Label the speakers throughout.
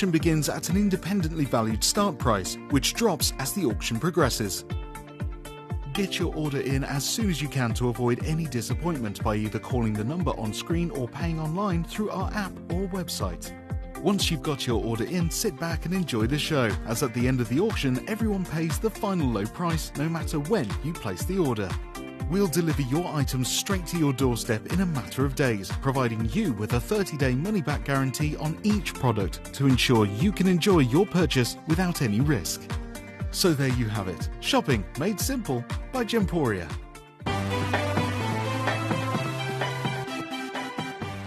Speaker 1: Auction begins at an independently valued start price, which drops as the auction progresses. Get your order in as soon as you can to avoid any disappointment by either calling the number on screen or paying online through our app or website. Once you've got your order in, sit back and enjoy the show, as at the end of the auction, everyone pays the final low price no matter when you place the order. We'll deliver your items straight to your doorstep in a matter of days, providing you with a 30-day money-back guarantee on each product to ensure you can enjoy your purchase without any risk. So there you have it. Shopping made simple by Gemporia.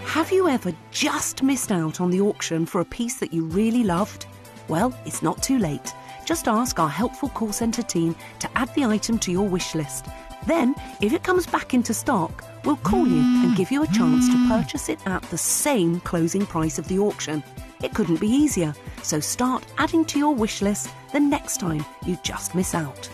Speaker 2: Have you ever just missed out on the auction for a piece that you really loved? Well, it's not too late. Just ask our helpful call centre team to add the item to your wish list. Then, if it comes back into stock, we'll call you and give you a chance to purchase it at the same closing price of the auction. It couldn't be easier, so start adding to your wish list the next time you just miss out.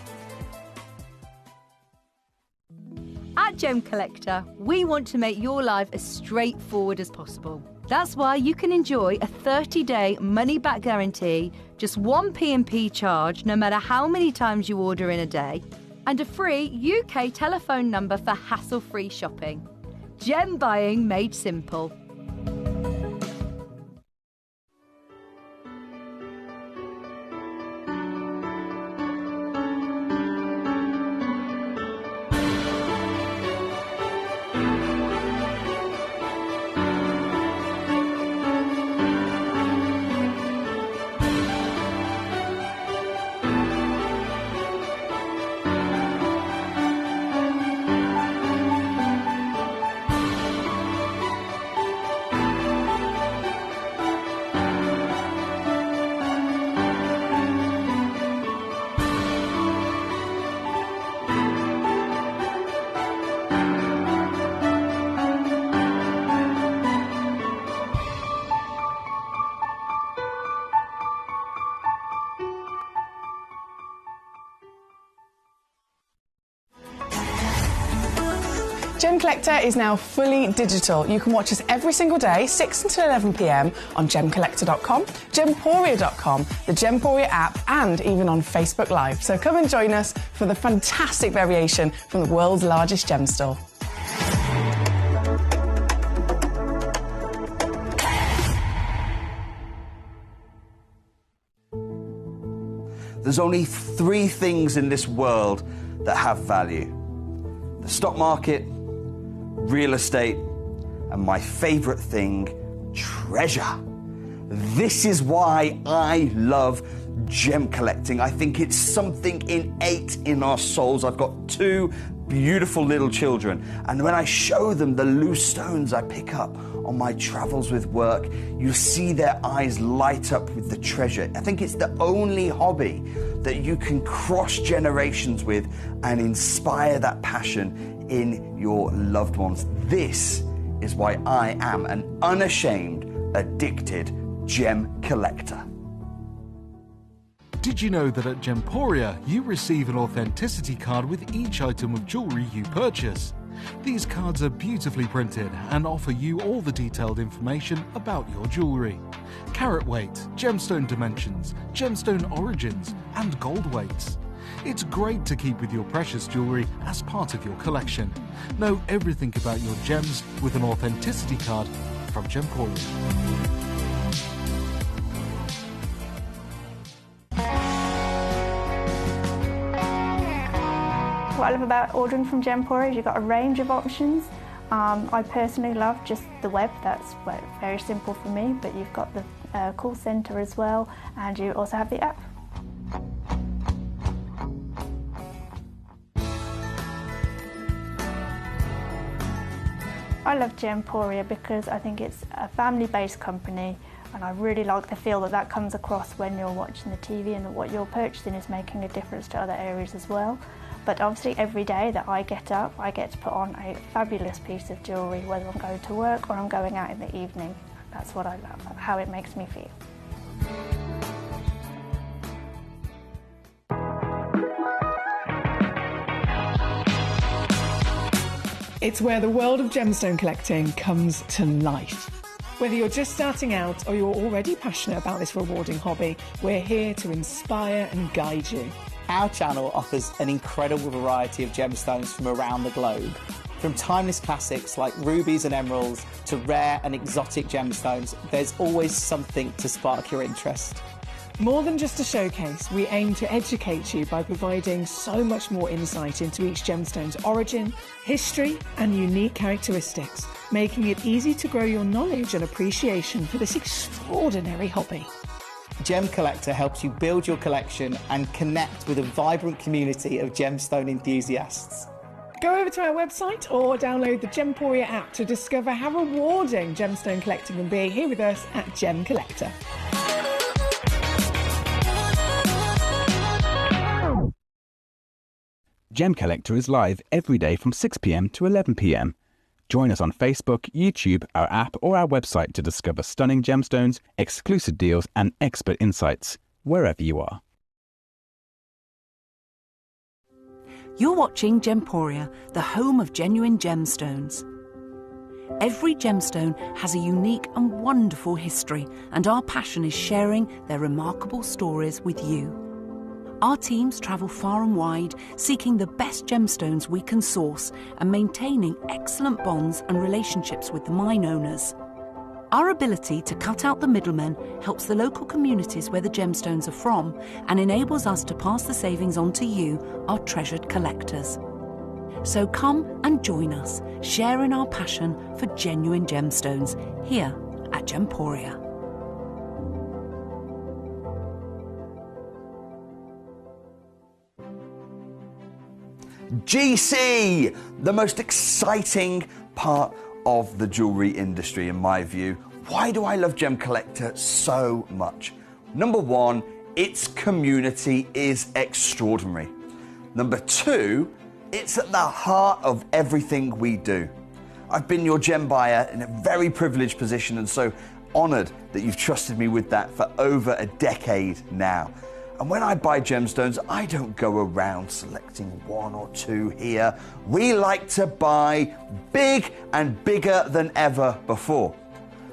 Speaker 3: At Gemcollector, we want to make your life as straightforward as possible. That's why you can enjoy a 30-day money-back guarantee, just one P&P charge no matter how many times you order in a day, and a free UK telephone number for hassle-free shopping. Gem buying made simple.
Speaker 4: Gemcollector is now fully digital. You can watch us every single day, 6 until 11 p.m. on gemcollector.com, gemporia.com, the Gemporia app, and even on Facebook Live. So come and join us for the fantastic variation from the world's largest gem store.
Speaker 5: There's only 3 things in this world that have value: the stock market, real estate, and my favorite thing, treasure. This is why I love gem collecting. I think it's something innate in our souls. I've got 2 beautiful little children, and when I show them the loose stones I pick up on my travels with work, you see their eyes light up with the treasure. I think it's the only hobby that you can cross generations with and inspire that passion in your loved ones. This is why I am an unashamed, addicted gem collector.
Speaker 1: Did you know that at Gemporia you receive an authenticity card with each item of jewellery you purchase? These cards are beautifully printed and offer you all the detailed information about your jewellery. Carat weight, gemstone dimensions, gemstone origins, and gold weights. It's great to keep with your precious jewellery as part of your collection. Know everything about your gems with an authenticity card from Gemporia.
Speaker 6: What I love about ordering from Gemporia is you've got a range of options. I personally love just the web. That's very simple for me, but you've got the call centre as well, and you also have the app. I love Gemporia because I think it's a family-based company, and I really like the feel that comes across when you're watching the TV, and that what you're purchasing is making a difference to other areas as well. But obviously every day that I get up, I get to put on a fabulous piece of jewellery, whether I'm going to work or I'm going out in the evening. That's what I love, how it makes me feel.
Speaker 4: It's where the world of gemstone collecting comes to life. Whether you're just starting out or you're already passionate about this rewarding hobby, we're here to inspire and guide you.
Speaker 7: Our channel offers an incredible variety of gemstones from around the globe. From timeless classics like rubies and emeralds to rare and exotic gemstones, there's always something to spark your interest.
Speaker 4: More than just a showcase, we aim to educate you by providing so much more insight into each gemstone's origin, history, and unique characteristics, making it easy to grow your knowledge and appreciation for this extraordinary hobby.
Speaker 7: Gemcollector helps you build your collection and connect with a vibrant community of gemstone enthusiasts.
Speaker 4: Go over to our website or download the Gemporia app to discover how rewarding gemstone collecting can be here with us at Gemcollector.
Speaker 8: Gemcollector is live every day from 6 p.m. to 11 p.m. Join us on Facebook, YouTube, our app or our website to discover stunning gemstones, exclusive deals and expert insights, wherever you are.
Speaker 2: You're watching Gemporia, the home of genuine gemstones. Every gemstone has a unique and wonderful history, and our passion is sharing their remarkable stories with you. Our teams travel far and wide, seeking the best gemstones we can source and maintaining excellent bonds and relationships with the mine owners. Our ability to cut out the middlemen helps the local communities where the gemstones are from and enables us to pass the savings on to you, our treasured collectors. So come and join us, sharing our passion for genuine gemstones here at Gemporia.
Speaker 5: GC, the most exciting part of the jewellery industry in my view. Why do I love Gemcollector so much? Number one, its community is extraordinary. Number two, it's at the heart of everything we do. I've been your gem buyer in a very privileged position and so honoured that you've trusted me with that for over a decade now. And when I buy gemstones, I don't go around selecting one or two here. We like to buy big and bigger than ever before.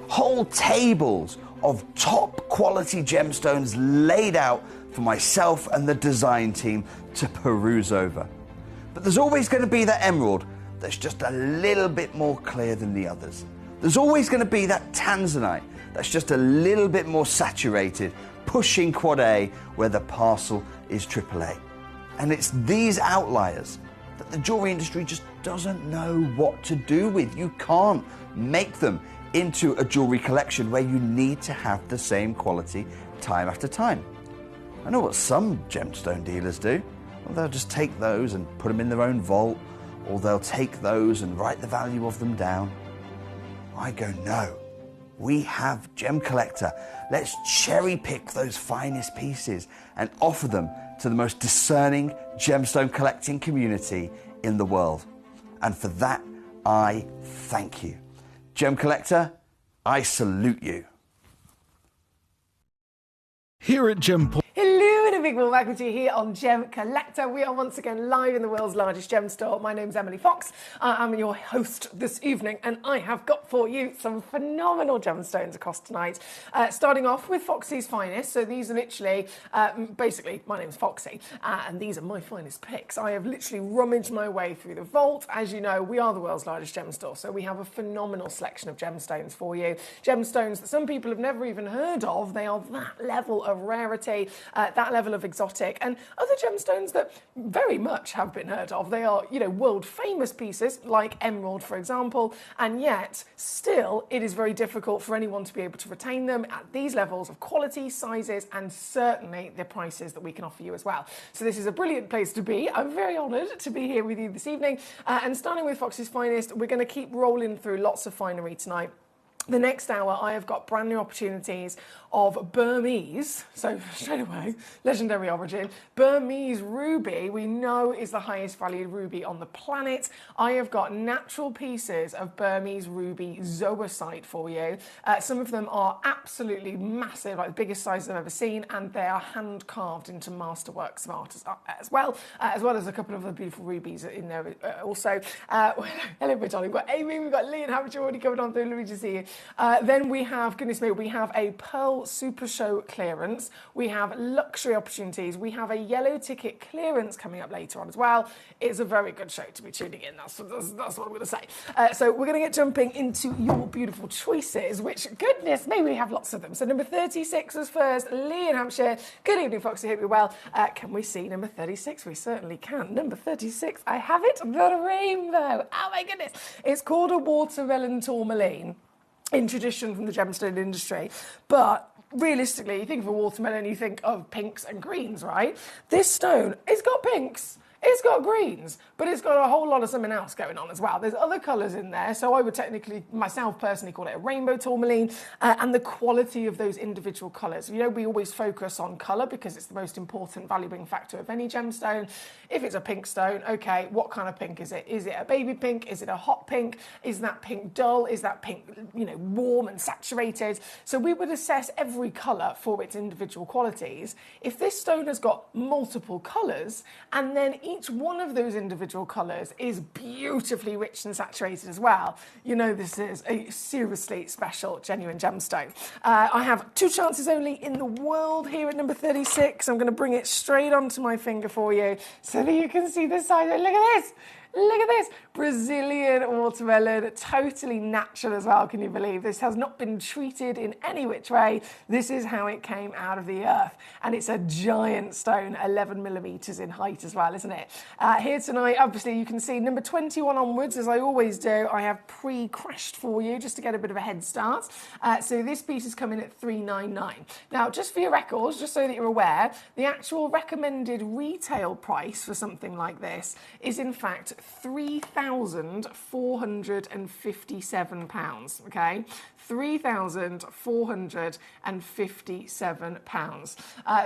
Speaker 5: Whole tables of top quality gemstones laid out for myself and the design team to peruse over. But there's always going to be that emerald that's just a little bit more clear than the others. There's always going to be that tanzanite that's just a little bit more saturated, pushing quad A where the parcel is AAA. And it's these outliers that the jewellery industry just doesn't know what to do with. You can't make them into a jewellery collection where you need to have the same quality time after time. I know what some gemstone dealers do. Well, they'll just take those and put them in their own vault, or they'll take those and write the value of them down. I go, no. We have Gemcollector. Let's cherry pick those finest pieces and offer them to the most discerning gemstone collecting community in the world. And for that, I thank you. Gemcollector, I salute you.
Speaker 1: Here at Gemporia.
Speaker 4: Hello and a big warm welcome to you here on Gemcollector. We are once again live in the world's largest gem store. My name's Emily Fox. I'm your host this evening and I have got for you some phenomenal gemstones across tonight. Starting off with Foxy's finest. So these are literally, basically, my name's Foxy and these are my finest picks. I have literally rummaged my way through the vault. As you know, we are the world's largest gem store, so we have a phenomenal selection of gemstones for you. Gemstones that some people have never even heard of. They are that level of rarity, that level of exotic, and other gemstones that very much have been heard of. They are, you know, world famous pieces like emerald, for example, and yet still it is very difficult for anyone to be able to retain them at these levels of quality, sizes, and certainly the prices that we can offer you as well. So this is a brilliant place to be. I'm very honoured to be here with you this evening, and starting with Fox's finest, we're going to keep rolling through lots of finery tonight. The next hour, I have got brand new opportunities of Burmese, so straight away, legendary origin, Burmese ruby, we know is the highest valued ruby on the planet. I have got natural pieces of Burmese ruby zoisite for you. Some of them are absolutely massive, like the biggest size I've ever seen, and they are hand carved into masterworks of art as well as a couple of other beautiful rubies in there also. Hello, my darling. We've got Amy, we've got Lee and Hampshire already coming on through. Lovely to see you. Then we have, goodness me, we have a Pearl Super Show clearance. We have luxury opportunities. We have a yellow ticket clearance coming up later on as well. It's a very good show to be tuning in. That's what I'm going to say. So we're going to get jumping into your beautiful choices, which, goodness me, we have lots of them. So number 36 was first, Lee in Hampshire. Good evening, Foxy. Hope you're well. Can we see number 36? We certainly can. Number 36, I have it, the rainbow. Oh my goodness. It's called a watermelon tourmaline, in tradition from the gemstone industry, but realistically, you think of a watermelon, you think of pinks and greens, right? This stone, it's got pinks, it's got greens, but it's got a whole lot of something else going on as well. There's other colours in there, so I would technically, myself personally, call it a rainbow tourmaline, and the quality of those individual colours. You know, we always focus on colour because it's the most important valuing factor of any gemstone. If it's a pink stone, okay, what kind of pink is it? Is it a baby pink? Is it a hot pink? Is that pink dull? Is that pink, you know, warm and saturated? So we would assess every colour for its individual qualities. If this stone has got multiple colours, and then each one of those individual colours is beautifully rich and saturated as well, you know this is a seriously special, genuine gemstone. I have 2 chances only in the world here at number 36. I'm going to bring it straight onto my finger for you so that you can see the size. Look at this. Look at this, Brazilian watermelon, totally natural as well, can you believe? This has not been treated in any which way. This is how it came out of the earth. And it's a giant stone, 11 millimetres in height as well, isn't it? Here tonight, obviously, you can see number 21 onwards, as I always do, I have pre-crashed for you just to get a bit of a head start. So this piece is coming at $399. Now, just for your records, just so that you're aware, the actual recommended retail price for something like this is, in fact, £3,457, okay? £3,457.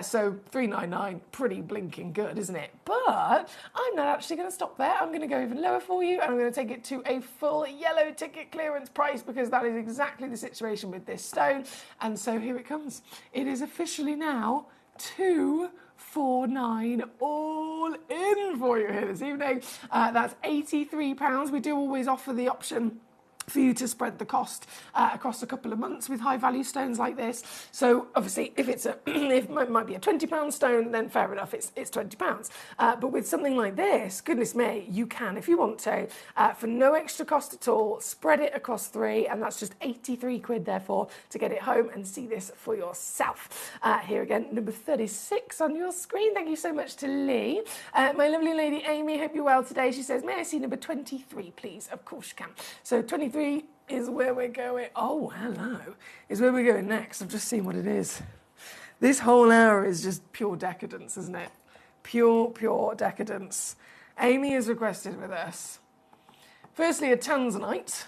Speaker 4: So $399, pretty blinking good, isn't it? But I'm not actually going to stop there. I'm going to go even lower for you, and I'm going to take it to a full yellow ticket clearance price, because that is exactly the situation with this stone. And so here it comes. It is officially now $249 all in for you here this evening. That's £83. We do always offer the option for you to spread the cost across a couple of months with high value stones like this. So obviously if it's if it might be a £20 stone, then fair enough, it's £20. But with something like this, goodness me, you can, if you want to, for no extra cost at all, spread it across 3, and that's just 83 quid therefore to get it home and see this for yourself. Here again, number 36 on your screen. Thank you so much to Lee. My lovely lady Amy, hope you're well today. She says, may I see number 23, please? Of course you can. So 23 is where we're going. Oh, hello. Is where we're going next. I've just seen what it is. This whole hour is just pure decadence, isn't it? Pure decadence. Amy has requested with us, firstly, a tanzanite.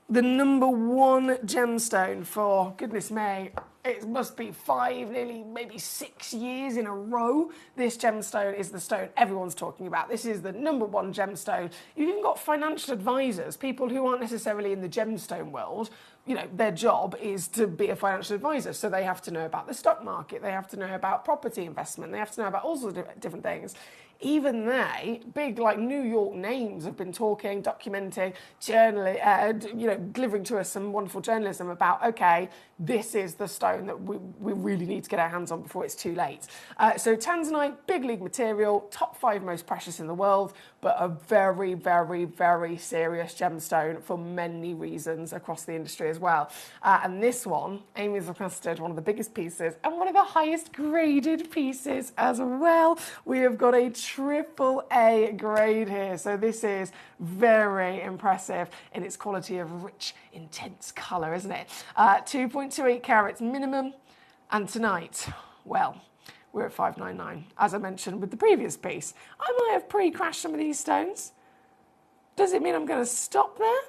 Speaker 4: The number 1 gemstone for, goodness me, it must be 5, nearly maybe 6 years in a row. This gemstone is the stone everyone's talking about. This is the number 1 gemstone. You've even got financial advisors, people who aren't necessarily in the gemstone world. You know, their job is to be a financial advisor. So they have to know about the stock market. They have to know about property investment. They have to know about all sorts of different things. Even they, big like New York names, have been talking, documenting, journaling, delivering to us some wonderful journalism about, okay, this is the stone that we really need to get our hands on before it's too late. So tanzanite, big league material, top 5 most precious in the world, but a very, very, very serious gemstone for many reasons across the industry as well. And this one, Amy's requested one of the biggest pieces and one of the highest graded pieces as well. We have got a AAA grade here. So this is very impressive in its quality of rich, intense colour, isn't it? 2.28 carats minimum. And tonight, well, we're at $599. As I mentioned with the previous piece, I might have pre-crashed some of these stones. Does it mean I'm going to stop there?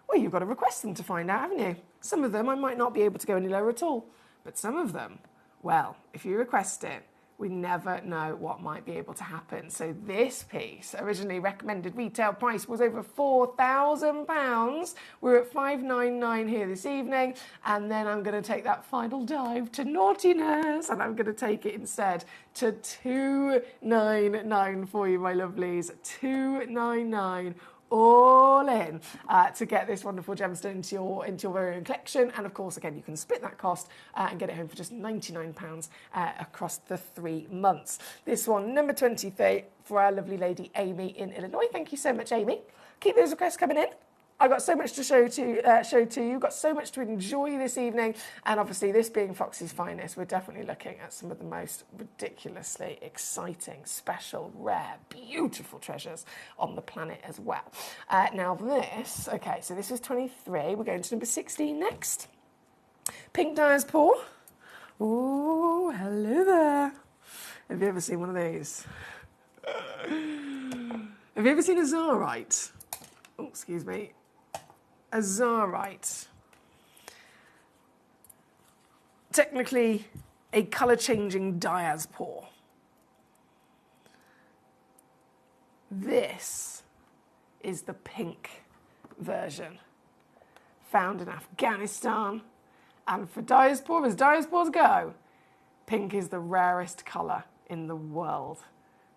Speaker 4: Well, you've got to request them to find out, haven't you? Some of them I might not be able to go any lower at all, but some of them, well, if you request it, we never know what might be able to happen. So this piece, originally recommended retail price was over £4,000. We're at £599 here this evening, and then I'm going to take that final dive to naughtiness, and I'm going to take it instead to £299 for you, my lovelies. £299. All in to get this wonderful gemstone into your very own collection. And of course, again, you can split that cost and get it home for just £99 across the 3 months. This one, number 23, for our lovely lady Amy in Illinois. Thank you so much, Amy. Keep those requests coming in. I've got so much to show to you, got so much to enjoy this evening, and obviously this being Foxy's finest, we're definitely looking at some of the most ridiculously exciting, special, rare, beautiful treasures on the planet as well. Now this, okay, so this is 23, we're going to number 16 next. Pink Dyer's Paw. Oh, hello there. Have you ever seen one of these? Have you ever seen a Zarite? Oh, excuse me. A Zarite. Technically a colour-changing Dyer's Paw. This is the pink version, found in Afghanistan. And for Dyer's Paw, as Dyer's Paws go, pink is the rarest colour in the world.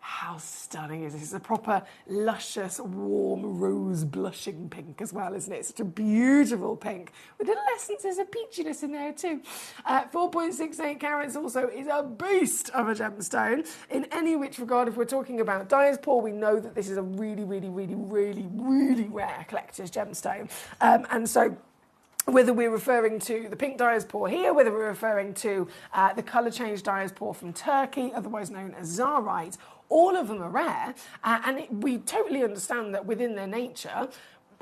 Speaker 4: How stunning is this? It's a proper luscious, warm, rose blushing pink as well, isn't it? It's such a beautiful pink with little essences of peachiness in there too. 4.68 carats also is a beast of a gemstone. In any which regard, if we're talking about Dyer's Paw, we know that this is a really, really, really, really, really rare collector's gemstone. And so whether we're referring to the pink Dyer's Paw here, whether we're referring to the colour change Dyer's Paw from Turkey, otherwise known as Zarite, all of them are rare, and we totally understand that within their nature,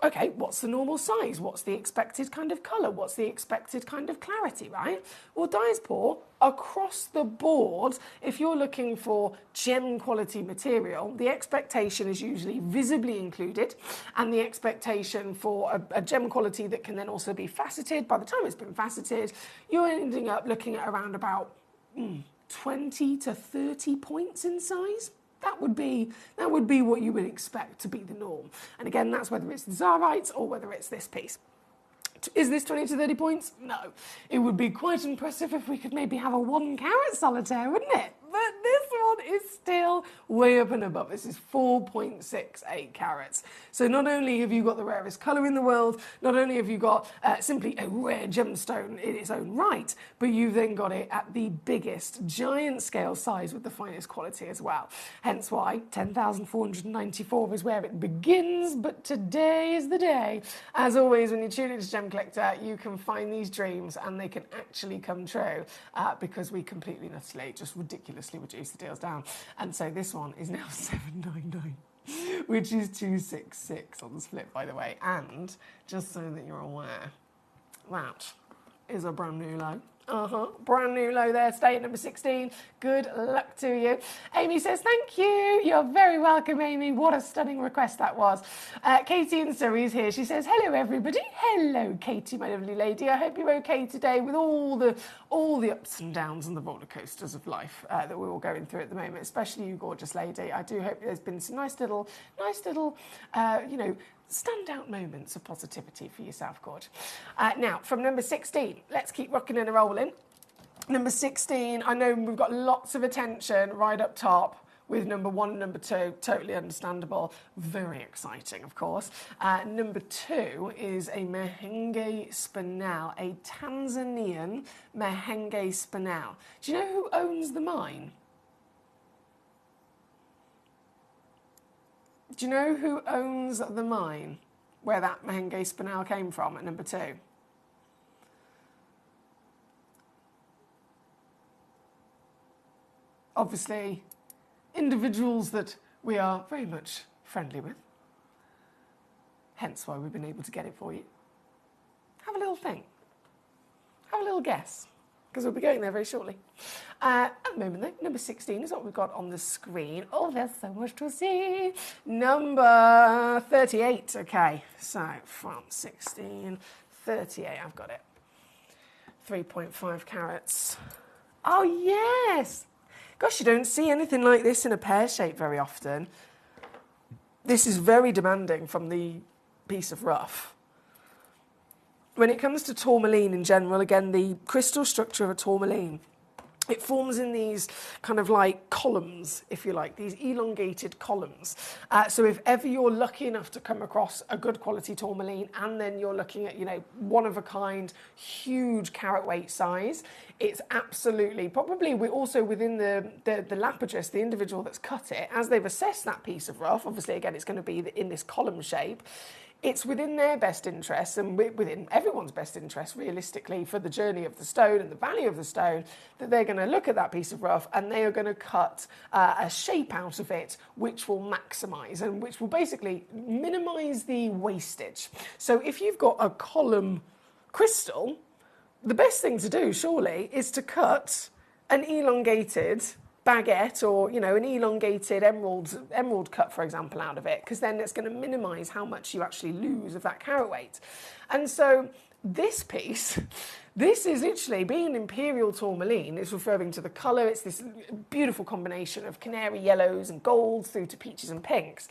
Speaker 4: okay, what's the normal size? What's the expected kind of colour? What's the expected kind of clarity, right? Well, Dyer's Paw, across the board, if you're looking for gem quality material, the expectation is usually visibly included, and the expectation for a gem quality that can then also be faceted. By the time it's been faceted, you're ending up looking at around about 20 to 30 points in size. That would be what you would expect to be the norm. And again, that's whether it's the Zarites or whether it's this piece. Is this 20 to 30 points? No. It would be quite impressive if we could maybe have a 1 carat solitaire, wouldn't it? But this one is still way up and above. This is 4.68 carats. So not only have you got the rarest colour in the world, not only have you got simply a rare gemstone in its own right, but you've then got it at the biggest, giant scale size with the finest quality as well. Hence why 10,494 is where it begins, but today is the day. As always, when you tune into Gemcollector, you can find these dreams and they can actually come true because we completely and utterly just ridiculously reduce the deals down. And so this one is now $799, which is $266 on the split, by the way. And just so that you're aware, that is a brand new low. Brand new low there, stay at number 16. Good luck to you. Amy says, thank you. You're very welcome, Amy. What a stunning request that was. Katie in Surrey is here. She says, hello, everybody. Hello, Katie, my lovely lady. I hope you're okay today with all the ups and downs and the roller coasters of life that we're all going through at the moment, especially you, gorgeous lady. I do hope there's been some nice little, standout moments of positivity for yourself, Gorge. Now, from number 16, let's keep rocking and rolling. Number 16, I know we've got lots of attention right up top with number 1 and number 2, totally understandable, very exciting, of course. Number 2 is a Mahenge Spinel, a Tanzanian Mahenge Spinel. Do you know who owns the mine? Do you know who owns the mine where that Mahenge Spinel came from at number 2? Obviously, individuals that we are very much friendly with. Hence why we've been able to get it for you. Have a little think. Have a little guess, because we'll be going there very shortly. At the moment, though, number 16 is what we've got on the screen. Oh, there's so much to see. Number 38. Okay, so from 16, 38, I've got it. 3.5 carats. Oh, yes. Gosh, you don't see anything like this in a pear shape very often. This is very demanding from the piece of rough. When it comes to tourmaline in general, again, the crystal structure of a tourmaline, it forms in these kind of like columns, if you like, these elongated columns. So if ever you're lucky enough to come across a good quality tourmaline, and then you're looking at, you know, one of a kind, huge carat weight size, it's absolutely, probably we're also within the lapidus, the individual that's cut it, as they've assessed that piece of rough, obviously again it's going to be in this column shape, it's within their best interest and within everyone's best interest, realistically, for the journey of the stone and the value of the stone, that they're going to look at that piece of rough and they are going to cut a shape out of it which will maximise and which will basically minimise the wastage. So if you've got a column crystal, the best thing to do, surely, is to cut an elongated baguette or, you know, an elongated emerald cut, for example, out of it, because then it's going to minimise how much you actually lose of that carat weight. And so this piece, this is literally, being an imperial tourmaline, it's referring to the colour. It's this beautiful combination of canary yellows and golds through to peaches and pinks.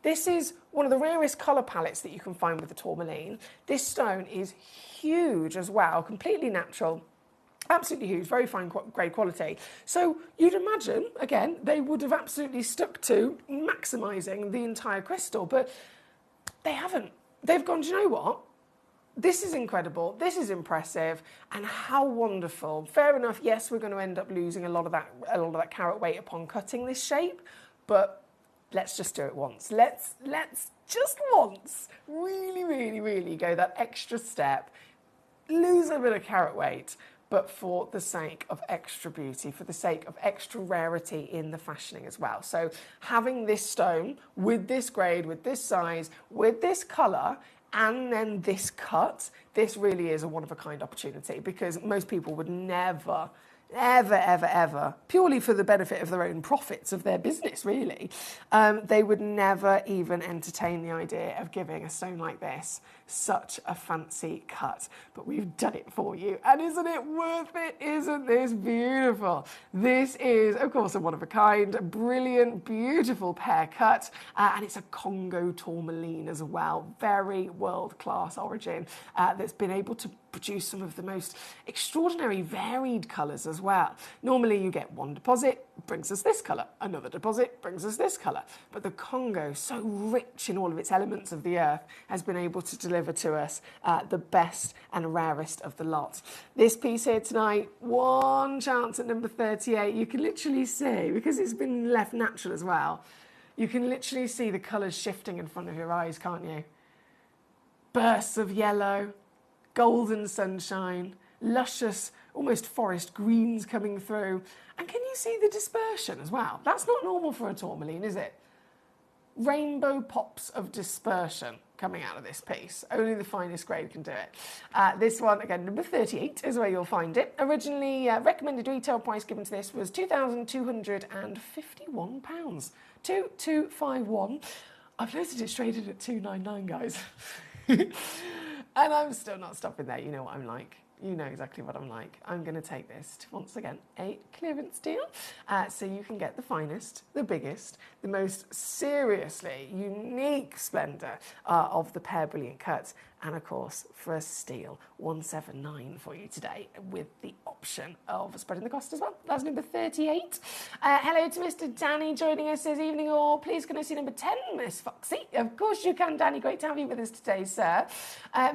Speaker 4: This is one of the rarest colour palettes that you can find with the tourmaline. This stone is huge as well, completely natural. Absolutely huge, very fine grade quality. So you'd imagine, again, they would have absolutely stuck to maximising the entire crystal, but they haven't. They've gone, do you know what? This is incredible, this is impressive, and how wonderful. Fair enough, yes, we're going to end up losing a lot of that carat weight upon cutting this shape, but let's just do it once. Let's just once really, really, really go that extra step, lose a bit of carat weight, but for the sake of extra beauty, for the sake of extra rarity in the fashioning as well. So having this stone with this grade, with this size, with this colour, and then this cut, this really is a one-of-a-kind opportunity, because most people would never, ever, ever, ever, purely for the benefit of their own profits of their business, really, they would never even entertain the idea of giving a stone like this such a fancy cut. But we've done it for you, and isn't it worth it? Isn't this beautiful? This is, of course, a one-of-a-kind, brilliant, beautiful pear cut, and it's a Congo tourmaline as well. Very world-class origin that's been able to produce some of the most extraordinary varied colours as well. Normally you get one deposit, brings us this colour, another deposit brings us this colour, but the Congo, so rich in all of its elements of the earth, has been able to deliver to us the best and rarest of the lot. This piece here tonight, one chance at number 38, you can literally see, because it's been left natural as well, you can literally see the colours shifting in front of your eyes, can't you? Bursts of yellow, golden sunshine, luscious, almost forest greens coming through. And can you see the dispersion as well? That's not normal for a tourmaline, is it? Rainbow pops of dispersion coming out of this piece. Only the finest grade can do it. This one, again, number 38 is where you'll find it. Originally, recommended retail price given to this was £2,251. 2251. I've noticed it's traded at £299, guys. And I'm still not stopping there. You know what I'm like. You know exactly what I'm like. I'm going to take this to, once again, a clearance deal. So you can get the finest, the biggest, the most seriously unique splendour of the Pear Brilliant Cuts. And of course, for a steal, £179 for you today, with the option of spreading the cost as well. That's number 38. Hello to Mr. Danny joining us this evening, or please can I see number 10, Miss Foxy? Of course you can, Danny. Great to have you with us today, sir.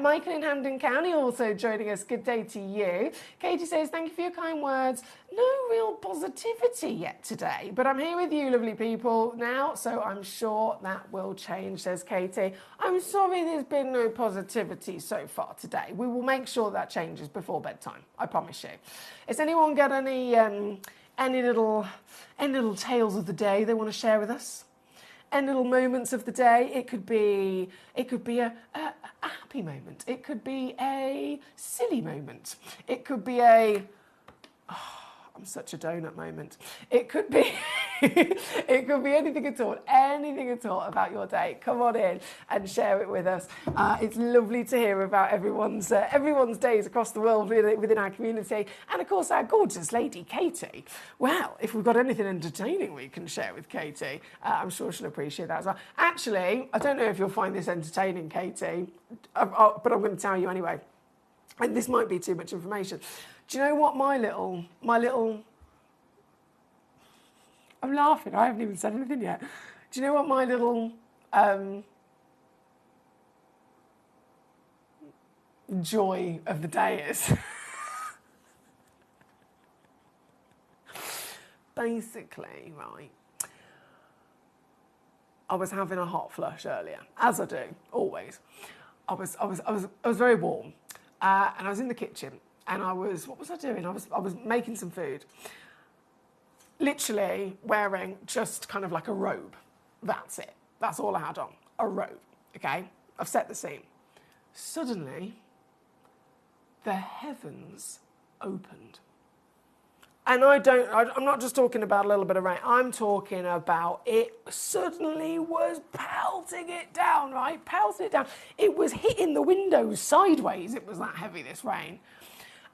Speaker 4: Michael in Hampden County also joining us. Good day to you. Katie says, thank you for your kind words. No real positivity yet today, but I'm here with you, lovely people, now, so I'm sure that will change, says Katie. I'm sorry there's been no positivity so far today. We will make sure that changes before bedtime, I promise you. Has anyone got any little tales of the day they want to share with us? Any little moments of the day? It could be a happy moment. It could be a silly moment. It could be a I'm such a donut moment. It could be It could be anything at all about your day. Come on in and share it with us. It's lovely to hear about everyone's days across the world within our community. And of course, our gorgeous lady, Katie. Well, if we've got anything entertaining we can share with Katie, I'm sure she'll appreciate that as well. Actually, I don't know if you'll find this entertaining, Katie, but I'm going to tell you anyway. And this might be too much information. Do you know what my little... I'm laughing, I haven't even said anything yet. Do you know what my little joy of the day is? Basically, right, I was having a hot flush earlier, as I do, always. I was very warm, and I was in the kitchen, and what was I doing? I was making some food. Literally wearing just kind of like a robe. That's it. That's all I had on. A robe. Okay? I've set the scene. Suddenly, the heavens opened. And I'm not just talking about a little bit of rain. I'm talking about it suddenly was pelting it down, right? Pelting it down. It was hitting the windows sideways. It was that heavy, this rain.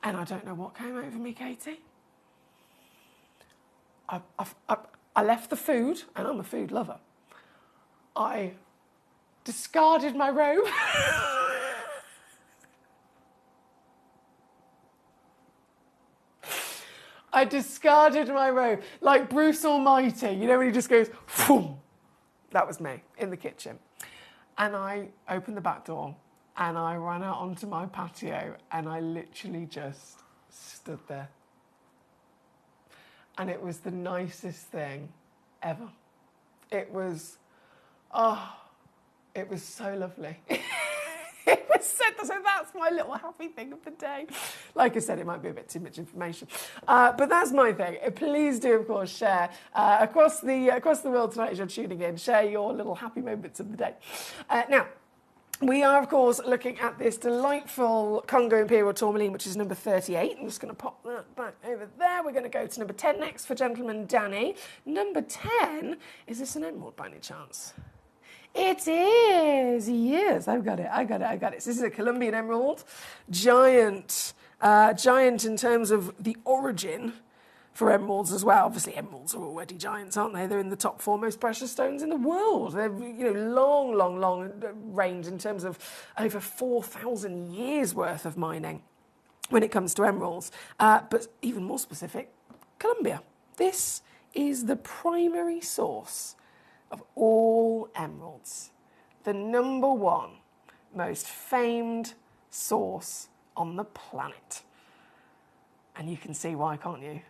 Speaker 4: And I don't know what came over me, Katie. I left the food, and I'm a food lover. I discarded my robe. I discarded my robe, like Bruce Almighty, you know, when he just goes, boom. That was me in the kitchen. And I opened the back door, and I ran out onto my patio, and I literally just stood there. And it was the nicest thing ever. It was so lovely. It was so that's my little happy thing of the day. Like I said, it might be a bit too much information. But that's my thing. Please do, of course, share across the world tonight as you're tuning in. Share your little happy moments of the day. Now, we are, of course, looking at this delightful Congo Imperial Tourmaline, which is number 38. I'm just going to pop that back over there. We're going to go to number 10 next for Gentleman Danny. Number 10, is this an emerald by any chance? It is, yes, I've got it. So this is a Colombian emerald, giant in terms of the origin for emeralds as well. Obviously, emeralds are already giants, aren't they? They're in the top 4 most precious stones in the world. They're, long range in terms of over 4,000 years worth of mining when it comes to emeralds. But even more specific, Colombia. This is the primary source of all emeralds. The number 1 most famed source on the planet. And you can see why, can't you?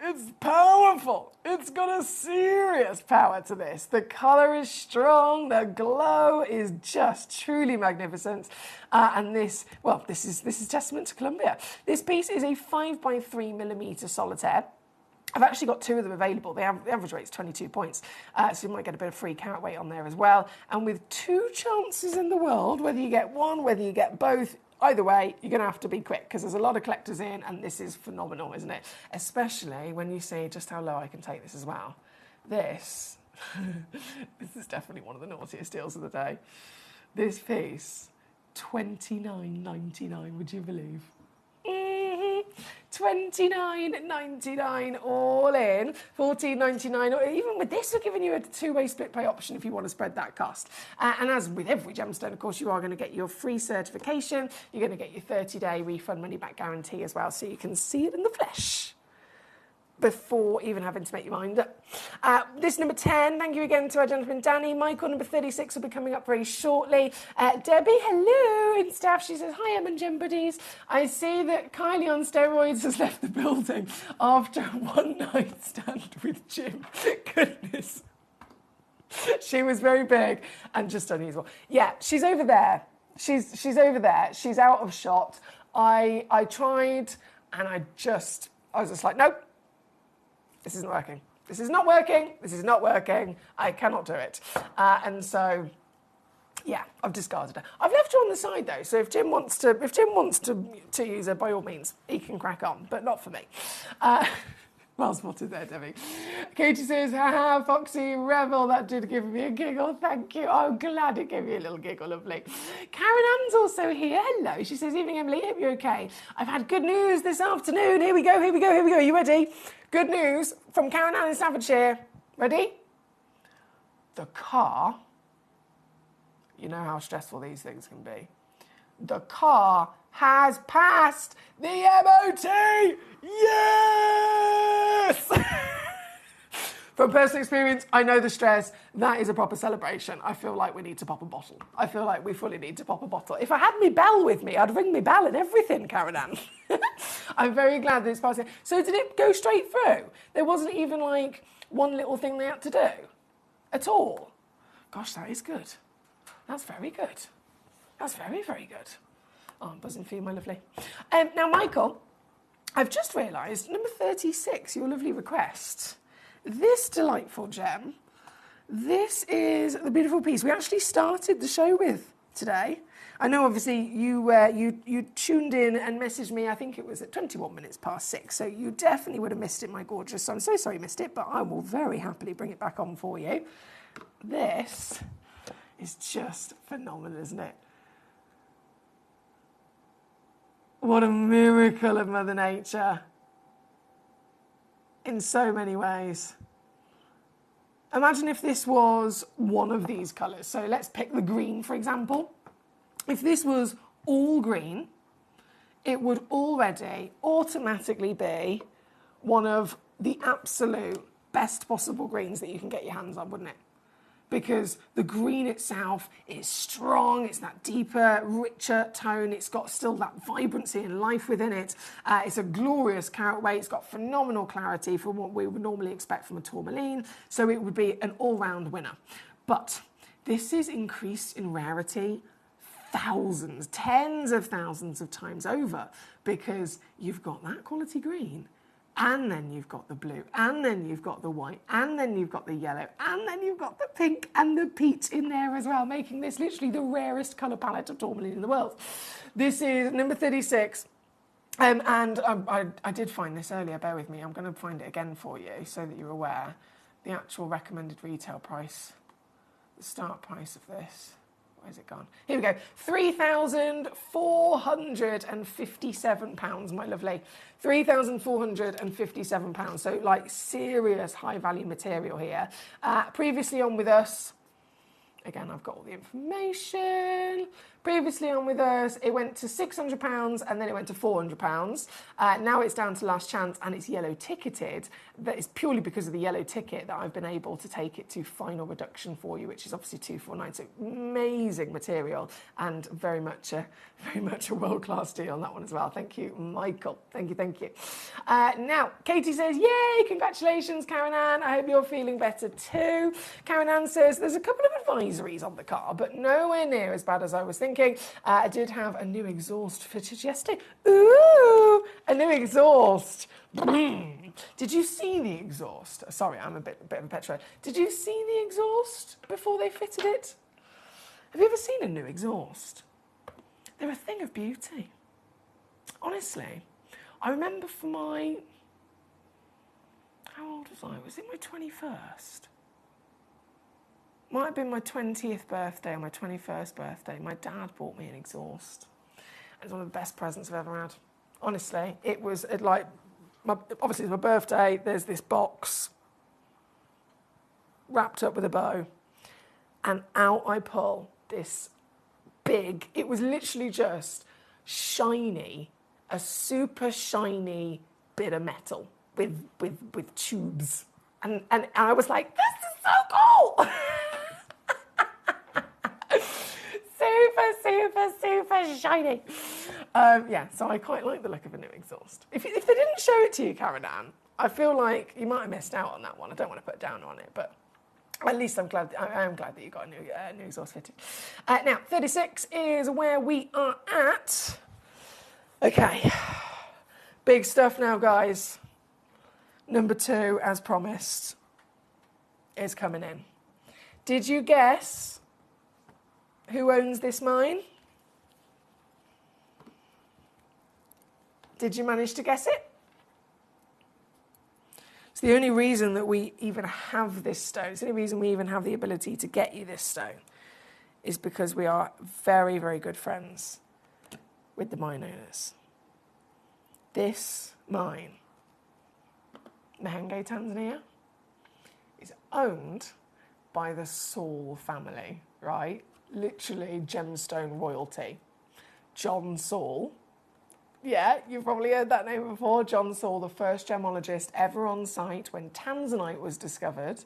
Speaker 4: It's powerful. It's got a serious power to this. The colour is strong. The glow is just truly magnificent. And this is testament to Colombia. This piece is a 5x3mm solitaire. I've actually got 2 of them available. The average rate is 22 points. So you might get a bit of free carat weight on there as well. And with 2 chances in the world, whether you get one, whether you get both, either way, you're going to have to be quick because there's a lot of collectors in, and this is phenomenal, isn't it? Especially when you see just how low I can take this as well. This is definitely one of the naughtiest deals of the day. This piece, $29.99, would you believe? $29.99 all in, $14.99. Even with this, we're giving you a 2-way split pay option if you want to spread that cost. And as with every gemstone, of course, you are going to get your free certification. You're going to get your 30-day refund money-back guarantee as well, so you can see it in the flesh before even having to make your mind up. This number 10, thank you again to our gentleman Danny. Michael, number 36, will be coming up very shortly. Debbie, hello, in staff. She says, hi, Em and Gem Buddies. I see that Kylie on steroids has left the building after a one-night stand with Jim. Goodness. She was very big and just unusual. Yeah, she's over there. She's over there. She's out of shot. I tried, and I was just like, nope. This isn't working. This is not working. This is not working. I cannot do it. And so, yeah, I've discarded her. I've left her on the side though. So if Jim wants to use her, by all means, he can crack on. But not for me. Well spotted there, Debbie. Katie says, haha, Foxy Rebel, that did give me a giggle. Thank you. I'm glad it gave me a little giggle, lovely. Karen Ann's also here. Hello. She says, evening, Emily. Hope you're okay. I've had good news this afternoon. Here we go. Are you ready? Good news from Karen Ann in Staffordshire. Ready? The car, you know how stressful these things can be. The car has passed the MOT! Yes! From personal experience, I know the stress. That is a proper celebration. I feel like we need to pop a bottle. I feel like we fully need to pop a bottle. If I had me bell with me, I'd ring me bell and everything, Karen Ann. I'm very glad that it's passed. So did it go straight through? There wasn't even like one little thing they had to do at all? Gosh, that is good. That's very good. That's very, very good. Oh, I'm buzzing for you, my lovely. Now, Michael, I've just realised, number 36, your lovely request. This delightful gem, this is the beautiful piece we actually started the show with today. I know, obviously, you tuned in and messaged me, I think it was at 21 minutes past 6, so you definitely would have missed it, my gorgeous. So I'm so sorry you missed it, but I will very happily bring it back on for you. This is just phenomenal, isn't it? What a miracle of Mother Nature. In so many ways. Imagine if this was one of these colours. So let's pick the green, for example. If this was all green, it would already automatically be one of the absolute best possible greens that you can get your hands on, wouldn't it? Because the green itself is strong, it's that deeper, richer tone, it's got still that vibrancy and life within it. It's a glorious carat weight, it's got phenomenal clarity from what we would normally expect from a tourmaline, so it would be an all-round winner. But this is increased in rarity thousands, tens of thousands of times over, because you've got that quality green, and then you've got the blue, and then you've got the white, and then you've got the yellow, and then you've got the pink and the peach in there as well, making this literally the rarest colour palette of tourmaline in the world. This is number 36. And I did find this earlier, bear with me. I'm going to find it again for you so that you're aware. The actual recommended retail price, the start price of this. Where's it gone? Here we go. £3,457, my lovely. £3,457. So, like, serious high-value material here. Previously on with us, again, I've got all the information. Previously on with us, it went to £600 and then it went to £400. Now it's down to last chance and it's yellow ticketed. That is purely because of the yellow ticket that I've been able to take it to final reduction for you, which is obviously £249. So amazing material and very much a world-class deal on that one as well. Thank you, Michael. Thank you. Now, Katie says, yay, congratulations, Karen Ann. I hope you're feeling better too. Karen Ann says, there's a couple of advisories on the car, but nowhere near as bad as I was thinking. I did have a new exhaust fitted yesterday. Ooh, a new exhaust. Did you see the exhaust? Sorry, I'm a bit of a petrol. Did you see the exhaust before they fitted it? Have you ever seen a new exhaust? They're a thing of beauty. Honestly, I remember for my... How old was I? Was it my 21st? Might have been my 20th birthday or my 21st birthday. My dad bought me an exhaust. It's one of the best presents I've ever had. Honestly, it was obviously it's my birthday. There's this box wrapped up with a bow, and out I pull this big. It was literally just shiny, a super shiny bit of metal with tubes, and I was like, this is so cool. Super shiny. So I quite like the look of a new exhaust. If they didn't show it to you, Karen Ann, I feel like you might have missed out on that one. I don't want to put down on it, but at least I am glad that you got a new exhaust fitted. Now, 36 is where we are at. Okay, big stuff now, guys. Number 2, as promised, is coming in. Did you guess who owns this mine? Did you manage to guess it? It's the only reason that we even have this stone, it's the only reason we even have the ability to get you this stone, is because we are very, very good friends with the mine owners. This mine, Mahenge, Tanzania, is owned by the Saul family, right? Literally gemstone royalty. John Saul. Yeah, you've probably heard that name before. John Saul, the first gemologist ever on site when tanzanite was discovered.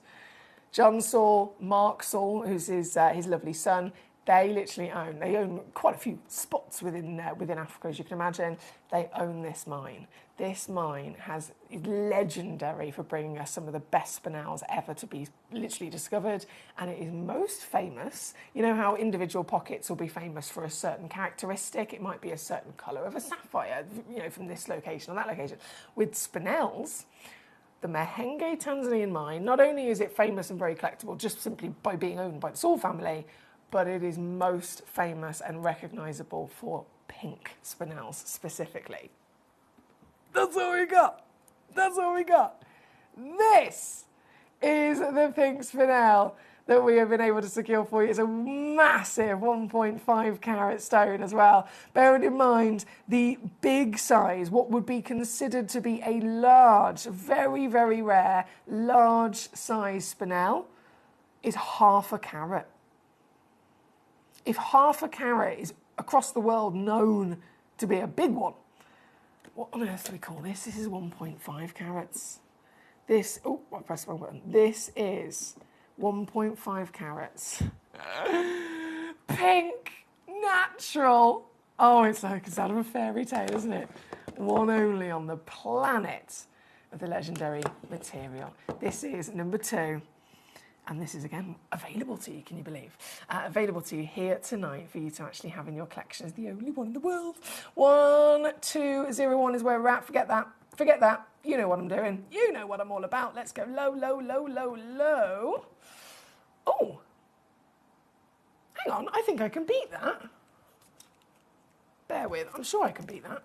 Speaker 4: John Saul, Mark Saul, who's his lovely son, they literally own quite a few spots within Africa, as you can imagine. They own this mine. This mine is legendary for bringing us some of the best spinels ever to be literally discovered, and it is most famous. You know how individual pockets will be famous for a certain characteristic? It might be a certain colour of a sapphire, you know, from this location or that location. With spinels, the Mahenge Tanzanian mine, not only is it famous and very collectible just simply by being owned by the Saul family, but it is most famous and recognisable for pink spinels specifically. That's all we got. That's all we got. This is the pink spinel that we have been able to secure for you. It's a massive 1.5 carat stone as well. Bearing in mind the big size, what would be considered to be a large, very, very rare, large size spinel is half a carat. If half a carat is across the world known to be a big one, what on earth do we call this? This is 1.5 carats. This, oh, I pressed the wrong button. This is 1.5 carats. Pink, natural. Oh, it's like it's out of a fairy tale, isn't it? One only on the planet of the legendary material. This is number 2. And this is, again, available to you, can you believe? Available to you here tonight for you to actually have in your collection as the only one in the world. 1201 is where we're at. Forget that. Forget that. You know what I'm doing. You know what I'm all about. Let's go low, low, low, low, low. Oh. Hang on. I think I can beat that. Bear with. I'm sure I can beat that.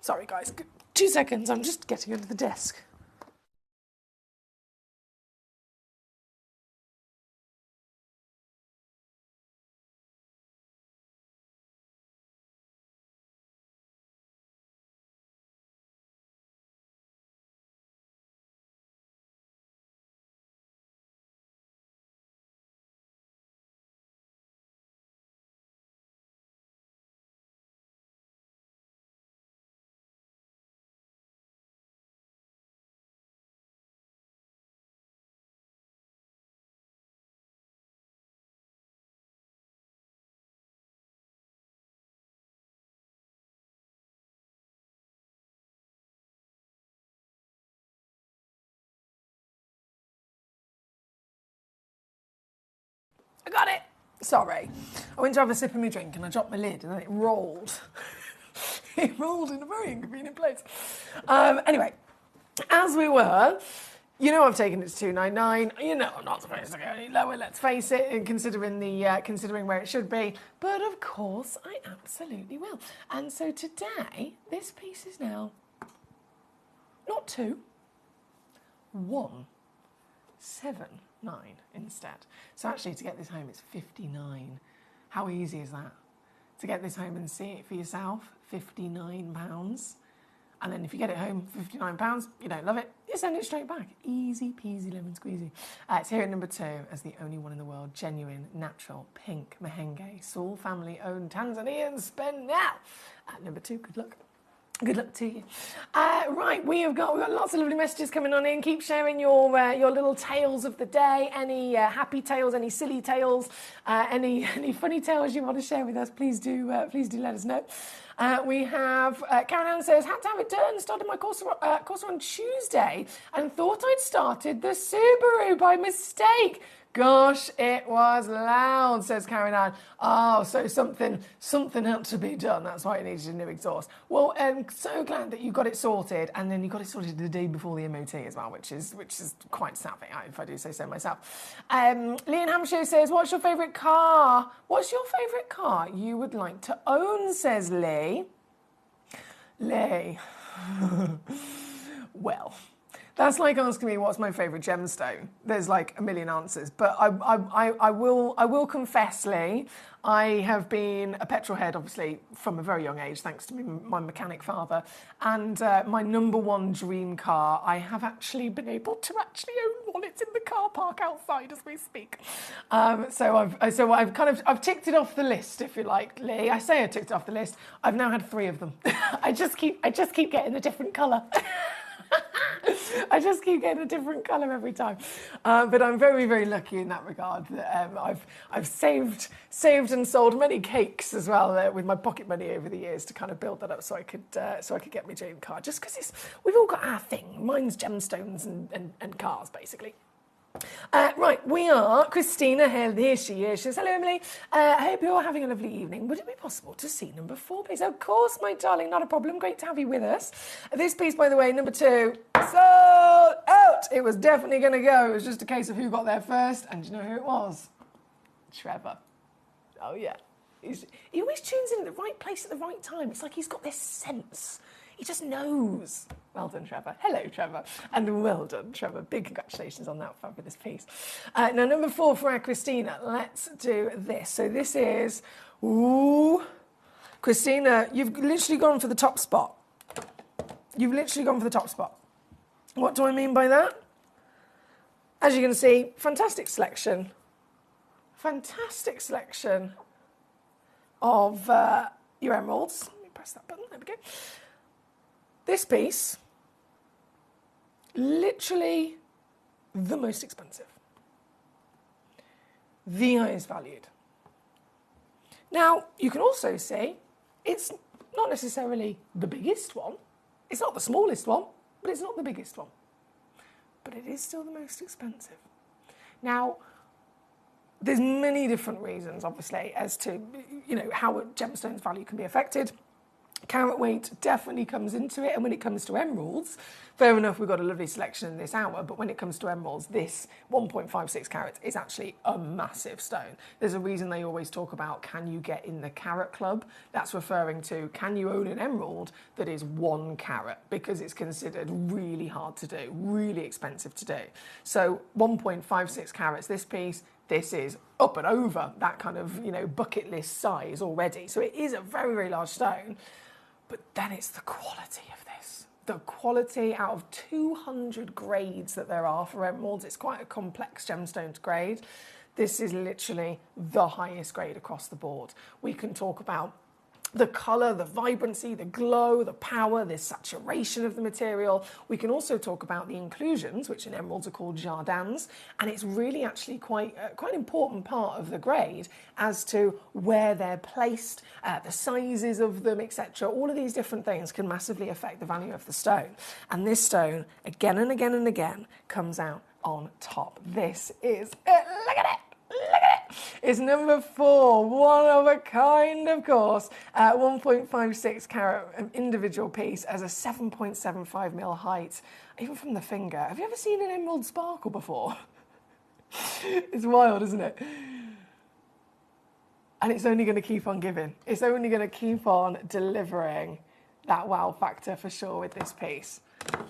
Speaker 4: Sorry, guys. 2 seconds. I'm just getting under the desk. I got it. Sorry. I went to have a sip of my drink and I dropped my lid and then it rolled. It rolled in a very inconvenient place. Anyway, as we were, you know I've taken it to 299. You know I'm not supposed to go any lower, let's face it, and considering where it should be. But of course, I absolutely will. And so today, this piece is now not 2, 179 instead. So actually, to get this home, it's 59. How easy is that? To get this home and see it for yourself, £59. And then if you get it home for £59, you don't love it, you send it straight back. Easy peasy lemon squeezy. It's here at number 2 as the only one in the world, genuine, natural, pink Mahenge, Saul family owned Tanzanian spinel. At number 2, good luck. Good luck to you. Right, we've got lots of lovely messages coming on in. Keep sharing your little tales of the day. Any happy tales, any silly tales, any funny tales you want to share with us, please do let us know. We have Karen Ann says, had to have it done. Started my course on Tuesday and thought I'd started the Subaru by mistake. Gosh, it was loud, says Karen Ann. Oh, so something had to be done. That's why it needed a new exhaust. Well, I'm so glad that you got it sorted, and then you got it sorted the day before the MOT as well, which is quite savvy, if I do say so myself. Lee in Hampshire says, what's your favourite car? What's your favourite car you would like to own, says Lee. Lee. Well, that's like asking me what's my favourite gemstone. There's like a million answers, but I will confess, Lee, I have been a petrol head, obviously, from a very young age, thanks to my mechanic father. And my number one dream car, I have actually been able to actually own one. It's in the car park outside as we speak. So I've ticked it off the list, if you like, Lee. I say I ticked it off the list. I've now had 3 of them. I just keep getting a different colour. I just keep getting a different colour every time. But I'm very, very lucky in that regard. That I've saved and sold many cakes as well with my pocket money over the years to kind of build that up so I could get my dream car. Just because we've all got our thing. Mine's gemstones and cars, basically. Right, we are Christina. Here she is. She says, hello, Emily. I hope you're having a lovely evening. Would it be possible to see number 4, please? Of course, my darling, not a problem. Great to have you with us. This piece, by the way, number 2, sold out. It was definitely going to go. It was just a case of who got there first. And do you know who it was? Trevor. Oh, yeah. He always tunes in at the right place at the right time. It's like he's got this sense. He just knows. Well done, Trevor. Hello, Trevor. And well done, Trevor. Big congratulations on that fabulous piece. Now, number 4 for our Christina. Let's do this. So this is... Ooh. Christina, you've literally gone for the top spot. You've literally gone for the top spot. What do I mean by that? As you can see, fantastic selection. Fantastic selection of your emeralds. Let me press that button. There we go. This piece, literally the most expensive, the highest valued. Now, you can also see it's not necessarily the biggest one, it's not the smallest one, but it's not the biggest one. But it is still the most expensive. Now, there's many different reasons, obviously, as to how a gemstone's value can be affected. Carat weight definitely comes into it, and when it comes to emeralds, fair enough, we've got a lovely selection in this hour, but when it comes to emeralds, this 1.56 carats is actually a massive stone. There's a reason they always talk about, can you get in the carat club? That's referring to, can you own an emerald that is 1 carat? Because it's considered really hard to do, really expensive to do. So 1.56 carats, this piece, this is up and over that kind of, bucket list size already. So it is a very, very large stone. But then it's the quality of this. The quality out of 200 grades that there are for emeralds. It's quite a complex gemstone to grade. This is literally the highest grade across the board. We can talk about the colour, the vibrancy, the glow, the power, the saturation of the material. We can also talk about the inclusions, which in emeralds are called jardins, and it's really actually quite an important part of the grade as to where they're placed, the sizes of them, etc. All of these different things can massively affect the value of the stone. And this stone, again and again and again, comes out on top. This is it. Look at it. Look at it! It's number 4, one of a kind, of course. 1.56 carat individual piece as a 7.75mm height, even from the finger. Have you ever seen an emerald sparkle before? It's wild, isn't it? And it's only going to keep on giving. It's only going to keep on delivering that wow factor for sure with this piece.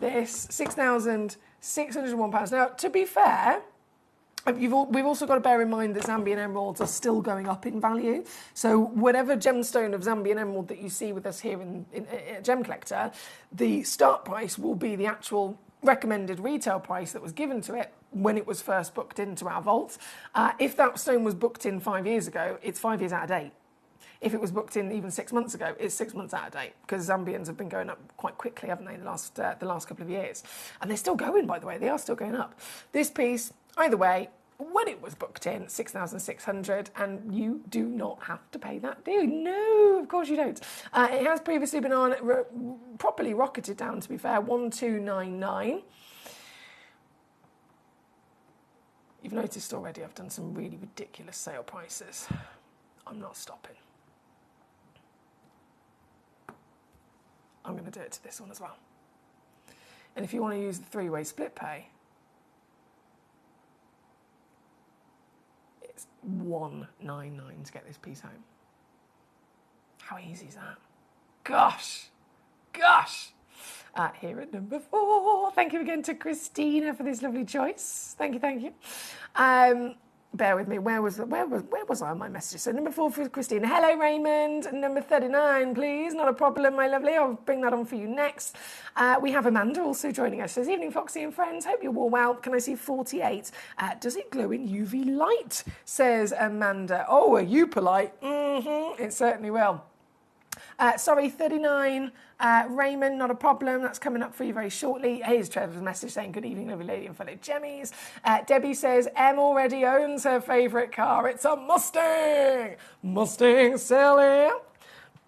Speaker 4: This, £6,601. Now, to be fair, we've also got to bear in mind that Zambian emeralds are still going up in value. So whatever gemstone of Zambian emerald that you see with us here in Gemcollector, the start price will be the actual recommended retail price that was given to it when it was first booked into our vault. If that stone was booked in 5 years ago, it's 5 years out of date. If it was booked in even 6 months ago, it's 6 months out of date, because Zambians have been going up quite quickly, haven't they, the last couple of years. And they're still going, by the way. They are still going up. This piece, either way, when it was booked in, 6,600, and you do not have to pay that, do you? No, of course you don't. It has previously been on, properly rocketed down, to be fair, 1,299. You've noticed already I've done some really ridiculous sale prices. I'm not stopping. I'm going to do it to this one as well. And if you want to use the 3-way split pay, it's $199 to get this piece home. How easy is that? Gosh! Here at number 4. Thank you again to Christina for this lovely choice. Thank you. Bear with me. Where was I on my messages? So number 4 for Christina. Hello, Raymond. Number 39, please. Not a problem, my lovely. I'll bring that on for you next. We have Amanda also joining us. Says, evening, Foxy and friends. Hope you're all well. Can I see 48? Does it glow in UV light? Says Amanda. Oh, are you polite? It certainly will. Sorry, 39. Raymond, not a problem. That's coming up for you very shortly. Here's Trevor's message saying, good evening, lovely lady and fellow Jemmies. Debbie says, Em already owns her favourite car. It's a Mustang. Mustang Sally.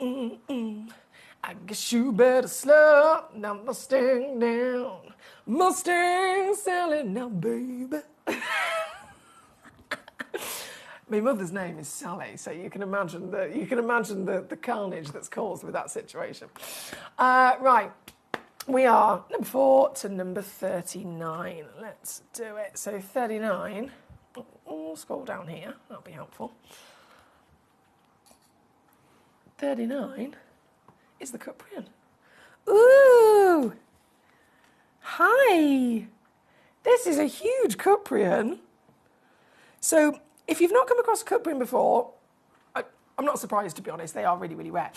Speaker 4: I guess you better slow that Mustang down. Mustang Sally now, baby. My mother's name is Sally, so you can imagine the carnage that's caused with that situation. Right, we are number 4 to number 39. Let's do it. So 39. Scroll down here. That'll be helpful. 39 is the Cuprian. Ooh! Hi! This is a huge Cuprian. So, if you've not come across a Cuprian before, I'm not surprised, to be honest. They are really, really rare.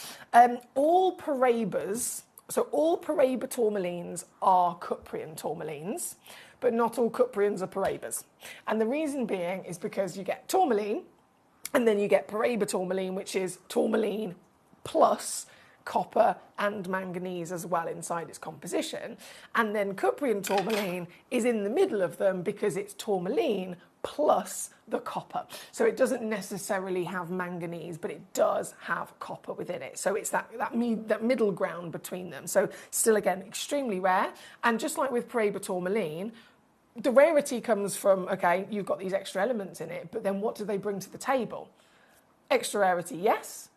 Speaker 4: All Parabas, so all Paraba tourmalines are Cuprian tourmalines, but not all Cuprians are Parabas. And the reason being is because you get tourmaline, and then you get Paraba tourmaline, which is tourmaline plus copper and manganese as well inside its composition. And then Cuprian tourmaline is in the middle of them because it's tourmaline plus the copper. So it doesn't necessarily have manganese, but it does have copper within it. So it's that middle ground between them. So still, again, extremely rare. And just like with Paraba tourmaline, the rarity comes from, okay, you've got these extra elements in it, but then what do they bring to the table? Extra rarity, yes.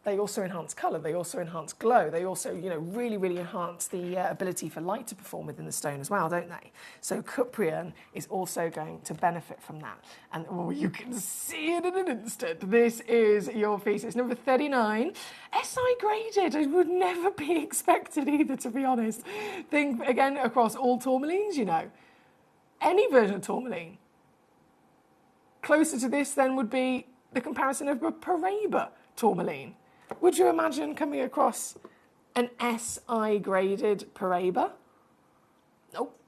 Speaker 4: They also enhance colour, they also enhance glow, they also, really, really enhance the ability for light to perform within the stone as well, don't they? So Cuprian is also going to benefit from that. And you can see it in an instant. This is your piece. It's number 39. SI graded. It would never be expected either, to be honest. Think, again, across all tourmalines, Any version of tourmaline. Closer to this, then, would be the comparison of a Paraba tourmaline. Would you imagine coming across an SI graded Paraba? Nope.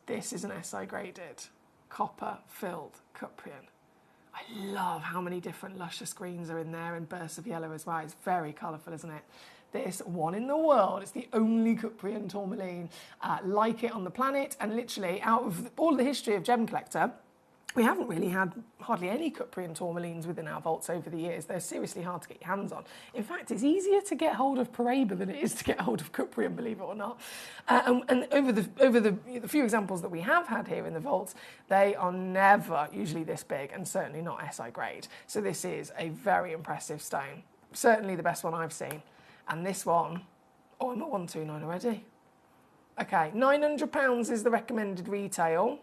Speaker 4: This is an SI graded copper filled Cuprian. I love how many different luscious greens are in there and bursts of yellow as well. It's very colourful, isn't it? This one in the world. It's the only Cuprian tourmaline like it on the planet, and literally out of all the history of Gemcollector, we haven't really had hardly any Cuprian tourmalines within our vaults over the years. They're seriously hard to get your hands on. In fact, it's easier to get hold of Paraba than it is to get hold of Cuprian, believe it or not. And over the few examples that we have had here in the vaults, they are never usually this big, and certainly not SI grade. So this is a very impressive stone. Certainly the best one I've seen. And this one, I'm at 129 already. Okay, £900 is the recommended retail.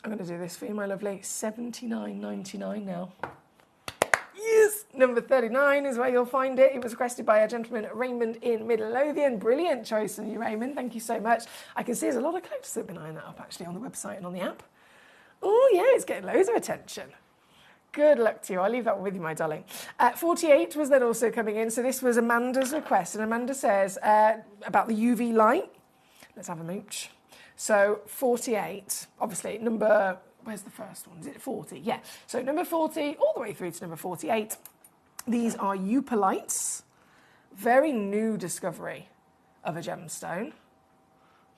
Speaker 4: I'm going to do this for you, my lovely. $79.99 now. Yes! Number 39 is where you'll find it. It was requested by a gentleman, Raymond in Midlothian. Brilliant choice from you, Raymond. Thank you so much. I can see there's a lot of collectors that have been eyeing that up, actually, on the website and on the app. Oh, yeah, it's getting loads of attention. Good luck to you. I'll leave that with you, my darling. 48 was then also coming in. So this was Amanda's request. And Amanda says about the UV light. Let's have a mooch. So 48, obviously, where's the first one? Is it 40? Yeah. So number 40, all the way through to number 48. These are Eupolites. Very new discovery of a gemstone.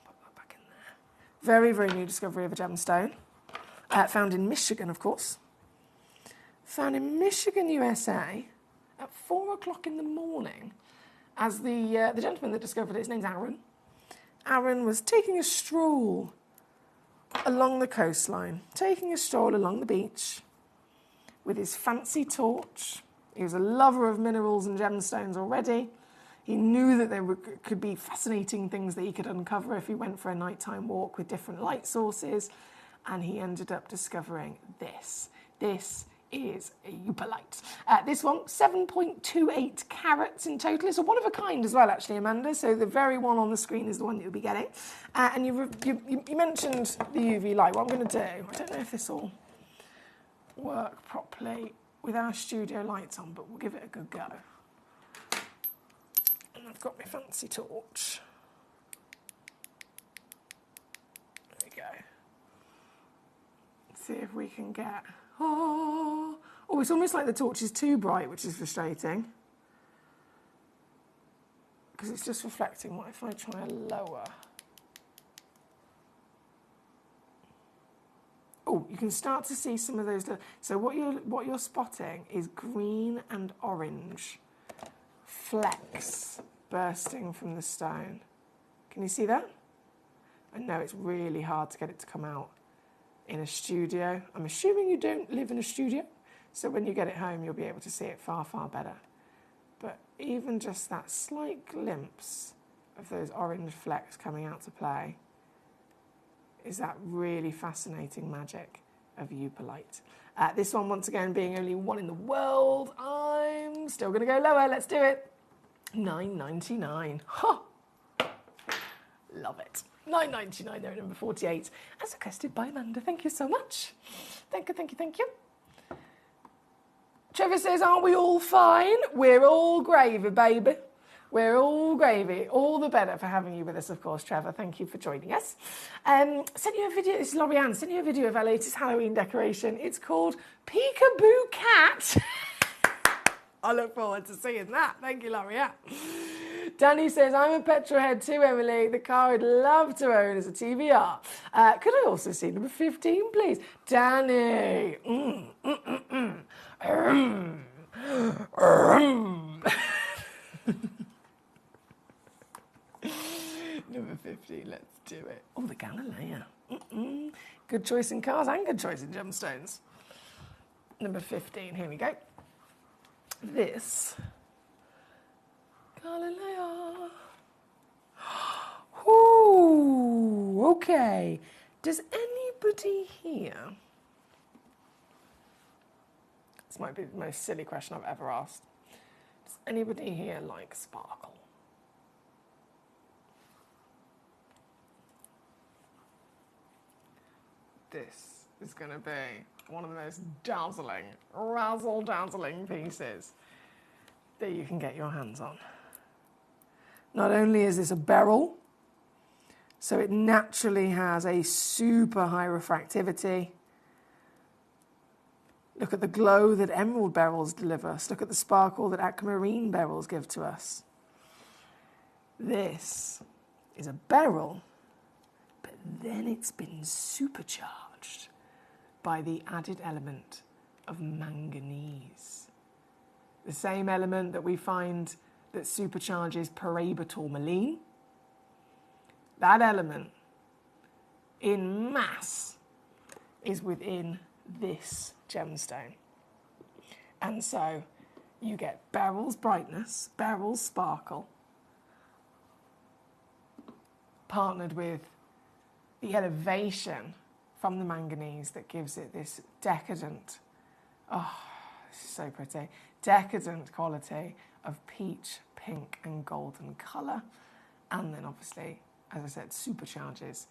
Speaker 4: Pop that back in there. Very, very new discovery of a gemstone. Found in Michigan, of course. Found in Michigan, USA, at 4 o'clock in the morning, as the gentleman that discovered it, his name's Aaron. Aaron was taking a stroll along the coastline, taking a stroll along the beach with his fancy torch. He was a lover of minerals and gemstones already. He knew that there could be fascinating things that he could uncover if he went for a nighttime walk with different light sources. And he ended up discovering this. This is a eupalite. This one, 7.28 carats in total. It's a one of a kind as well, actually, Amanda. So the very one on the screen is the one that you'll be getting. And you mentioned the UV light. What I'm going to do, I don't know if this will work properly with our studio lights on, but we'll give it a good go. And I've got my fancy torch. There we go. See if we can get... Oh, it's almost like the torch is too bright, which is frustrating. Because it's just reflecting. What if I try a lower? Oh, you can start to see some of those. So what you're spotting is green and orange flecks bursting from the stone. Can you see that? I know it's really hard to get it to come out in a studio. I'm assuming you don't live in a studio, so when you get it home, you'll be able to see it far, far better. But even just that slight glimpse of those orange flecks coming out to play is that really fascinating magic of eupalite. This one, once again, being only one in the world, I'm still going to go lower. Let's do it. $9.99. Ha! Love it. $9.99 there at number 48, as requested by Amanda. Thank you so much. Thank you, thank you, thank you. Trevor says, aren't we all fine? We're all gravy, baby. We're all gravy. All the better for having you with us, of course, Trevor. Thank you for joining us. Sent you a video, this is Lorianne, sent you a video of our latest Halloween decoration. It's called Peekaboo Cat. I look forward to seeing that. Thank you, Lorianne. Danny says, I'm a petrol head too, Emily. The car I'd love to own is a TVR. Could I also see number 15, please? Danny. Number 15, let's do it. Oh, the Galileo. Good choice in cars and good choice in gemstones. Number 15, here we go. This Galileo. Ooh, okay. Does anybody here... This might be the most silly question I've ever asked. Does anybody here like sparkle? This is going to be one of the most dazzling, razzle-dazzling pieces that you can get your hands on. Not only is this a beryl, so it naturally has a super high refractivity. Look at the glow that emerald beryls deliver us. Look at the sparkle that aquamarine beryls give to us. This is a beryl, but then it's been supercharged by the added element of manganese. The same element that we find that supercharges parabiturmalin. That element in mass is within this gemstone. And so you get beryl's brightness, beryl's sparkle, partnered with the elevation from the manganese that gives it this decadent, oh, this is so pretty, decadent quality of peach, pink and golden colour. And then obviously, as I said, supercharges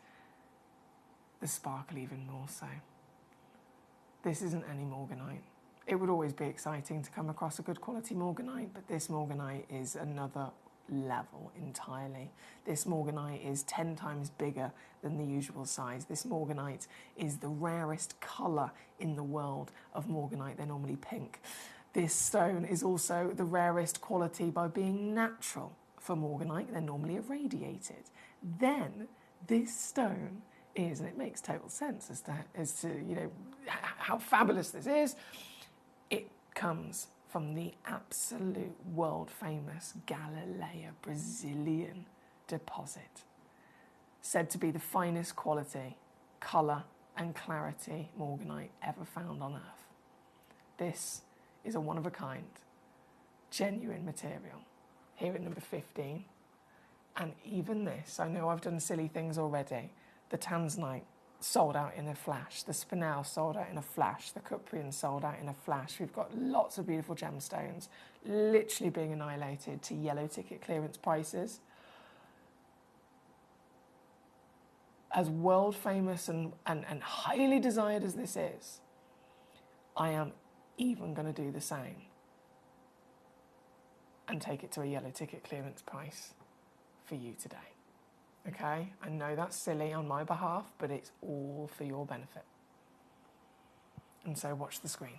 Speaker 4: the sparkle even more so. This isn't any morganite. It would always be exciting to come across a good quality morganite, but this morganite is another level entirely. This morganite is 10 times bigger than the usual size. This morganite is the rarest colour in the world of morganite. They're normally pink. This stone is also the rarest quality by being natural for morganite. They're normally irradiated. Then this stone is, and it makes total sense as to you know how fabulous this is. It comes from the absolute world famous Galileo Brazilian deposit, said to be the finest quality colour and clarity morganite ever found on earth. This is a one-of-a-kind, genuine material here at number 15. And even this, I know I've done silly things already. The tanzanite sold out in a flash. The spinel sold out in a flash. The cuprian sold out in a flash. We've got lots of beautiful gemstones literally being annihilated to yellow ticket clearance prices. As world famous and highly desired as this is, I am even going to do the same and take it to a yellow ticket clearance price for you today. Okay? I know that's silly on my behalf, but it's all for your benefit. And so watch the screen.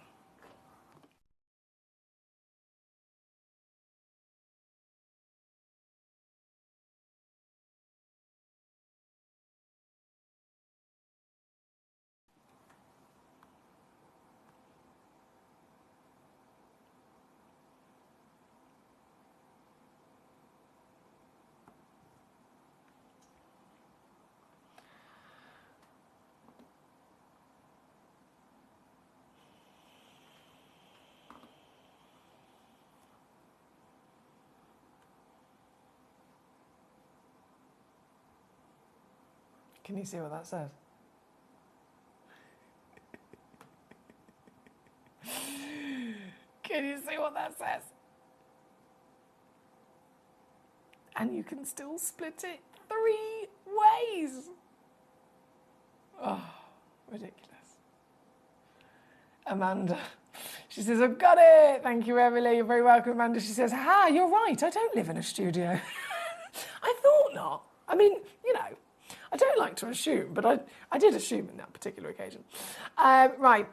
Speaker 4: Can you see what that says? Can you see what that says? And you can still split it 3 ways. Oh, ridiculous. Amanda, she says, I've got it. Thank you, Emily. You're very welcome, Amanda. She says, you're right. I don't live in a studio. I thought not. I mean, you know, I don't like to assume, but I did assume in that particular occasion. Right.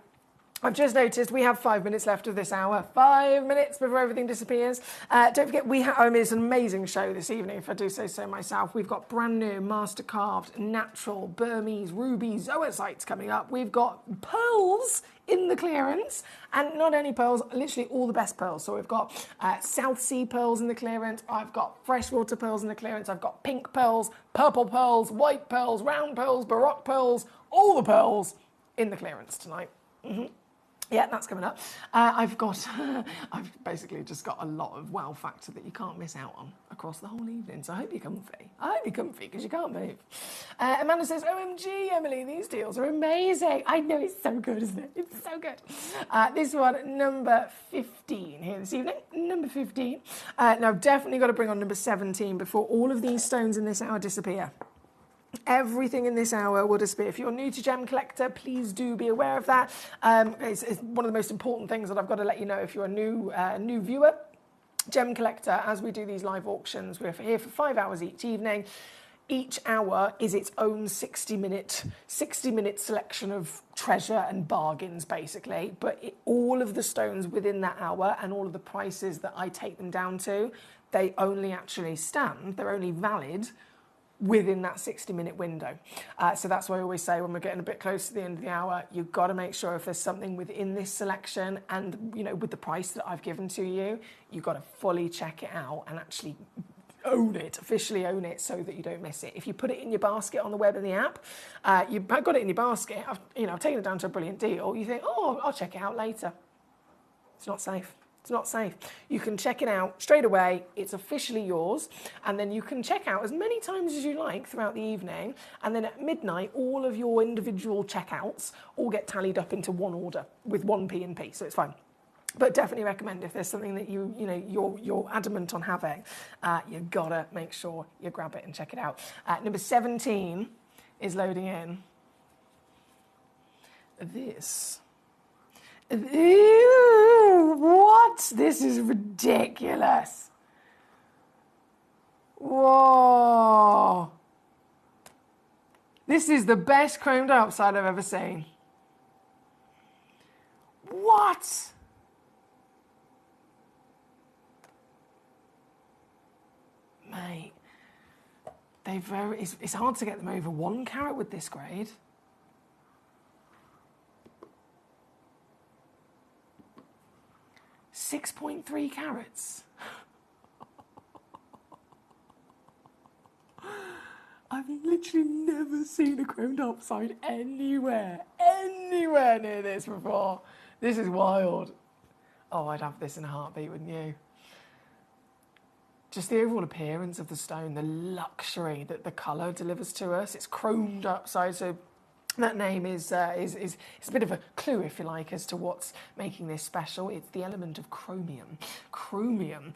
Speaker 4: I've just noticed we have 5 minutes left of this hour. 5 minutes before everything disappears. Don't forget, it's an amazing show this evening, if I do say so myself. We've got brand new master carved, natural, Burmese, ruby, zoisites coming up. We've got pearls in the clearance, and not only pearls, literally all the best pearls. So we've got South Sea pearls in the clearance. I've got freshwater pearls in the clearance. I've got pink pearls, purple pearls, white pearls, round pearls, baroque pearls, all the pearls in the clearance tonight. Mm-hmm. Yeah, that's coming up. I've basically just got a lot of wow factor that you can't miss out on across the whole evening. So I hope you're comfy. I hope you're comfy because you can't move. Amanda says, OMG, Emily, these deals are amazing. I know, it's so good, isn't it? It's so good. This one, number 15 here this evening. Number 15. Now, I've definitely got to bring on number 17 before all of these stones in this hour disappear. Everything in this hour will disappear. If you're new to Gemcollector, please do be aware of that. It's one of the most important things that I've got to let you know if you're a new viewer. Gemcollector, as we do these live auctions, we're here for 5 hours each evening. Each hour is its own 60-minute selection of treasure and bargains, basically. But all of the stones within that hour and all of the prices that I take them down to, they only actually stand, they're only valid within that 60-minute window. So that's why I always say when we're getting a bit close to the end of the hour, you've got to make sure if there's something within this selection and, you know, with the price that I've given to you, you've got to fully check it out and actually own it, officially own it, so that you don't miss it. If you put it in your basket on the web and the app, you've got it in your basket, I've taken it down to a brilliant deal, you think, oh, I'll check it out later. It's not safe. It's not safe. You can check it out straight away. It's officially yours. And then you can check out as many times as you like throughout the evening. And then at midnight, all of your individual checkouts all get tallied up into one order with one P&P. So it's fine. But definitely recommend if there's something that you're adamant on having, you've got to make sure you grab it and check it out. Number 17 is loading in. This. Ew, what? This is ridiculous. Whoa. This is the best chrome dioxide I've ever seen. What? Mate, it's hard to get them over 1 carat with this grade. .3 carats. I've literally literally never seen a chrome dioxide anywhere near this before. This is wild. Oh, I'd have this in a heartbeat, wouldn't you? Just the overall appearance of the stone, the luxury that the colour delivers to us. It's chromed upside, so that name is a bit of a clue, if you like, as to what's making this special. It's the element of chromium. Chromium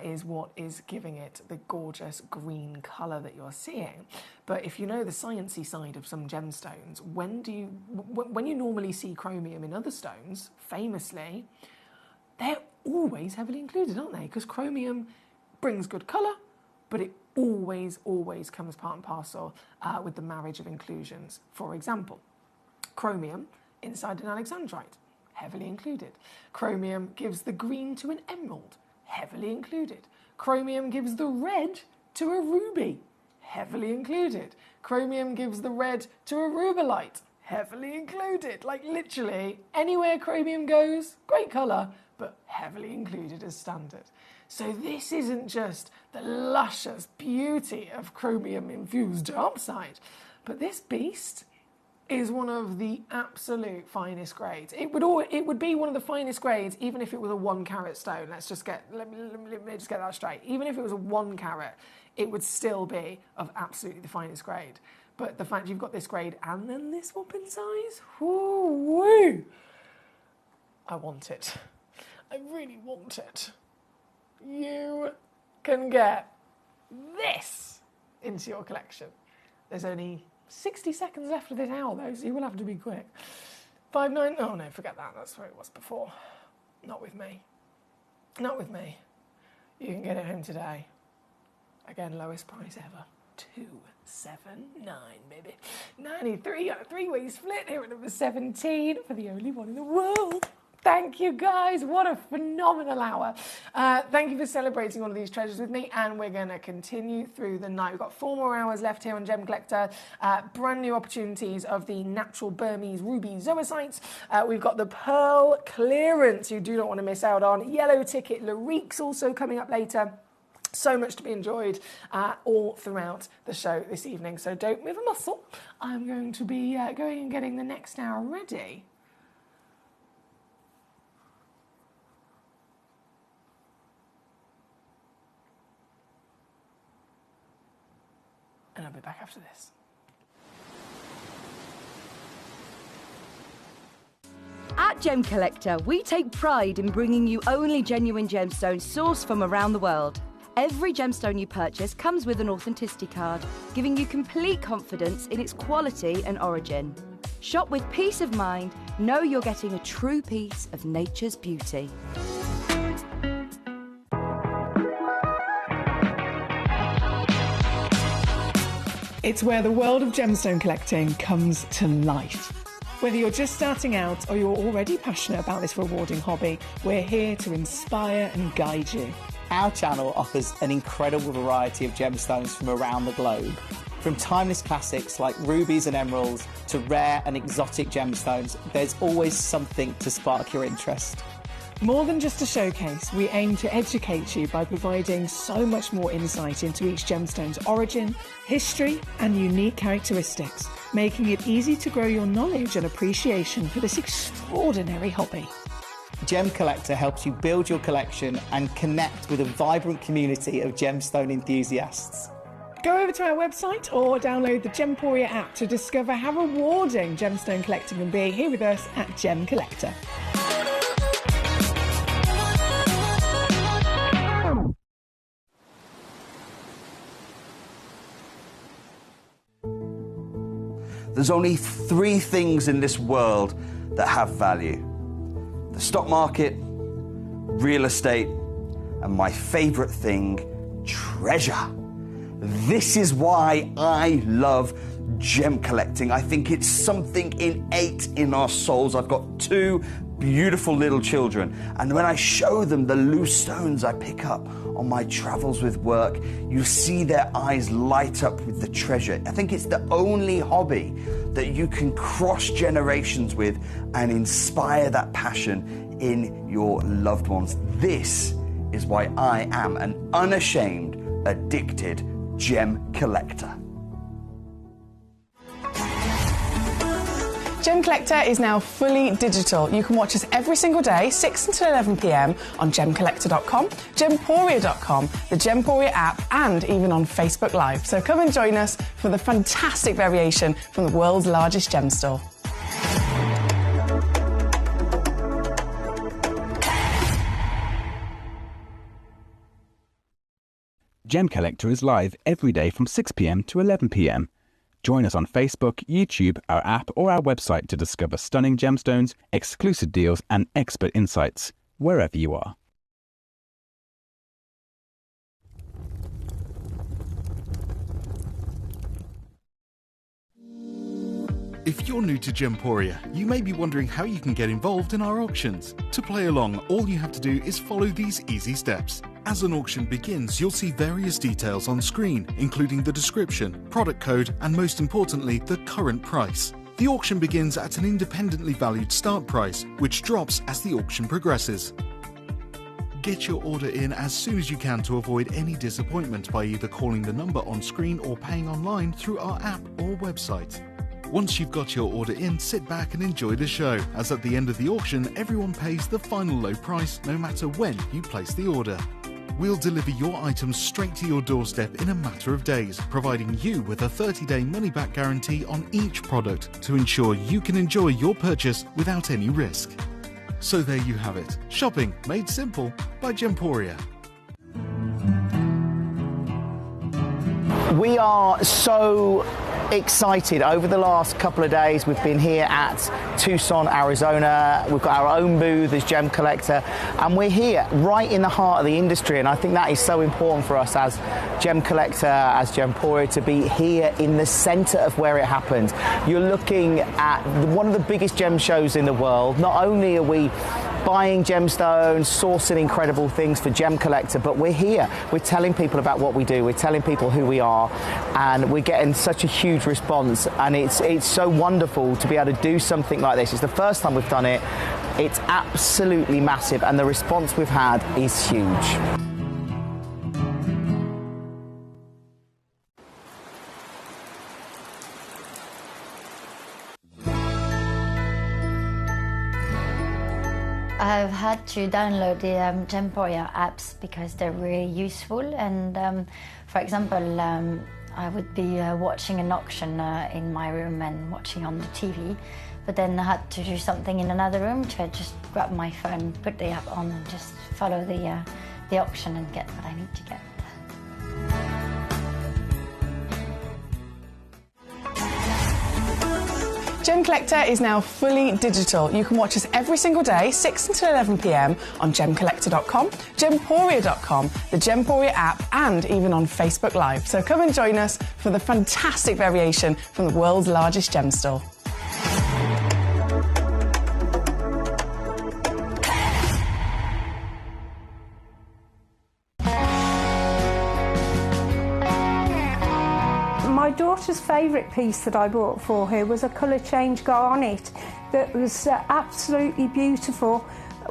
Speaker 4: is what is giving it the gorgeous green colour that you're seeing. But if you know the sciencey side of some gemstones, when you normally see chromium in other stones, famously, they're always heavily included, aren't they? Because chromium brings good colour, but it always comes part and parcel with the marriage of inclusions. For example, chromium inside an alexandrite, heavily included. Chromium gives the green to an emerald, heavily included. Chromium gives the red to a ruby, heavily included. Chromium gives the red to a rubellite, heavily included. Like literally, anywhere chromium goes, great colour, but heavily included as standard. So this isn't just the luscious beauty of chromium-infused dioxide, but this beast is one of the absolute finest grades. It would be one of the finest grades even if it was a 1 carat stone. Let me just get that straight. Even if it was a 1 carat, it would still be of absolutely the finest grade. But the fact you've got this grade and then this whopping size, woo! I want it. I really want it. You can get this into your collection. There's only 60 seconds left of this hour though, so you will have to be quick. 5.9. Oh no, forget that. That's where it was before. Not with me. Not with me. You can get it home today. Again, lowest price ever. 279, baby. 93 on a 3-way split here at number 17 for the only one in the world. Thank you, guys. What a phenomenal hour. Thank you for celebrating all of these treasures with me, and we're going to continue through the night. We've got 4 more hours left here on Gem Collector. Brand new opportunities of the natural Burmese ruby zoisites. We've got the pearl clearance you do not want to miss out on. Yellow ticket Larique's also coming up later. So much to be enjoyed all throughout the show this evening. So don't move a muscle. I'm going to be going and getting the next hour ready. And I'll be back after this.
Speaker 3: At Gem Collector, we take pride in bringing you only genuine gemstones sourced from around the world. Every gemstone you purchase comes with an authenticity card, giving you complete confidence in its quality and origin. Shop with peace of mind, know you're getting a true piece of nature's beauty.
Speaker 4: It's where the world of gemstone collecting comes to life. Whether you're just starting out or you're already passionate about this rewarding hobby, we're here to inspire and guide you.
Speaker 7: Our channel offers an incredible variety of gemstones from around the globe. From timeless classics like rubies and emeralds to rare and exotic gemstones, there's always something to spark your interest.
Speaker 4: More than just a showcase, we aim to educate you by providing so much more insight into each gemstone's origin, history, and unique characteristics, making it easy to grow your knowledge and appreciation for this extraordinary hobby.
Speaker 7: Gem Collector helps you build your collection and connect with a vibrant community of gemstone enthusiasts.
Speaker 4: Go over to our website or download the Gemporia app to discover how rewarding gemstone collecting can be here with us at Gem Collector.
Speaker 5: There's only 3 things in this world that have value. The stock market, real estate, and my favorite thing, treasure. This is why I love gem collecting. I think it's something innate in our souls. I've got 2 beautiful little children, and when I show them the loose stones I pick up on my travels with work, you see their eyes light up with the treasure. I think it's the only hobby that you can cross generations with and inspire that passion in your loved ones. This is why I am an unashamed, addicted gem collector.
Speaker 4: Gemcollector is now fully digital. You can watch us every single day, 6 until 11 p.m. on Gemcollector.com, Gemporia.com, the Gemporia app, and even on Facebook Live. So come and join us for the fantastic variation from the world's largest gem store.
Speaker 8: Gemcollector is live every day from 6 p.m. to 11 p.m. Join us on Facebook, YouTube, our app, or our website to discover stunning gemstones, exclusive deals, and expert insights, wherever you are.
Speaker 1: If you're new to Gemporia, you may be wondering how you can get involved in our auctions. To play along, all you have to do is follow these easy steps. As an auction begins, you'll see various details on screen, including the description, product code, and most importantly, the current price. The auction begins at an independently valued start price, which drops as the auction progresses. Get your order in as soon as you can to avoid any disappointment by either calling the number on screen or paying online through our app or website. Once you've got your order in, sit back and enjoy the show, as at the end of the auction, everyone pays the final low price no matter when you place the order. We'll deliver your items straight to your doorstep in a matter of days, providing you with a 30-day money-back guarantee on each product to ensure you can enjoy your purchase without any risk. So there you have it. Shopping made simple by Gemporia.
Speaker 7: We are so excited. Over the last couple of days, we've been here at Tucson, Arizona. We've got our own booth as Gemcollector, and we're here right in the heart of the industry. And I think that is so important for us as Gemcollector, as Gemporia, to be here in the center of where it happens. You're looking at one of the biggest gem shows in the world. Not only are we buying gemstones, sourcing incredible things for Gemcollector, but we're here. We're telling people about what we do. We're telling people who we are, and we're getting such a huge response. And it's so wonderful to be able to do something like this. It's the first time we've done it. It's absolutely massive, and the response we've had is huge.
Speaker 9: I've had to download the Gemporia apps because they're really useful, and for example, I would be watching an auction in my room and watching on the TV, but then I had to do something in another room, so I just grab my phone, put the app on, and just follow the auction and get what I need to get.
Speaker 4: Gemcollector is now fully digital. You can watch us every single day, 6 until 11 p.m. on Gemcollector.com, Gemporia.com, the Gemporia app, and even on Facebook Live. So come and join us for the fantastic variation from the world's largest gem store.
Speaker 10: My daughter's favourite piece that I bought for her was a colour change garnet that was absolutely beautiful.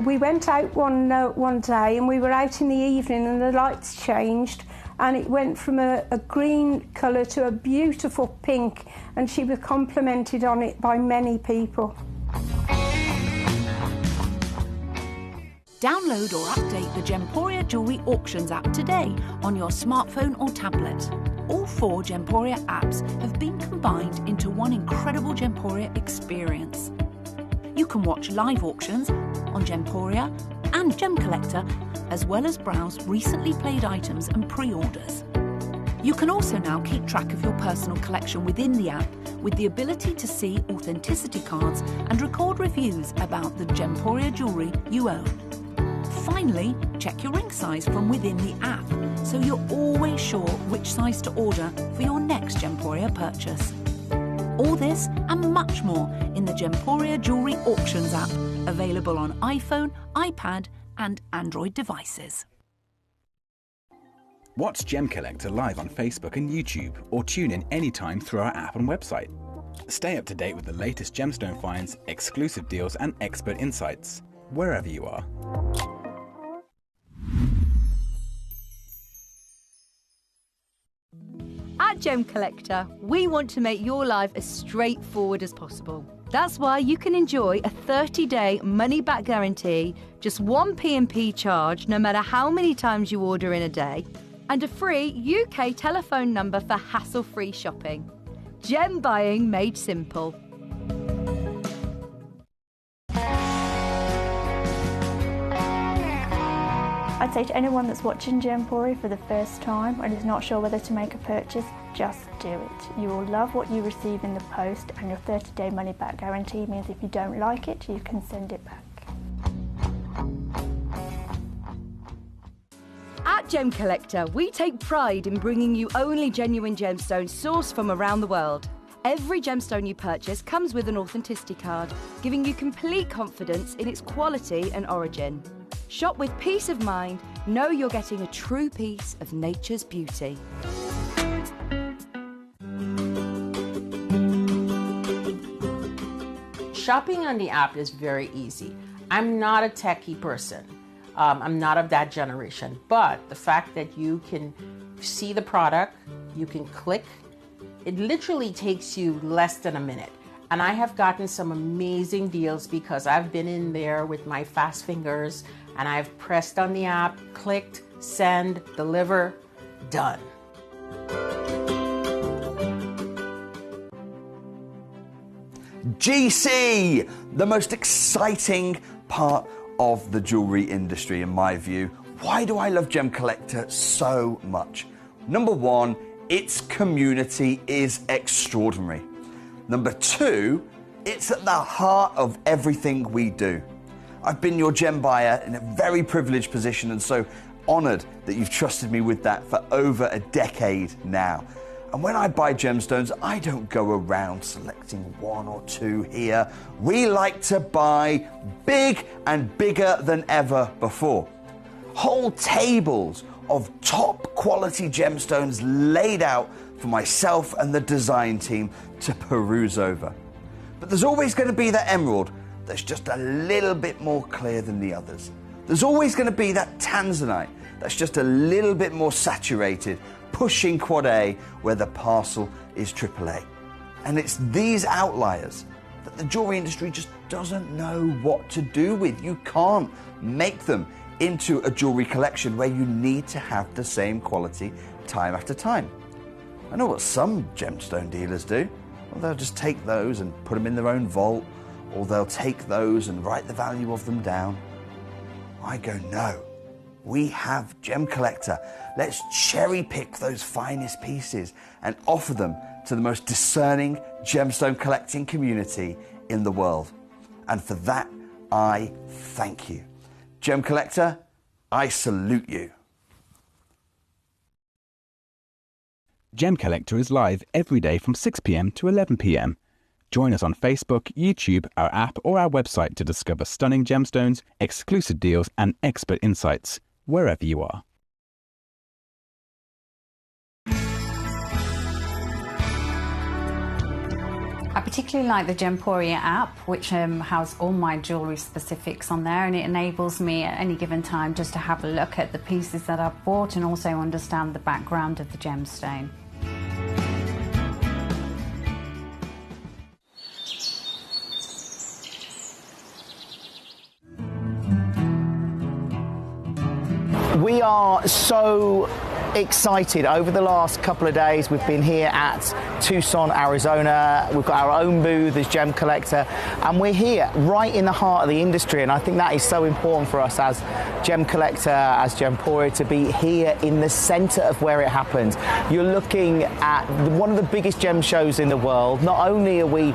Speaker 10: We went out one day, and we were out in the evening, and the lights changed, and it went from a green colour to a beautiful pink, and she was complimented on it by many people.
Speaker 2: Download or update the Gemporia Jewellery Auctions app today on your smartphone or tablet. All 4 Gemporia apps have been combined into one incredible Gemporia experience. You can watch live auctions on Gemporia and Gemcollector, as well as browse recently played items and pre-orders. You can also now keep track of your personal collection within the app, with the ability to see authenticity cards and record reviews about the Gemporia jewellery you own. Finally, check your ring size from within the app, so you're always sure which size to order for your next Gemporia purchase. All this and much more in the Gemporia Jewellery Auctions app, available on iPhone, iPad and Android devices.
Speaker 8: Watch Gemcollector live on Facebook and YouTube, or tune in anytime through our app and website. Stay up to date with the latest gemstone finds, exclusive deals and expert insights, wherever you are.
Speaker 3: At Gemcollector, we want to make your life as straightforward as possible. That's why you can enjoy a 30-day money-back guarantee, just one P&P charge no matter how many times you order in a day, and a free UK telephone number for hassle-free shopping. Gem buying made simple.
Speaker 6: I'd say to anyone that's watching Gemporia for the first time and is not sure whether to make a purchase, just do it. You will love what you receive in the post, and your 30-day money-back guarantee means if you don't like it, you can send it back.
Speaker 3: At Gemcollector, we take pride in bringing you only genuine gemstones sourced from around the world. Every gemstone you purchase comes with an authenticity card, giving you complete confidence in its quality and origin. Shop with peace of mind, know you're getting a true piece of nature's beauty.
Speaker 11: Shopping on the app is very easy. I'm not a techie person. I'm not of that generation, but the fact that you can see the product, you can click, it literally takes you less than a minute. And I have gotten some amazing deals because I've been in there with my fast fingers and I've pressed on the app, clicked, send, deliver, done.
Speaker 5: GC, the most exciting part of the jewelry industry in my view. Why do I love Gemcollector so much? Number one, its community is extraordinary. Number two, it's at the heart of everything we do. I've been your gem buyer in a very privileged position and so honored that you've trusted me with that for over a decade now. And when I buy gemstones, I don't go around selecting one or two here. We like to buy big and bigger than ever before. Whole tables of top quality gemstones laid out for myself and the design team to peruse over. But there's always going to be that emerald that's just a little bit more clear than the others. There's always going to be that tanzanite that's just a little bit more saturated, pushing quad A where the parcel is AAA. And it's these outliers that the jewelry industry just doesn't know what to do with. You can't make them into a jewelry collection where you need to have the same quality time after time. I know what some gemstone dealers do. Well, they'll just take those and put them in their own vault, or they'll take those and write the value of them down. I go, no. We have Gemcollector. Let's cherry pick those finest pieces and offer them to the most discerning gemstone collecting community in the world. And for that, I thank you. Gemcollector, I salute you.
Speaker 8: Gemcollector is live every day from 6 p.m. to 11 p.m. Join us on Facebook, YouTube, our app or our website to discover stunning gemstones, exclusive deals and expert insights, wherever you are.
Speaker 12: I particularly like the Gemporia app, which has all my jewellery specifics on there, and it enables me at any given time just to have a look at the pieces that I've bought and also understand the background of the gemstone.
Speaker 7: We are so excited. Over the last couple of days we've been here at Tucson, Arizona. We've got our own booth as Gemcollector, and we're here right in the heart of the industry, and I think that is so important for us as Gemcollector, as Gemporia, to be here in the center of where it happens. You're looking at one of the biggest gem shows in the world. Not only are we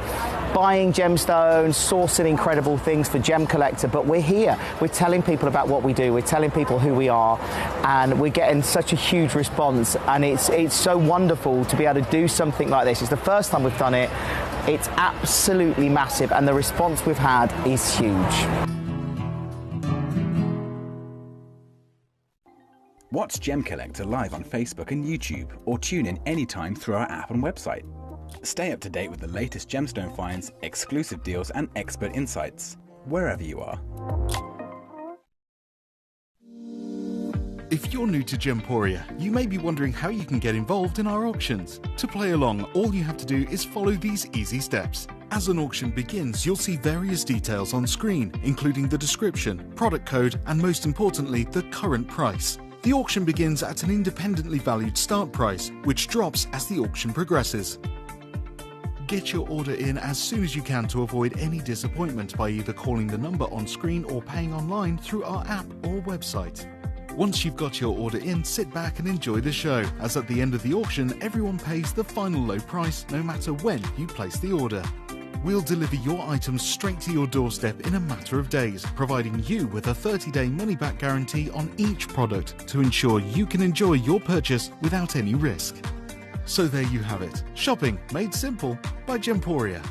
Speaker 7: buying gemstones, sourcing incredible things for Gemcollector, but we're here. We're telling people about what we do. We're telling people who we are, and we're getting such a huge response, and it's so wonderful to be able to do something like this. It's the first time we've done it. It's absolutely massive, and the response we've had is huge.
Speaker 8: Watch Gemcollector live on Facebook and YouTube, or tune in anytime through our app and website. Stay up to date with the latest gemstone finds, exclusive deals and expert insights, wherever you are.
Speaker 1: If you're new to Gemporia, you may be wondering how you can get involved in our auctions. To play along, all you have to do is follow these easy steps. As an auction begins, you'll see various details on screen, including the description, product code, and most importantly, the current price. The auction begins at an independently valued start price, which drops as the auction progresses. Get your order in as soon as you can to avoid any disappointment by either calling the number on screen or paying online through our app or website. Once you've got your order in, sit back and enjoy the show, as at the end of the auction, everyone pays the final low price no matter when you place the order. We'll deliver your items straight to your doorstep in a matter of days, providing you with a 30-day money-back guarantee on each product to ensure you can enjoy your purchase without any risk. So there you have it. Shopping made simple by Gemporia.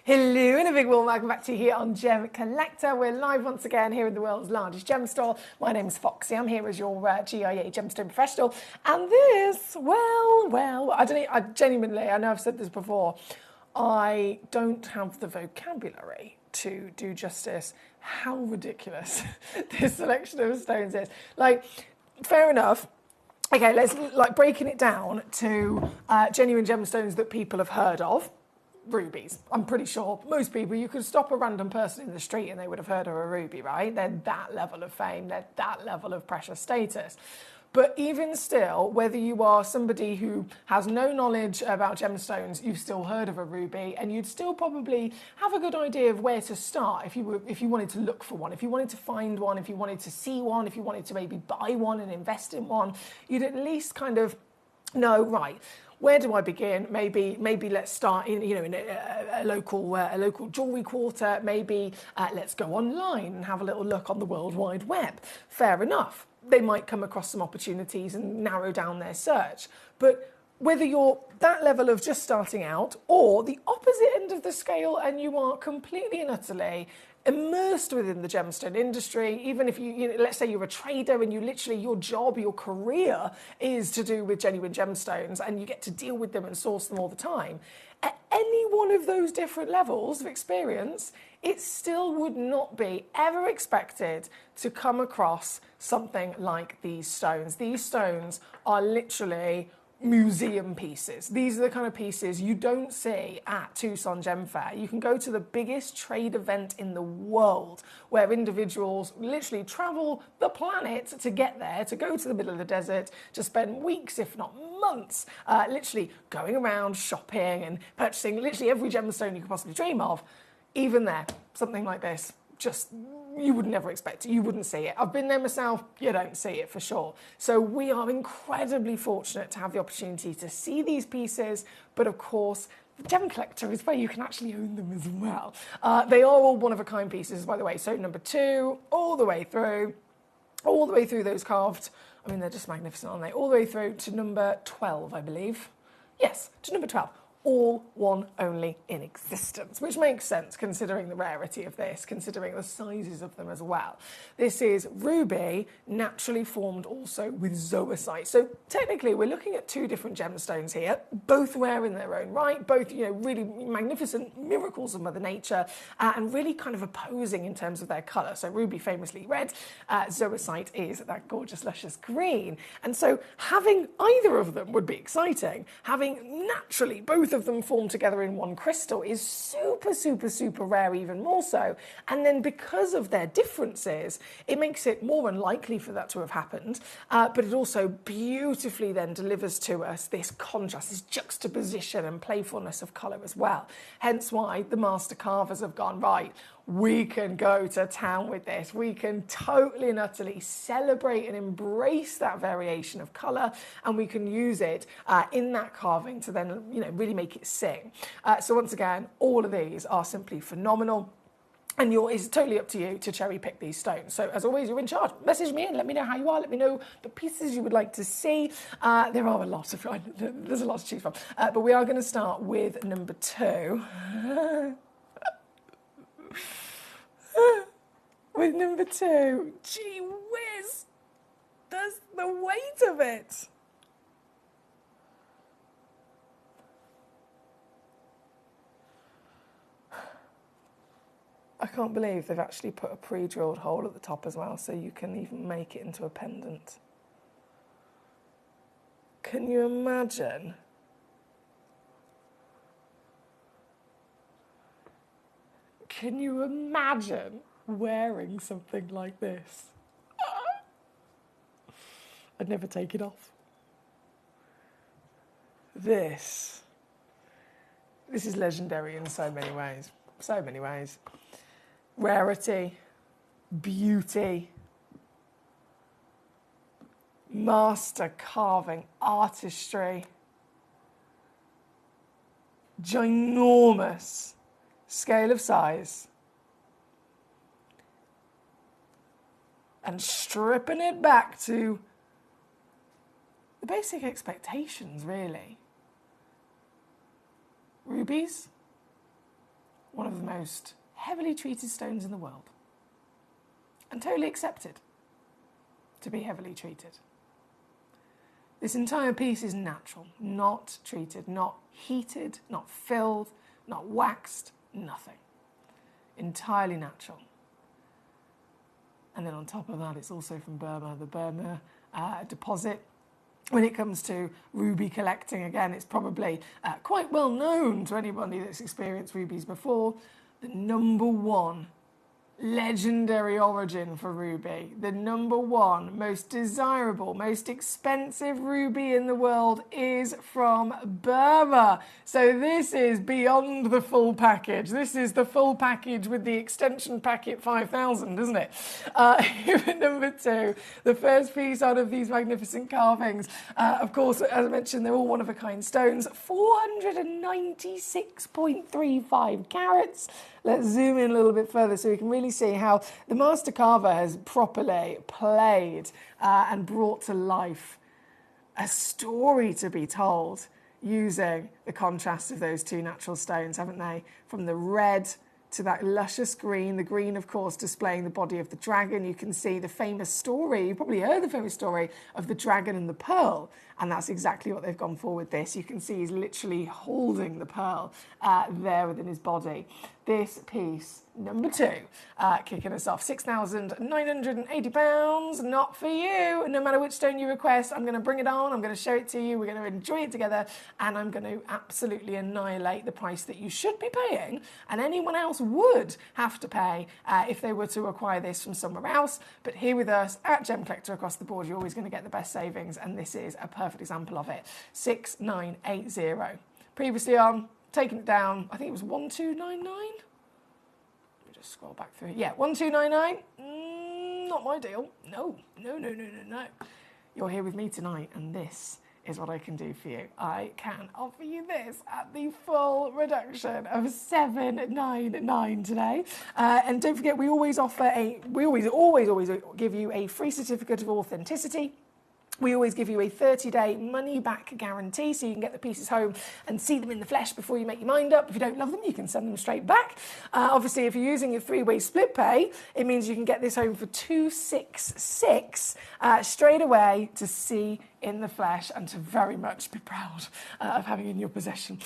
Speaker 13: Hello and a big warm welcome back to you here on Gemcollector. We're live once again here in the world's largest gem store. My name's Foxy. I'm here as your GIA gemstone professional. And this, well, I genuinely, I know I've said this before, I don't have the vocabulary to do justice how ridiculous this selection of stones is. Like, fair enough. Okay, let's breaking it down to genuine gemstones that people have heard of. Rubies. I'm pretty sure most people, you could stop a random person in the street and they would have heard of a ruby, right? They're that level of fame, they're that level of precious status. But even still, whether you are somebody who has no knowledge about gemstones, you've still heard of a ruby, and you'd still probably have a good idea of where to start if you wanted to look for one, if you wanted to find one, if you wanted to see one, if you wanted to maybe buy one and invest in one, you'd at least kind of know, right, where do I begin? Maybe let's start in a local jewellery quarter. Maybe let's go online and have a little look on the World Wide Web. Fair enough. They might come across some opportunities and narrow down their search. But whether you're that level of just starting out or the opposite end of the scale and you are completely and utterly immersed within the gemstone industry, even if let's say you're a trader and you literally, your job, your career is to do with genuine gemstones and you get to deal with them and source them all the time, at any one of those different levels of experience, it still would not be ever expected to come across something like these stones. These stones are literally museum pieces. These are the kind of pieces you don't see at Tucson Gem Fair. You can go to the biggest trade event in the world where individuals literally travel the planet to get there, to go to the middle of the desert, to spend weeks, if not months, literally going around shopping and purchasing literally every gemstone you could possibly dream of. Even there, something like this, just you would never expect it. You wouldn't see it. I've been there myself. You don't see it for sure. So we are incredibly fortunate to have the opportunity to see these pieces. But of course, the Gemcollector is where you can actually own them as well. They are all one-of-a-kind pieces, by the way. So number 2, all the way through those carved. I mean, they're just magnificent, aren't they? All the way through to number 12, I believe. Yes, to number 12. All one only in existence, which makes sense considering the rarity of this, considering the sizes of them as well. This is ruby, naturally formed also with zoisite. So technically we're looking at 2 different gemstones here, both rare in their own right, both really magnificent miracles of Mother Nature, and really kind of opposing in terms of their colour. So ruby famously red, zoisite is that gorgeous luscious green. And so having either of them would be exciting. Having naturally both of them formed together in one crystal is super, super, super rare, even more so. And then because of their differences, it makes it more unlikely for that to have happened. But it also beautifully then delivers to us this contrast, this juxtaposition and playfulness of colour as well. Hence why the master carvers have gone, right, we can go to town with this. We can totally and utterly celebrate and embrace that variation of colour, and we can use it in that carving to then, really make it sing. So once again, all of these are simply phenomenal. And it's totally up to you to cherry pick these stones. So as always, you're in charge. Message me and let me know how you are. Let me know the pieces you would like to see. There are a lot of, there's a lot to choose from. But we are going to start with number 2. With number 2, gee whiz, that's the weight of it. I can't believe they've actually put a pre-drilled hole at the top as well, so you can even make it into a pendant. Can you imagine? Can you imagine wearing something like this? I'd never take it off. This is legendary in so many ways. So many ways. Rarity, beauty, master carving, artistry, ginormous scale of size, and stripping it back to the basic expectations, really. Rubies, one of the most heavily treated stones in the world, and totally accepted to be heavily treated. This entire piece is natural, not treated, not heated, not filled, not waxed, nothing. Entirely natural. And then on top of that, it's also from Burma, the Burma deposit. When it comes to ruby collecting, again, it's probably quite well known to anybody that's experienced rubies before. The number one legendary origin for ruby, the number one most desirable, most expensive ruby in the world is from Burma. So this is beyond the full package. This is the full package with the extension packet 5,000, isn't it? Here at number two, the first piece out of these magnificent carvings. Of course, as I mentioned, they're all one-of-a-kind stones. 496.35 carats. Let's zoom in a little bit further so we can really see how the master carver has properly played and brought to life a story to be told using the contrast of those two natural stones, haven't they? From the red to that luscious green, the green, of course, displaying the body of the dragon. You can see the famous story, you probably heard the famous story of the dragon and the pearl, and that's exactly what they've gone for with this. You can see he's literally holding the pearl there within his body. This piece, number two, kicking us off, £6,980, not for you. No matter which stone you request, I'm going to bring it on, I'm going to show it to you, we're going to enjoy it together, and I'm going to absolutely annihilate the price that you should be paying, and anyone else would have to pay if they were to acquire this from somewhere else. But here with us at Gemcollector across the board, you're always going to get the best savings, and this is a perfect example of it. 6,980. Previously on, taking it down, I think it was 1,299. Let me just scroll back through. Yeah, 1,299. Not my deal. No. You're here with me tonight, and this is what I can do for you. I can offer you this at the full reduction of 799 today. And don't forget, we always offer we always give you a free certificate of authenticity. We always give you a 30-day money-back guarantee, so you can get the pieces home and see them in the flesh before you make your mind up. If you don't love them, you can send them straight back. Obviously, if you're using your three-way split pay, it means you can get this home for $266 straight away to see in the flesh and to very much be proud of having in your possession.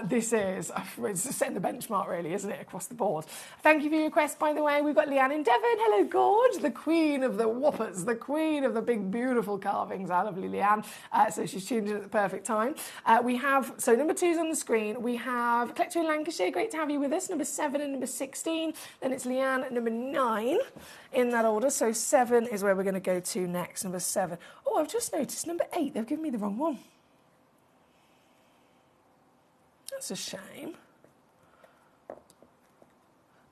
Speaker 13: This is it's setting the benchmark, really, isn't it, across the board. Thank you for your request, by the way. We've got Leanne in Devon. Hello, Gorge, the queen of the whoppers, the queen of the big, beautiful carvings. Our lovely Leanne. So she's tuned in at the perfect time. We have, so number 2 is on the screen. We have Collector in Lancashire. Great to have you with us. Number 7 and number 16. Then it's Leanne at number 9 in that order. So 7 is where we're going to go to next. Number 7. Oh, I've just noticed number 8. They've given me the wrong one. That's a shame.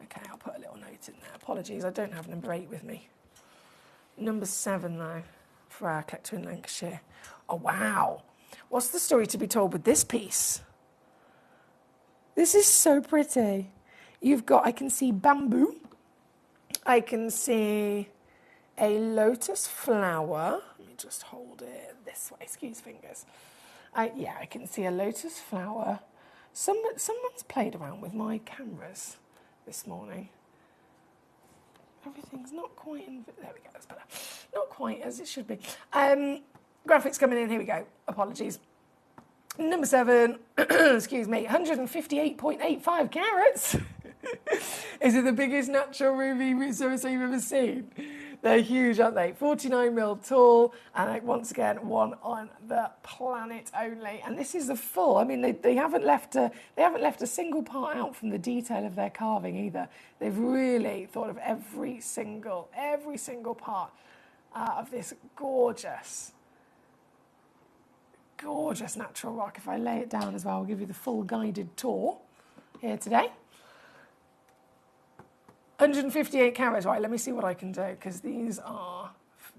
Speaker 13: Okay, I'll put a little note in there. Apologies, I don't have number 8 with me. Number 7, though, for our Collector in Lancashire. Oh, wow. What's the story to be told with this piece? This is so pretty. You've got, I can see bamboo. I can see a lotus flower. Let me just hold it this way. Excuse fingers. Yeah, I can see a lotus flower. Someone's played around with my cameras this morning. Everything's not quite in... There we go, that's better. Not quite as it should be. Graphics coming in, here we go. Apologies. Number 7, excuse me, 158.85 carats. Is it the biggest natural ruby resource you've ever seen? They're huge, aren't they? 49 mil tall, and once again, one on the planet only. And this is the full. I mean, they haven't left a single part out from the detail of their carving either. They've really thought of every single part of this gorgeous natural rock. If I lay it down as well, I'll give you the full guided tour here today. 158 carats, right, let me see what I can do, because these are,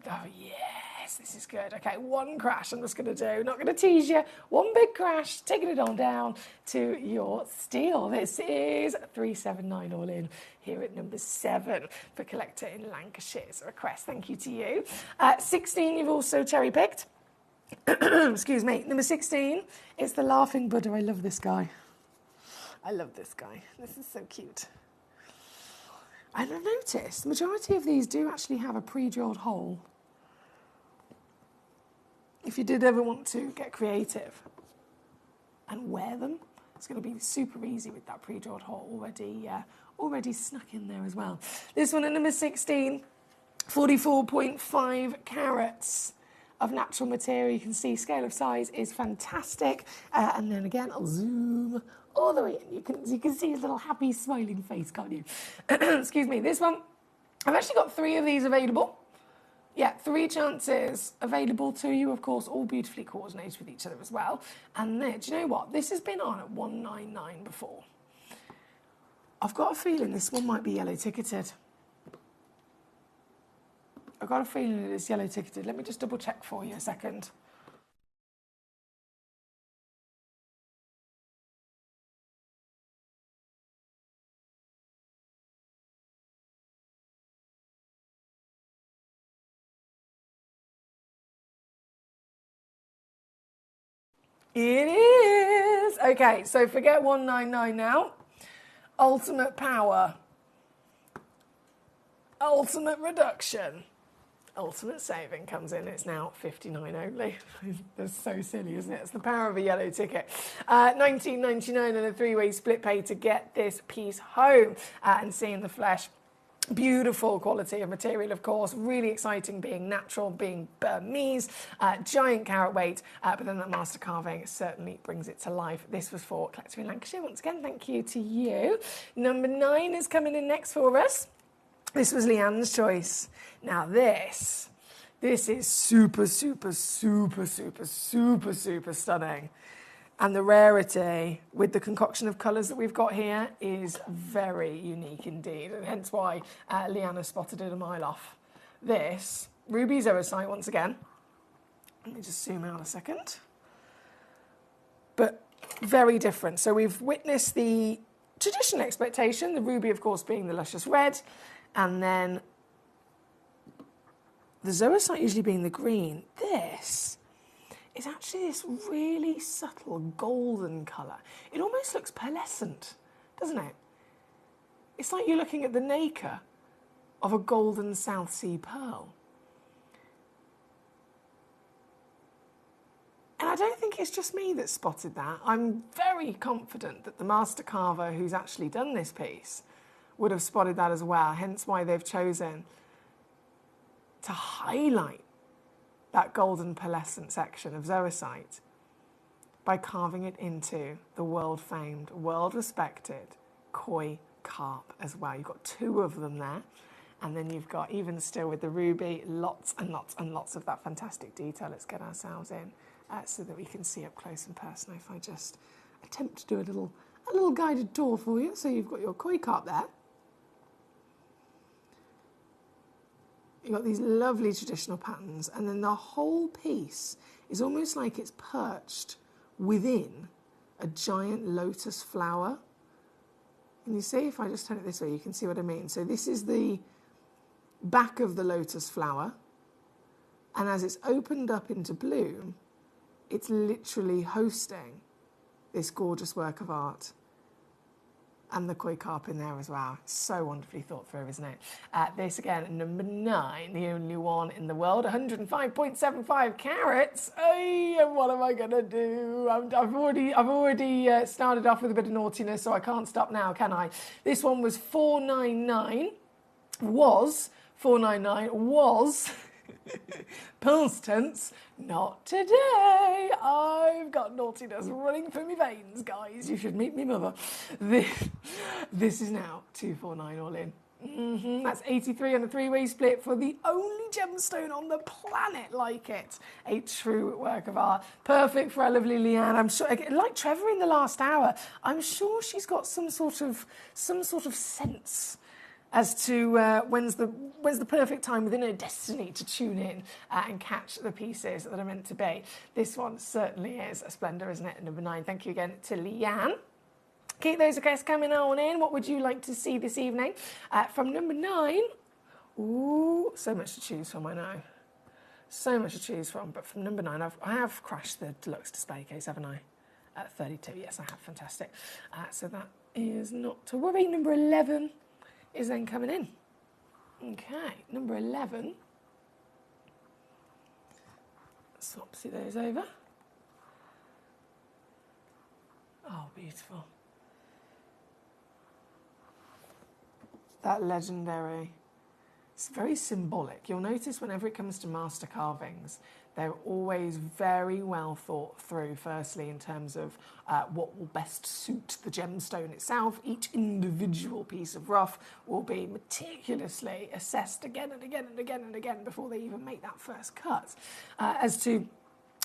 Speaker 13: oh yes, this is good. Okay, one crash I'm just going to do, not going to tease you, one big crash, taking it on down to your steel. This is 379 all in here at number 7 for Collector in Lancashire's request. Thank you to you. 16 you've also cherry picked. Excuse me. Number 16 is the Laughing Buddha. I love this guy. I love this guy. This is so cute. And I've noticed the majority of these do actually have a pre-drilled hole. If you did ever want to get creative and wear them, it's going to be super easy with that pre-drilled hole already snuck in there as well. This one at number 16, 44.5 carats of natural material. You can see scale of size is fantastic. And then again, I'll zoom all the way in. You can see his little happy smiling face, can't you? Excuse me. This one, I've actually got 3 of these available. Yeah, 3 chances available to you, of course, all beautifully coordinated with each other as well. And then, do you know what? This has been on at 199 before. I've got a feeling this one might be yellow ticketed. I've got a feeling it is yellow ticketed. Let me just double check for you a second. It is. Okay, so forget 199 now. Ultimate power. Ultimate reduction. Ultimate saving comes in. It's now 59 only. That's so silly, isn't it? It's the power of a yellow ticket. 19.99 and a 3-way split pay to get this piece home and see in the flesh. Beautiful quality of material, of course. Really exciting being natural, being Burmese. Giant carat weight, but then that master carving certainly brings it to life. This was for Collector in Lancashire. Once again, thank you to you. Number 9 is coming in next for us. This was Leanne's choice. Now this is super, super, super, super, super, super stunning. And the rarity with the concoction of colours that we've got here is very unique indeed. And hence why Leanne spotted it a mile off. This, ruby zoisite once again. Let me just zoom out a second. But very different. So we've witnessed the traditional expectation, the ruby of course being the luscious red, and then the zoisite usually being the green. This is actually this really subtle golden colour. It almost looks pearlescent, doesn't it? It's like you're looking at the nacre of a golden South Sea pearl. And I don't think it's just me that spotted that. I'm very confident that the master carver who's actually done this piece would have spotted that as well, hence why they've chosen to highlight that golden pearlescent section of zoisite by carving it into the world-famed, world-respected koi carp as well. You've got 2 of them there, and then you've got, even still with the ruby, lots and lots and lots of that fantastic detail. Let's get ourselves in so that we can see up close and personal. If I just attempt to do a little guided tour for you. So you've got your koi carp there. You've got these lovely traditional patterns, and then the whole piece is almost like it's perched within a giant lotus flower. And you see, if I just turn it this way, you can see what I mean. So this is the back of the lotus flower, and as it's opened up into bloom, it's literally hosting this gorgeous work of art. And the koi carp in there as well. So wonderfully thought through, isn't it? This again, number 9, the only one in the world, 105.75 carats. Hey, what am I gonna do? I've already started off with a bit of naughtiness, so I can't stop now, can I? This one was 499, was $4.99 was past tense, not today. I've got naughtiness running through my veins, guys. You should meet me mother. This is now $249 all in. That's 83 on a three-way split for the only gemstone on the planet like it. A true work of art. Perfect for our lovely Leanne. I'm sure, like Trevor in the last hour, I'm sure she's got some sort of sense as to when's the perfect time within her destiny to tune in and catch the pieces that are meant to be. This one certainly is a splendour, isn't it? Number 9. Thank you again to Leanne. Keep those requests coming on in. What would you like to see this evening? From number 9, ooh, so much to choose from, I know. So much to choose from. But from number 9, I have crashed the deluxe display case, haven't I? At 32, yes, I have. Fantastic. So that is not to worry. Number 11 is then coming in. Okay, number 11. Swapsy those over. Oh, beautiful. That legendary. It's very symbolic. You'll notice whenever it comes to master carvings, they're always very well thought through, firstly, in terms of what will best suit the gemstone itself. Each individual piece of rough will be meticulously assessed again and again and again and again before they even make that first cut. As to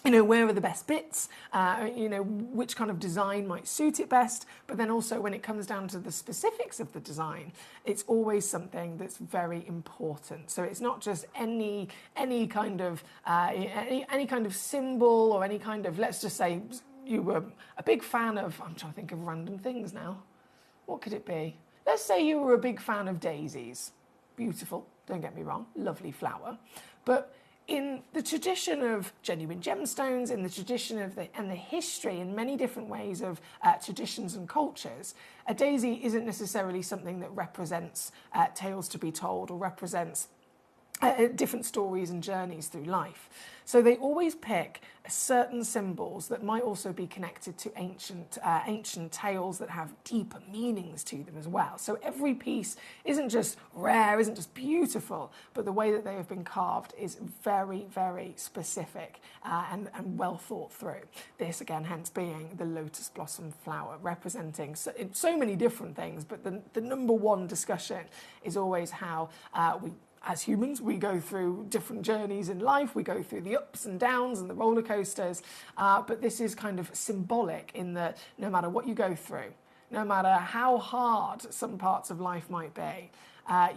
Speaker 13: where are the best bits, which kind of design might suit it best, but then also when it comes down to the specifics of the design, it's always something that's very important. So it's not just any kind of symbol or any kind of, let's just say you were a big fan of, I'm trying to think of random things now. What could it be? Let's say you were a big fan of daisies. Beautiful, don't get me wrong, lovely flower. But in the tradition of genuine gemstones, in the tradition of the history in many different ways of traditions and cultures, a daisy isn't necessarily something that represents tales to be told or represents different stories and journeys through life. So they always pick certain symbols that might also be connected to ancient tales that have deeper meanings to them as well. So every piece isn't just rare, isn't just beautiful, but the way that they have been carved is very, very specific and well thought through. This again, hence being the lotus blossom flower, representing so many different things, but the number one discussion is always how as humans, we go through different journeys in life. We go through the ups and downs and the roller coasters. But this is kind of symbolic in that no matter what you go through, no matter how hard some parts of life might be,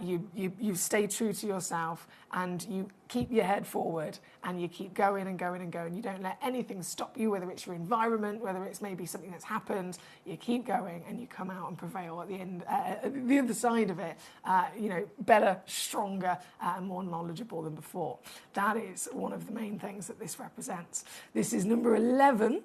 Speaker 13: you stay true to yourself and you keep your head forward and you keep going and going and going. You don't let anything stop you, whether it's your environment, whether it's maybe something that's happened. You keep going and you come out and prevail at the end, the other side of it, better, stronger, and more knowledgeable than before. That is one of the main things that this represents. This is number 11.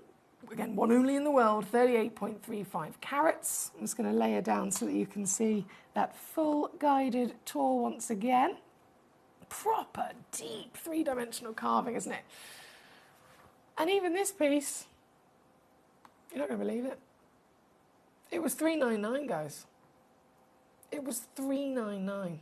Speaker 13: Again, one only in the world, 38.35 carats. I'm just going to lay her down so that you can see that full guided tour once again. Proper, deep, three-dimensional carving, isn't it? And even this piece, you're not going to believe it. It was $399, guys. It was $399.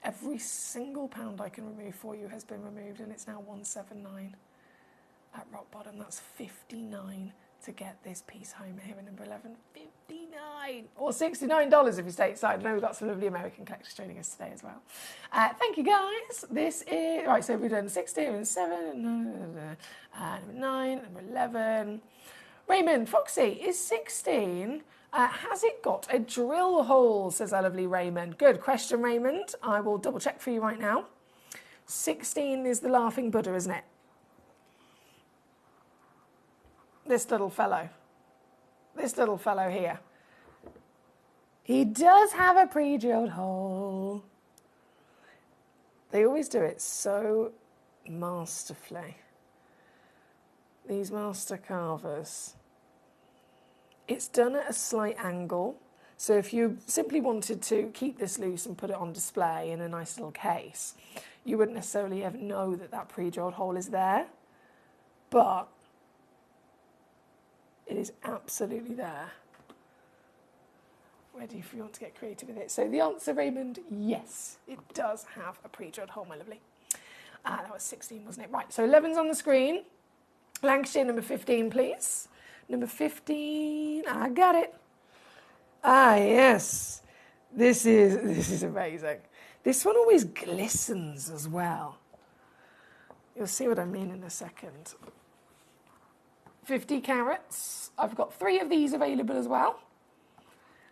Speaker 13: Every single pound I can remove for you has been removed, and it's now $179 at rock bottom. That's $59 to get this piece home here in number 11. $59 or $69 if you stay stateside. I know we've got some lovely American collectors joining us today as well. Thank you, guys. This is right. So we've done 16 and 7, number 9, number 11. Raymond, Foxy, is 16? Has it got a drill hole, says our lovely Raymond. Good question, Raymond. I will double check for you right now. 16 is the laughing Buddha, isn't it? This little fellow here. He does have a pre-drilled hole. They always do it so masterfully. These master carvers. It's done at a slight angle. So if you simply wanted to keep this loose and put it on display in a nice little case, you wouldn't necessarily ever know that that pre-drilled hole is there. But It is absolutely there. Ready if you want to get creative with it. So the answer, Raymond, yes, it does have a pre-drilled hole, my lovely. That was 16, wasn't it? Right, so 11's on the screen. Lancashire, number 15, please. Number 15, I got it. Yes. This is amazing. This one always glistens as well. You'll see what I mean in a second. 50 carats. I've got 3 of these available as well.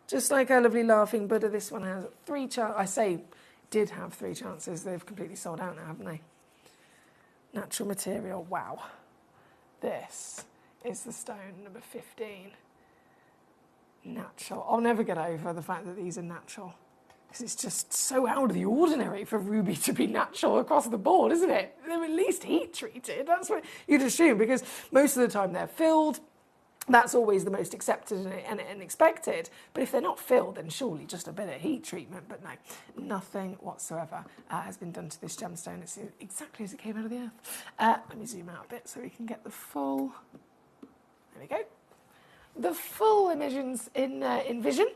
Speaker 13: Just like our lovely Laughing Buddha, this one has 3 chances. I say did have 3 chances. They've completely sold out now, haven't they? Natural material. Wow. This is the stone, number 15. Natural. I'll never get over the fact that these are natural. Because it's just so out of the ordinary for ruby to be natural across the board, isn't it? They're at least heat treated. That's what you'd assume, because most of the time they're filled. That's always the most accepted and expected. But if they're not filled, then surely just a bit of heat treatment. But no, nothing whatsoever has been done to this gemstone. It's exactly as it came out of the earth. Let me zoom out a bit so we can get the full... There we go. The full emissions in vision.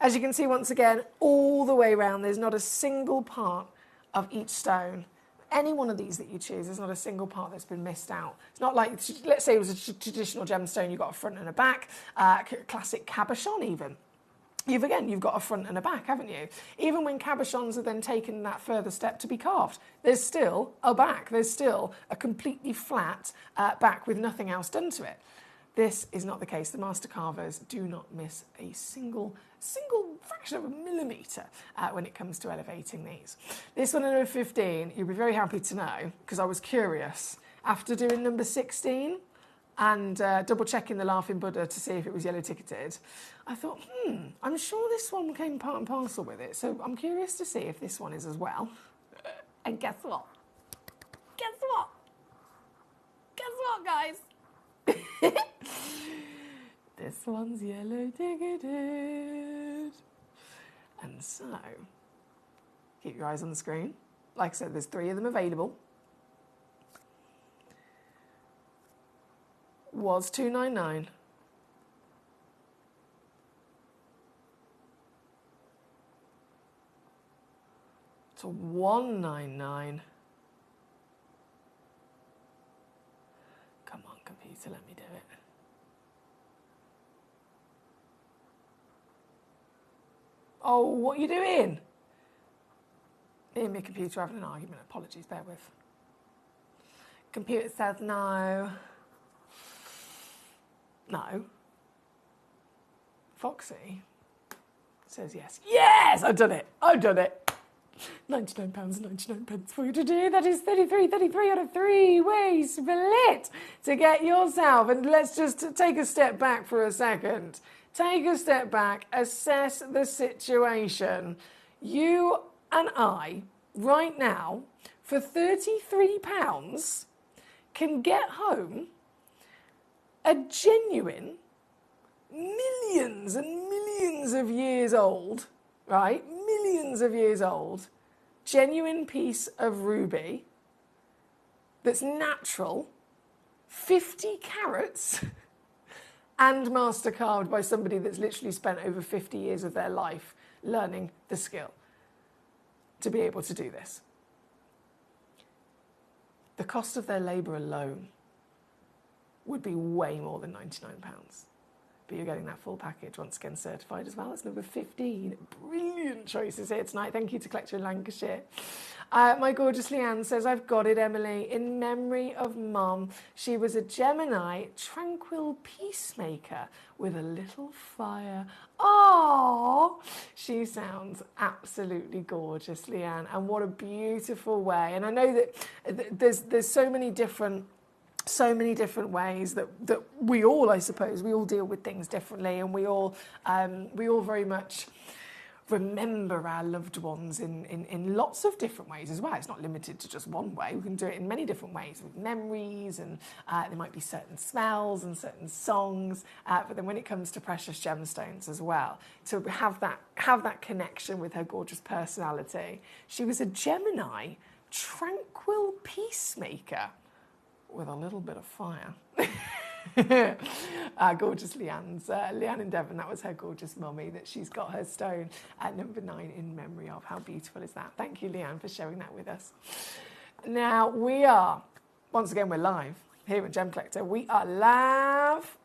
Speaker 13: As you can see, once again, all the way around, there's not a single part of each stone. Any one of these that you choose, there's not a single part that's been missed out. It's not like, let's say it was a traditional gemstone, you've got a front and a back, classic cabochon even. You've got a front and a back, haven't you? Even when cabochons are then taken that further step to be carved, there's still a back. There's still a completely flat back with nothing else done to it. This is not the case. The master carvers do not miss a single fraction of a millimetre when it comes to elevating these. This one, number 15, you'll be very happy to know, because I was curious. After doing number 16 and double-checking the Laughing Buddha to see if it was yellow ticketed, I thought, I'm sure this one came part and parcel with it, so I'm curious to see if this one is as well. And guess what? Guess what? Guess what, guys? This one's yellow ticketed. And so, keep your eyes on the screen. Like I said, there's 3 of them available. Was $299. To $199. Come on, computer, let me do it. Oh, what are you doing? Me and my computer are having an argument. Apologies, bear with. Computer says no. No. Foxy says yes. Yes, I've done it. I've done it. £99.99 for you today. That is 33 out of 3 ways split to get yourself. And let's just take a step back for a second. Take a step back, assess the situation. You and I, right now, for £33, can get home a genuine, millions and millions of years old, right? Millions of years old, genuine piece of ruby that's natural, 50 carats, and master carved by somebody that's literally spent over 50 years of their life learning the skill to be able to do this. The cost of their labour alone would be way more than £99. But you're getting that full package, once again certified as well. It's number 15. Brilliant choices here tonight. Thank you to Collector in Lancashire. My gorgeous Leanne says, I've got it, Emily. In memory of Mum, she was a Gemini, tranquil peacemaker with a little fire. Oh, she sounds absolutely gorgeous, Leanne. And what a beautiful way. And I know that there's so many different ways that we all, I suppose, we all deal with things differently, and we all very much remember our loved ones in lots of different ways as well. It's not limited to just one way. We can do it in many different ways with memories, and there might be certain smells and certain songs. But then when it comes to precious gemstones as well, to have that connection with her gorgeous personality. She was a Gemini, tranquil peacemaker with a little bit of fire. Gorgeous Leanne in Devon, that was her gorgeous mummy that she's got her stone at number 9 in memory of. How beautiful is that? Thank you, Leanne, for sharing that with us. Now we are, once again, we're live here at Gem Collector. We are live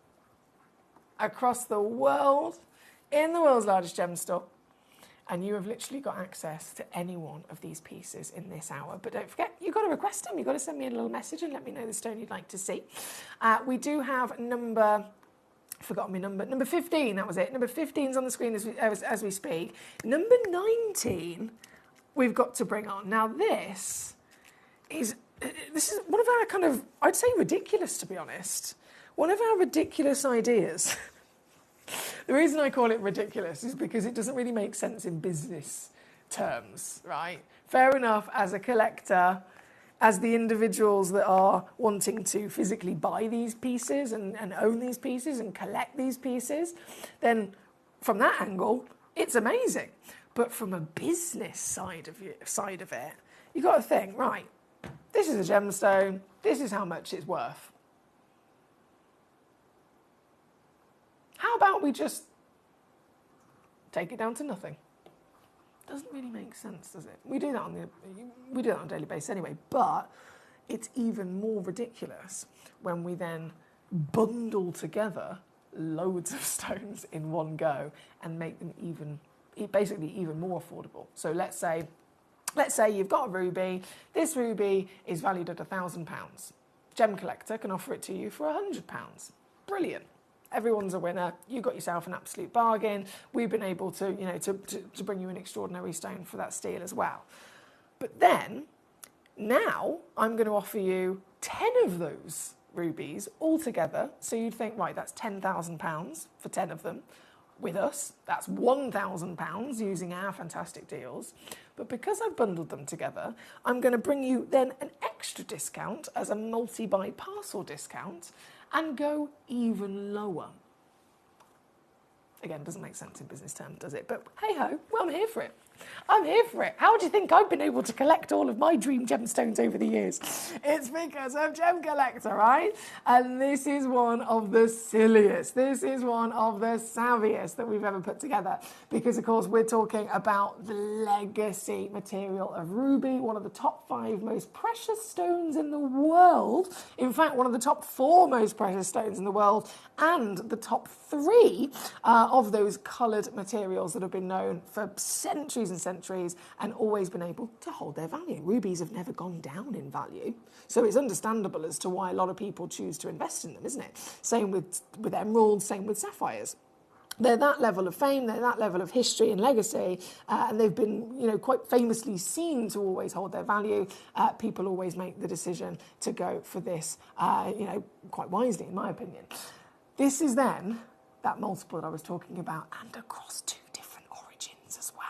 Speaker 13: across the world in the world's largest gem store. And you have literally got access to any one of these pieces in this hour. But don't forget, you've got to request them. You've got to send me a little message and let me know the stone you'd like to see. We do have number 15, that was it. Number 15's on the screen as we speak. Number 19, we've got to bring on. Now this is one of our kind of, I'd say ridiculous, to be honest. One of our ridiculous ideas. The reason I call it ridiculous is because it doesn't really make sense in business terms, right? Fair enough, as a collector, as the individuals that are wanting to physically buy these pieces and own these pieces and collect these pieces, then from that angle, it's amazing. But from a business side of it, you've got to think, right, this is a gemstone, this is how much it's worth. How about we just take it down to nothing? Doesn't really make sense, does it? We do that on a daily basis anyway, but it's even more ridiculous when we then bundle together loads of stones in one go and make them basically even more affordable. So let's say you've got a ruby. This ruby is valued at £1,000. Gem Collector can offer it to you for £100. Brilliant. Everyone's a winner. You got yourself an absolute bargain. We've been able to, to bring you an extraordinary stone for that steal as well. But then, now I'm going to offer you 10 of those rubies all together. So you'd think, right, that's £10,000 for 10 of them. With us, that's £1,000 using our fantastic deals. But because I've bundled them together, I'm going to bring you then an extra discount as a multi-buy parcel discount and go even lower. Again, doesn't make sense in business terms, does it? But hey-ho, well, I'm here for it. I'm here for it. How do you think I've been able to collect all of my dream gemstones over the years? It's because of Gem Collector, right? And this is one of the silliest. This is one of the savviest that we've ever put together. Because, of course, we're talking about the legacy material of ruby, one of the top 5 most precious stones in the world. In fact, one of the top 4 most precious stones in the world, and the top 3 of those coloured materials that have been known for centuries and centuries and always been able to hold their value. Rubies have never gone down in value, so it's understandable as to why a lot of people choose to invest in them, isn't it? Same with emeralds, same with sapphires. They're that level of fame, they're that level of history and legacy, and they've been, quite famously seen to always hold their value. People always make the decision to go for this, quite wisely, in my opinion. This is then that multiple that I was talking about, and across 2 different origins as well.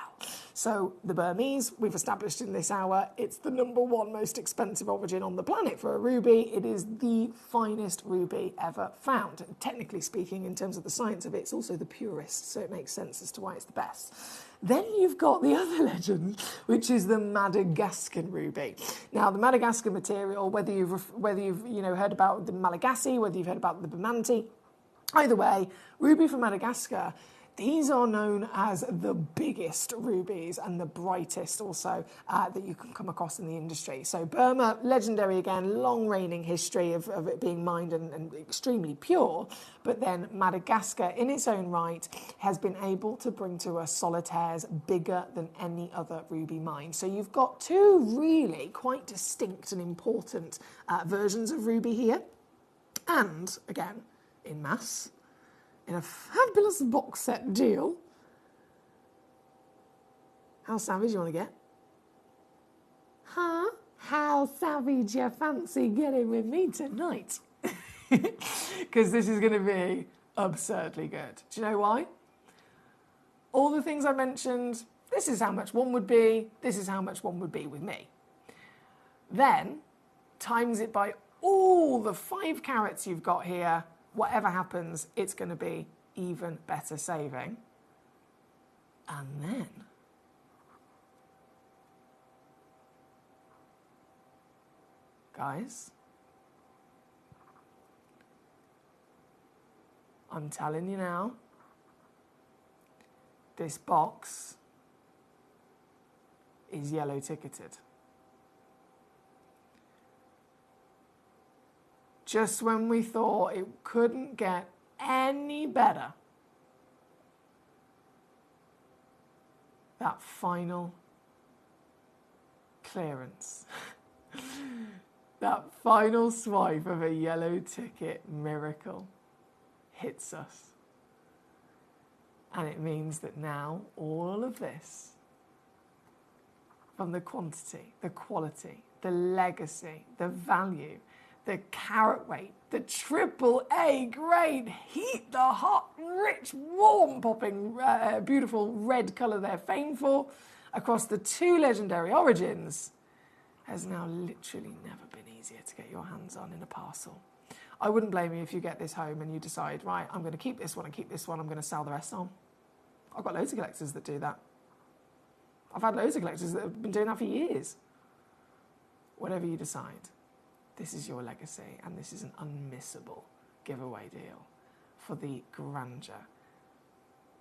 Speaker 13: So the Burmese, we've established in this hour, it's the number 1 most expensive origin on the planet for a ruby. It is the finest ruby ever found. And technically speaking, in terms of the science of it, it's also the purest, so it makes sense as to why it's the best. Then you've got the other legend, which is the Madagascan ruby. Now, the Madagascar material, whether you've heard about the Malagasy, whether you've heard about the Bemante, either way, ruby from Madagascar, these are known as the biggest rubies and the brightest also that you can come across in the industry. So Burma, legendary again, long reigning history of it being mined and extremely pure. But then Madagascar, in its own right, has been able to bring to us solitaires bigger than any other ruby mine. So you've got 2 really quite distinct and important versions of ruby here. And, again, in mass, in a fabulous box set deal. How savvy do you want to get? Huh? How savvy do you fancy getting with me tonight? Because this is going to be absurdly good. Do you know why? All the things I mentioned, this is how much one would be, this is how much one would be with me. Then, times it by all the 5 carats you've got here. Whatever happens, it's going to be even better saving. And then, guys, I'm telling you now, this box is yellow ticketed. Just when we thought it couldn't get any better, that final clearance, that final swipe of a yellow ticket miracle hits us. And it means that now all of this, from the quantity, the quality, the legacy, the value, the carat weight, the AAA grade heat, the hot, rich, warm, popping, beautiful red colour they're famed for, across the two legendary origins, has now literally never been easier to get your hands on in a parcel. I wouldn't blame you if you get this home and you decide, right, I'm going to keep this one and keep this one, I'm going to sell the rest on. I've got loads of collectors that do that. I've had loads of collectors that have been doing that for years. Whatever you decide, this is your legacy, and this is an unmissable giveaway deal for the grandeur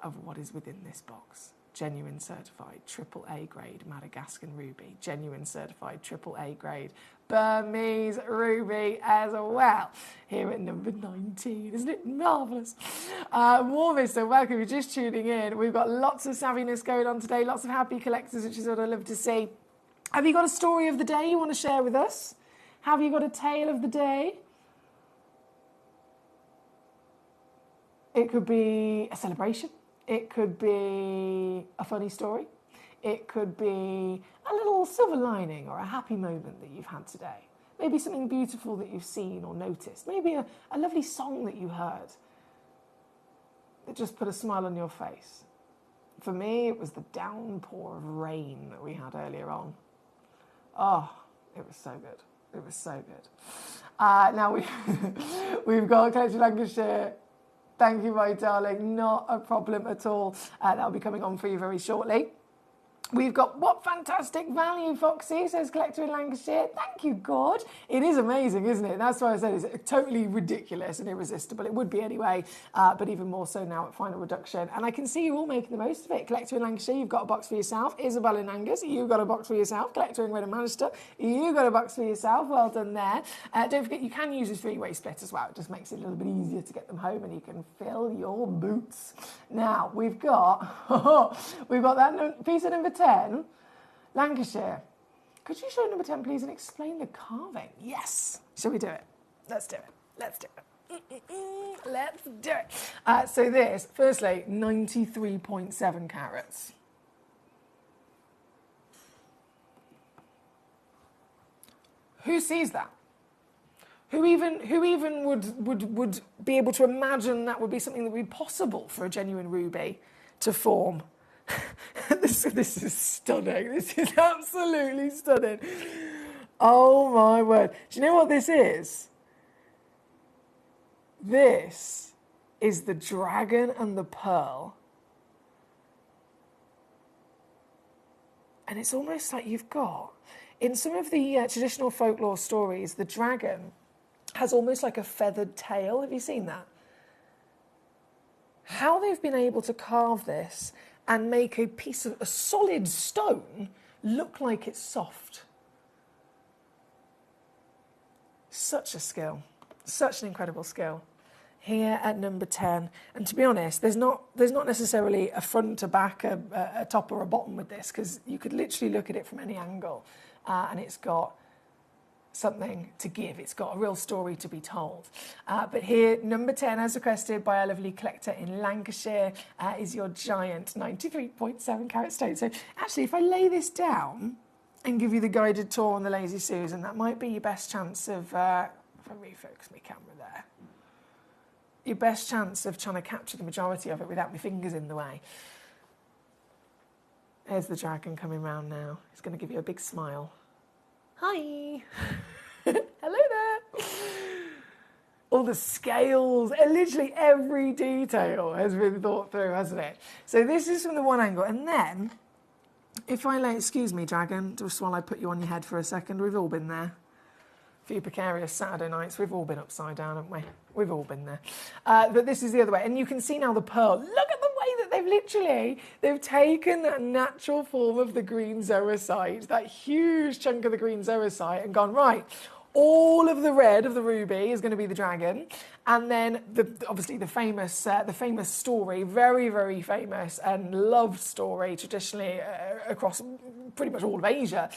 Speaker 13: of what is within this box. Genuine certified AAA grade Madagascan ruby, genuine certified AAA grade Burmese ruby as well. Here at number 19, isn't it marvellous? Warmest, so welcome, if you're just tuning in. We've got lots of savviness going on today, lots of happy collectors, which is what I love to see. Have you got a story of the day you want to share with us? Have you got a tale of the day? It could be a celebration. It could be a funny story. It could be a little silver lining or a happy moment that you've had today. Maybe something beautiful that you've seen or noticed. Maybe a lovely song that you heard that just put a smile on your face. For me, it was the downpour of rain that we had earlier on. Oh, it was so good. It was so good. Now we've got Collector Lancashire. Thank you, my darling. Not a problem at all. That'll be coming on for you very shortly. We've got what fantastic value, Foxy, says Collector in Lancashire. Thank you, God. It is amazing, isn't it? That's why I said it's totally ridiculous and irresistible. It would be anyway, but even more so now at final reduction. And I can see you all making the most of it. Collector in Lancashire, you've got a box for yourself. Isabel in Angus, you've got a box for yourself. Collector in Greater Manchester, you've got a box for yourself. Well done there. Don't forget, you can use a three-way split as well. It just makes it a little bit easier to get them home and you can fill your boots. Now, we've got that piece of number 10, Lancashire. Could you show number 10, please, and explain the carving? Yes. Shall we do it? Let's do it. Let's do it. Let's do it. So this, firstly, 93.7 carats. Who sees that? Who even would be able to imagine that would be something that would be possible for a genuine ruby to form? This is stunning. This is absolutely stunning. Oh my word. Do you know what this is? This is the dragon and the pearl. And it's almost like you've got, in some of the traditional folklore stories, the dragon has almost like a feathered tail. Have you seen that? How they've been able to carve this and make a piece of a solid stone look like it's soft. Such a skill, such an incredible skill. Here at number 10, and to be honest, there's not necessarily a front, a back, a top or a bottom with this, because you could literally look at it from any angle, and it's got something to give. It's got a real story to be told. But here, number 10, as requested by our lovely collector in Lancashire, is your giant 93.7 carat stone. So actually, if I lay this down and give you the guided tour on the Lazy Susan, that might be your best chance of, if I refocus my camera there, your best chance of trying to capture the majority of it without my fingers in the way. There's the dragon coming round now. He's going to give you a big smile. Hi. Hello there. All the scales, literally every detail has been thought through, hasn't it? So this is from the one angle. And then, if I lay, excuse me, dragon, just while I put you on your head for a second, we've all been there. few precarious Saturday nights. We've all been upside down, haven't we? We've all been there. But this is the other way. And you can see now the pearl. Look at the way that they've taken that natural form of the green zoisite, that huge chunk of the green zoisite, and gone, right, all of the red of the ruby is going to be the dragon. And then, obviously, the famous story, very, very famous and loved story traditionally across pretty much all of Asia,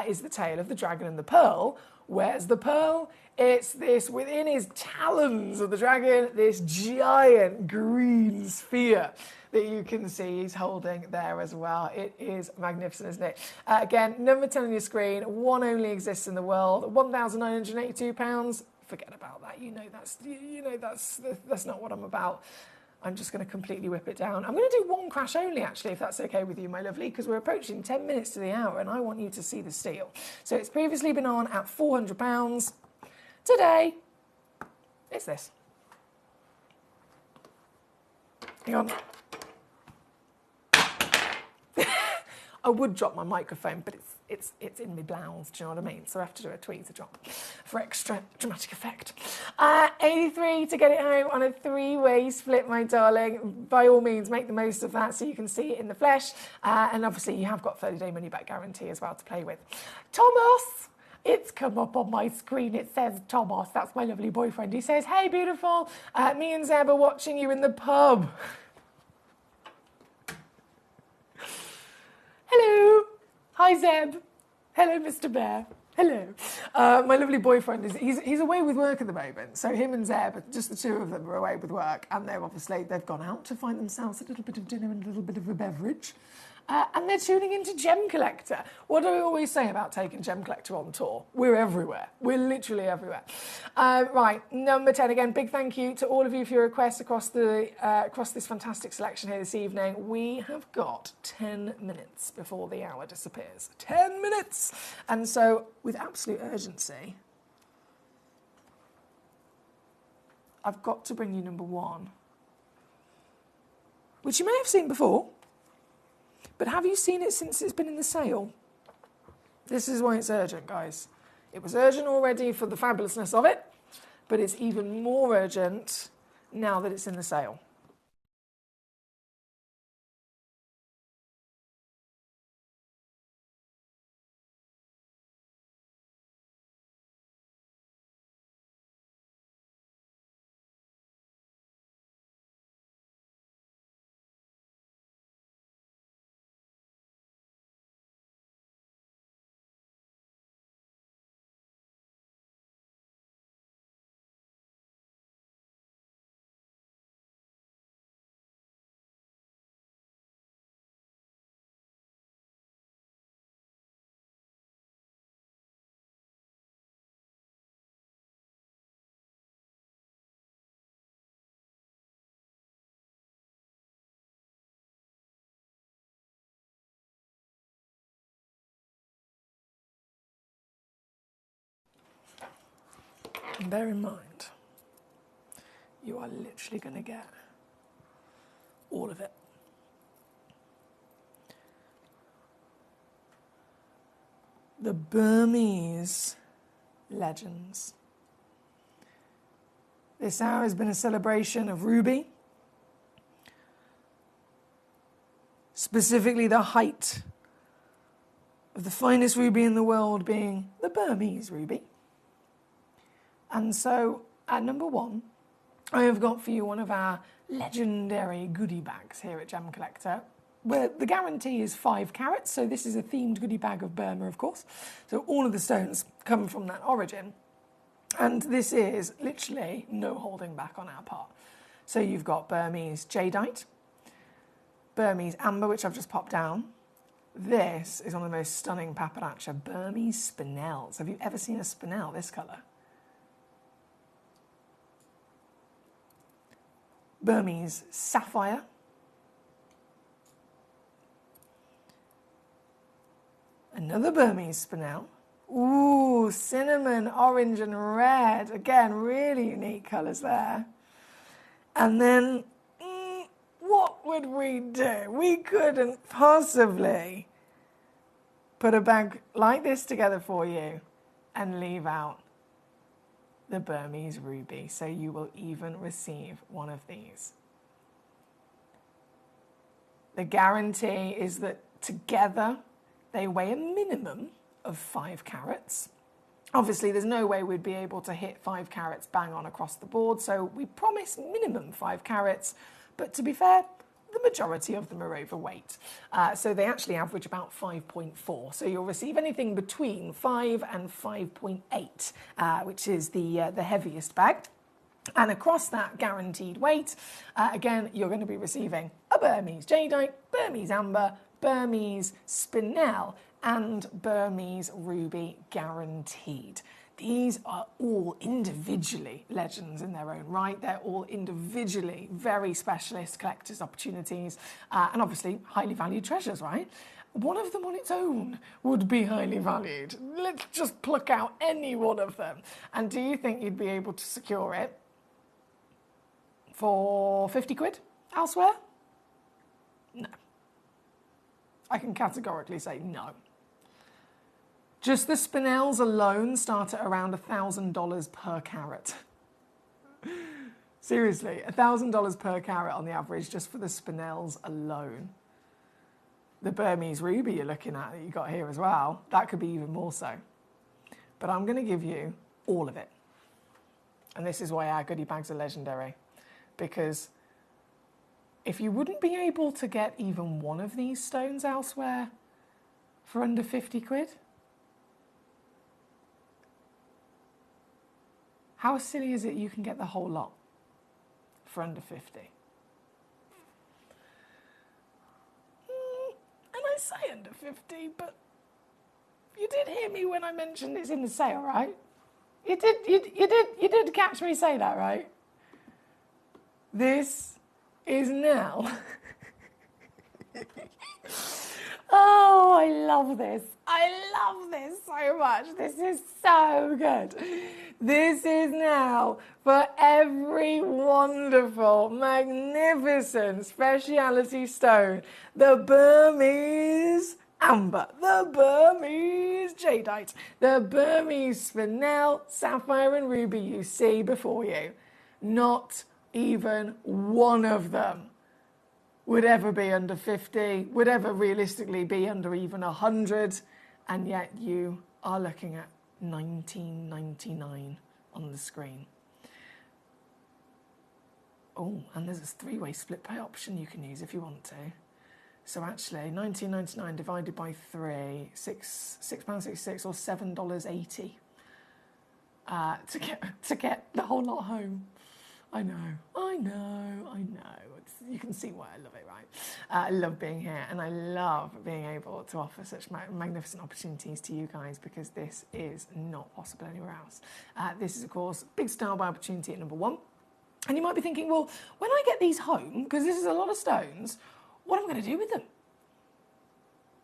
Speaker 13: is the tale of the dragon and the pearl. Where's the pearl? It's this, within his talons of the dragon, this giant green sphere that you can see he's holding there as well. It is magnificent, isn't it? Again, number 10 on your screen, one only exists in the world, £1,982. Forget about that. That's not what I'm about. I'm just going to completely whip it down. I'm going to do one crash only, actually, if that's okay with you, my lovely, because we're approaching 10 minutes to the hour and I want you to see the steal. So it's previously been on at £400. Today, it's this. Hang on. I would drop my microphone, but it's in my blouse, do you know what I mean? So I have to do a tweezer drop for extra dramatic effect. 83 to get it home on a 3-way split, my darling. By all means, make the most of that so you can see it in the flesh. And obviously, you have got 30-day money-back guarantee as well to play with. Thomas! It's come up on my screen. It says Thomas. That's my lovely boyfriend. He says, hey, beautiful. Me and Zeb are watching you in the pub. Hello. Hi, Zeb. Hello, Mr. Bear. Hello. My lovely boyfriend, he's away with work at the moment. So him and Zeb, just the two of them are away with work. And they've gone out to find themselves a little bit of dinner and a little bit of a beverage. And they're tuning into Gemcollector. What do I always say about taking Gemcollector on tour? We're everywhere. We're literally everywhere. Right, number 10 again. Big thank you to all of you for your requests across this fantastic selection here this evening. We have got 10 minutes before the hour disappears. 10 minutes! And so, with absolute urgency, I've got to bring you number 1, which you may have seen before. But have you seen it since it's been in the sale? This is why it's urgent, guys. It was urgent already for the fabulousness of it, but it's even more urgent now that it's in the sale. And bear in mind, you are literally going to get all of it. The Burmese legends. This hour has been a celebration of ruby, specifically the height of the finest ruby in the world being the Burmese ruby. And so, at number 1, I have got for you one of our legendary goodie bags here at Gemcollector, where the guarantee is 5 carats, so this is a themed goodie bag of Burma, of course. So all of the stones come from that origin. And this is literally no holding back on our part. So you've got Burmese jadeite, Burmese amber, which I've just popped down. This is one of the most stunning paparacha, Burmese spinels. Have you ever seen a spinel this colour? Burmese sapphire. Another Burmese spinel. Ooh, cinnamon, orange and red. Again, really unique colours there. And then, what would we do? We couldn't possibly put a bag like this together for you and leave out the Burmese ruby. So you will even receive one of these. The guarantee is that together they weigh a minimum of 5 carats. Obviously, there's no way we'd be able to hit 5 carats bang on across the board, so we promise minimum 5 carats, but to be fair, the majority of them are overweight. So they actually average about 5.4. So you'll receive anything between 5 and 5.8, which is the heaviest bag. And across that guaranteed weight, again, you're going to be receiving a Burmese jadeite, Burmese amber, Burmese spinel, and Burmese ruby guaranteed. These are all individually legends in their own right. They're all individually very specialist collectors' opportunities, and obviously highly valued treasures, right? One of them on its own would be highly valued. Let's just pluck out any one of them. And do you think you'd be able to secure it for 50 quid elsewhere? No. I can categorically say no. Just the spinels alone start at around $1,000 per carat. Seriously, $1,000 per carat on the average just for the spinels alone. The Burmese ruby you're looking at that you got here as well, that could be even more so. But I'm going to give you all of it. And this is why our goodie bags are legendary. Because if you wouldn't be able to get even one of these stones elsewhere for under 50 quid, how silly is it you can get the whole lot for under 50? And I say under 50, but you did hear me when I mentioned it's in the sale, right? You did catch me say that, right? This is now. Oh, I love this. I love this so much. This is so good. This is now for every wonderful, magnificent speciality stone. The Burmese amber, the Burmese jadeite, the Burmese spinel, sapphire and ruby you see before you. Not even one of them would ever be under 50, would ever realistically be under even 100, and yet you are looking at $19.99 on the screen. Oh, and there's a 3-way split pay option you can use if you want to. So actually, $19.99 divided by 3, £6.66 or $7.80 to get the whole lot home. I know. You can see why I love it, right? I love being here, and I love being able to offer such magnificent opportunities to you guys, because this is not possible anywhere else. This is, of course, big style buy opportunity at number 1. And you might be thinking, well, when I get these home, because this is a lot of stones, what am I going to do with them?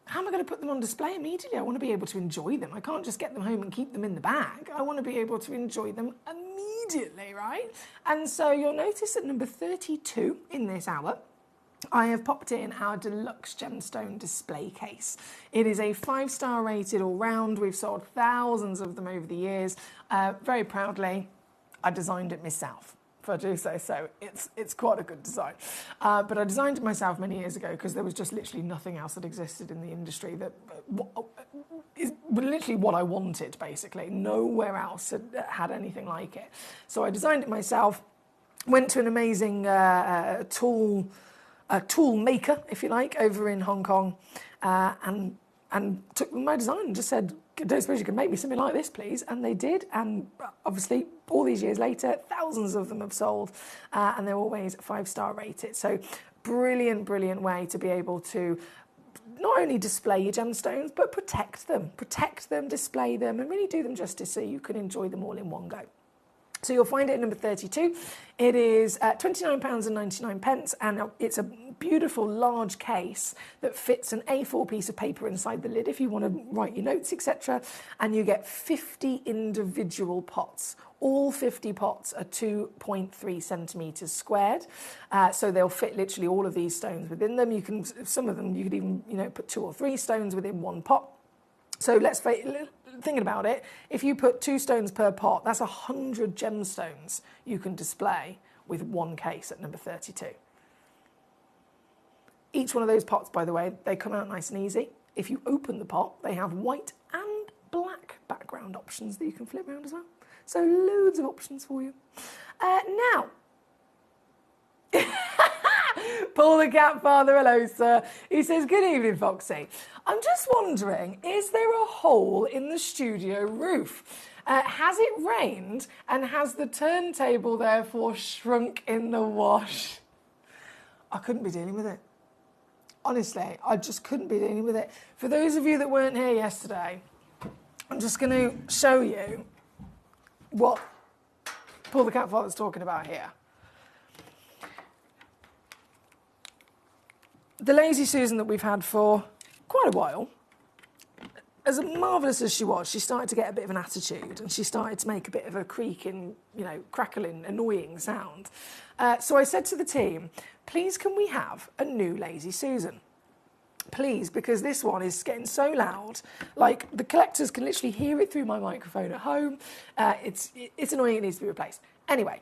Speaker 13: How am I going to put them on display immediately? I want to be able to enjoy them. I can't just get them home and keep them in the bag. I want to be able to enjoy them immediately, right? And so you'll notice at number 32 in this hour, I have popped in our deluxe gemstone display case. It is a 5-star rated all round. We've sold thousands of them over the years. Very proudly, I designed it myself. If I do say so, it's quite a good design. But I designed it myself many years ago because there was just literally nothing else that existed in the industry that is literally what I wanted, basically. Nowhere else had anything like it. So I designed it myself, went to an amazing tool maker, if you like, over in Hong Kong, and took my design and just said, I don't suppose you can make me something like this, please? And they did, and obviously, all these years later, thousands of them have sold, and they're always 5-star rated. So brilliant way to be able to not only display your gemstones, but protect them, display them, and really do them justice so you can enjoy them all in one go. So you'll find it at number 32. It is £29.99, and it's a beautiful large case that fits an A4 piece of paper inside the lid if you want to write your notes, etc. And you get 50 individual pots. All 50 pots are 2.3 centimetres squared, so they'll fit literally all of these stones within them. Some of them you could even put 2 or 3 stones within one pot. So thinking about it, if you put 2 stones per pot, that's 100 gemstones you can display with one case at number 32. Each one of those pots, by the way, they come out nice and easy. If you open the pot, they have white and black background options that you can flip around as well. So loads of options for you. Now, Paul the Cat Father, hello sir. He says, good evening Foxy. I'm just wondering, is there a hole in the studio roof? Has it rained and has the turntable therefore shrunk in the wash? I couldn't be dealing with it. Honestly, I just couldn't be dealing with it. For those of you that weren't here yesterday, I'm just going to show you what Paul the Cat Father's talking about here. The Lazy Susan that we've had for quite a while, as marvellous as she was, she started to get a bit of an attitude and she started to make a bit of a creaking, crackling, annoying sound. So I said to the team, please can we have a new Lazy Susan? Please, because this one is getting so loud, like the collectors can literally hear it through my microphone at home. It's annoying, it needs to be replaced. Anyway,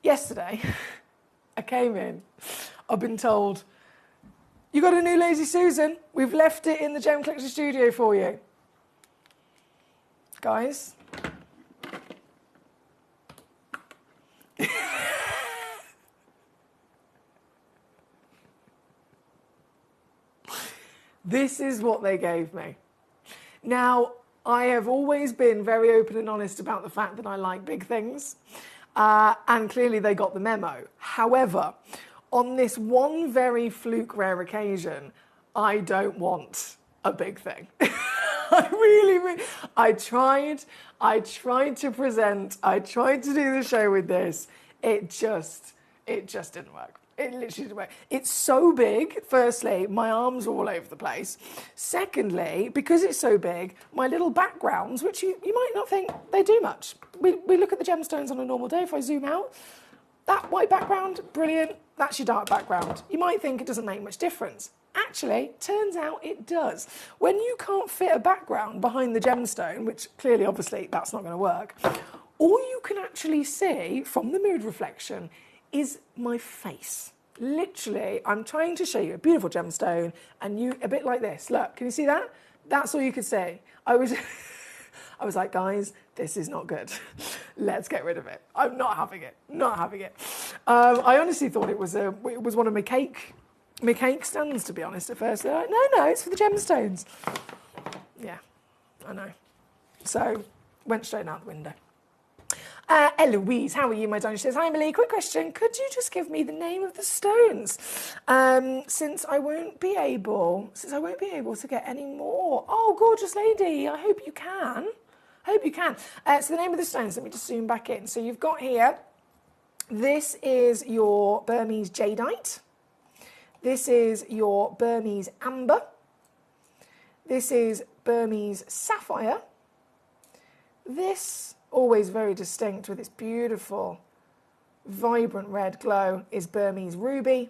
Speaker 13: yesterday I came in, I've been told, you got a new Lazy Susan? We've left it in the Gemcollector studio for you. Guys. This is what they gave me. Now, I have always been very open and honest about the fact that I like big things. And clearly they got the memo. However, on this one very fluke rare occasion, I don't want a big thing. I tried to present, I tried to do the show with this. It just didn't work. It literally didn't work. It's so big, firstly, my arms are all over the place. Secondly, because it's so big, my little backgrounds, which you might not think they do much. We look at the gemstones on a normal day. If I zoom out, that white background, brilliant. That's your dark background. You might think it doesn't make much difference. Actually, turns out it does. When you can't fit a background behind the gemstone, which clearly, obviously, that's not going to work, all you can actually see from the mirrored reflection is my face. Literally, I'm trying to show you a beautiful gemstone, and you, a bit like this. Look, can you see that? That's all you could see. I was like, guys, this is not good. Let's get rid of it. I'm not having it. Not having it. I honestly thought it was one of my cake stands, to be honest, at first. They're like, no, it's for the gemstones. Yeah, I know. So, went straight out the window. Eloise, how are you, my darling? She says, hi, Emily. Quick question. Could you just give me the name of the stones? Since I won't be able to get any more. Oh, gorgeous lady. I hope you can. So the name of the stones, let me just zoom back in. So you've got here, this is your Burmese jadeite. This is your Burmese amber. This is Burmese sapphire. This, always very distinct with its beautiful, vibrant red glow, is Burmese ruby.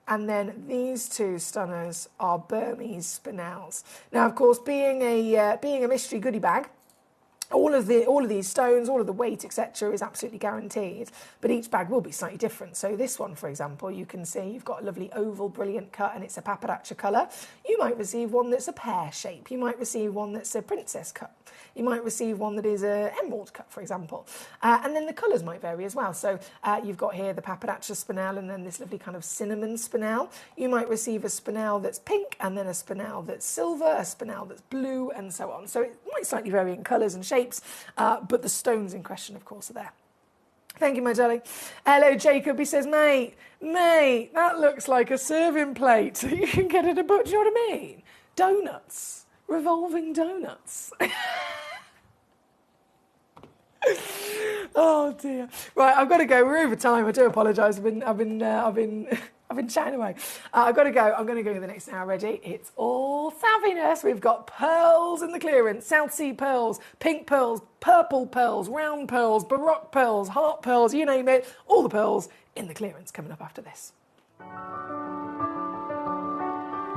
Speaker 13: And then these two stunners are Burmese spinels. Now, of course, being a mystery goodie bag, all of these stones, all of the weight, etc., is absolutely guaranteed, but each bag will be slightly different. So this one, for example, you can see you've got a lovely oval, brilliant cut, and it's a papadacha colour. You might receive one that's a pear shape. You might receive one that's a princess cut. You might receive one that is an emerald cut, for example. And then the colours might vary as well. So you've got here the papadacha spinel and then this lovely kind of cinnamon spinel. You might receive a spinel that's pink and then a spinel that's silver, a spinel that's blue, and so on. So it might slightly vary in colours and shapes, but the stones in question, of course, are there. Thank you, my darling. Hello, Jacob. He says, mate, that looks like a serving plate you can get at a butcher. You know what I mean? Donuts. Revolving donuts. Oh dear. Right, I've got to go. We're over time. I do apologise. I've been chatting away. I've got to go. I'm going to go to the next hour. Ready? It's all savviness. We've got pearls in the clearance. South Sea pearls, pink pearls, purple pearls, round pearls, baroque pearls, heart pearls, you name it. All the pearls in the clearance coming up after this.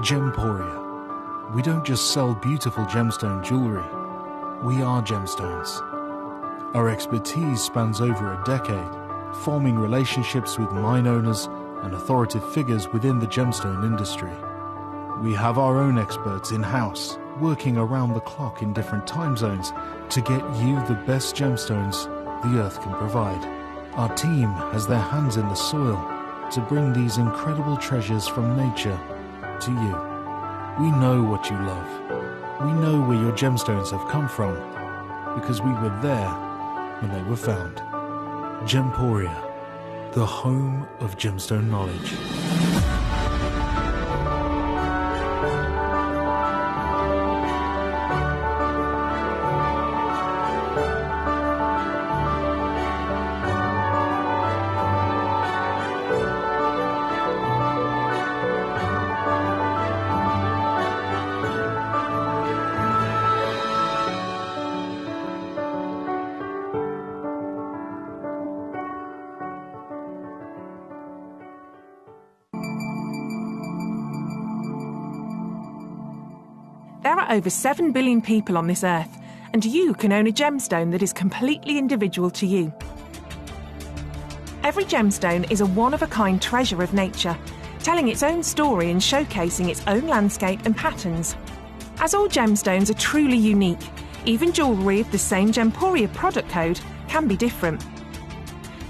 Speaker 1: Gemporia. We don't just sell beautiful gemstone jewellery, we are gemstones. Our expertise spans over a decade, forming relationships with mine owners and authoritative figures within the gemstone industry. We have our own experts in-house, working around the clock in different time zones to get you the best gemstones the earth can provide. Our team has their hands in the soil to bring these incredible treasures from nature to you. We know what you love. We know where your gemstones have come from because we were there when they were found. Gemporia, the home of gemstone knowledge.
Speaker 14: There are over 7 billion people on this earth, and you can own a gemstone that is completely individual to you. Every gemstone is a one-of-a-kind treasure of nature, telling its own story and showcasing its own landscape and patterns. As all gemstones are truly unique, even jewellery of the same Gemporia product code can be different.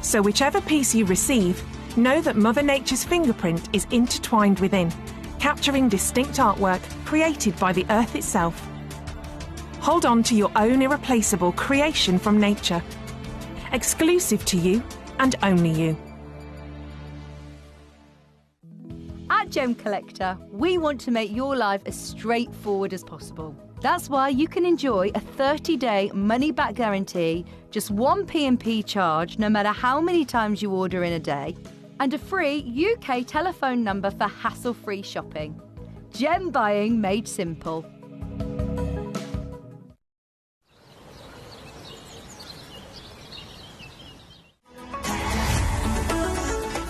Speaker 14: So whichever piece you receive, know that Mother Nature's fingerprint is intertwined within, capturing distinct artwork created by the earth itself. Hold on to your own irreplaceable creation from nature, exclusive to you and only you.
Speaker 3: At Gemcollector, we want to make your life as straightforward as possible. That's why you can enjoy a 30-day money-back guarantee, just one P&P charge no matter how many times you order in a day, and a free UK telephone number for hassle-free shopping. Gem buying made simple.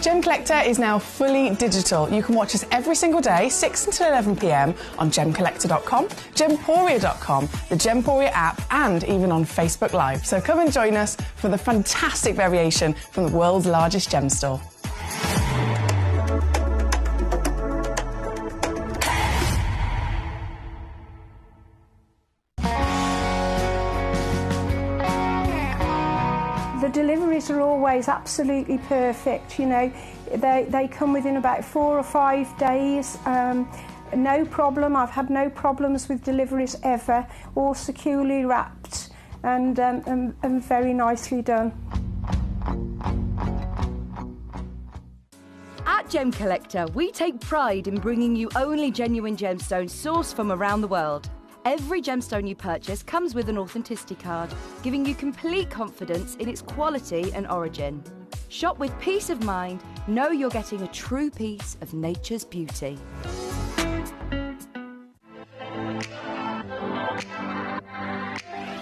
Speaker 4: Gemcollector is now fully digital. You can watch us every single day, 6 until 11 p.m. on gemcollector.com, gemporia.com, the Gemporia app, and even on Facebook Live. So come and join us for the fantastic variation from the world's largest gem store.
Speaker 10: The deliveries are always absolutely perfect, you know. They come within about 4 or 5 days. No problem. I've had no problems with deliveries ever. All securely wrapped and very nicely done.
Speaker 3: At Gemcollector, we take pride in bringing you only genuine gemstones sourced from around the world. Every gemstone you purchase comes with an authenticity card, giving you complete confidence in its quality and origin. Shop with peace of mind, know you're getting a true piece of nature's beauty.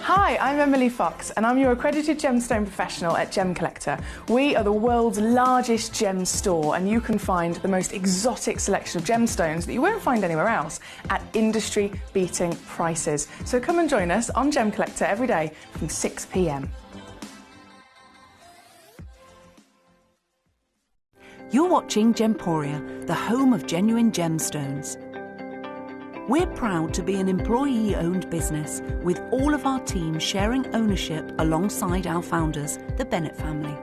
Speaker 4: Hi, I'm Emily Fox and I'm your accredited gemstone professional at Gemcollector. We are the world's largest gem store and you can find the most exotic selection of gemstones that you won't find anywhere else at industry-beating prices. So come and join us on Gemcollector every day from 6 p.m.
Speaker 2: You're watching Gemporia, the home of genuine gemstones. We're proud to be an employee-owned business with all of our team sharing ownership alongside our founders, the Bennett family.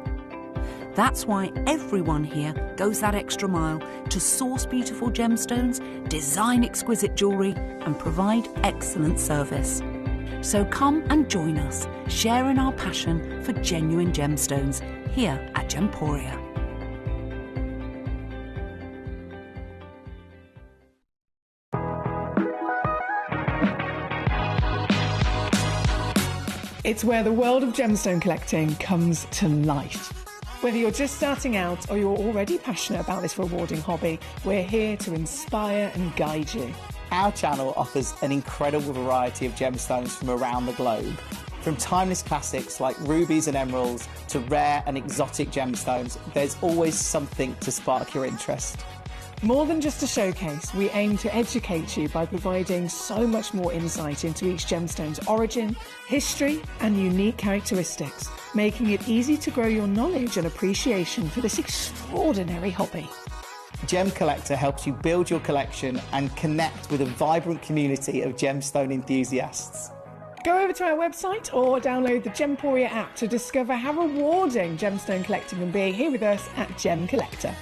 Speaker 2: That's why everyone here goes that extra mile to source beautiful gemstones, design exquisite jewellery and provide excellent service. So come and join us, sharing our passion for genuine gemstones here at Gemporia.
Speaker 13: It's where the world of gemstone collecting comes to life. Whether you're just starting out or you're already passionate about this rewarding hobby, we're here to inspire and guide you.
Speaker 7: Our channel offers an incredible variety of gemstones from around the globe. From timeless classics like rubies and emeralds to rare and exotic gemstones, there's always something to spark your interest.
Speaker 13: More than just a showcase, we aim to educate you by providing so much more insight into each gemstone's origin, history, and unique characteristics, making it easy to grow your knowledge and appreciation for this extraordinary hobby.
Speaker 7: Gemcollector helps you build your collection and connect with a vibrant community of gemstone enthusiasts.
Speaker 13: Go over to our website or download the Gemporia app to discover how rewarding gemstone collecting can be here with us at Gemcollector.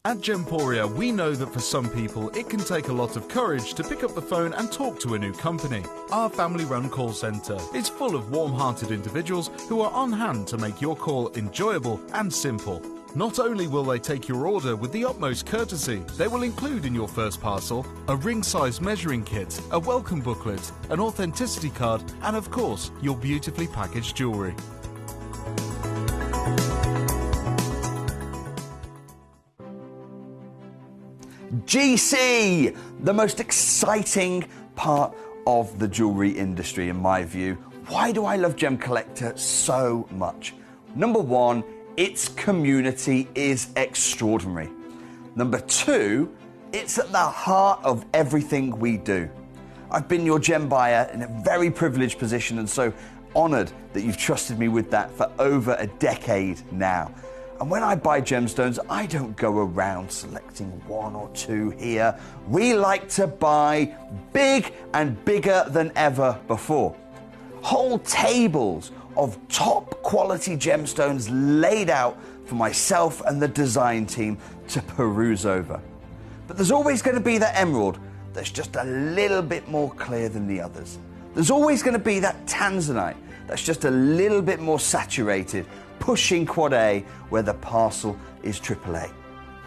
Speaker 1: At Gemporia, we know that for some people, it can take a lot of courage to pick up the phone and talk to a new company. Our family-run call centre is full of warm-hearted individuals who are on hand to make your call enjoyable and simple. Not only will they take your order with the utmost courtesy, they will include in your first parcel a ring-size measuring kit, a welcome booklet, an authenticity card, and of course, your beautifully packaged jewellery.
Speaker 5: GC, the most exciting part of the jewellery industry in my view. Why do I love Gemcollector so much? Number one, its community is extraordinary. Number two, it's at the heart of everything we do. I've been your gem buyer in a very privileged position and so honoured that you've trusted me with that for over a decade now. And when I buy gemstones, I don't go around selecting one or two here. We like to buy big and bigger than ever before. Whole tables of top quality gemstones laid out for myself and the design team to peruse over. But there's always going to be that emerald that's just a little bit more clear than the others. There's always going to be that tanzanite that's just a little bit more saturated, pushing Quad A where the parcel is AAA.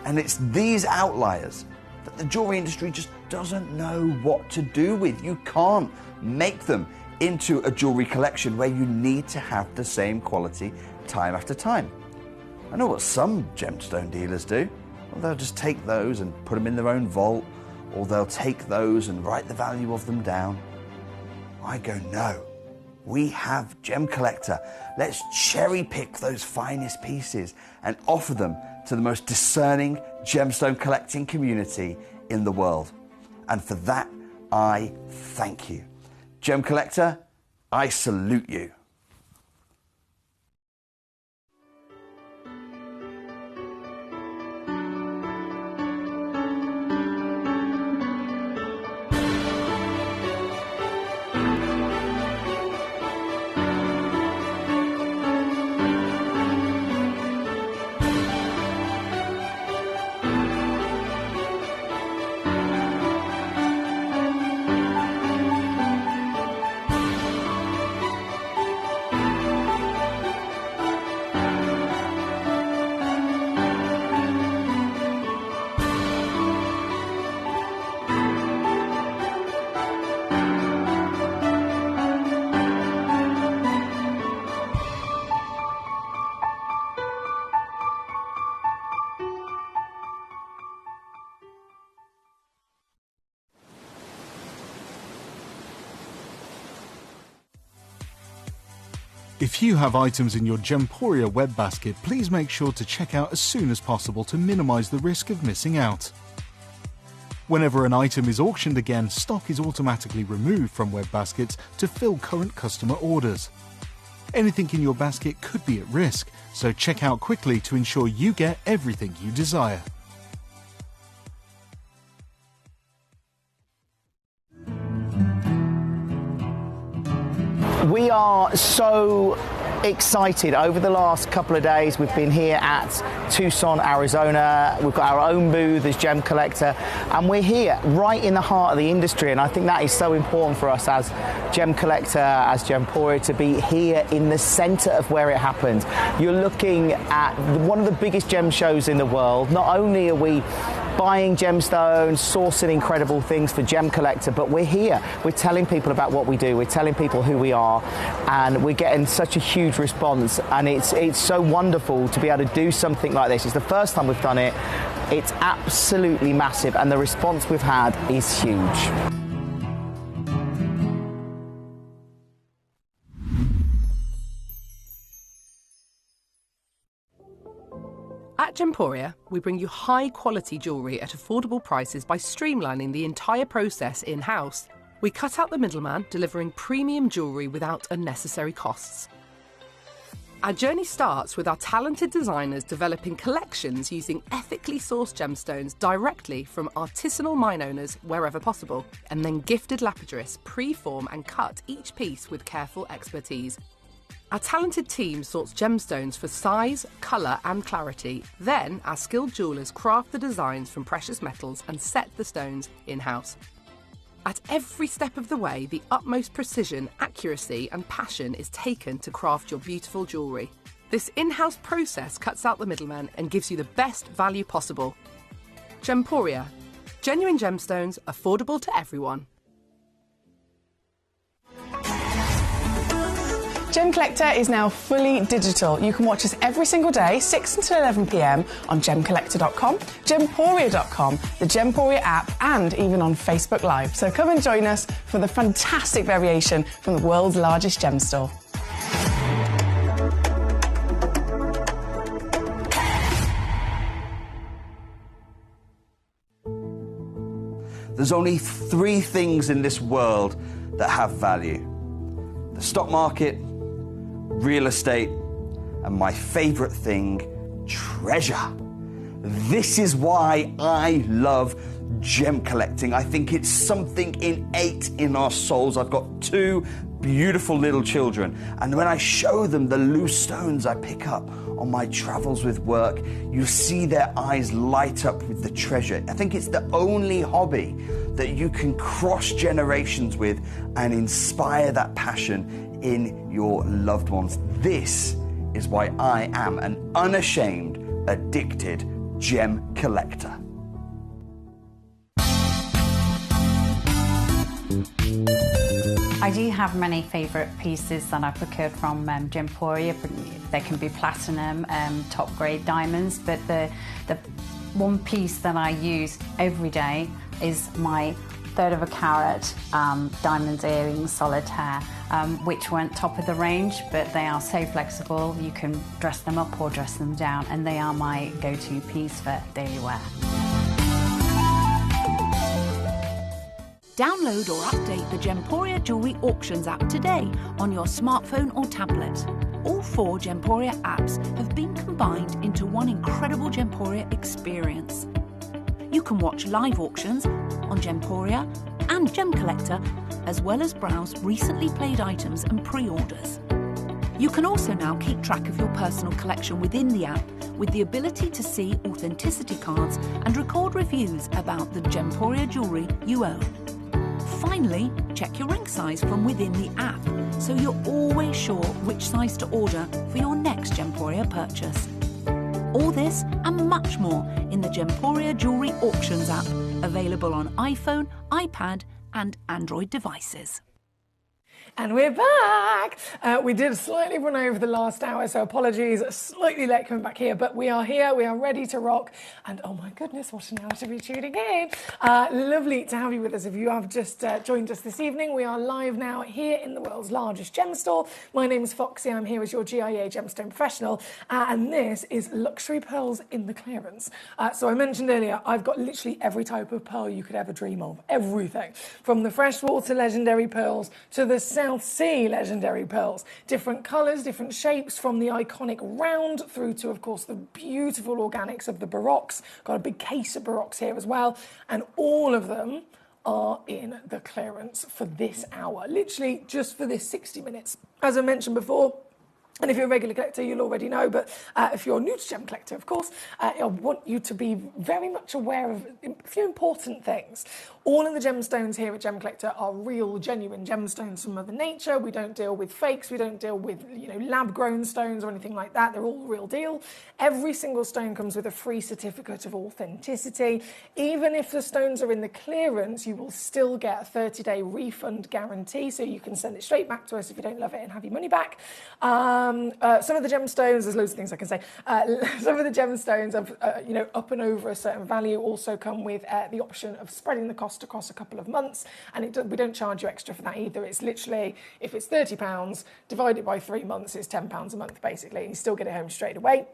Speaker 5: And it's these outliers that the jewellery industry just doesn't know what to do with. You can't make them into a jewellery collection where you need to have the same quality time after time. I know what some gemstone dealers do. Well, they'll just take those and put them in their own vault, or they'll take those and write the value of them down. I go, no. We have Gemcollector. Let's cherry pick those finest pieces and offer them to the most discerning gemstone collecting community in the world. And for that, I thank you. Gemcollector, I salute you.
Speaker 1: If you have items in your Gemporia web basket, please make sure to check out as soon as possible to minimise the risk of missing out. Whenever an item is auctioned again, stock is automatically removed from web baskets to fill current customer orders. Anything in your basket could be at risk, so check out quickly to ensure you get everything you desire.
Speaker 15: We are so excited. Over the last couple of days, we've been here at Tucson, Arizona. We've got our own booth as Gemcollector, and we're here right in the heart of the industry. And I think that is so important for us as Gemcollector, as Gemporia, to be here in the center of where it happened. You're looking at one of the biggest gem shows in the world. Not only are we buying gemstones, sourcing incredible things for Gemcollector, but we're here. We're telling people about what we do. We're telling people who we are, and we're getting such a huge response. And it's so wonderful to be able to do something like this. It's the first time we've done it. It's absolutely massive, and the response we've had is huge.
Speaker 16: Gemporia, we bring you high-quality jewellery at affordable prices by streamlining the entire process in-house. We cut out the middleman, delivering premium jewellery without unnecessary costs. Our journey starts with our talented designers developing collections using ethically sourced gemstones directly from artisanal mine owners wherever possible, and then gifted lapidarists pre-form and cut each piece with careful expertise. Our talented team sorts gemstones for size, colour and clarity. Then our skilled jewellers craft the designs from precious metals and set the stones in-house. At every step of the way, the utmost precision, accuracy and passion is taken to craft your beautiful jewellery. This in-house process cuts out the middleman and gives you the best value possible. Gemporia. Genuine gemstones, affordable to everyone.
Speaker 4: Gemcollector is now fully digital. You can watch us every single day, 6 until 11 p.m. on gemcollector.com, gemporia.com, the Gemporia app, and even on Facebook Live. So come and join us for the fantastic variation from the world's largest gem store.
Speaker 5: There's only 3 things in this world that have value: the stock market, real estate, and my favourite thing, treasure. This is why I love gem collecting. I think it's something innate in our souls. I've got 2 beautiful little children, and when I show them the loose stones I pick up on my travels with work, you see their eyes light up with the treasure. I think it's the only hobby that you can cross generations with and inspire that passion in your loved ones. This is why I am an unashamed, addicted gem collector.
Speaker 12: I do have many favourite pieces that I procured from Gemporia. They can be platinum, top grade diamonds, but the one piece that I use every day is my 1/3 of a carat diamond earrings solitaire, which weren't top of the range, but they are so flexible. You can dress them up or dress them down, and they are my go-to piece for daily wear.
Speaker 2: Download or update the Gemporia Jewellery Auctions app today on your smartphone or tablet. All 4 Gemporia apps have been combined into one incredible Gemporia experience. You can watch live auctions on Gemporia and Gemcollector, as well as browse recently played items and pre-orders. You can also now keep track of your personal collection within the app with the ability to see authenticity cards and record reviews about the Gemporia jewellery you own. Finally, check your ring size from within the app, so you're always sure which size to order for your next Gemporia purchase. All this and much more in the Gemporia Jewellery Auctions app, available on iPhone, iPad and Android devices.
Speaker 13: And we're back. We did slightly run over the last hour, so apologies, slightly late coming back here, but we are here, we are ready to rock. And oh my goodness, what an hour to be tuning in. Lovely to have you with us. If you have just joined us this evening, we are live now here in the world's largest gem store. My name is Foxy, I'm here as your GIA Gemstone Professional, and this is Luxury Pearls in the Clearance. So I mentioned earlier, I've got literally every type of pearl you could ever dream of, everything. From the freshwater legendary pearls to the South Sea legendary pearls. Different colours, different shapes, from the iconic round through to, of course, the beautiful organics of the Baroques. Got a big case of Baroques here as well. And all of them are in the clearance for this hour. Literally just for this 60 minutes. As I mentioned before, and if you're a regular collector, you'll already know, but if you're new to Gem Collector, of course, I want you to be very much aware of a few important things. All of the gemstones here at Gem Collector are real, genuine gemstones from Mother Nature. We don't deal with fakes. We don't deal with, lab-grown stones or anything like that. They're all the real deal. Every single stone comes with a free certificate of authenticity. Even if the stones are in the clearance, you will still get a 30-day refund guarantee, so you can send it straight back to us if you don't love it and have your money back. Some of the gemstones, there's loads of things I can say. Some of the gemstones, up and over a certain value, also come with the option of spreading the cost across a couple of months, and we don't charge you extra for that either. It's literally, if it's £30, divided by 3 months, it's £10 a month basically, and you still get it home straight away.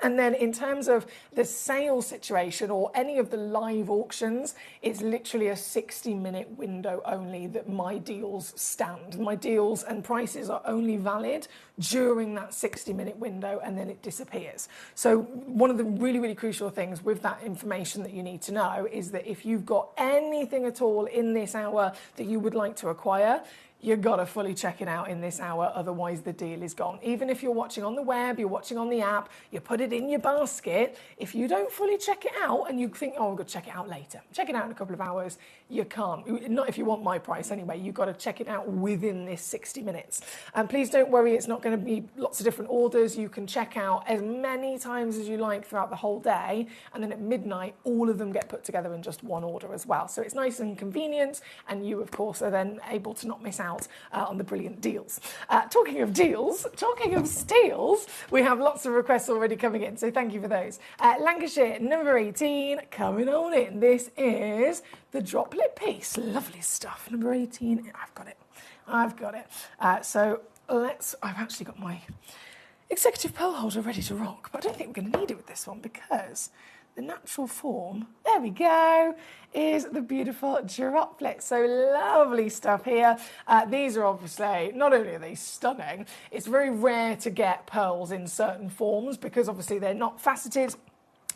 Speaker 13: And then in terms of the sale situation or any of the live auctions, it's literally a 60-minute window only that my deals stand. My deals and prices are only valid during that 60-minute window, and then it disappears. So one of the really, really crucial things with that information that you need to know is that if you've got anything at all in this hour that you would like to acquire, you've got to fully check it out in this hour, otherwise the deal is gone. Even if you're watching on the web, you're watching on the app, you put it in your basket, if you don't fully check it out and you think, oh, I'm going to check it out later, check it out in a couple of hours, you can't. Not if you want my price anyway, you've got to check it out within this 60 minutes. And please don't worry, it's not going to be lots of different orders. You can check out as many times as you like throughout the whole day, and then at midnight, all of them get put together in just one order as well. So it's nice and convenient, and you, of course, are then able to not miss out on the brilliant deals. Talking of deals, talking of steals, we have lots of requests already coming in, so thank you for those. Lancashire, number 18, coming on in. This is the droplet piece. Lovely stuff. Number 18, I've got it. So I've actually got my executive pearl holder ready to rock, but I don't think we're going to need it with this one because the natural form, there we go, is the beautiful droplet. So lovely stuff here. These are obviously, not only are they stunning, it's very rare to get pearls in certain forms because obviously they're not faceted.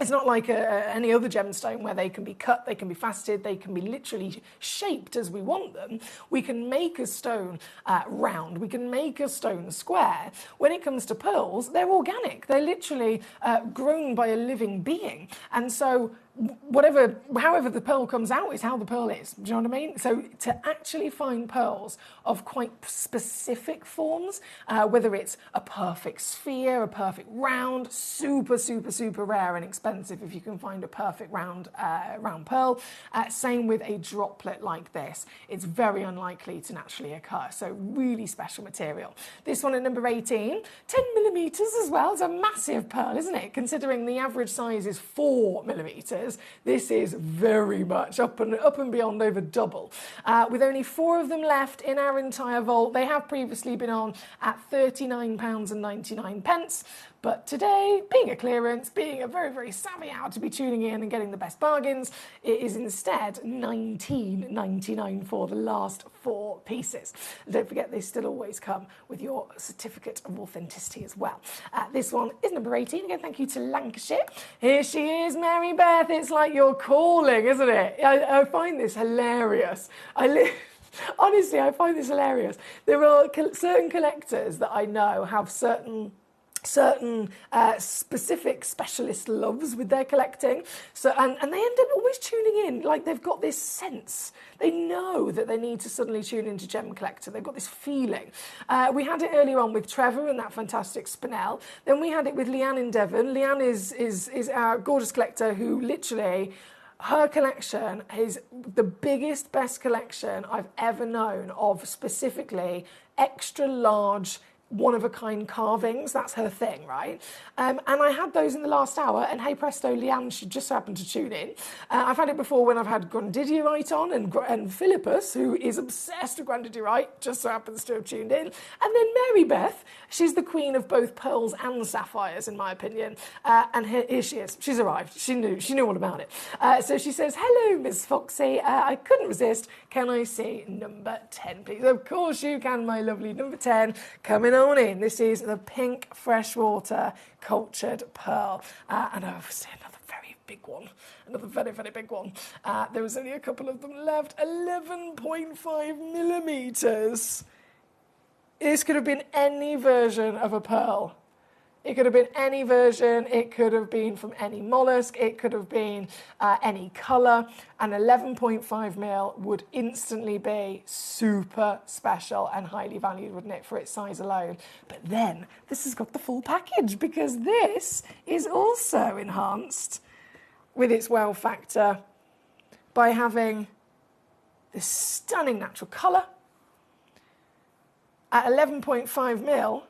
Speaker 13: It's not like any other gemstone where they can be cut, they can be faceted, they can be literally shaped as we want them. We can make a stone round, we can make a stone square. When it comes to pearls, they're organic. They're literally grown by a living being. And so however the pearl comes out is how the pearl is. Do you know what I mean? So to actually find pearls of quite specific forms, whether it's a perfect sphere, a perfect round, super, super, super rare and expensive if you can find a perfect round pearl. Same with a droplet like this. It's very unlikely to naturally occur. So really special material. This one at number 18, 10 millimeters as well. It's a massive pearl, isn't it? Considering the average size is 4 millimeters. This is very much up and beyond over double. With only 4 of them left in our entire vault, they have previously been on at £39.99. But today, being a clearance, being a very, very savvy hour to be tuning in and getting the best bargains, it is instead £19.99 for the last 4 pieces. And don't forget, they still always come with your certificate of authenticity as well. This one is number 18. Again, thank you to Lancashire. Here she is, Mary Beth. It's like you're calling, isn't it? I find this hilarious. Honestly, I find this hilarious. There are certain collectors that I know have certain specific specialist loves with their collecting, so and they end up always tuning in, like they've got this sense, they know that they need to suddenly tune into Gemcollector. They've got this feeling. We had it earlier on with Trevor and that fantastic spinel. Then we had it with Leanne in Devon. Leanne is our gorgeous collector who literally, her collection is the biggest, best collection I've ever known of specifically extra large one-of-a-kind carvings. That's her thing, right? And I had those in the last hour, and hey presto, Leanne should just happen to tune in. I've had it before when I've had Grandidiorite on, and Philippus, who is obsessed with Grandidiorite, just so happens to have tuned in. And then Mary Beth, she's the queen of both pearls and sapphires, in my opinion. And here she is. She's arrived. She knew all about it. So she says, hello, Miss Foxy. I couldn't resist. Can I see number 10, please? Of course you can, my lovely. Number 10, coming on in. This is the pink freshwater cultured pearl. And obviously another very big one. Another very, very big one. There was only a couple of them left. 11.5 millimeters. This could have been any version of a pearl. It could have been any version, it could have been from any mollusk, it could have been any colour, and 11.5 mil would instantly be super special and highly valued, wouldn't it, for its size alone? But then, this has got the full package, because this is also enhanced with its wow factor by having this stunning natural colour at 11.5 mil.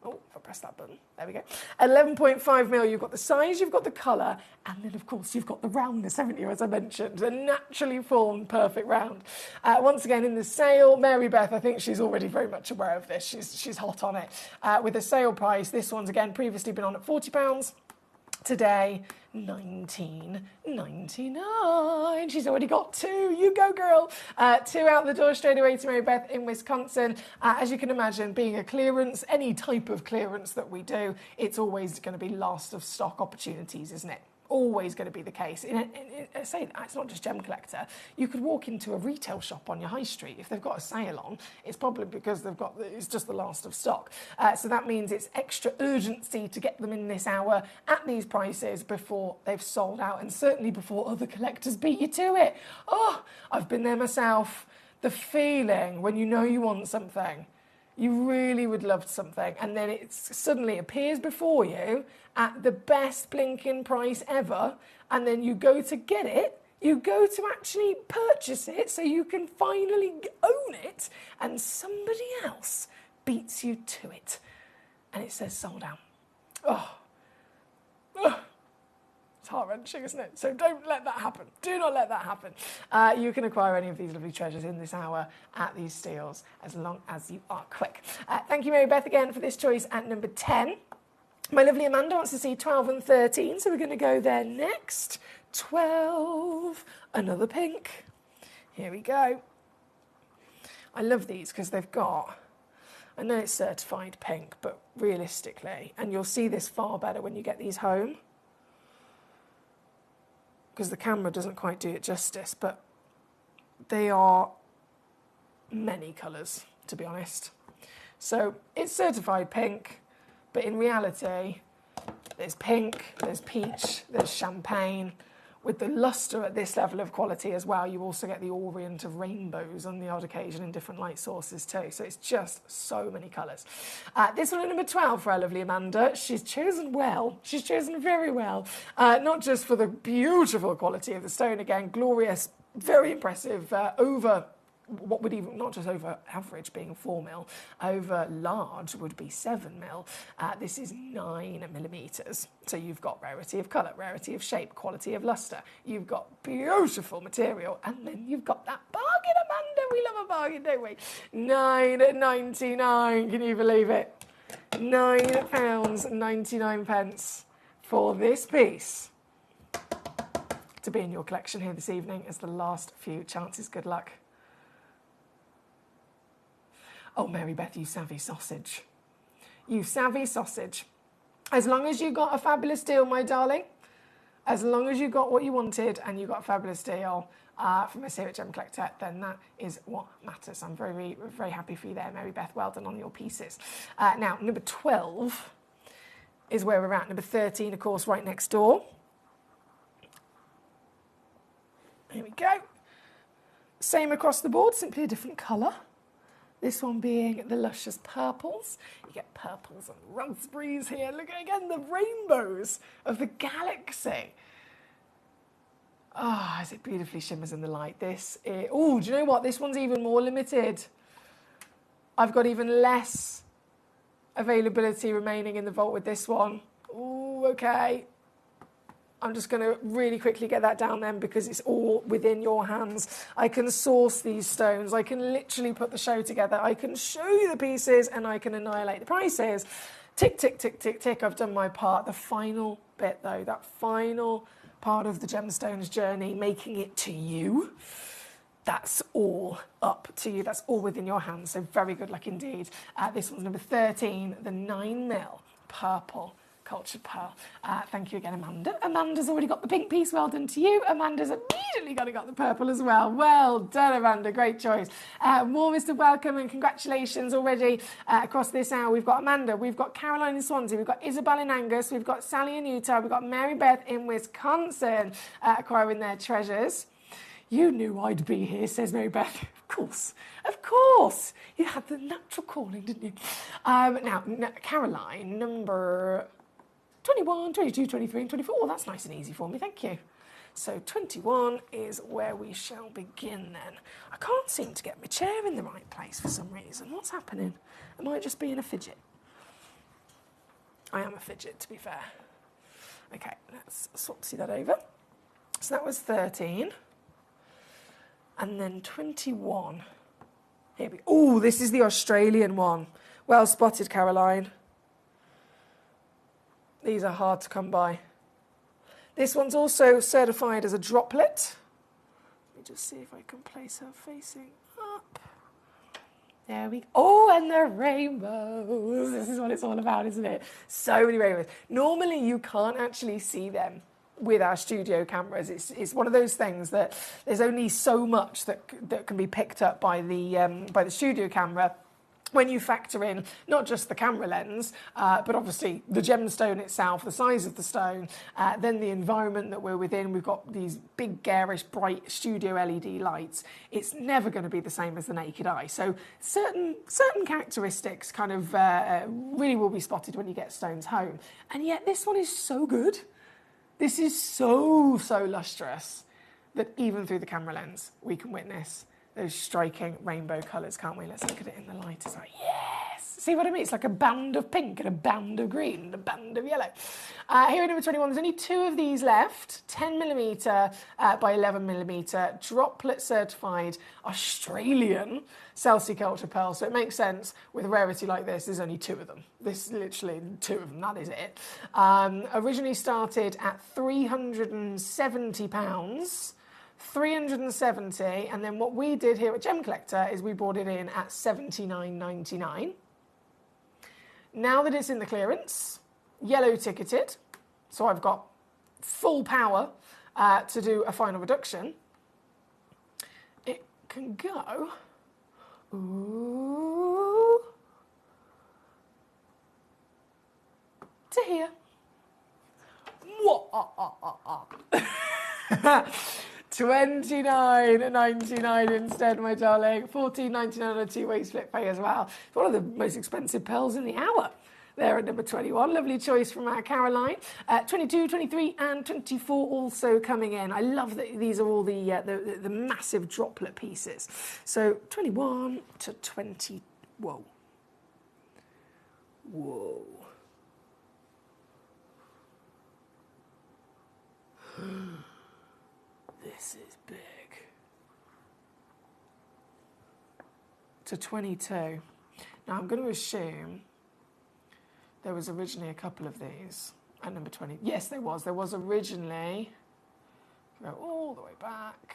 Speaker 13: Oh, if I press that button. There we go. 11.5 mil, you've got the size, you've got the colour, and then, of course, you've got the roundness, haven't you, as I mentioned. A naturally formed, perfect round. Once again, in the sale, Mary Beth, I think she's already very much aware of this. She's hot on it. With a sale price, this one's, again, previously been on at £40. Today, $19.99. She's already got 2. You go, girl. 2 out the door straight away to Mary Beth in Wisconsin. As you can imagine, being a clearance, any type of clearance that we do, it's always going to be last of stock opportunities, isn't it? Always going to be the case. I say it's not just Gemcollector. You could walk into a retail shop on your high street. If they've got a sale on, it's probably because it's just the last of stock. So that means it's extra urgency to get them in this hour at these prices before they've sold out, and certainly before other collectors beat you to it. Oh, I've been there myself. The feeling when you know you want something, you really would love something, and then it suddenly appears before you at the best blinking price ever, and then you go to get it, you go to actually purchase it so you can finally own it, and somebody else beats you to it, and it says sold out. Oh. It's heart-wrenching, isn't it? So don't let that happen. Do not let that happen. You can acquire any of these lovely treasures in this hour at these steals, as long as you are quick. Thank you, Mary Beth, again for this choice at number 10. My lovely Amanda wants to see 12 and 13, so we're going to go there next. 12, another pink. Here we go. I love these because they've got, I know it's certified pink, but realistically, and you'll see this far better when you get these home, because the camera doesn't quite do it justice, but they are many colours, to be honest. So it's certified pink, but in reality, there's pink, there's peach, there's champagne. With the lustre at this level of quality as well, you also get the orient of rainbows on the odd occasion in different light sources too. So it's just so many colours. This one at number 12 for our lovely Amanda. She's chosen well. She's chosen very well. Not just for the beautiful quality of the stone, again, glorious, very impressive, over what would even, not just over average being 4 mil, over large would be 7 mil. This is 9 millimetres. So you've got rarity of colour, rarity of shape, quality of lustre. You've got beautiful material, and then you've got that bargain, Amanda. We love a bargain, don't we? £9.99. Can you believe it? £9.99 for this piece to be in your collection here this evening as the last few chances. Good luck. Oh, Mary Beth, you savvy sausage. You savvy sausage. As long as you got a fabulous deal, my darling, as long as you got what you wanted and you got a fabulous deal from us here at Gemcollector, then that is what matters. I'm very, very happy for you there, Mary Beth. Well done on your pieces. Now, number 12 is where we're at. Number 13, of course, right next door. Here we go. Same across the board, simply a different colour. This one being the luscious purples. You get purples and raspberries here. Look again, the rainbows of the galaxy. Ah, as it beautifully shimmers in the light. This is, oh, do you know what? This one's even more limited. I've got even less availability remaining in the vault with this one. Oh, okay. I'm just going to really quickly get that down then, because it's all within your hands. I can source these stones. I can literally put the show together. I can show you the pieces and I can annihilate the prices. Tick, tick, tick, tick, tick. I've done my part. The final bit, though, that final part of the gemstones journey, making it to you, that's all up to you. That's all within your hands. So very good luck indeed. This one's number 13, the 9 mil purple cultured pearl. Thank you again, Amanda. Amanda's already got the pink piece. Well done to you. Amanda's immediately got the purple as well. Well done, Amanda. Great choice. Warmest of welcome and congratulations already across this hour. We've got Amanda. We've got Caroline in Swansea. We've got Isabel in Angus. We've got Sally in Utah. We've got Mary Beth in Wisconsin acquiring their treasures. You knew I'd be here, says Mary Beth. Of course. Of course. You had the natural calling, didn't you? Now, Caroline, number 21, 22, 23, and 24. Oh, that's nice and easy for me, thank you. So 21 is where we shall begin then. I can't seem to get my chair in the right place for some reason. What's happening? Am I just being a fidget? I am a fidget, to be fair. Okay, let's swapsy that over. So that was 13. And then 21. Here we go. Oh, this is the Australian one. Well spotted, Caroline. These are hard to come by. This one's also certified as a droplet. Let me just see if I can place her facing up. There we go. Oh, and the rainbows. This is what it's all about, isn't it? So many rainbows. Normally, you can't actually see them with our studio cameras. It's one of those things that there's only so much that can be picked up by the studio camera. When you factor in not just the camera lens, but obviously the gemstone itself, the size of the stone, then the environment that we're within. We've got these big, garish, bright studio LED lights. It's never going to be the same as the naked eye. So certain characteristics kind of really will be spotted when you get stones home. And yet this one is so good. This is so lustrous that even through the camera lens, we can witness those striking rainbow colours, can't we? Let's look at it in the light. It's like, yes! See what I mean? It's like a band of pink and a band of green and a band of yellow. Here at number 21, there's only 2 of these left. 10mm by 11mm, droplet certified Australian Celsiculture pearl. So it makes sense with a rarity like this, there's only 2 of them. This is literally 2 of them, that is it. Originally started at £370. 370, and then what we did here at Gemcollector is we brought it in at $79.99. Now that it's in the clearance, yellow ticketed, so I've got full power to do a final reduction. It can go, ooh, to here. $29.99 instead, my darling. $14.99 on a 2-way split pay as well. It's one of the most expensive pearls in the hour. There at number 21. Lovely choice from Caroline. 22, 23 and 24 also coming in. I love that these are all the massive droplet pieces. So 21 to 20. Whoa. Whoa. This is big. To 22. Now I'm going to assume there was originally a couple of these at number 20. Yes, there was. There was originally, go all the way back.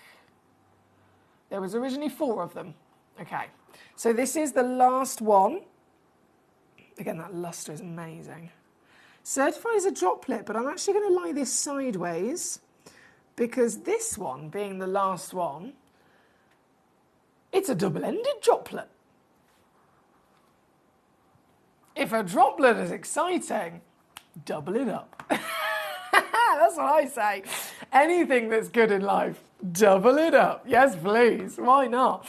Speaker 13: There was originally 4 of them. Okay. So this is the last one. Again, that luster is amazing. Certified as a droplet, but I'm actually going to lie this sideways because this one, being the last one, it's a double-ended droplet. If a droplet is exciting, double it up. That's what I say. Anything that's good in life, double it up. Yes, please. Why not?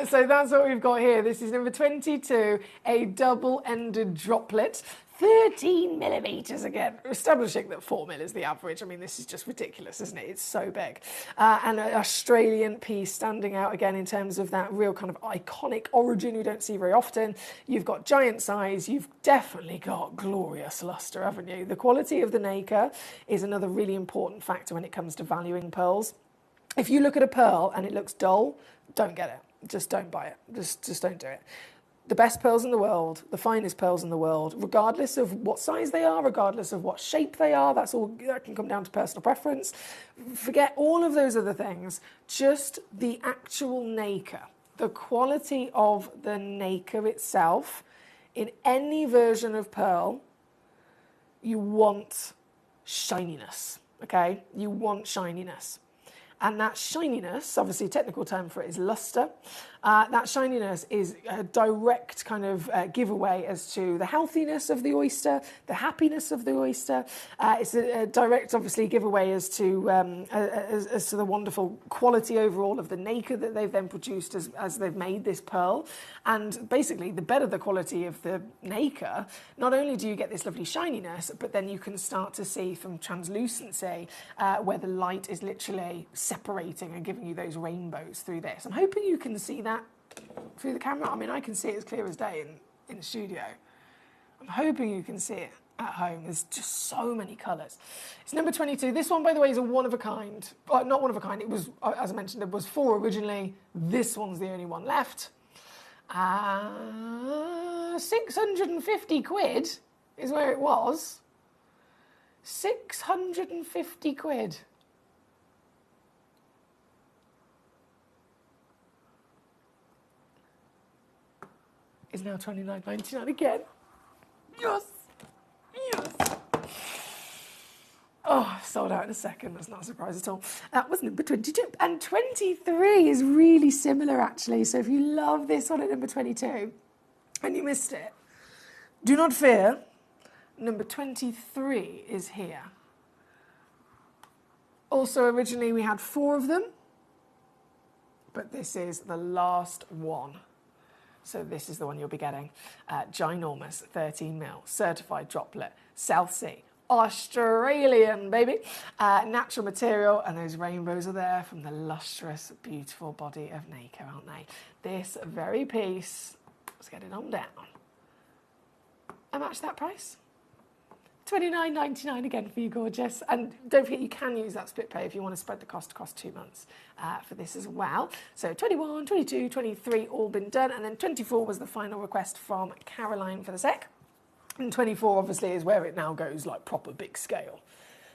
Speaker 13: So that's what we've got here. This is number 22, a double-ended droplet. 13mm again, establishing that 4mm is the average. I mean, this is just ridiculous, isn't it? It's so big. And an Australian piece standing out again in terms of that real kind of iconic origin you don't see very often. You've got giant size. You've definitely got glorious luster, haven't you? The quality of the nacre is another really important factor when it comes to valuing pearls. If you look at a pearl and it looks dull, don't get it. Just don't buy it. Just don't do it. The best pearls in the world, the finest pearls in the world, regardless of what size they are, regardless of what shape they are, that can come down to personal preference. Forget all of those other things, just the actual nacre, the quality of the nacre itself. In any version of pearl, you want shininess, okay? You want shininess. And that shininess, obviously a technical term for it is luster, that shininess is a direct kind of giveaway as to the healthiness of the oyster, the happiness of the oyster. It's a direct, obviously, giveaway as to the wonderful quality overall of the nacre that they've then produced as they've made this pearl. And basically, the better the quality of the nacre, not only do you get this lovely shininess, but then you can start to see from translucency where the light is literally separating and giving you those rainbows through this. I'm hoping you can see that through the camera. I mean, I can see it as clear as day in the studio. I'm hoping you can see it at home. There's just so many colours. It's number 22. This one, by the way, is a one of a kind. Well, not one of a kind. It was, as I mentioned, there was 4 originally. This one's the only one left. 650 quid is where it was. 650 quid. Is now £29.99 again. Yes! Yes! Oh, sold out in a second. That's not a surprise at all. That was number 22. And 23 is really similar, actually. So if you love this one at number 22 and you missed it, do not fear. Number 23 is here. Also, originally we had 4 of them, but this is the last one. So this is the one you'll be getting. Ginormous, 13mm, certified droplet, South Sea, Australian, baby. Natural material, and those rainbows are there from the lustrous, beautiful body of Nako, aren't they? This very piece, let's get it on down. I match that price. $29.99 again for you, gorgeous. And don't forget, you can use that split pay if you want to spread the cost across 2 months for this as well. So 21, 22, 23 all been done. And then 24 was the final request from Caroline for the sec. And 24 obviously is where it now goes like proper big scale.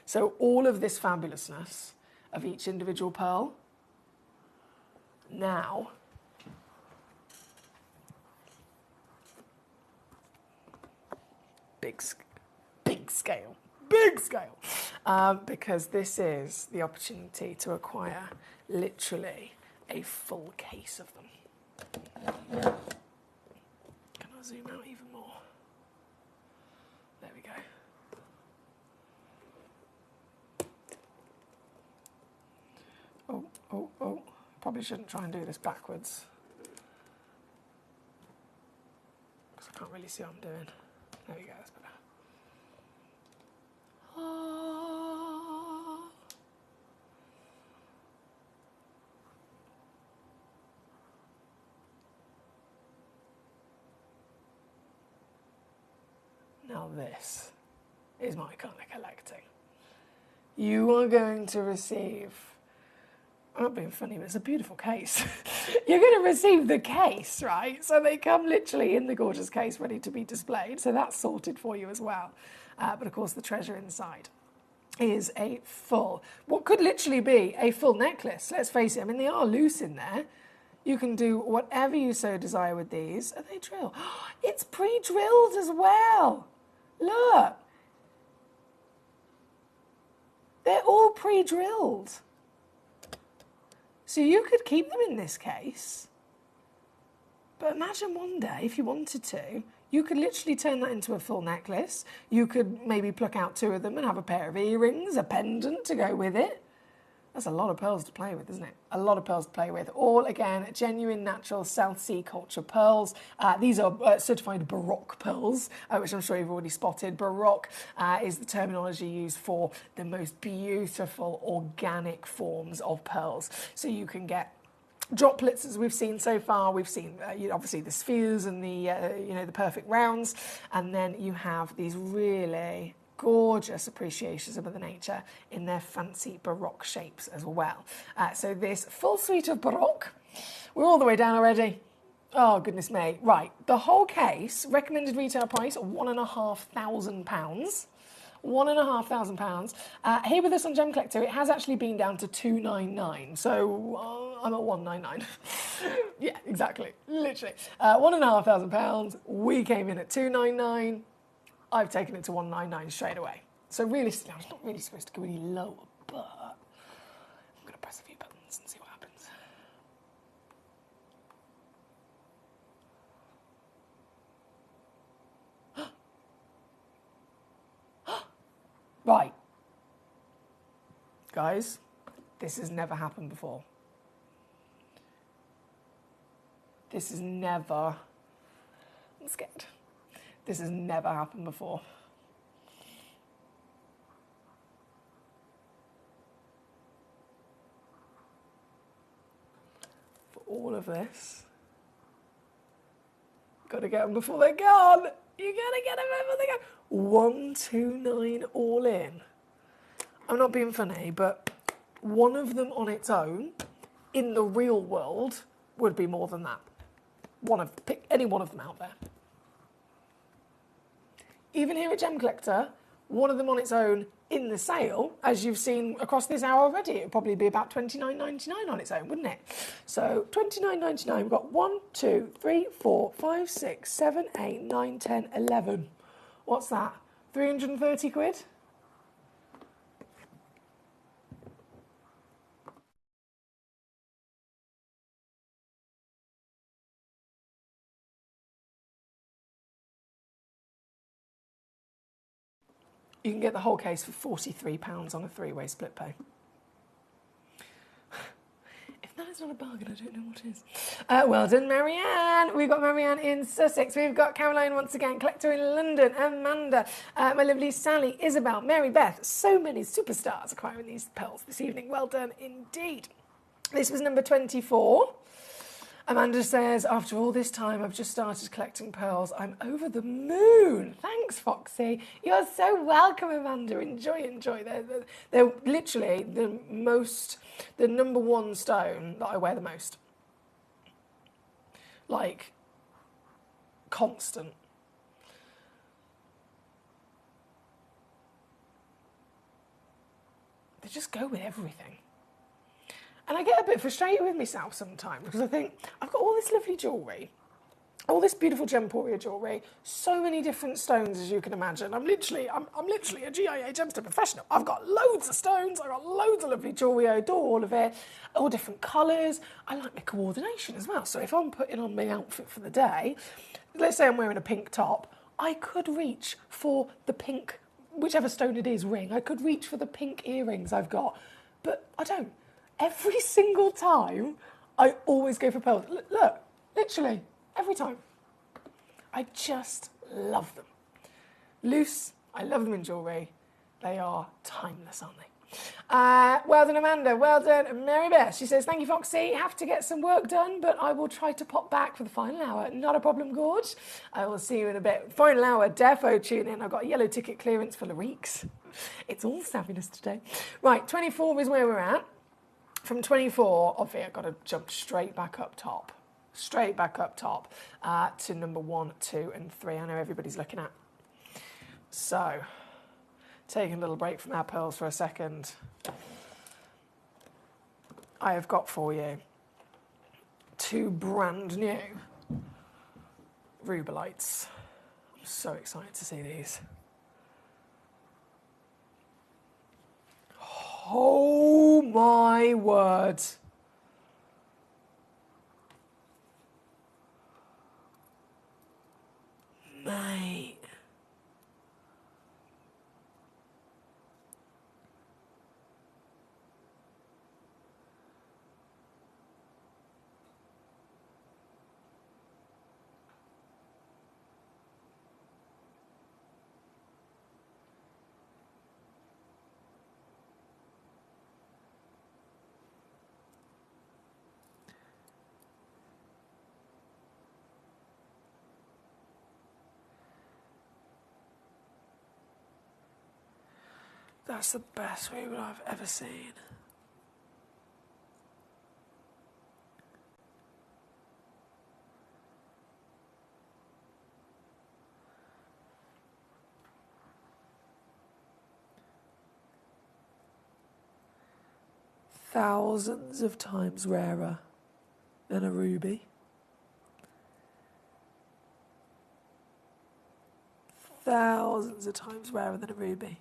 Speaker 13: So all of this fabulousness of each individual pearl now big scale, because this is the opportunity to acquire literally a full case of them. Can I zoom out even more? There we go. Oh, probably shouldn't try and do this backwards, because I can't really see what I'm doing. There we go, that's better. Now this is my kind of collecting. You are going to receive, I'm not being funny, but it's a beautiful case. You're going to receive the case, right? So they come literally in the gorgeous case ready to be displayed. So that's sorted for you as well. But of course the treasure inside is a full, what could literally be a full necklace. Let's face it, I mean, they are loose in there. You can do whatever you so desire with these. Are they drilled? It's pre-drilled as well. Look. They're all pre-drilled. So you could keep them in this case. But imagine one day, if you wanted to, you could literally turn that into a full necklace. You could maybe pluck out 2 of them and have a pair of earrings, a pendant to go with it. That's a lot of pearls to play with, isn't it? A lot of pearls to play with. All, again, genuine, natural South Sea culture pearls. These are certified Baroque pearls, which I'm sure you've already spotted. Baroque is the terminology used for the most beautiful organic forms of pearls. So you can get droplets, as we've seen so far. We've seen obviously the spheres and the the perfect rounds, and then you have these really gorgeous appreciations of Mother Nature in their fancy Baroque shapes as well. So this full suite of Baroque, we're all the way down already. Oh, goodness me. Right, the whole case, recommended retail price, £1,500. £1,500. Here with us on Gemcollector, it has actually been down to £299. So I'm at £199. Yeah, exactly. Literally. £1,500. We came in at £299. I've taken it to £199 straight away. So realistically, I'm not really supposed to go any lower, but I'm going to press a few buttons and see what happens. Right. Guys, this has never happened before. This has never... I'm scared. This has never happened before. For all of this, got to get them before they're gone. You're gonna get them over the go. 129 all in. I'm not being funny, but one of them on its own in the real world would be more than that. Pick any one of them out there. Even here at Gem Collector, one of them on its own in the sale, as you've seen across this hour already, it would probably be about $29.99 on its own, wouldn't it? So $29.99, we've got 1, 2, 3, 4, 5, 6, 7, 8, 9, 10, 11. What's that? 330 quid? You can get the whole case for £43 on a three-way split pay. If that is not a bargain, I don't know what is. Well done, Marianne. We've got Marianne in Sussex. We've got Caroline once again, Collector in London, Amanda, my lovely Sally, Isabel, Mary Beth. So many superstars acquiring these pearls this evening. Well done indeed. This was number 24. Amanda says, after all this time, I've just started collecting pearls. I'm over the moon. Thanks, Foxy. You're so welcome, Amanda. Enjoy. They're literally the number one stone that I wear the most. Like, constant. They just go with everything. And I get a bit frustrated with myself sometimes because I think, I've got all this lovely jewellery, all this beautiful Gemporia jewellery, so many different stones as you can imagine. I'm literally a GIA gemstone professional. I've got loads of stones, I've got loads of lovely jewellery, I adore all of it, all different colours. I like my coordination as well. So if I'm putting on my outfit for the day, let's say I'm wearing a pink top, I could reach for the pink, whichever stone it is, ring. I could reach for the pink earrings I've got, but I don't. Every single time, I always go for pearls. Look, literally, every time. I just love them. Loose, I love them in jewellery. They are timeless, aren't they? Well done, Amanda. Well done, Mary Beth. She says, thank you, Foxy. Have to get some work done, but I will try to pop back for the final hour. Not a problem, Gorge. I will see you in a bit. Final hour, defo tune in. I've got a yellow ticket clearance full of reeks. It's all savviness today. Right, 24 is where we're at. From 24, obviously, I've got to jump straight back up top. To number 1, 2 and 3. I know everybody's looking at. So, taking a little break from our pearls for a second. I have got for you 2 brand new rubelites. I'm so excited to see these. Oh my word. Mate. That's the best ruby I've ever seen. Thousands of times rarer than a ruby. Thousands of times rarer than a ruby.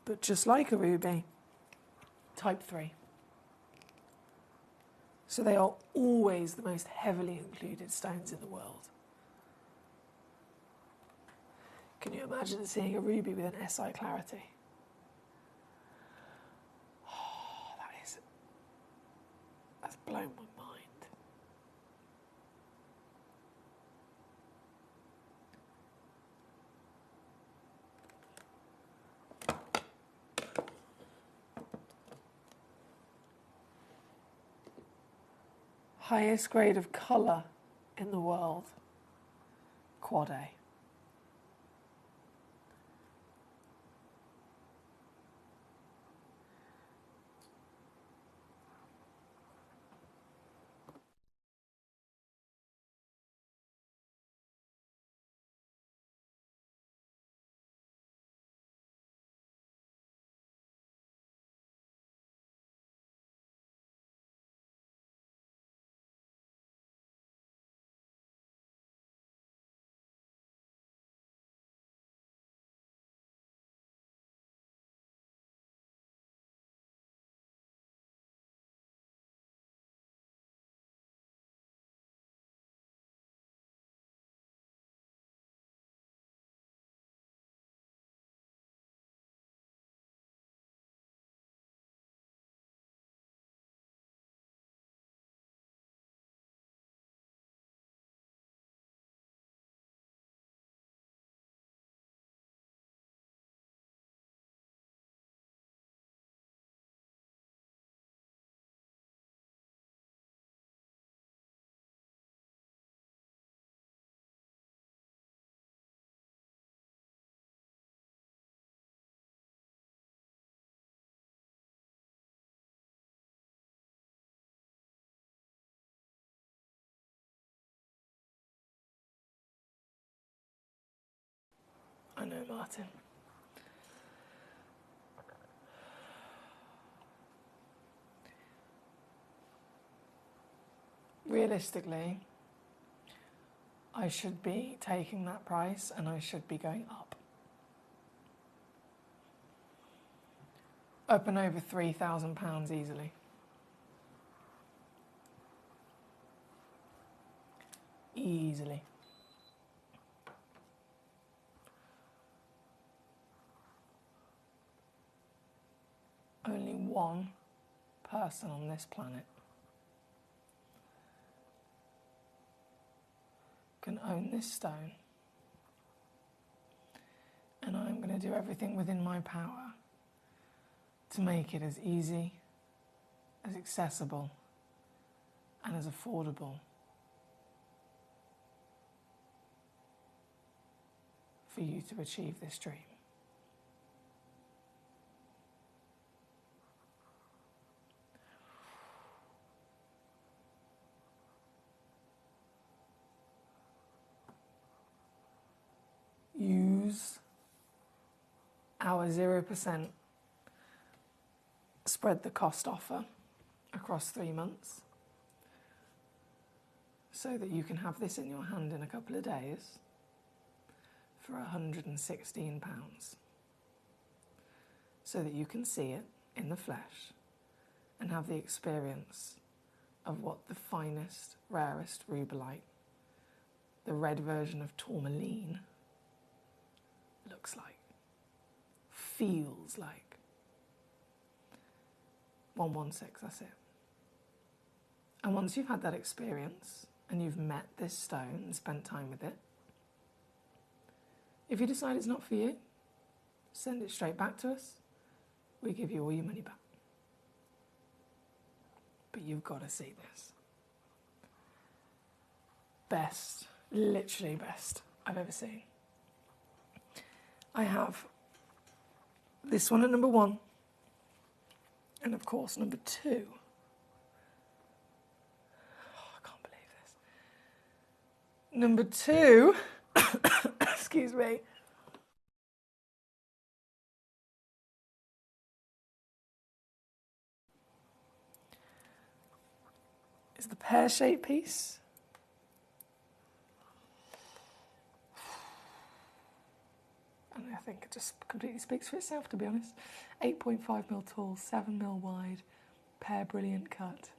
Speaker 13: But just like a ruby, type 3. So they are always the most heavily included stones in the world. Can you imagine seeing a ruby with an SI clarity? Oh, that's blown my mind. Highest grade of colour in the world. Quad A. I know, Martin. Realistically, I should be taking that price and I should be going up. Up and over £3,000 easily. Easily. Only one person on this planet can own this stone, and I'm going to do everything within my power to make it as easy, as accessible, and as affordable for you to achieve this dream. Use our 0% spread the cost offer across 3 months so that you can have this in your hand in a couple of days for £116, so that you can see it in the flesh and have the experience of what the finest, rarest rubellite, the red version of tourmaline, looks like, feels like. 116, that's it. And once you've had that experience and you've met this stone and spent time with it, if you decide it's not for you, send it straight back to us. We give you all your money back. But you've got to see this. Best, literally best I've ever seen. I have this one at number 1, and of course number 2. Oh, I can't believe this. Number 2, excuse me, is the pear-shaped piece. And I think it just completely speaks for itself, to be honest. 8.5mm tall, 7mm wide, pear brilliant cut,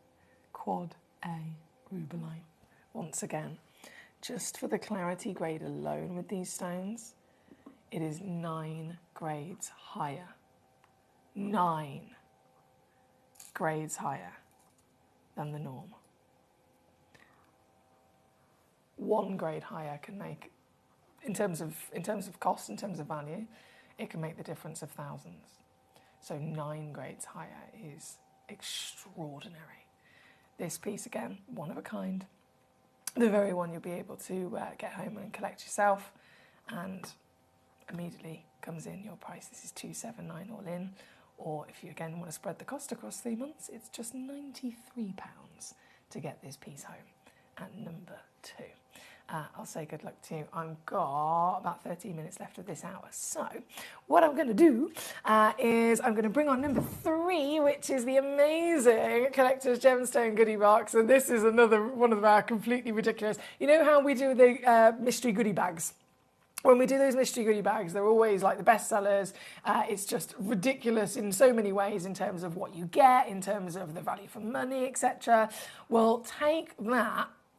Speaker 13: quad A rubellite. Once again, just for the clarity grade alone with these stones, it is 9 grades higher. 9 grades higher than the norm. 1 grade higher can make, in terms of cost, in terms of value, it can make the difference of thousands. So 9 grades higher is extraordinary. This piece, again, one of a kind, the very one you'll be able to get home and collect yourself, and immediately comes in your price. This is £279 all in, or if you again want to spread the cost across 3 months, it's just £93 to get this piece home at number 2. I'll say good luck to you. I've got about 13 minutes left of this hour. So what I'm going to do is I'm going to bring on number 3, which is the amazing Collector's Gemstone goodie box. And this is another one of our completely ridiculous. You know how we do the mystery goodie bags? When we do those mystery goodie bags, they're always like the best sellers. It's just ridiculous in so many ways in terms of what you get, in terms of the value for money, etc. Well,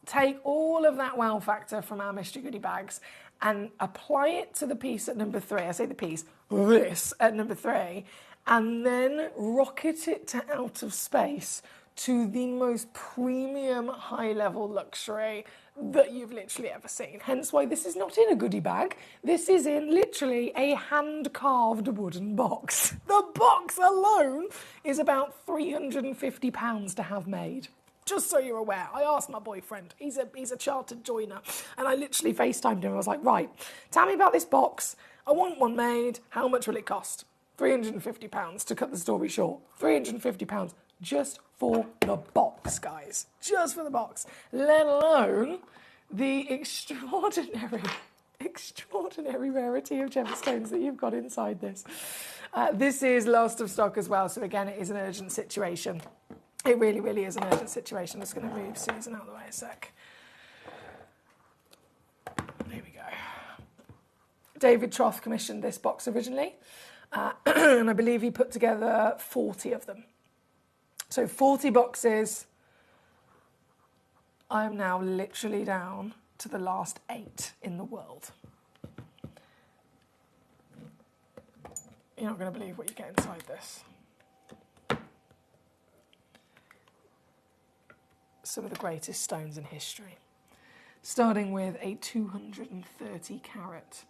Speaker 13: take all of that wow factor from our mystery goodie bags and apply it to the piece at number 3. I say the piece, this at number 3, and then rocket it to out of space to the most premium high-level luxury that you've literally ever seen. Hence why this is not in a goodie bag. This is in literally a hand-carved wooden box. The box alone is about £350 to have made. Just so you're aware, I asked my boyfriend, he's a chartered joiner, and I literally FaceTimed him. I was like, right, tell me about this box. I want one made. How much will it cost? £350 to cut the story short. £350 just for the box, guys. Just for the box. Let alone the extraordinary rarity of gemstones that you've got inside this. This is last of stock as well, so again, it is an urgent situation. It really, really is an urgent situation. I'm just going to move Susan out of the way a sec. There we go. David Troth commissioned this box originally, and I believe he put together 40 of them. So 40 boxes. I am now literally down to the last 8 in the world. You're not going to believe what you get inside this. Some of the greatest stones in history. Starting with a 230 carat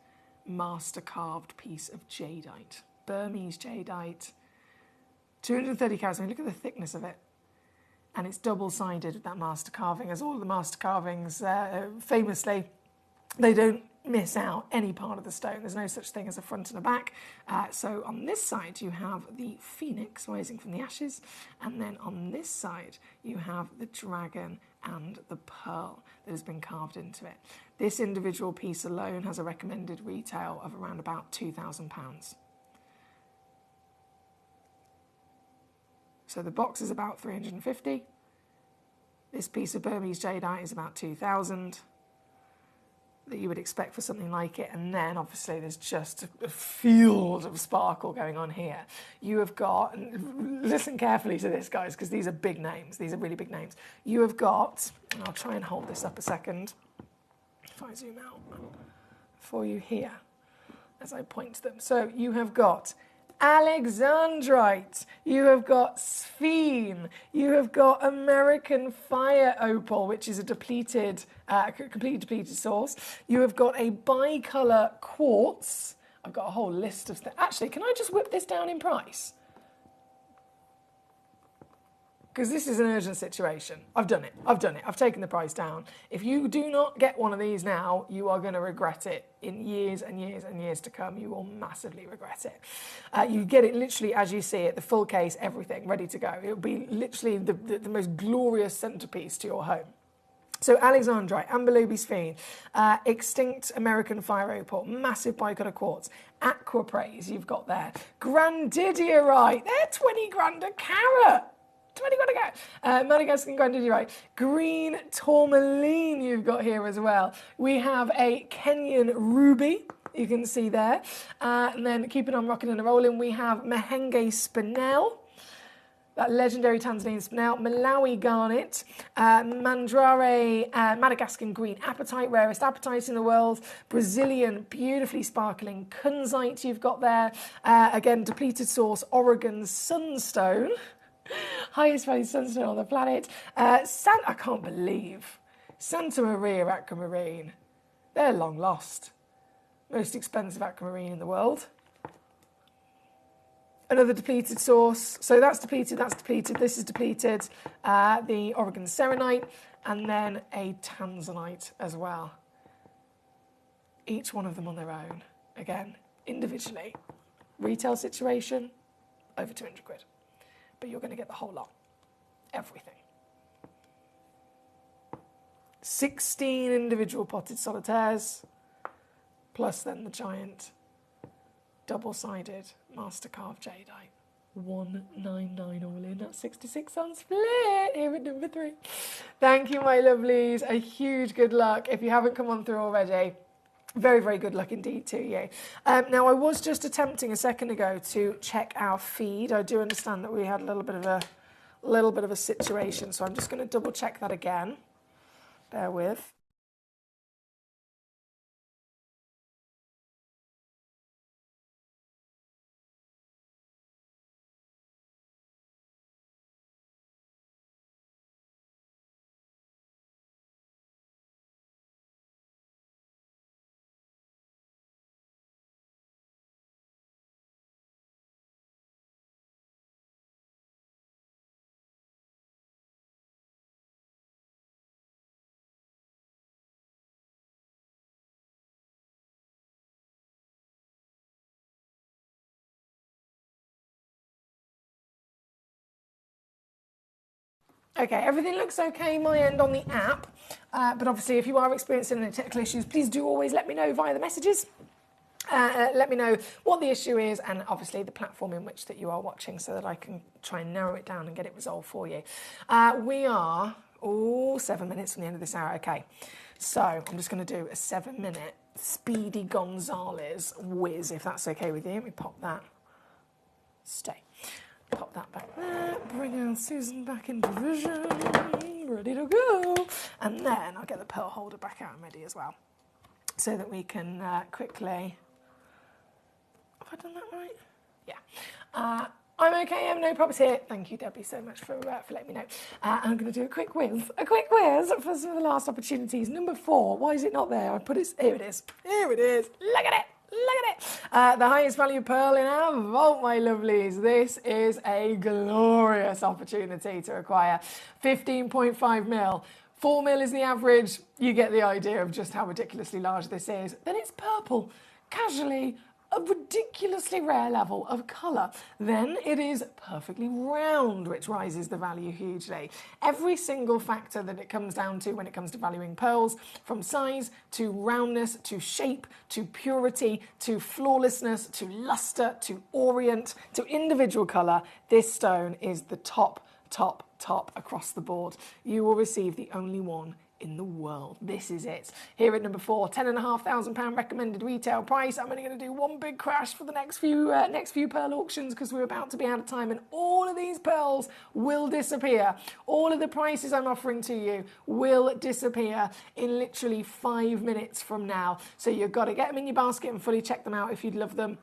Speaker 13: master carved piece of jadeite. Burmese jadeite. 230 carats, I mean, look at the thickness of it. And it's double-sided with that master carving. As all of the master carvings, famously, they don't miss out any part of the stone. There's no such thing as a front and a back. So on this side, you have the phoenix rising from the ashes. And then on this side, you have the dragon and the pearl that has been carved into it. This individual piece alone has a recommended retail of around about £2,000. So the box is about 350. This piece of Burmese jadeite is about 2,000 that you would expect for something like it. And then obviously there's just a field of sparkle going on here. You have got, and listen carefully to this, guys, because these are big names. These are really big names. You have got, and I'll try and hold this up a second if I zoom out for you here as I point to them. So you have got Alexandrite, you have got Sphene, you have got American Fire Opal, which is a depleted, completely depleted source. You have got a bicolour quartz. I've got a whole list of things. Actually, can I just whip this down in price? Because this is an urgent situation. I've done it. I've taken the price down. If you do not get one of these now, you are going to regret it in years and years and years to come. You will massively regret it. You get it literally as you see it, the full case, everything ready to go. It will be literally the most glorious centerpiece to your home. So Alexandrite, Amberlobe Sphene, Extinct American Fire Opal, massive bicolour quartz, Aquapraise you've got there, Grandidierite, they're 20 grand a carat. 20 grand a carat. Madagascan Grandidierite, green tourmaline you've got here as well. We have a Kenyan ruby, you can see there. And then keeping on rocking and rolling, we have Mahenge Spinel, that legendary Tanzanian spinel, Malawi garnet, Mandrare, Madagascan green apatite, rarest apatite in the world, Brazilian beautifully sparkling kunzite you've got there. Again, depleted source, Oregon sunstone. Highest value sunstone on the planet. I can't believe Santa Maria aquamarine. They're long lost. Most expensive aquamarine in the world. Another depleted source. So that's depleted, this is depleted. The Oregon serenite. and then a tanzanite as well. Each one of them on their own. Again, individually. Retail situation, over 200 quid. But you're going to get the whole lot. Everything. 16 individual potted solitaires, plus then the giant double-sided master carved jadeite. 199 all in. That's 66 on split. Here at number 3. Thank you, my lovelies. A huge good luck. If you haven't come on through already, very, very good luck indeed to you. Now, I was just attempting a second ago to check our feed. I do understand that we had a little bit of a situation, so I'm just going to double check that again. Bear with. Okay, everything looks okay my end on the app, but obviously if you are experiencing any technical issues, please do always let me know via the messages. Let me know what the issue is and obviously the platform in which that you are watching so that I can try and narrow it down and get it resolved for you. We are 7 minutes from the end of this hour. Okay, so I'm just going to do a 7-minute Speedy Gonzales whiz, if that's okay with you. Let me pop that. Stay. Pop that back there, bring our Susan back into vision, ready to go. And then I'll get the pearl holder back out and ready as well, so that we can quickly... Have I done that right? Yeah. I'm okay, I have no problems here. Thank you, Debbie, so much for letting me know. I'm going to do a quick whiz for some of the last opportunities. Number 4, why is it not there? I put it, here it is. Here it is, look at it. Look at it. The highest value pearl in our vault, my lovelies. This is a glorious opportunity to acquire. 15.5 mil. 4 mil is the average. You get the idea of just how ridiculously large this is. Then it's purple, casually, a ridiculously rare level of colour. Then it is perfectly round, which rises the value hugely. Every single factor that it comes down to when it comes to valuing pearls, from size to roundness to shape to purity to flawlessness to lustre to orient to individual colour, this stone is the top across the board. You will receive the only one in the world. This is it. Here at number 4, £10,500 recommended retail price. I'm only going to do one big crash for the next few pearl auctions because we're about to be out of time, and all of these pearls will disappear. All of the prices I'm offering to you will disappear in literally 5 minutes from now. So you've got to get them in your basket and fully check them out if you'd love them,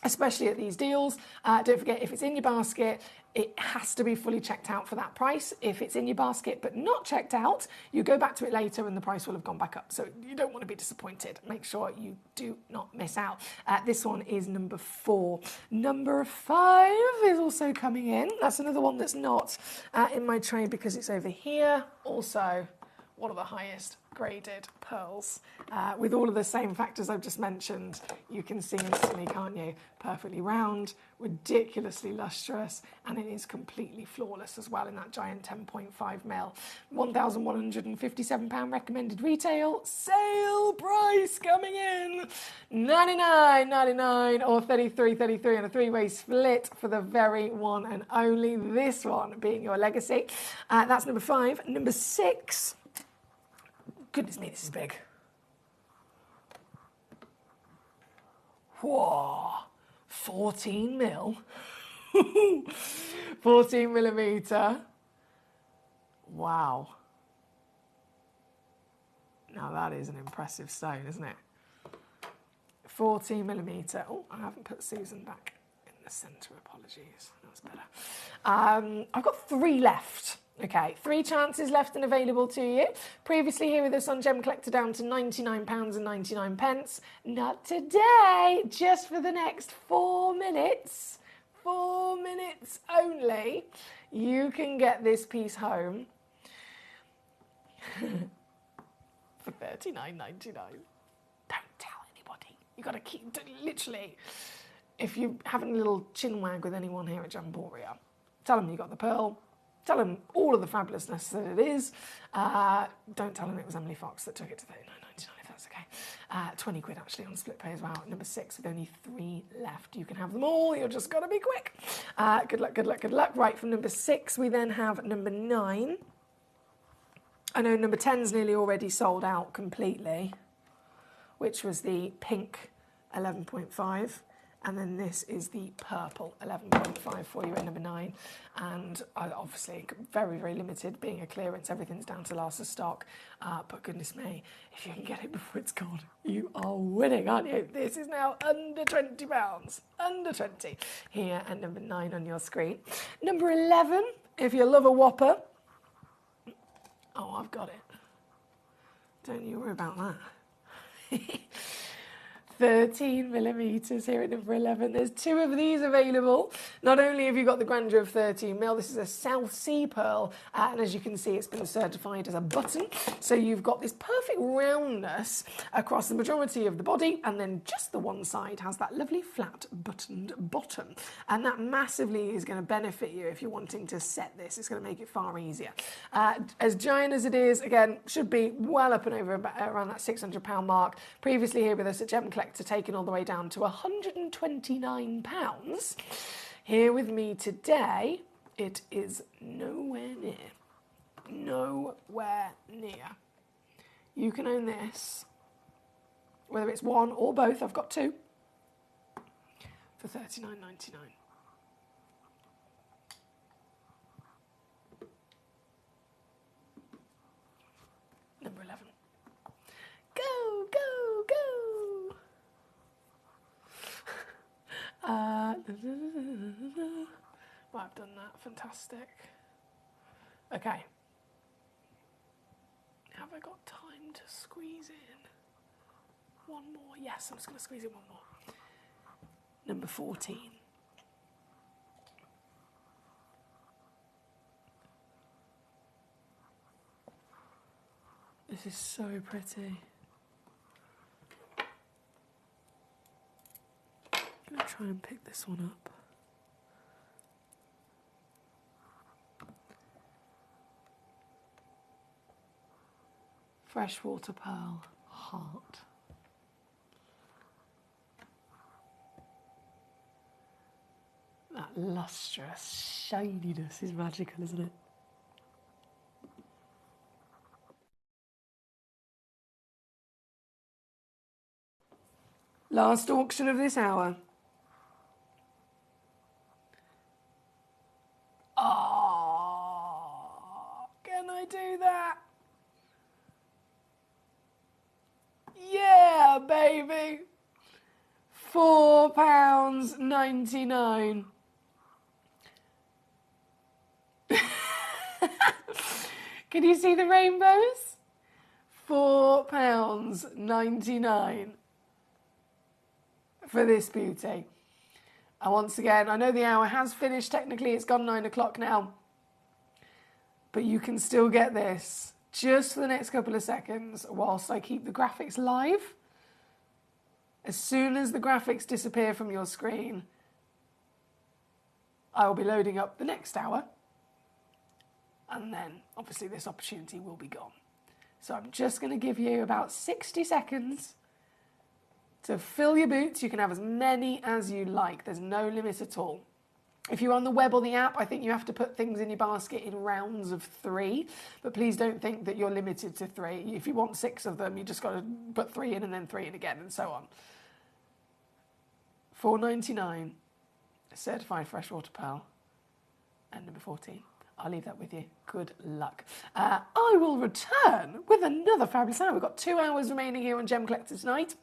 Speaker 13: especially at these deals. Don't forget, if it's in your basket, it has to be fully checked out for that price. If it's in your basket but not checked out, you go back to it later and the price will have gone back up. So you don't want to be disappointed. Make sure you do not miss out. This one is number 4. Number 5 is also coming in. That's another one that's not in my tray because it's over here. Also, one of the highest graded pearls with all of the same factors I've just mentioned. You can see instantly, can't you? Perfectly round, ridiculously lustrous, and it is completely flawless as well in that giant 10.5 mil. £1,157 recommended retail. Sale price coming in $99.99 or $33.33 on a 3-way split for the very one and only. This one being your legacy. That's number 5. Number 6. Goodness me, this is big. Whoa, 14 mil. 14 millimetre. Wow. Now that is an impressive stone, isn't it? 14 millimetre. Oh, I haven't put Susan back in the centre. Apologies. That's better. I've got 3 left. Okay, 3 chances left and available to you. Previously here with us on Gemcollector down to £99.99. Not today, just for the next 4 minutes. 4 minutes only. You can get this piece home for $39.99. Don't tell anybody. You got to keep, literally, if you're having a little chin wag with anyone here at Gemporia, tell them you got the pearl. Tell them all of the fabulousness that it is. Don't tell them it was Emily Fox that took it to $39.99, if that's okay. 20 quid actually on split pay as well. Number 6 with only 3 left. You can have them all. You've just got to be quick. Good luck, good luck, good luck. Right, from number 6, we then have number 9. I know number 10's nearly already sold out completely, which was the pink 11.5. And then this is the purple 11.5 for you at number 9. And obviously very, very limited, being a clearance. Everything's down to last of stock. But goodness me, if you can get it before it's gone, you are winning, aren't you? This is now under £20. Under 20 here at number 9 on your screen. Number 11, if you love a Whopper. Oh, I've got it. Don't you worry about that. 13 millimetres here at number 11. There's 2 of these available. Not only have you got the grandeur of 13 mil, this is a South Sea pearl, and as you can see, it's been certified as a button. So you've got this perfect roundness across the majority of the body, and then just the one side has that lovely flat buttoned bottom. And that massively is going to benefit you if you're wanting to set this. It's going to make it far easier. As giant as it is, again, should be well up and over around that £600 mark. Previously here with us at Gemcollector, taken all the way down to £129. Here with me today, it is nowhere near. Nowhere near. You can own this, whether it's one or both, I've got 2, for $39.99. Number 11. Go, go, go! Well, I've done that. Fantastic. Okay. Have I got time to squeeze in one more? Yes, I'm just going to squeeze in one more. Number 14. This is so pretty. I'm going to try and pick this one up. Freshwater pearl heart. That lustrous shininess is magical, isn't it? Last auction of this hour. Oh, can I do that? Yeah, baby. £4.99. Can you see the rainbows? £4.99 for this beauty. And once again, I know the hour has finished. Technically, it's gone 9 o'clock now. But you can still get this just for the next couple of seconds whilst I keep the graphics live. As soon as the graphics disappear from your screen, I will be loading up the next hour. And then, obviously, this opportunity will be gone. So I'm just going to give you about 60 seconds to fill your boots. You can have as many as you like. There's no limit at all. If you're on the web or the app, I think you have to put things in your basket in rounds of 3. But please don't think that you're limited to 3. If you want 6 of them, you just got to put 3 in and then 3 in again and so on. $4.99, certified freshwater pearl, and number 14. I'll leave that with you. Good luck. I will return with another fabulous hour. We've got 2 hours remaining here on Gemcollector tonight.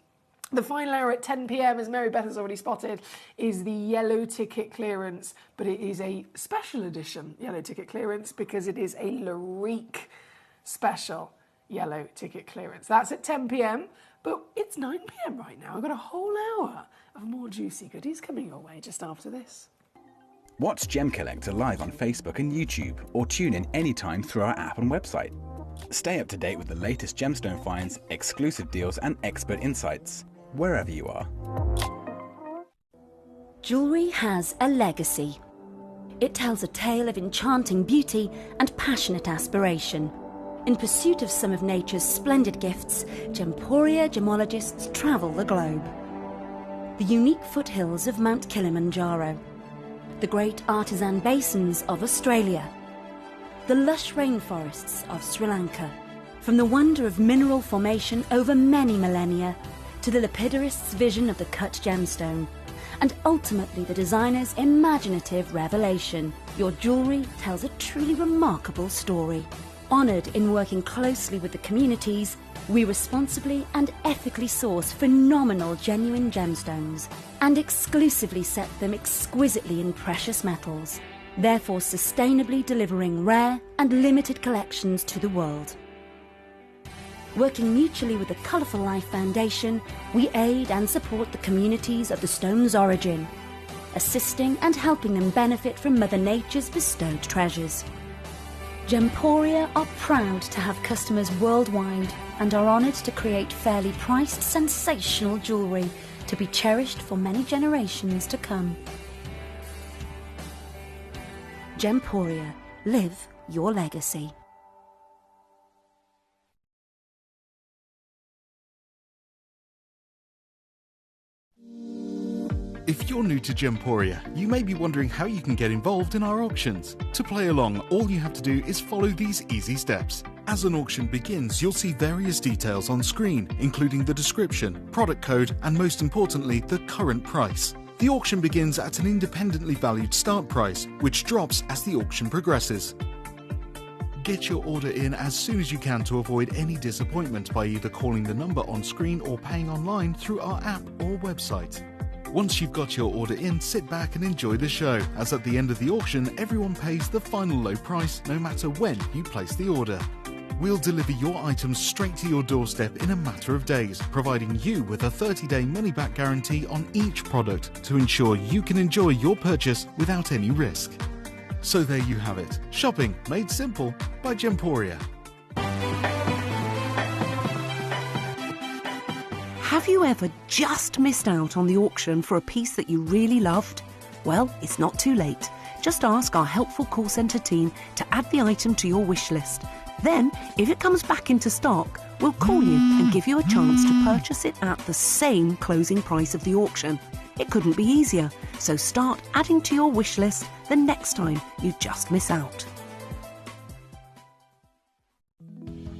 Speaker 13: The final hour at 10 p.m, as Mary Beth has already spotted, is the yellow ticket clearance, but it is a special edition yellow ticket clearance because it is a Larique special yellow ticket clearance. That's at 10 p.m, but it's 9 p.m. right now. I've got a whole hour of more juicy goodies coming your way just after this.
Speaker 8: Watch Gemcollector live on Facebook and YouTube, or tune in anytime through our app and website. Stay up to date with the latest gemstone finds, exclusive deals and expert insights, wherever you are.
Speaker 17: Jewellery has a legacy. It tells a tale of enchanting beauty and passionate aspiration. In pursuit of some of nature's splendid gifts, Gemporia gemologists travel the globe. The unique foothills of Mount Kilimanjaro, the great artisan basins of Australia, the lush rainforests of Sri Lanka. From the wonder of mineral formation over many millennia to the lapidarists' vision of the cut gemstone, and ultimately the designer's imaginative revelation, your jewellery tells a truly remarkable story. Honoured in working closely with the communities, we responsibly and ethically source phenomenal genuine gemstones and exclusively set them exquisitely in precious metals, therefore sustainably delivering rare and limited collections to the world. Working mutually with the Colourful Life Foundation, we aid and support the communities of the stone's origin, assisting and helping them benefit from Mother Nature's bestowed treasures. Gemporia are proud to have customers worldwide and are honoured to create fairly priced, sensational jewellery to be cherished for many generations to come. Gemporia, live your legacy.
Speaker 1: If you're new to Gemporia, you may be wondering how you can get involved in our auctions. To play along, all you have to do is follow these easy steps. As an auction begins, you'll see various details on screen, including the description, product code, and most importantly, the current price. The auction begins at an independently valued start price, which drops as the auction progresses. Get your order in as soon as you can to avoid any disappointment by either calling the number on screen or paying online through our app or website. Once you've got your order in, sit back and enjoy the show, as at the end of the auction, everyone pays the final low price no matter when you place the order. We'll deliver your items straight to your doorstep in a matter of days, providing you with a 30-day money-back guarantee on each product to ensure you can enjoy your purchase without any risk. So there you have it. Shopping made simple by Gemporia.
Speaker 2: Have you ever just missed out on the auction for a piece that you really loved? Well, it's not too late. Just ask our helpful call centre team to add the item to your wish list. Then, if it comes back into stock, we'll call you and give you a chance to purchase it at the same closing price of the auction. It couldn't be easier, so start adding to your wish list the next time you just miss out.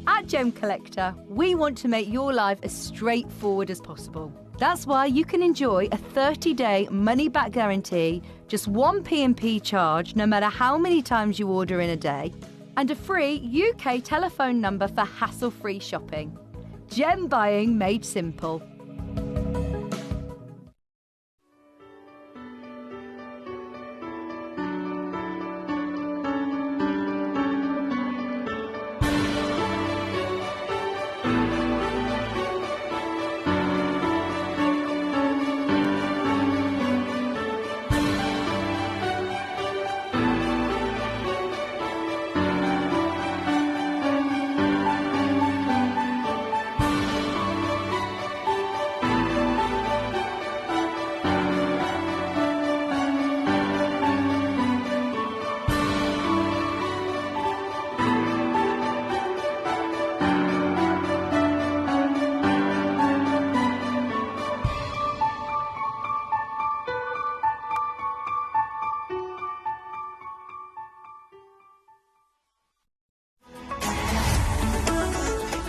Speaker 3: At Gemcollector, we want to make your life as straightforward as possible. That's why you can enjoy a 30-day money-back guarantee, just one P&P charge no matter how many times you order in a day, and a free UK telephone number for hassle-free shopping. Gem buying made simple.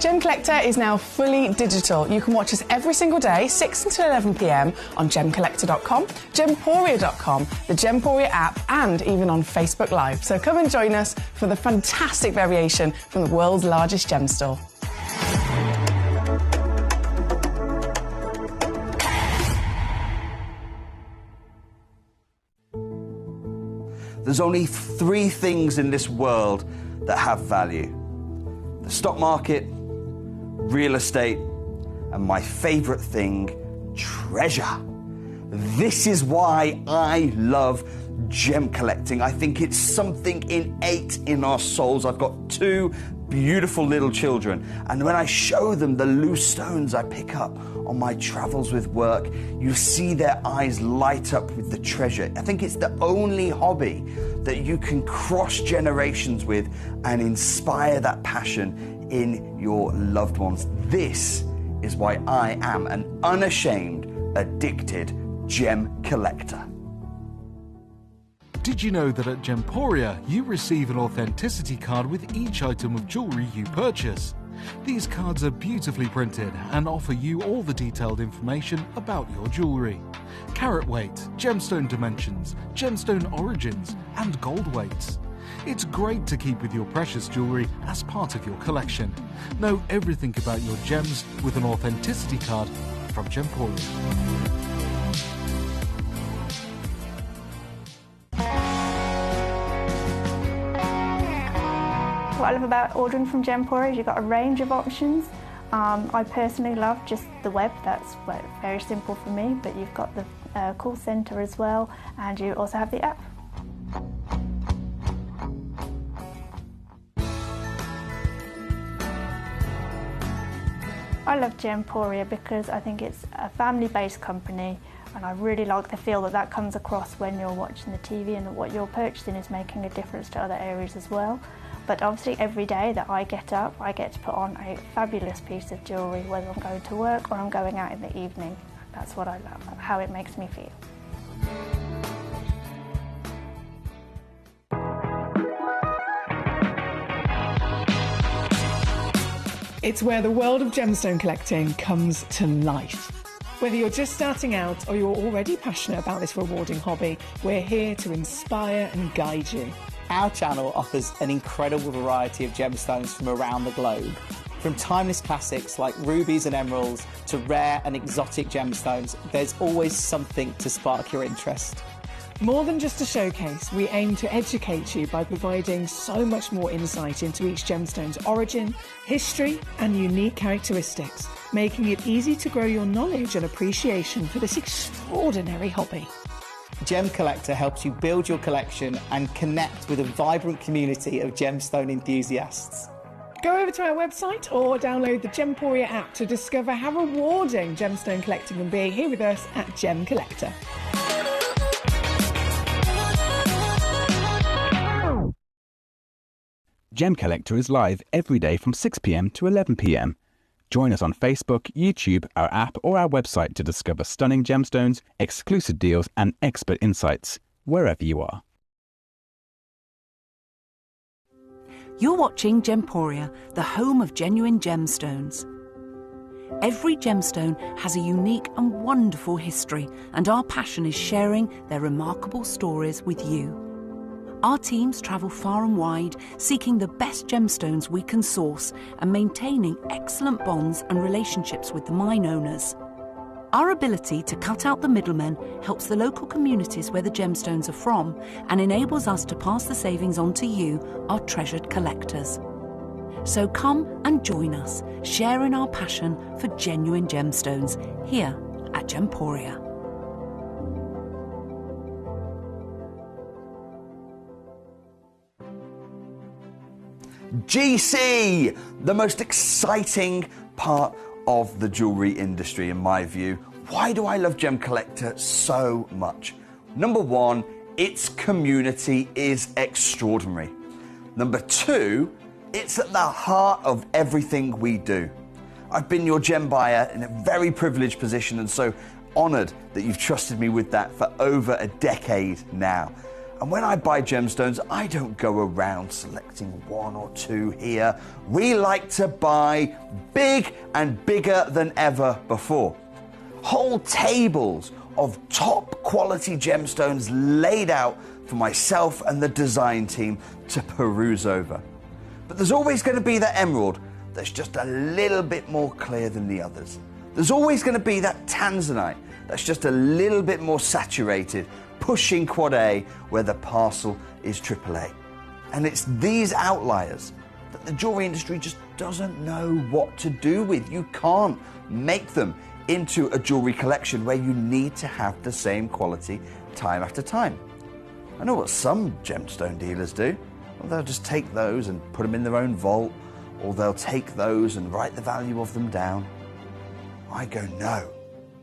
Speaker 4: Gemcollector is now fully digital. You can watch us every single day, 6 until 11 p.m. on Gemcollector.com, Gemporia.com, the Gemporia app, and even on Facebook Live. So come and join us for the fantastic variation from the world's largest gem store.
Speaker 5: There's only three things in this world that have value: the stock market, real estate, and my favourite thing, treasure. This is why I love gem collecting. I think it's something innate in our souls. I've got two beautiful little children, and when I show them the loose stones I pick up on my travels with work, you see their eyes light up with the treasure. I think it's the only hobby that you can cross generations with and inspire that passion in your loved ones. This is why I am an unashamed, addicted gem collector.
Speaker 1: Did you know that at Gemporia you receive an authenticity card with each item of jewellery you purchase? These cards are beautifully printed and offer you all the detailed information about your jewellery. Carat weight, gemstone dimensions, gemstone origins and gold weights. It's great to keep with your precious jewellery as part of your collection. Know everything about your gems with an authenticity card from Gemporia.
Speaker 6: What I love about ordering from Gemporia is you've got a range of options. I personally love just the web, that's very simple for me, but you've got the call centre as well, and you also have the app. I love Gemporia because I think it's a family-based company, and I really like the feel that comes across when you're watching the TV, and that what you're purchasing is making a difference to other areas as well. But obviously every day that I get up, I get to put on a fabulous piece of jewellery, whether I'm going to work or I'm going out in the evening. That's what I love, how it makes me feel.
Speaker 13: It's where the world of gemstone collecting comes to life. Whether you're just starting out or you're already passionate about this rewarding hobby, we're here to inspire and guide you.
Speaker 7: Our channel offers an incredible variety of gemstones from around the globe. From timeless classics like rubies and emeralds to rare and exotic gemstones, there's always something to spark your interest.
Speaker 13: More than just a showcase, we aim to educate you by providing so much more insight into each gemstone's origin, history and unique characteristics, making it easy to grow your knowledge and appreciation for this extraordinary hobby.
Speaker 7: Gemcollector helps you build your collection and connect with a vibrant community of gemstone enthusiasts.
Speaker 13: Go over to our website or download the Gemporia app to discover how rewarding gemstone collecting can be here with us at Gemcollector.
Speaker 8: Gemcollector is live every day from 6 p.m. to 11 p.m. Join us on Facebook, YouTube, our app or our website to discover stunning gemstones, exclusive deals and expert insights, wherever you are.
Speaker 2: You're watching Gemporia, the home of genuine gemstones. Every gemstone has a unique and wonderful history, and our passion is sharing their remarkable stories with you. Our teams travel far and wide, seeking the best gemstones we can source and maintaining excellent bonds and relationships with the mine owners. Our ability to cut out the middlemen helps the local communities where the gemstones are from and enables us to pass the savings on to you, our treasured collectors. So come and join us, sharing our passion for genuine gemstones here at Gemporia.
Speaker 5: GC, the most exciting part of the jewellery industry in my view. Why do I love Gemcollector so much? Number one, its community is extraordinary. Number two, it's at the heart of everything we do. I've been your gem buyer in a very privileged position and so honoured that you've trusted me with that for over a decade now. And when I buy gemstones, I don't go around selecting one or two here. We like to buy big and bigger than ever before. Whole tables of top quality gemstones laid out for myself and the design team to peruse over. But there's always going to be that emerald that's just a little bit more clear than the others. There's always going to be that tanzanite that's just a little bit more saturated, pushing quad A where the parcel is AAA. And it's these outliers that the jewellery industry just doesn't know what to do with. You can't make them into a jewellery collection where you need to have the same quality time after time. I know what some gemstone dealers do. Well, they'll just take those and put them in their own vault, or they'll take those and write the value of them down. I go, no.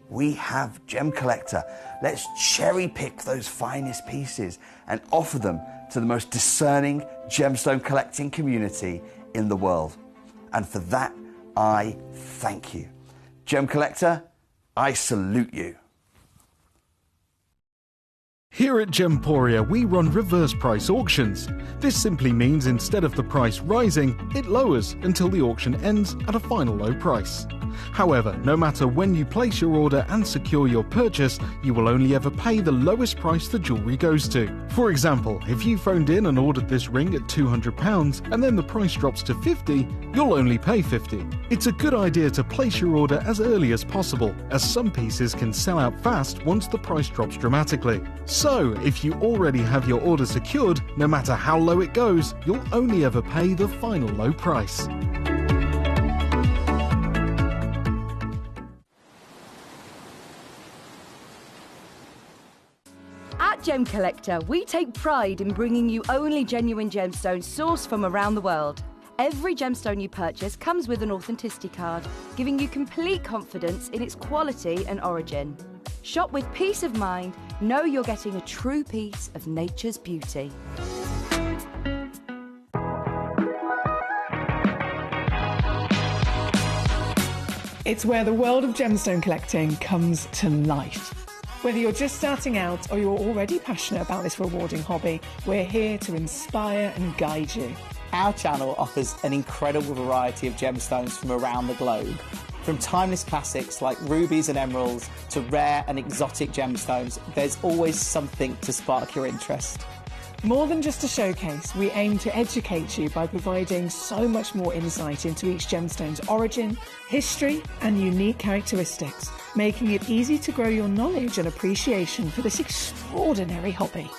Speaker 5: We have Gemcollector. Let's cherry pick those finest pieces and offer them to the most discerning gemstone collecting community in the world. And for that, I thank you. Gemcollector, I salute you.
Speaker 1: Here at Gemporia, we run reverse price auctions. This simply means instead of the price rising, it lowers until the auction ends at a final low price. However, no matter when you place your order and secure your purchase, you will only ever pay the lowest price the jewellery goes to. For example, if you phoned in and ordered this ring at £200 and then the price drops to £50, you'll only pay £50. It's a good idea to place your order as early as possible, as some pieces can sell out fast once the price drops dramatically. So, if you already have your order secured, no matter how low it goes, you'll only ever pay the final low price.
Speaker 3: At Gemcollector, we take pride in bringing you only genuine gemstones sourced from around the world. Every gemstone you purchase comes with an authenticity card, giving you complete confidence in its quality and origin. Shop with peace of mind, know you're getting a true piece of nature's beauty.
Speaker 13: It's where the world of gemstone collecting comes to life. Whether you're just starting out or you're already passionate about this rewarding hobby, we're here to inspire and guide you.
Speaker 7: Our channel offers an incredible variety of gemstones from around the globe. From timeless classics like rubies and emeralds to rare and exotic gemstones, there's always something to spark your interest.
Speaker 13: More than just a showcase, we aim to educate you by providing so much more insight into each gemstone's origin, history, and unique characteristics, making it easy to grow your knowledge and appreciation for this extraordinary hobby.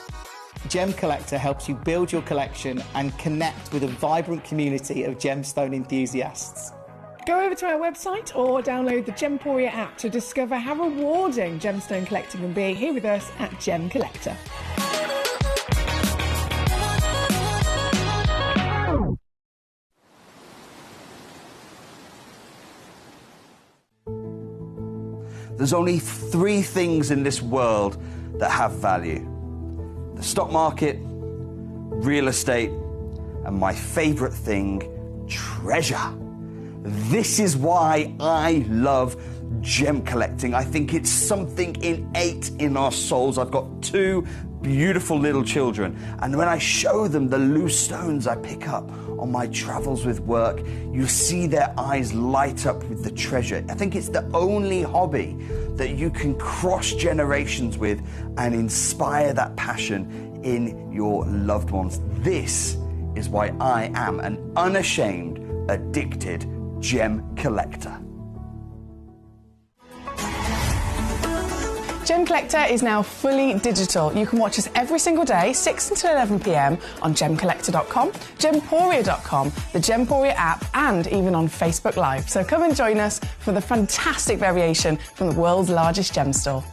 Speaker 7: Gemcollector helps you build your collection and connect with a vibrant community of gemstone enthusiasts.
Speaker 13: Go over to our website or download the Gemporia app to discover how rewarding gemstone collecting can be here with us at Gemcollector.
Speaker 5: There's only three things in this world that have value: the stock market, real estate, and my favorite thing, treasure. This is why I love gem collecting. I think it's something innate in our souls. I've got two beautiful little children, and when I show them the loose stones I pick up on my travels with work, you see their eyes light up with the treasure. I think it's the only hobby that you can cross generations with and inspire that passion in your loved ones. This is why I am an unashamed, addicted gem collector.
Speaker 4: Gemcollector is now fully digital. You can watch us every single day, 6 until 11 p.m. on gemcollector.com, gemporia.com, the Gemporia app, and even on Facebook Live. So come and join us for the fantastic variation from the world's largest gem store.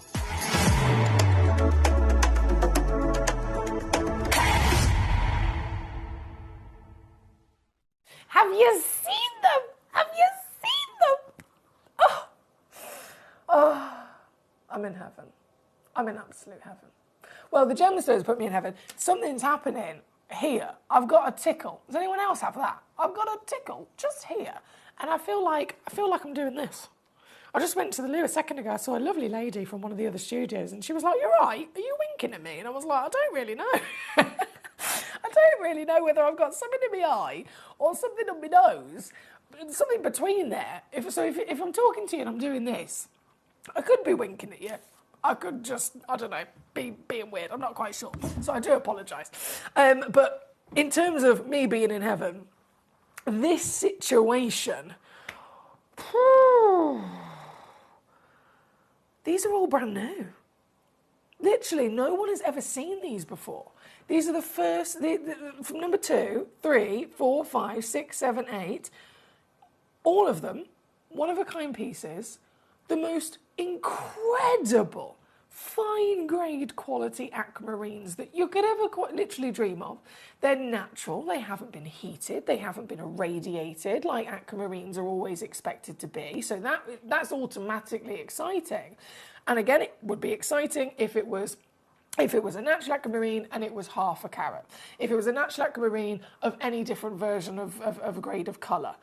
Speaker 13: Have you seen them? Have you seen them? Oh, oh, I'm in heaven. I'm in absolute heaven. Well, the gemstones put me in heaven. Something's happening here. I've got a tickle. Does anyone else have that? I've got a tickle just here, and I feel like I'm doing this. I just went to the loo a second ago. I saw a lovely lady from one of the other studios, and she was like, "You're right. Are you winking at me?" And I was like, "I don't really know." I don't really know whether I've got something in my eye or something on my nose, something between there. If I'm talking to you and I'm doing this, I could be winking at you. I could just, I don't know, be being weird. I'm not quite sure. So I do apologise. But in terms of me being in heaven, this situation, these are all brand new. Literally, no one has ever seen these before. These are the first, from number 2, 3, 4, 5, 6, 7, 8, all of them, one-of-a-kind pieces, the most incredible fine grade quality aquamarines that you could ever quite literally dream of. They're natural, they haven't been heated, they haven't been irradiated like aquamarines are always expected to be, so that's automatically exciting. And again, it would be exciting if it was a natural aquamarine and it was half a carat. If it was a natural aquamarine of any different version of a grade of colour.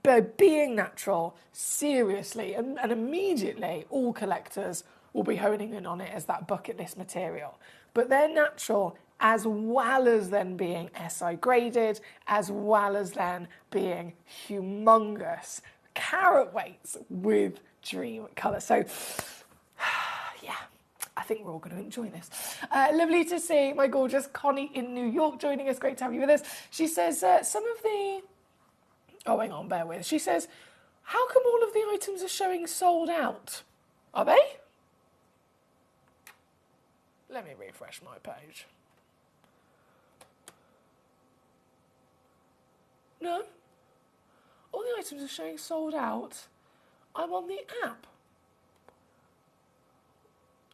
Speaker 13: But being natural, seriously, and immediately all collectors will be honing in on it as that bucket list material. But they're natural as well as then being SI graded, as well as then being humongous carat weights with dream colour. So, yeah, I think we're all going to enjoy this. Lovely to see my gorgeous Connie in New York joining us. Great to have you with us. She says some of the... Oh, hang on, bear with. She says, how come all of the items are showing sold out? Are they? Let me refresh my page. No. All the items are showing sold out. I'm on the app.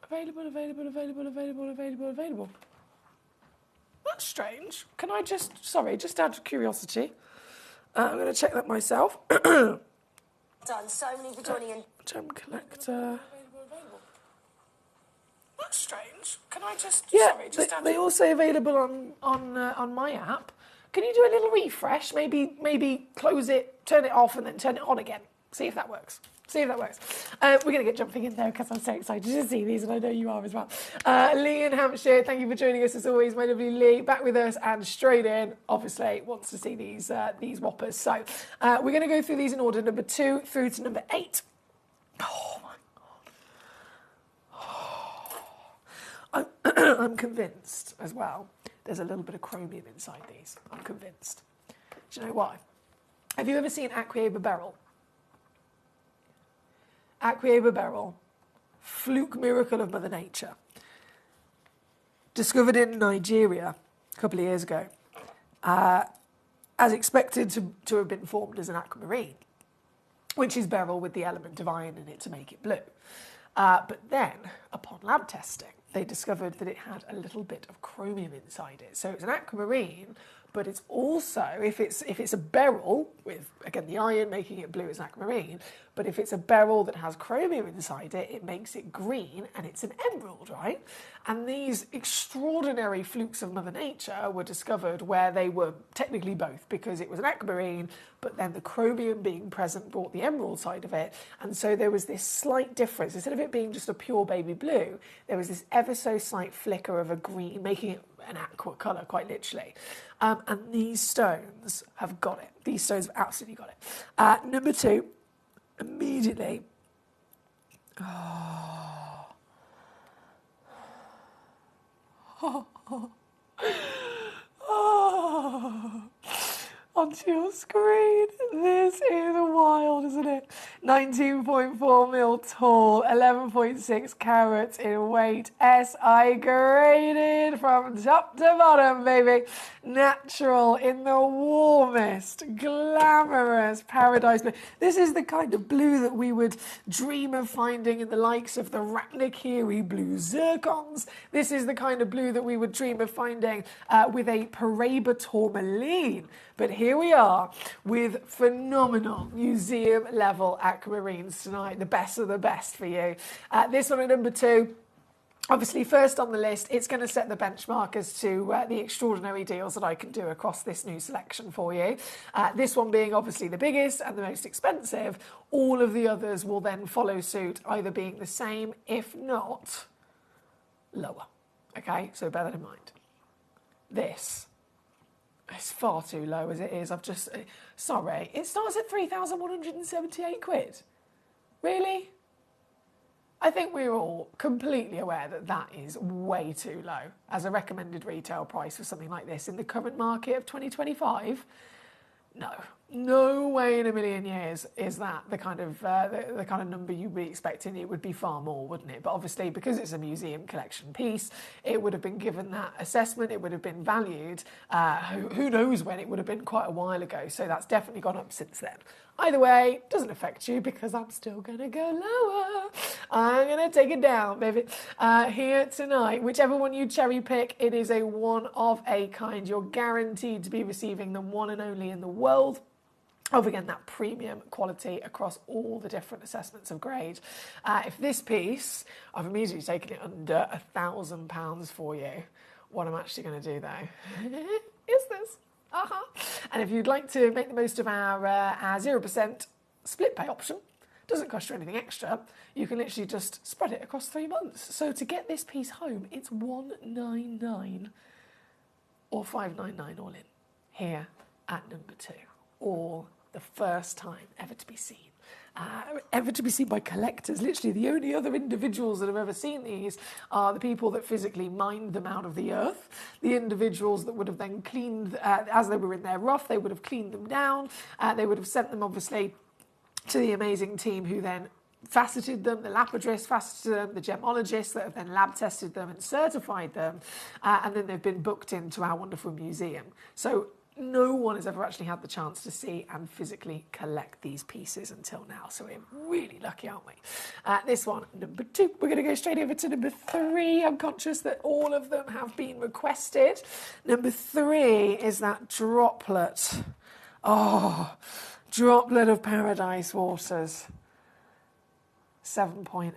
Speaker 13: Available, available, available, available, available, available. That's strange. Can I just... Sorry, just out of curiosity. I'm going to check that myself.
Speaker 18: Done. So many for joining in.
Speaker 13: Gemcollector. That's strange. Can I just...
Speaker 18: Yeah,
Speaker 13: sorry, just they all say available on my app. Can you do a little refresh? Maybe close it, turn it off, and then turn it on again. See if that works. We're going to get jumping in there because I'm so excited to see these, and I know you are as well. Lee in Hampshire, thank you for joining us as always, my lovely Lee. Back with us and straight in, obviously, wants to see these whoppers. So we're going to go through these in order, number 2 through to number 8. Oh, my God. I'm convinced as well there's a little bit of chromium inside these. I'm convinced. Do you know why? Have you ever seen Aquaeba beryl? Aquaeba beryl, fluke miracle of Mother Nature. Discovered in Nigeria a couple of years ago, as expected to have been formed as an aquamarine, which is beryl with the element of iron in it to make it blue. But then, upon lab testing, they discovered that it had a little bit of chromium inside it. So it's an aquamarine, but it's also, if it's a beryl, with, again, the iron making it blue as an aquamarine, but if it's a beryl that has chromium inside it, it makes it green, and it's an emerald, right? And these extraordinary flukes of Mother Nature were discovered where they were technically both, because it was an aquamarine, but then the chromium being present brought the emerald side of it, and so there was this slight difference. Instead of it being just a pure baby blue, there was this ever so slight flicker of a green, making it an aqua colour, quite literally. And these stones have got it. These stones have absolutely got it. Number 2, immediately. Oh. Oh. Oh. Onto your screen. This is wild, isn't it? 19.4 mil tall, 11.6 carats in weight, SI graded from top to bottom, baby. Natural in the warmest, glamorous paradise blue. This is the kind of blue that we would dream of finding in the likes of the Ratnakiri blue zircons. This is the kind of blue that we would dream of finding with a Paraiba tourmaline. But here we are with phenomenal museum-level aquamarines tonight, the best of the best for you. This one at number 2, obviously first on the list, it's going to set the benchmark as to the extraordinary deals that I can do across this new selection for you. This one being obviously the biggest and the most expensive. All of the others will then follow suit, either being the same, if not lower. Okay, so bear that in mind. This. It's far too low as it is. Sorry, it starts at 3,178 quid. Really? I think we're all completely aware that that is way too low as a recommended retail price for something like this in the current market of 2025. No way in a million years is that the kind of number you'd be expecting. It would be far more, wouldn't it? But obviously, because it's a museum collection piece, it would have been given that assessment. It would have been valued. Who knows when? It would have been quite a while ago. So that's definitely gone up since then. Either way, doesn't affect you because I'm still going to go lower. I'm going to take it down, baby. Here tonight, whichever one you cherry pick, it is a one of a kind. You're guaranteed to be receiving the one and only in the world of, again, that premium quality across all the different assessments of grade. If this piece, I've immediately taken it under £1,000 for you. What I'm actually going to do, though, is this. And if you'd like to make the most of our 0% split pay option, doesn't cost you anything extra, you can literally just spread it across 3 months. So to get this piece home, it's $199 or $599 all in, here at number 2. All the first time ever to be seen. Ever to be seen by collectors. Literally, the only other individuals that have ever seen these are the people that physically mined them out of the earth. The individuals that would have then cleaned, as they were in their rough, they would have cleaned them down. They would have sent them, obviously, to the amazing team who then faceted them, the lapidarists faceted them, the gemologists that have then lab tested them and certified them, and then they've been booked into our wonderful museum. So no one has ever actually had the chance to see and physically collect these pieces until now. So we're really lucky, aren't we? This one, number 2. We're going to go straight over to number 3. I'm conscious that all of them have been requested. Number 3 is that droplet. Oh, droplet of paradise waters. 7 point.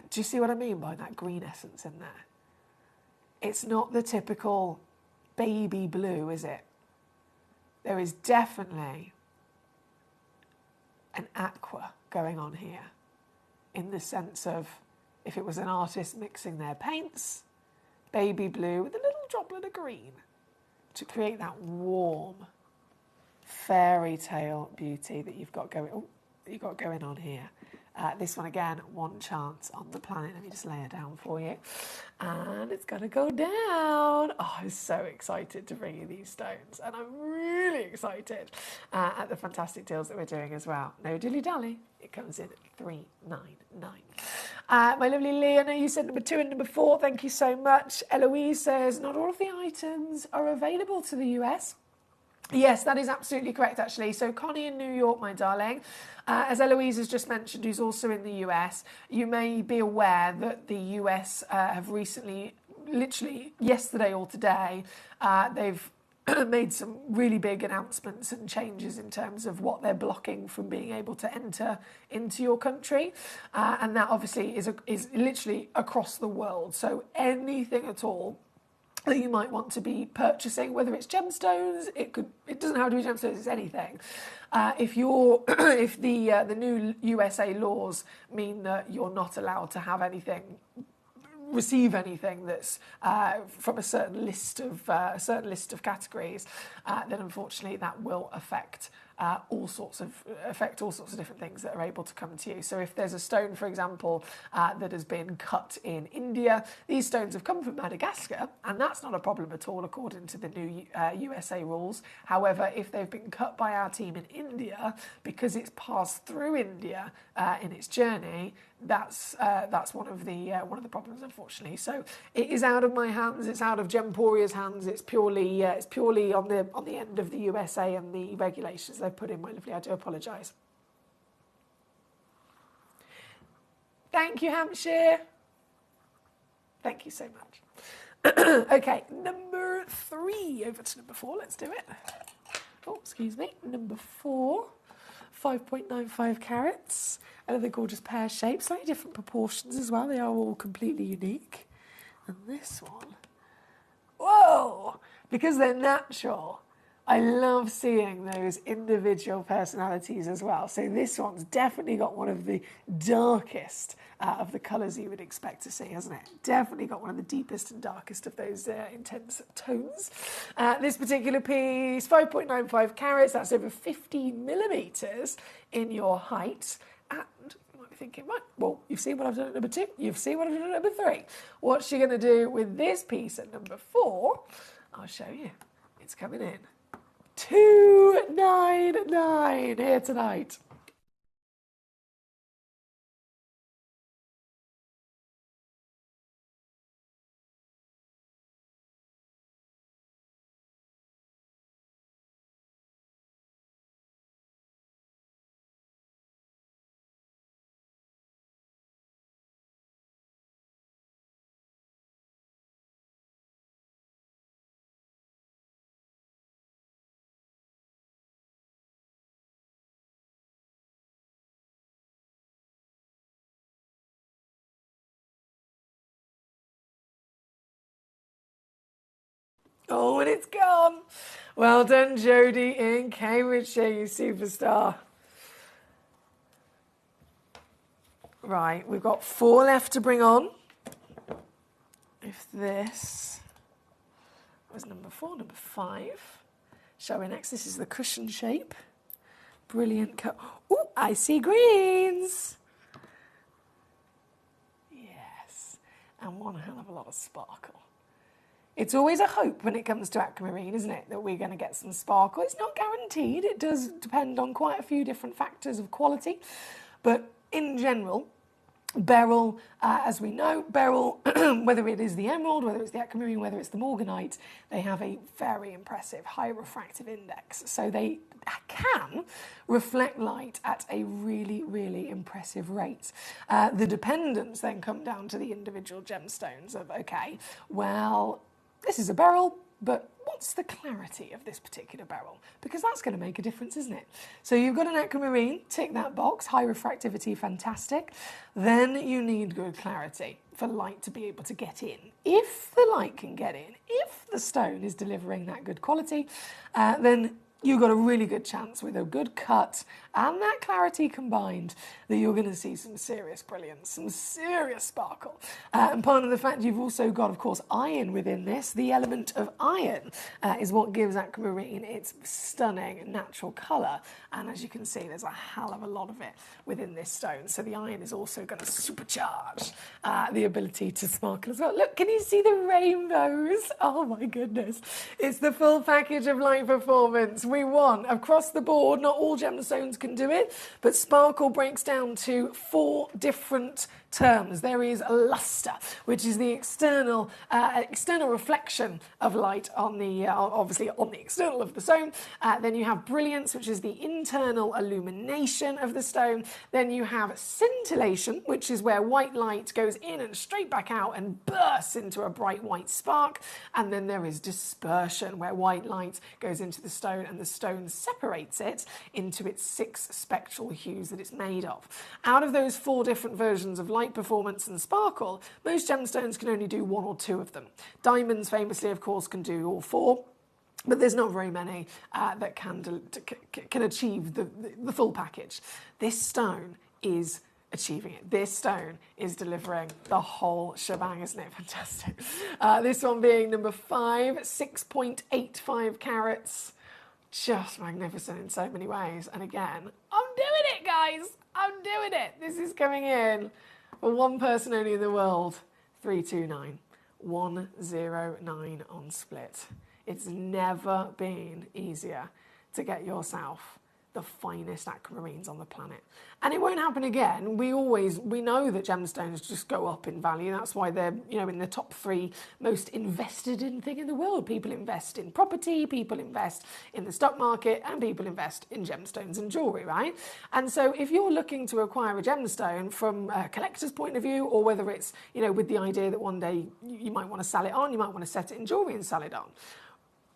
Speaker 13: Do you see what I mean by that green essence in there? It's not the typical baby blue, is it? There is definitely an aqua going on here, in the sense of, if it was an artist mixing their paints, baby blue with a little droplet of green to create that warm fairy tale beauty that you've got going on here. This one, again, one chance on the planet. Let me just lay it down for you. And it's going to go down. Oh, I'm so excited to bring you these stones. And I'm really excited at the fantastic deals that we're doing as well. No dilly-dally. It comes in at $399. My lovely Lee, I know you said number 2 and number 4. Thank you so much. Eloise says, not all of the items are available to the US. Yes, that is absolutely correct, actually. So Connie in New York, my darling, as Eloise has just mentioned, who's also in the US, you may be aware that the US have recently, literally yesterday or today, they've made some really big announcements and changes in terms of what they're blocking from being able to enter into your country. And that obviously is literally across the world. So anything at all that you might want to be purchasing, whether it's gemstones, it doesn't have to be gemstones, it's anything. If the new USA laws mean that you're not allowed to have anything, receive anything that's from a certain list of categories, then unfortunately that will affect all sorts of different things that are able to come to you. So if there's a stone, for example, that has been cut in India, these stones have come from Madagascar, and that's not a problem at all according to the new USA rules. However, if they've been cut by our team in India because it's passed through India in its journey, that's one of the problems, unfortunately. So it is out of my hands. It's out of Gemporia's hands. It's purely on the end of the USA and the regulations they've put in, my lovely. I do apologise. Thank you, Hampshire. Thank you so much. Okay, number 3. Over to number 4. Let's do it. Oh, excuse me. Number 4. 5.95 carats. Another gorgeous pear shape, slightly different proportions as well. They are all completely unique. And this one, whoa! Because they're natural, I love seeing those individual personalities as well. So this one's definitely got one of the darkest of the colours you would expect to see, hasn't it? Definitely got one of the deepest and darkest of those intense tones. This particular piece, 5.95 carats, that's over 15 millimetres in your height. And you might be thinking, right, well, you've seen what I've done at number 2, you've seen what I've done at number 3. What you're going to do with this piece at number 4, I'll show you. It's coming in. $299 here tonight. Oh, and it's gone. Well done, Jodie in Cambridgeshire, you superstar. Right, we've got 4 left to bring on. If this was number 4, number 5. Shall we next? This is the cushion shape. Brilliant. Oh, I see greens. Yes. And one hell of a lot of sparkle. It's always a hope when it comes to aquamarine, isn't it, that we're going to get some sparkle. It's not guaranteed. It does depend on quite a few different factors of quality. But in general, beryl, as we know, beryl, whether it is the emerald, whether it's the aquamarine, whether it's the morganite, they have a very impressive high refractive index. So they can reflect light at a really, really impressive rate. The dependents then come down to the individual gemstones of, okay, well, this is a beryl, but what's the clarity of this particular beryl? Because that's going to make a difference, isn't it? So you've got an aquamarine, tick that box, high refractivity, fantastic. Then you need good clarity for light to be able to get in. If the light can get in, if the stone is delivering that good quality, then you've got a really good chance with a good cut and that clarity combined that you're going to see some serious brilliance, some serious sparkle. And part of the fact you've also got, of course, iron within this. The element of iron is what gives aquamarine its stunning natural colour. And as you can see, there's a hell of a lot of it within this stone. So the iron is also going to supercharge the ability to sparkle as well. Look, can you see the rainbows? Oh my goodness. It's the full package of light performance. We want across the board. Not all gemstones can do it, but sparkle breaks down to 4 different terms. There is luster, which is the external reflection of light on the obviously on the external of the stone. Then you have brilliance, which is the internal illumination of the stone. Then you have scintillation, which is where white light goes in and straight back out and bursts into a bright white spark. And then there is dispersion, where white light goes into the stone and the stone separates it into its 6 spectral hues that it's made of. Out of those 4 different versions of light performance and sparkle, most gemstones can only do 1 or 2 of them. Diamonds famously, of course, can do all 4. But there's not very many that can achieve the full package. This stone is achieving it. This stone is delivering the whole shebang, isn't it? Fantastic. This one being number 5, 6.85 carats. Just magnificent in so many ways. And again, I'm doing it, guys. I'm doing it. This is coming in for one person only in the world. 329. 109 on split. It's never been easier to get yourself the finest aquamarines on the planet. And it won't happen again. We know that gemstones just go up in value. That's why they're, in the top 3 most invested in thing in the world. People invest in property, people invest in the stock market, and people invest in gemstones and jewellery, right? And so if you're looking to acquire a gemstone from a collector's point of view, or whether it's, with the idea that one day you might want to sell it on, you might want to set it in jewellery and sell it on,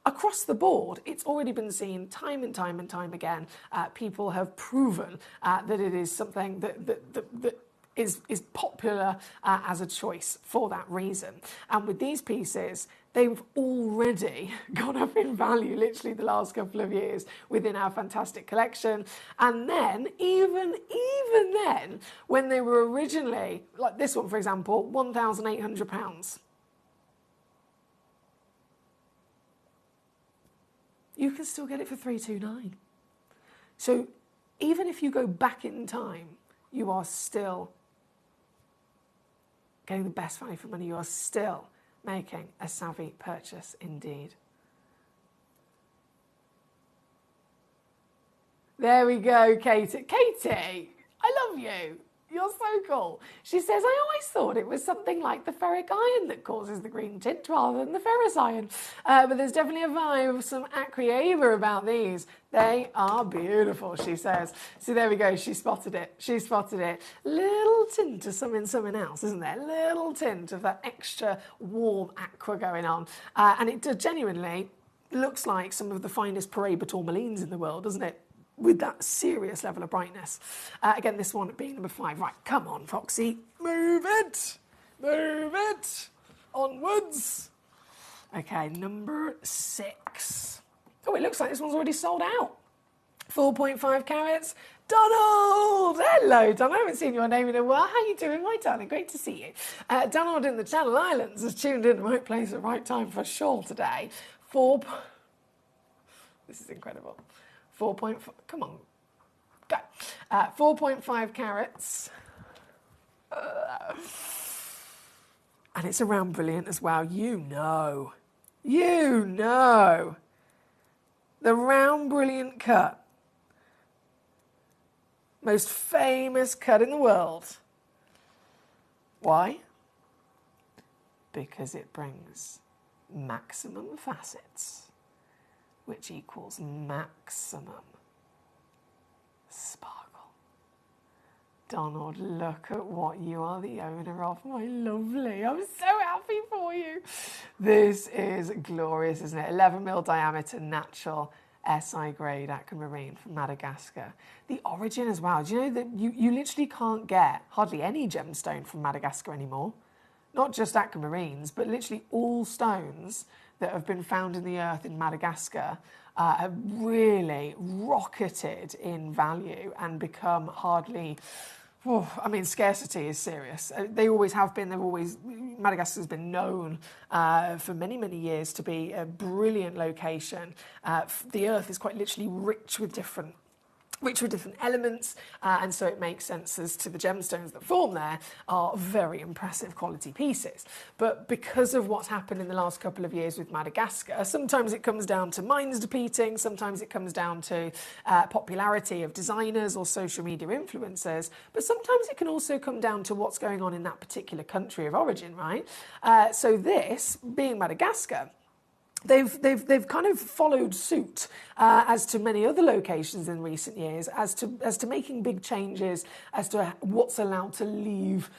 Speaker 13: across the board, it's already been seen time and time and time again. People have proven that it is something that is popular as a choice for that reason. And with these pieces, they've already gone up in value literally the last couple of years within our fantastic collection. And then, even then, when they were originally, like this one, for example, £1,800. You can still get it for 329. So even if you go back in time, you are still getting the best value for money. You are still making a savvy purchase indeed. There we go, Katie. Katie, I love you. You're so cool. She says, I always thought it was something like the ferric iron that causes the green tint rather than the ferrous iron. But there's definitely a vibe of some aquamarine about these. They are beautiful, she says. See, there we go. She spotted it. She spotted it. Little tint of something else, isn't there? Little tint of that extra warm aqua going on. And it genuinely looks like some of the finest Paraiba tourmalines in the world, doesn't it? With that serious level of brightness. Again, this one being number 5. Right, come on, Foxy. Move it. Move it. Onwards. Okay, number 6. Oh, it looks like this one's already sold out. 4.5 carats. Donald! Hello, Donald. I haven't seen your name in a while. How you doing, my darling? Great to see you. Donald in the Channel Islands has tuned in the right place at the right time for sure today. This is incredible. 4.5... Come on. Go. 4.5 carats. And it's around brilliant as well. You know. The round brilliant cut. Most famous cut in the world. Why? Because it brings maximum facets, which equals maximum sparkle. Donald, look at what you are the owner of, my lovely. I'm so happy for you. This is glorious, isn't it? 11mm diameter, natural, SI grade aquamarine from Madagascar. The origin as well. Do you know that you literally can't get hardly any gemstone from Madagascar anymore? Not just aquamarines, but literally all stones that have been found in the earth in Madagascar have really rocketed in value and become hardly... I mean, scarcity is serious. They always have been. Madagascar's been known for many, many years to be a brilliant location. The earth is quite literally rich with different elements, and so it makes sense as to the gemstones that form there are very impressive quality pieces. But because of what's happened in the last couple of years with Madagascar, sometimes it comes down to mines depleting, sometimes it comes down to popularity of designers or social media influencers, but sometimes it can also come down to what's going on in that particular country of origin, right? So this, being Madagascar, They've kind of followed suit as to many other locations in recent years as to making big changes as to what's allowed to leave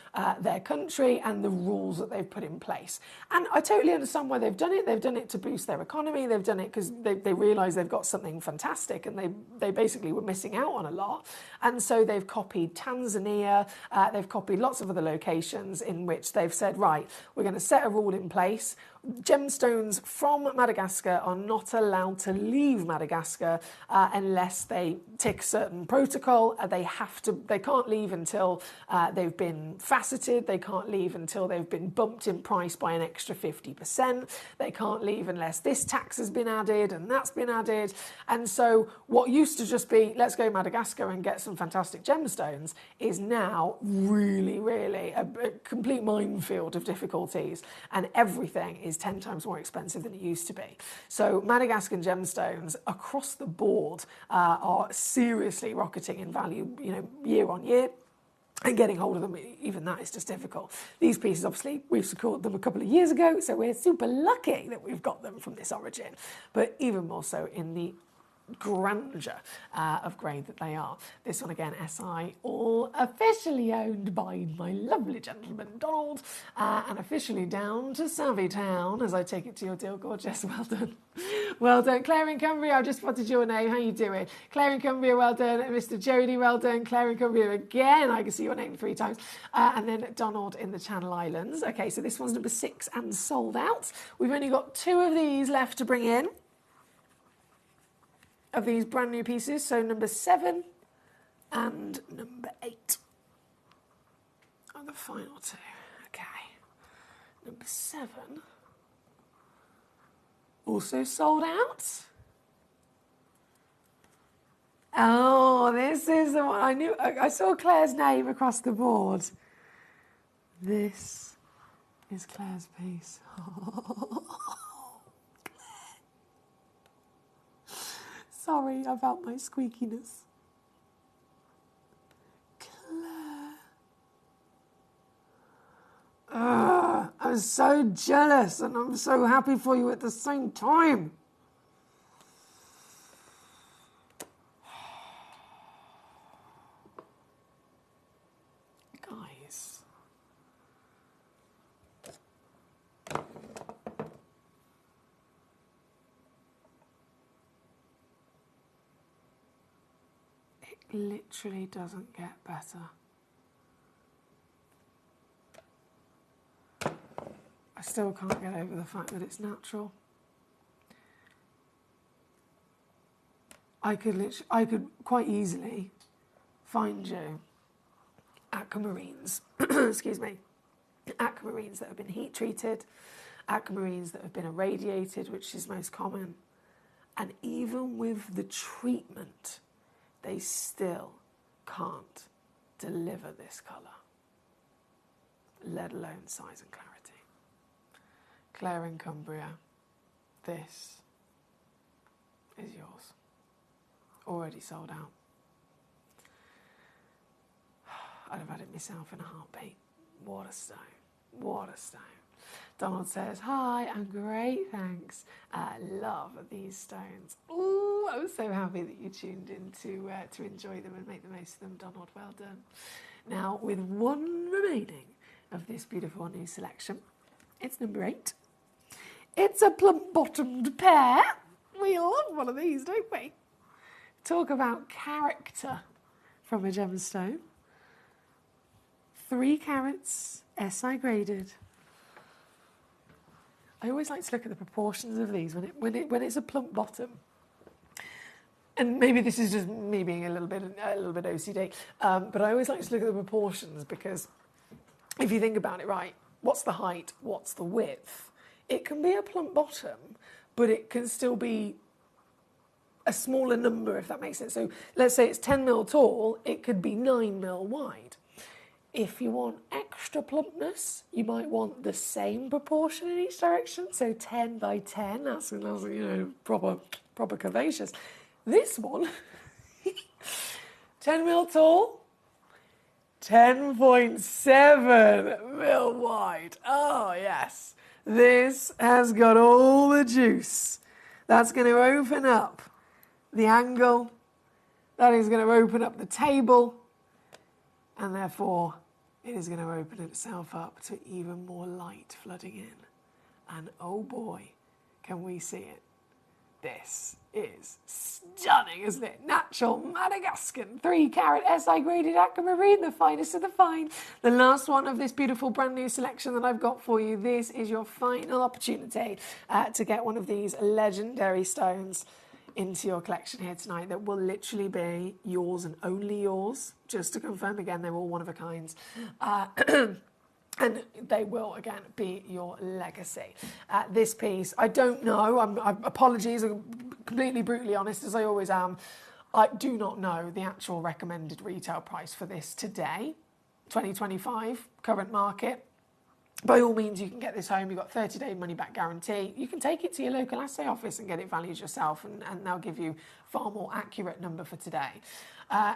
Speaker 13: their country and the rules that they've put in place. And I totally understand why they've done it. They've done it to boost their economy. They've done it because they realise they've got something fantastic and they basically were missing out on a lot. And so they've copied Tanzania. They've copied lots of other locations in which they've said, right, we're going to set a rule in place. Gemstones from Madagascar are not allowed to leave Madagascar unless they tick certain protocol. They can't leave until they've been faceted. They can't leave until they've been bumped in price by an extra 50%. They can't leave unless this tax has been added and that's been added. And so what used to just be, let's go Madagascar and get some fantastic gemstones, is now really, really a complete minefield of difficulties, and everything is 10 times more expensive than it used to be. So Madagascar gemstones across the board are seriously rocketing in value, year on year. And getting hold of them, even that is just difficult. These pieces, obviously, we've secured them a couple of years ago, so we're super lucky that we've got them from this origin. But even more so in the grandeur of grade that they are. This one again, SI, all officially owned by my lovely gentleman Donald, and officially down to Savvy Town as I take it to your deal, gorgeous. Well done. Well done. Claire in Cumbria, I've just spotted your name. How you doing? Claire in Cumbria, well done. Mr. Jody, well done. Claire in Cumbria again, I can see your name 3 times. And then Donald in the Channel Islands. Okay, so this one's number 6 and sold out. We've only got 2 of these left to bring in, of these brand new pieces. So number 7 and number 8 are the final 2. Okay. Number 7 also sold out. Oh, this is the one I saw Claire's name across the board. This is Claire's piece. Sorry about my squeakiness. Claire. I'm so jealous and I'm so happy for you at the same time. Guys. It literally doesn't get better. I I still can't get over the fact that it's natural. I could quite easily find you aquamarines, excuse me, aquamarines that have been heat treated, aquamarines that have been irradiated, which is most common. And even with the treatment, they still can't deliver this colour, let alone size and clarity. Claire in Cumbria, this is yours. Already sold out. I'd have had it myself in a heartbeat. What a stone. What a stone. Donald says, hi, I'm great, thanks. I love these stones. Ooh, I was so happy that you tuned in to enjoy them and make the most of them, Donald. Well done. Now, with one remaining of this beautiful new selection, it's number 8. It's a plum-bottomed pear. We love one of these, don't we? Talk about character from a gemstone. 3 carats, SI graded. I always like to look at the proportions of these when it's a plump bottom. And maybe this is just me being a little bit OCD, but I always like to look at the proportions because if you think about it, right, what's the height, what's the width? It can be a plump bottom, but it can still be a smaller number, if that makes sense. So let's say it's 10 mil tall, it could be 9 mil wide. If you want extra plumpness, you might want the same proportion in each direction. So 10 by 10, that's proper curvaceous. This one, 10 mil tall, 10.7 mil wide. Oh, yes. This has got all the juice. That's going to open up the angle. That is going to open up the table. And therefore, it is going to open itself up to even more light flooding in. And oh boy, can we see it. This is stunning, isn't it? Natural Madagascan 3-carat SI graded aquamarine, the finest of the fine. The last one of this beautiful brand new selection that I've got for you. This is your final opportunity to get one of these legendary stones into your collection here tonight that will literally be yours and only yours. Just to confirm again, they're all one of a kind. And they will, again, be your legacy. This piece, I don't know, apologies, I'm completely brutally honest, as I always am. I do not know the actual recommended retail price for this today, 2025, current market. By all means, you can get this home. You've got 30-day money-back guarantee. You can take it to your local assay office and get it valued yourself, and they'll give you a far more accurate number for today.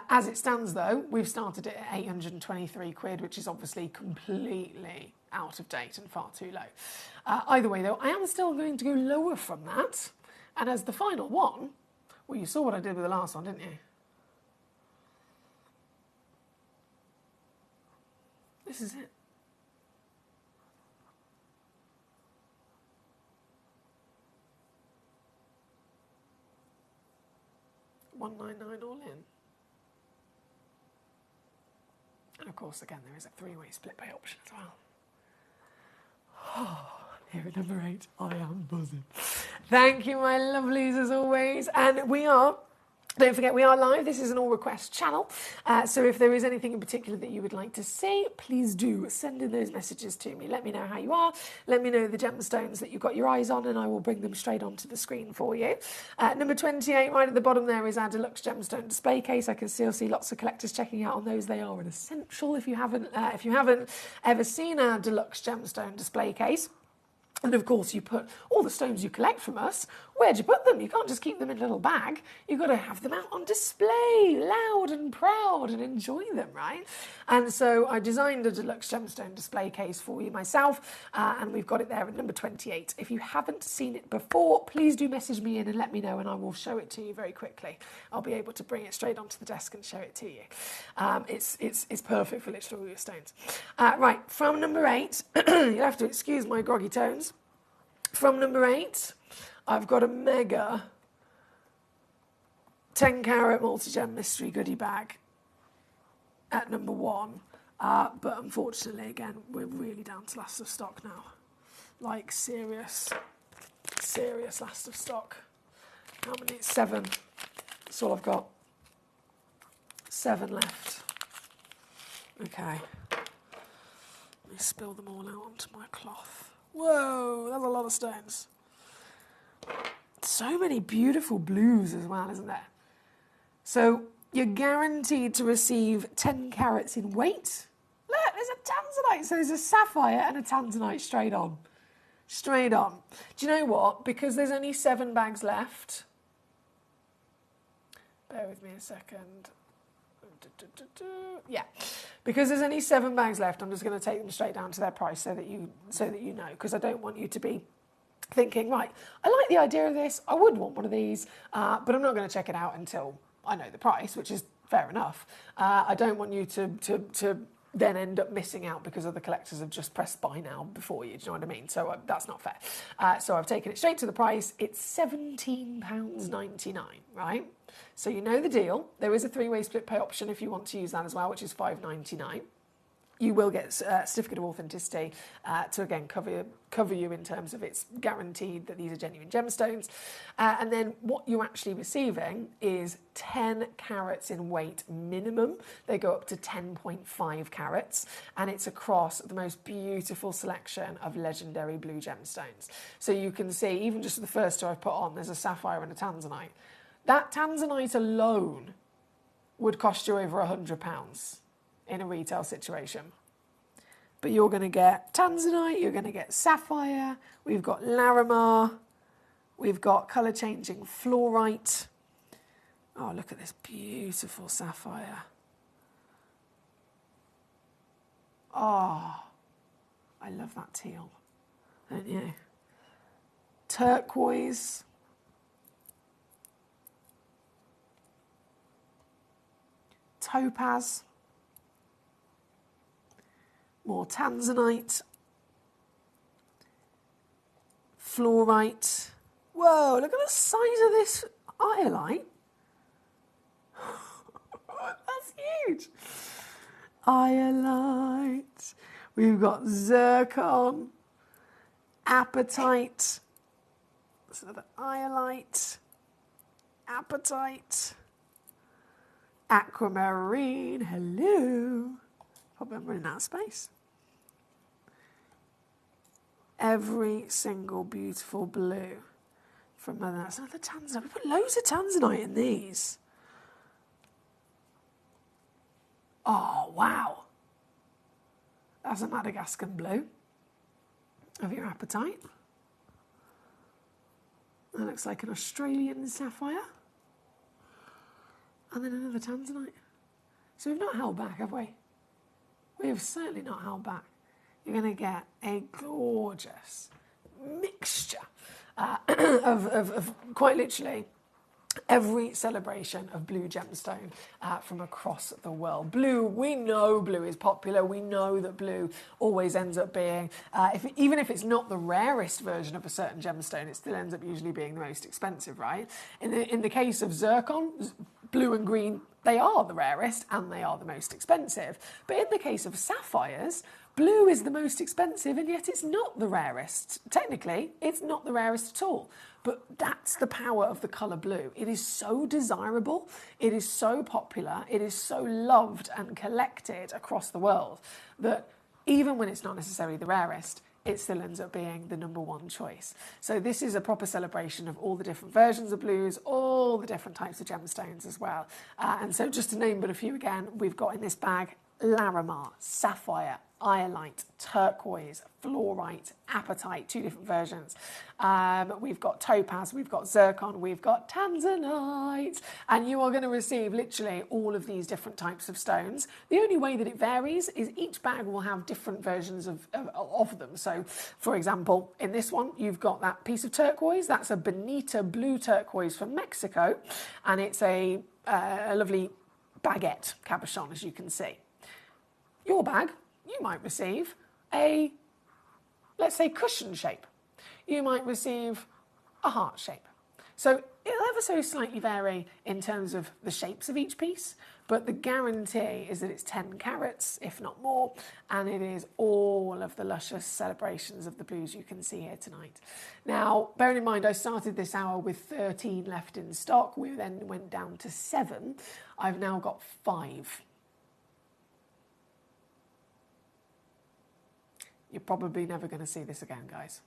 Speaker 13: As it stands, though, we've started it at 823 quid, which is obviously completely out of date and far too low. Either way, though, I am still going to go lower from that. And as the final one, well, you saw what I did with the last one, didn't you? This is it. $199 all in. And of course, again, there is a 3-way split pay option as well. Oh, here at number 8, I am buzzing. Thank you, my lovelies, as always. And don't forget, we are live. This is an all request channel. So if there is anything in particular that you would like to see, please do send in those messages to me. Let me know how you are. Let me know the gemstones that you've got your eyes on, and I will bring them straight onto the screen for you. Number 28, right at the bottom there, is our deluxe gemstone display case. I can still see lots of collectors checking out on those. They are an essential if you haven't ever seen our deluxe gemstone display case. And of course, you put all the stones you collect from us, where'd you put them? You can't just keep them in a little bag. You've got to have them out on display, loud and proud, and enjoy them, right? And so I designed a deluxe gemstone display case for you myself, and we've got it there at number 28. If you haven't seen it before, please do message me in and let me know, and I will show it to you very quickly. I'll be able to bring it straight onto the desk and show it to you. It's perfect for literally all your stones. Right, from number 8, you'll have to excuse my groggy tones. From number 8, I've got a mega 10-carat multi-gem mystery goodie bag at number 1. But unfortunately, again, we're really down to last of stock now. Like serious last of stock. How many? 7. That's all I've got. 7 left. Okay. Let me spill them all out onto my cloth. Whoa, that's a lot of stones. So many beautiful blues as well, isn't there? So you're guaranteed to receive 10 carats in weight. Look, there's a tanzanite. So there's a sapphire and a tanzanite straight on. Straight on. Do you know what? Because there's only 7 bags left. Bear with me a second. Yeah, because there's only 7 bags left, I'm just going to take them straight down to their price so that you know, because I don't want you to be thinking, right, I like the idea of this, I would want one of these, but I'm not going to check it out until I know the price, which is fair enough. I don't want you to then end up missing out because other collectors have just pressed buy now before you. Do you know what I mean? So that's not fair. So I've taken it straight to the price. It's £17.99, right? So you know the deal. There is a 3-way split pay option if you want to use that as well, which is £5.99. You will get a certificate of authenticity to, again, cover you in terms of it's guaranteed that these are genuine gemstones. And then what you're actually receiving is 10 carats in weight minimum. They go up to 10.5 carats, and it's across the most beautiful selection of legendary blue gemstones. So you can see, even just the first 2 I've put on, there's a sapphire and a tanzanite. That tanzanite alone would cost you over £100 in a retail situation. But you're going to get tanzanite, you're going to get sapphire, we've got larimar, we've got colour-changing fluorite. Oh, look at this beautiful sapphire. Oh, I love that teal, don't you? Turquoise. Topaz. More tanzanite, fluorite. Whoa, look at the size of this iolite. That's huge. Iolite. We've got zircon, apatite. That's another iolite, apatite, aquamarine. Hello. Probably I'm running out of space. Every single beautiful blue from Mother. That's another tanzanite. We put loads of tanzanite in these. Oh, wow. That's a Madagascan blue of your apatite. That looks like an Australian sapphire. And then another tanzanite. So we've not held back, have we? We have certainly not held back. You're going to get a gorgeous mixture of quite literally every celebration of blue gemstone from across the world. Blue, we know blue is popular. We know that blue always ends up being, even if it's not the rarest version of a certain gemstone, it still ends up usually being the most expensive, right? In the case of zircon, blue and green, they are the rarest and they are the most expensive. But in the case of sapphires, blue is the most expensive and yet it's not the rarest. Technically, it's not the rarest at all. But that's the power of the colour blue. It is so desirable, it is so popular, it is so loved and collected across the world that even when it's not necessarily the rarest, it still ends up being the #1 choice. So this is a proper celebration of all the different versions of blues, all the different types of gemstones as well. And so just to name but a few again, we've got in this bag larimar, sapphire, iolite, turquoise, fluorite, apatite, 2 different versions. We've got topaz, we've got zircon, we've got tanzanite, and you are going to receive literally all of these different types of stones. The only way that it varies is each bag will have different versions of them. So, for example, in this one, you've got that piece of turquoise. That's a Bonita blue turquoise from Mexico, and it's a lovely baguette cabochon, as you can see. Your bag, you might receive a, let's say, cushion shape. You might receive a heart shape. So it'll ever so slightly vary in terms of the shapes of each piece, but the guarantee is that it's 10 carats, if not more, and it is all of the luscious celebrations of the blues you can see here tonight. Now, bearing in mind, I started this hour with 13 left in stock. We then went down to 7. I've now got 5. You're probably never going to see this again, guys.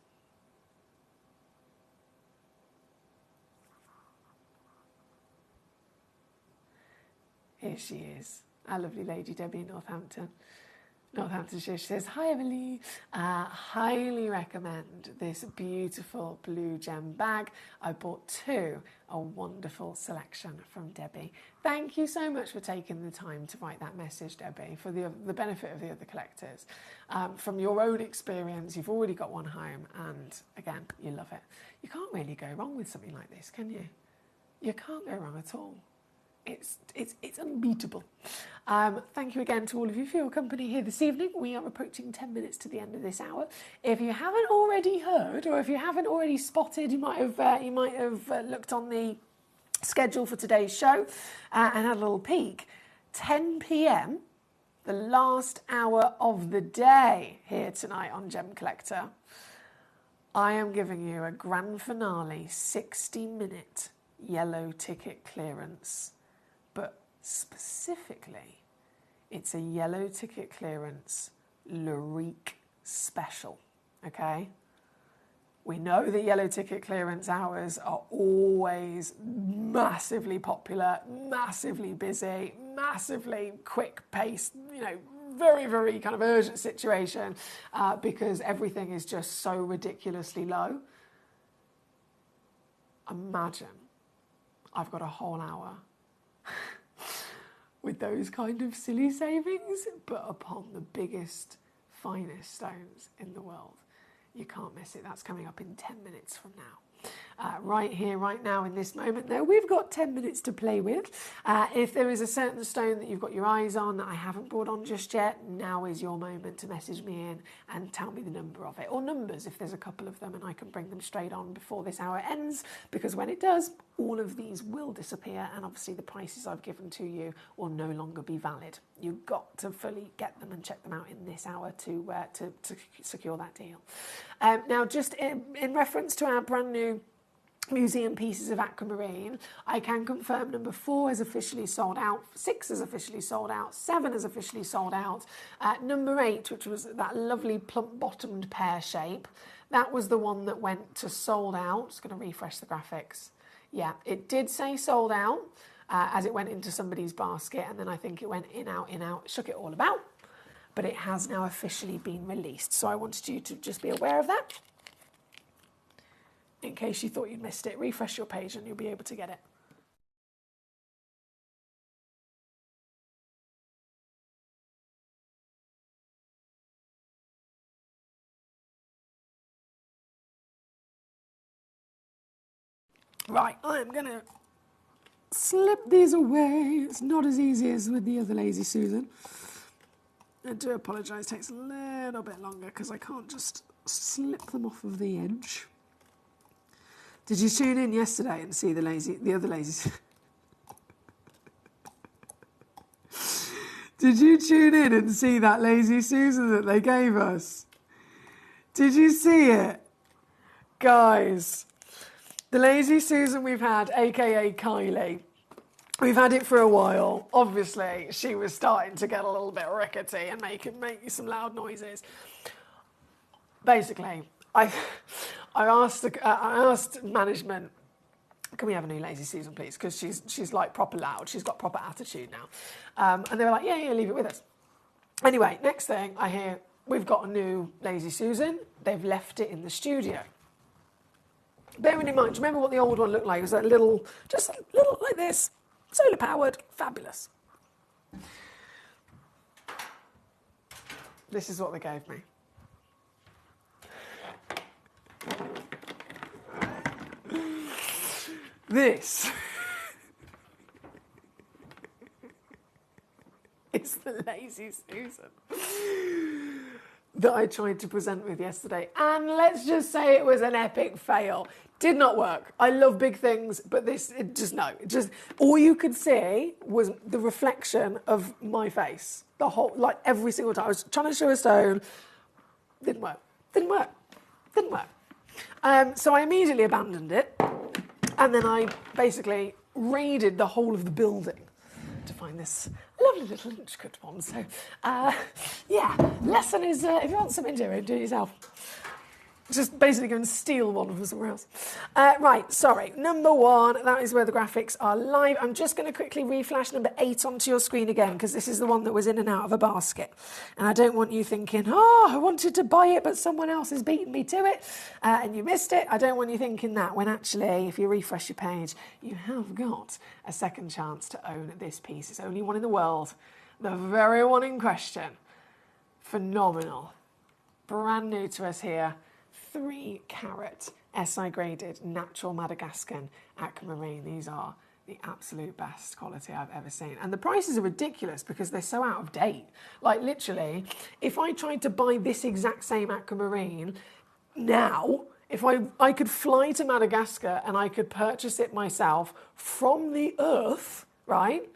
Speaker 13: Here she is, our lovely lady Debbie in Northamptonshire. She says, hi Emily, highly recommend this beautiful blue gem bag. I bought 2, a wonderful selection from Debbie. Thank you so much for taking the time to write that message, Debbie, for the benefit of the other collectors. From your own experience, you've already got one home, and again, you love it. You can't really go wrong with something like this, can you? You can't go wrong at all. It's unbeatable. Thank you again to all of you for your company here this evening. We are approaching 10 minutes to the end of this hour. If you haven't already heard, or if you haven't already spotted, you might have looked on the schedule for today's show and had a little peek. 10 p.m, the last hour of the day here tonight on Gem Collector. I am giving you a grand finale 60-minute yellow ticket clearance. But specifically, it's a yellow ticket clearance Lurique special, okay? We know that yellow ticket clearance hours are always massively popular, massively busy, massively quick-paced, very, very kind of urgent situation because everything is just so ridiculously low. Imagine I've got a whole hour with those kind of silly savings, but upon the biggest, finest stones in the world. You can't miss it. That's coming up in 10 minutes from now. Right here, right now, in this moment, though, we've got 10 minutes to play with. If there is a certain stone that you've got your eyes on that I haven't brought on just yet, now is your moment to message me in and tell me the number of it, or numbers if there's a couple of them, and I can bring them straight on before this hour ends, because when it does, all of these will disappear, and obviously the prices I've given to you will no longer be valid. You've got to fully get them and check them out in this hour to secure that deal. Now, just in reference to our brand new museum pieces of aquamarine, I can confirm number 4 is officially sold out, 6 is officially sold out, 7 is officially sold out. Number 8, which was that lovely plump-bottomed pear shape, that was the one that went to sold out. Just going to refresh the graphics. Yeah, it did say sold out as it went into somebody's basket, and then I think it went in, out, shook it all about. But it has now officially been released. So I wanted you to just be aware of that. In case you thought you'd missed it, refresh your page and you'll be able to get it. Right, I'm going to slip these away. It's not as easy as with the other Lazy Susan. I do apologise, it takes a little bit longer because I can't just slip them off of the edge. Did you tune in yesterday and see the other Lazy? Did you tune in and see that Lazy Susan that they gave us? Did you see it? Guys, the Lazy Susan we've had, aka Kylie, we've had it for a while. Obviously, she was starting to get a little bit rickety and make some loud noises. Basically, I asked management, can we have a new Lazy Susan, please? Because she's like proper loud. She's got proper attitude now. And they were like, yeah, leave it with us. Anyway, next thing I hear, we've got a new Lazy Susan. They've left it in the studio. Bearing in mind, do you remember what the old one looked like? It was just a little like this, solar powered, fabulous. This is what they gave me. This is the Lazy Susan. that I tried to present with yesterday. And let's just say it was an epic fail. Did not work. I love big things, but all you could see was the reflection of my face. The whole, like every single time. I was trying to show a stone. Didn't work. So I immediately abandoned it. And then I basically raided the whole of the building to find this lovely little intricate one. So, lesson is, if you want something to do it yourself. Just basically go and steal one from somewhere else. Right, sorry. Number 1, that is where the graphics are live. I'm just going to quickly reflash number 8 onto your screen again, because this is the one that was in and out of a basket. And I don't want you thinking, I wanted to buy it, but someone else has beaten me to it, and you missed it. I don't want you thinking that, when actually, if you refresh your page, you have got a second chance to own this piece. It's only one in the world. The very one in question. Phenomenal. Brand new to us here. 3 carat SI graded natural Madagascan aquamarine. These are the absolute best quality I've ever seen. And the prices are ridiculous because they're so out of date. Like literally, if I tried to buy this exact same aquamarine now, if I could fly to Madagascar and I could purchase it myself from the earth, right?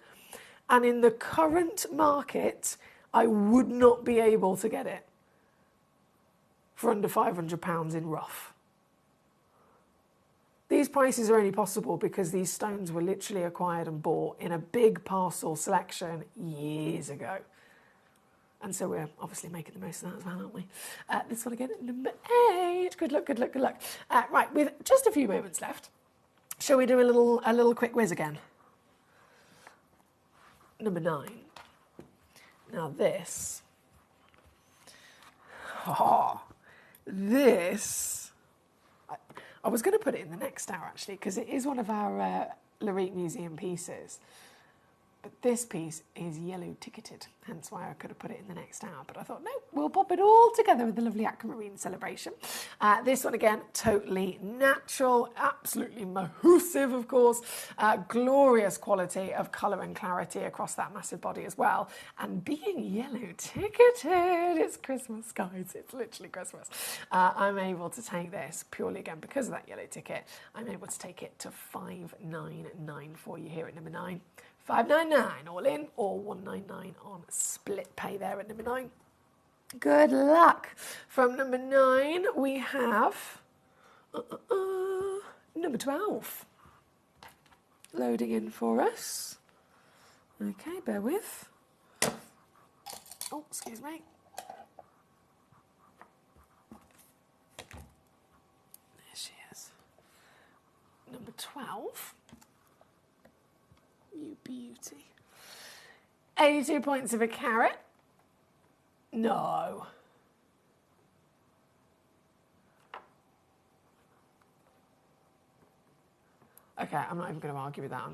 Speaker 13: And in the current market, I would not be able to get it for under £500 in rough. These prices are only possible because these stones were literally acquired and bought in a big parcel selection years ago. And so we're obviously making the most of that as well, aren't we? This one again, number 8. Good luck. Right, with just a few moments left, shall we do a little quick whiz again? Number 9. Now this. This, I was going to put it in the next hour actually, because it is one of our Larique Museum pieces. But this piece is yellow ticketed, hence why I could have put it in the next hour. But I thought, no, we'll pop it all together with the lovely aquamarine celebration. This one again, totally natural, absolutely mahoosive, of course. Glorious quality of colour and clarity across that massive body as well. And being yellow ticketed, it's Christmas, guys. It's literally Christmas. I'm able to take this purely again because of that yellow ticket. I'm able to take it to $599 for you here at number 9. $599 all in, or $199 on split pay there at number 9. Good luck. From number 9, we have number 12. Loading in for us. Okay, bear with. Oh, excuse me. There she is. Number 12. You beauty. 82 points of a carat. No. Okay, I'm not even going to argue with that.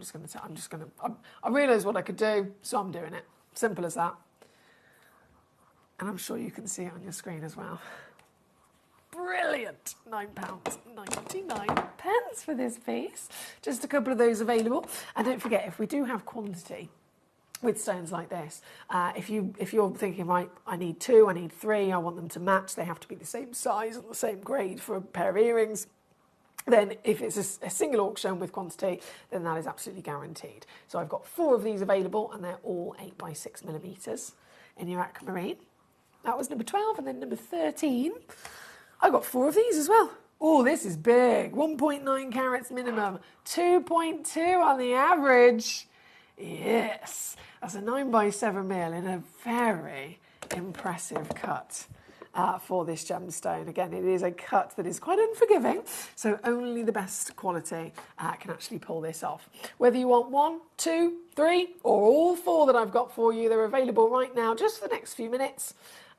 Speaker 13: I realised what I could do, so I'm doing it. Simple as that. And I'm sure you can see it on your screen as well. Brilliant. £9.99 for this piece. Just a couple of those available. And don't forget, if we do have quantity with stones like this, if you're thinking, right, I need 2, I need 3, I want them to match, they have to be the same size and the same grade for a pair of earrings, then if it's a single auction with quantity, then that is absolutely guaranteed. So I've got 4 of these available, and they're all 8x6mm in your aquamarine. That was number 12, and then number 13. I got 4 of these as well. Oh, this is big. 1.9 carats minimum. 2.2 on the average. Yes. That's a 9x7mm in a very impressive cut for this gemstone. Again, it is a cut that is quite unforgiving, so only the best quality can actually pull this off. Whether you want 1, 2, 3, or all 4 that I've got for you, they're available right now just for the next few minutes.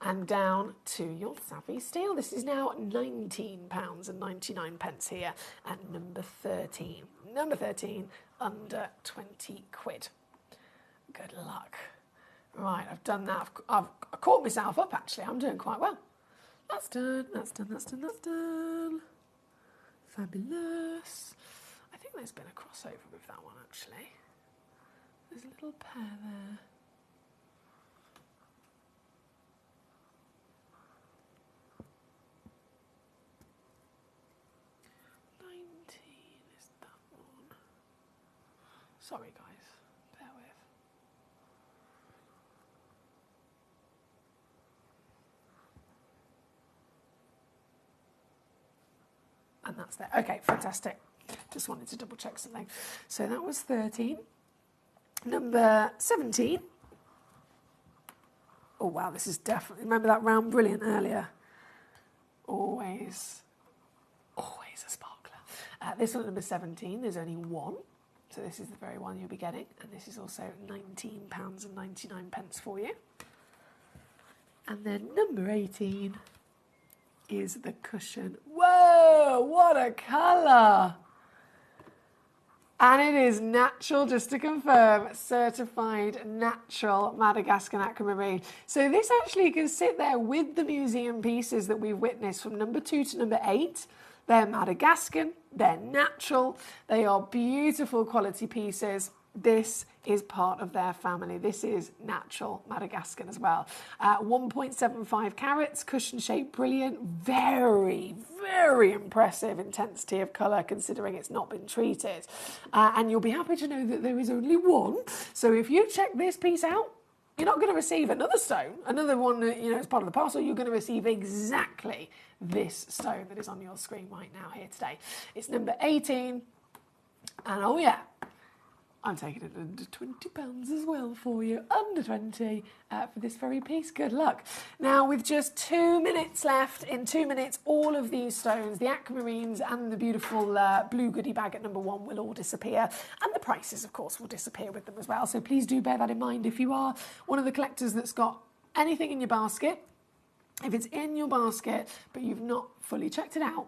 Speaker 13: And down to your savvy steel. This is now £19.99 here at number 13. Number 13, under 20 quid. Good luck. Right, I've done that. I've caught myself up, actually. I'm doing quite well. That's done. Fabulous. I think there's been a crossover with that one, actually. There's a little pair there. Sorry, guys. Bear with. And that's there. Okay, fantastic. Just wanted to double check something. So that was 13. Number 17. Oh, wow, this is definitely... Remember that round brilliant earlier? Always a sparkler. This one, number 17, there's only one. So this is the very one you'll be getting. And this is also £19.99 for you. And then number 18 is the cushion. Whoa, what a colour! And it is natural, just to confirm, certified natural Madagascan aquamarine. So this actually can sit there with the museum pieces that we've witnessed from number 2 to number 8. They're Madagascan, they're natural, they are beautiful quality pieces. This is part of their family. This is natural Madagascan as well. 1.75 carats, cushion shape, brilliant, very, very impressive intensity of colour considering it's not been treated. And you'll be happy to know that there is only one. So if you check this piece out, you're not going to receive another stone, another one that, as part of the parcel. You're going to receive exactly this stone that is on your screen right now here today. It's number 18. And oh yeah, I'm taking it under £20 as well for you, under 20 for this very piece. Good luck. Now, with just 2 minutes left, in 2 minutes, all of these stones, the aquamarines and the beautiful blue goodie bag at number 1 will all disappear. And the prices, of course, will disappear with them as well. So please do bear that in mind. If you are one of the collectors that's got anything in your basket, if it's in your basket, but you've not fully checked it out,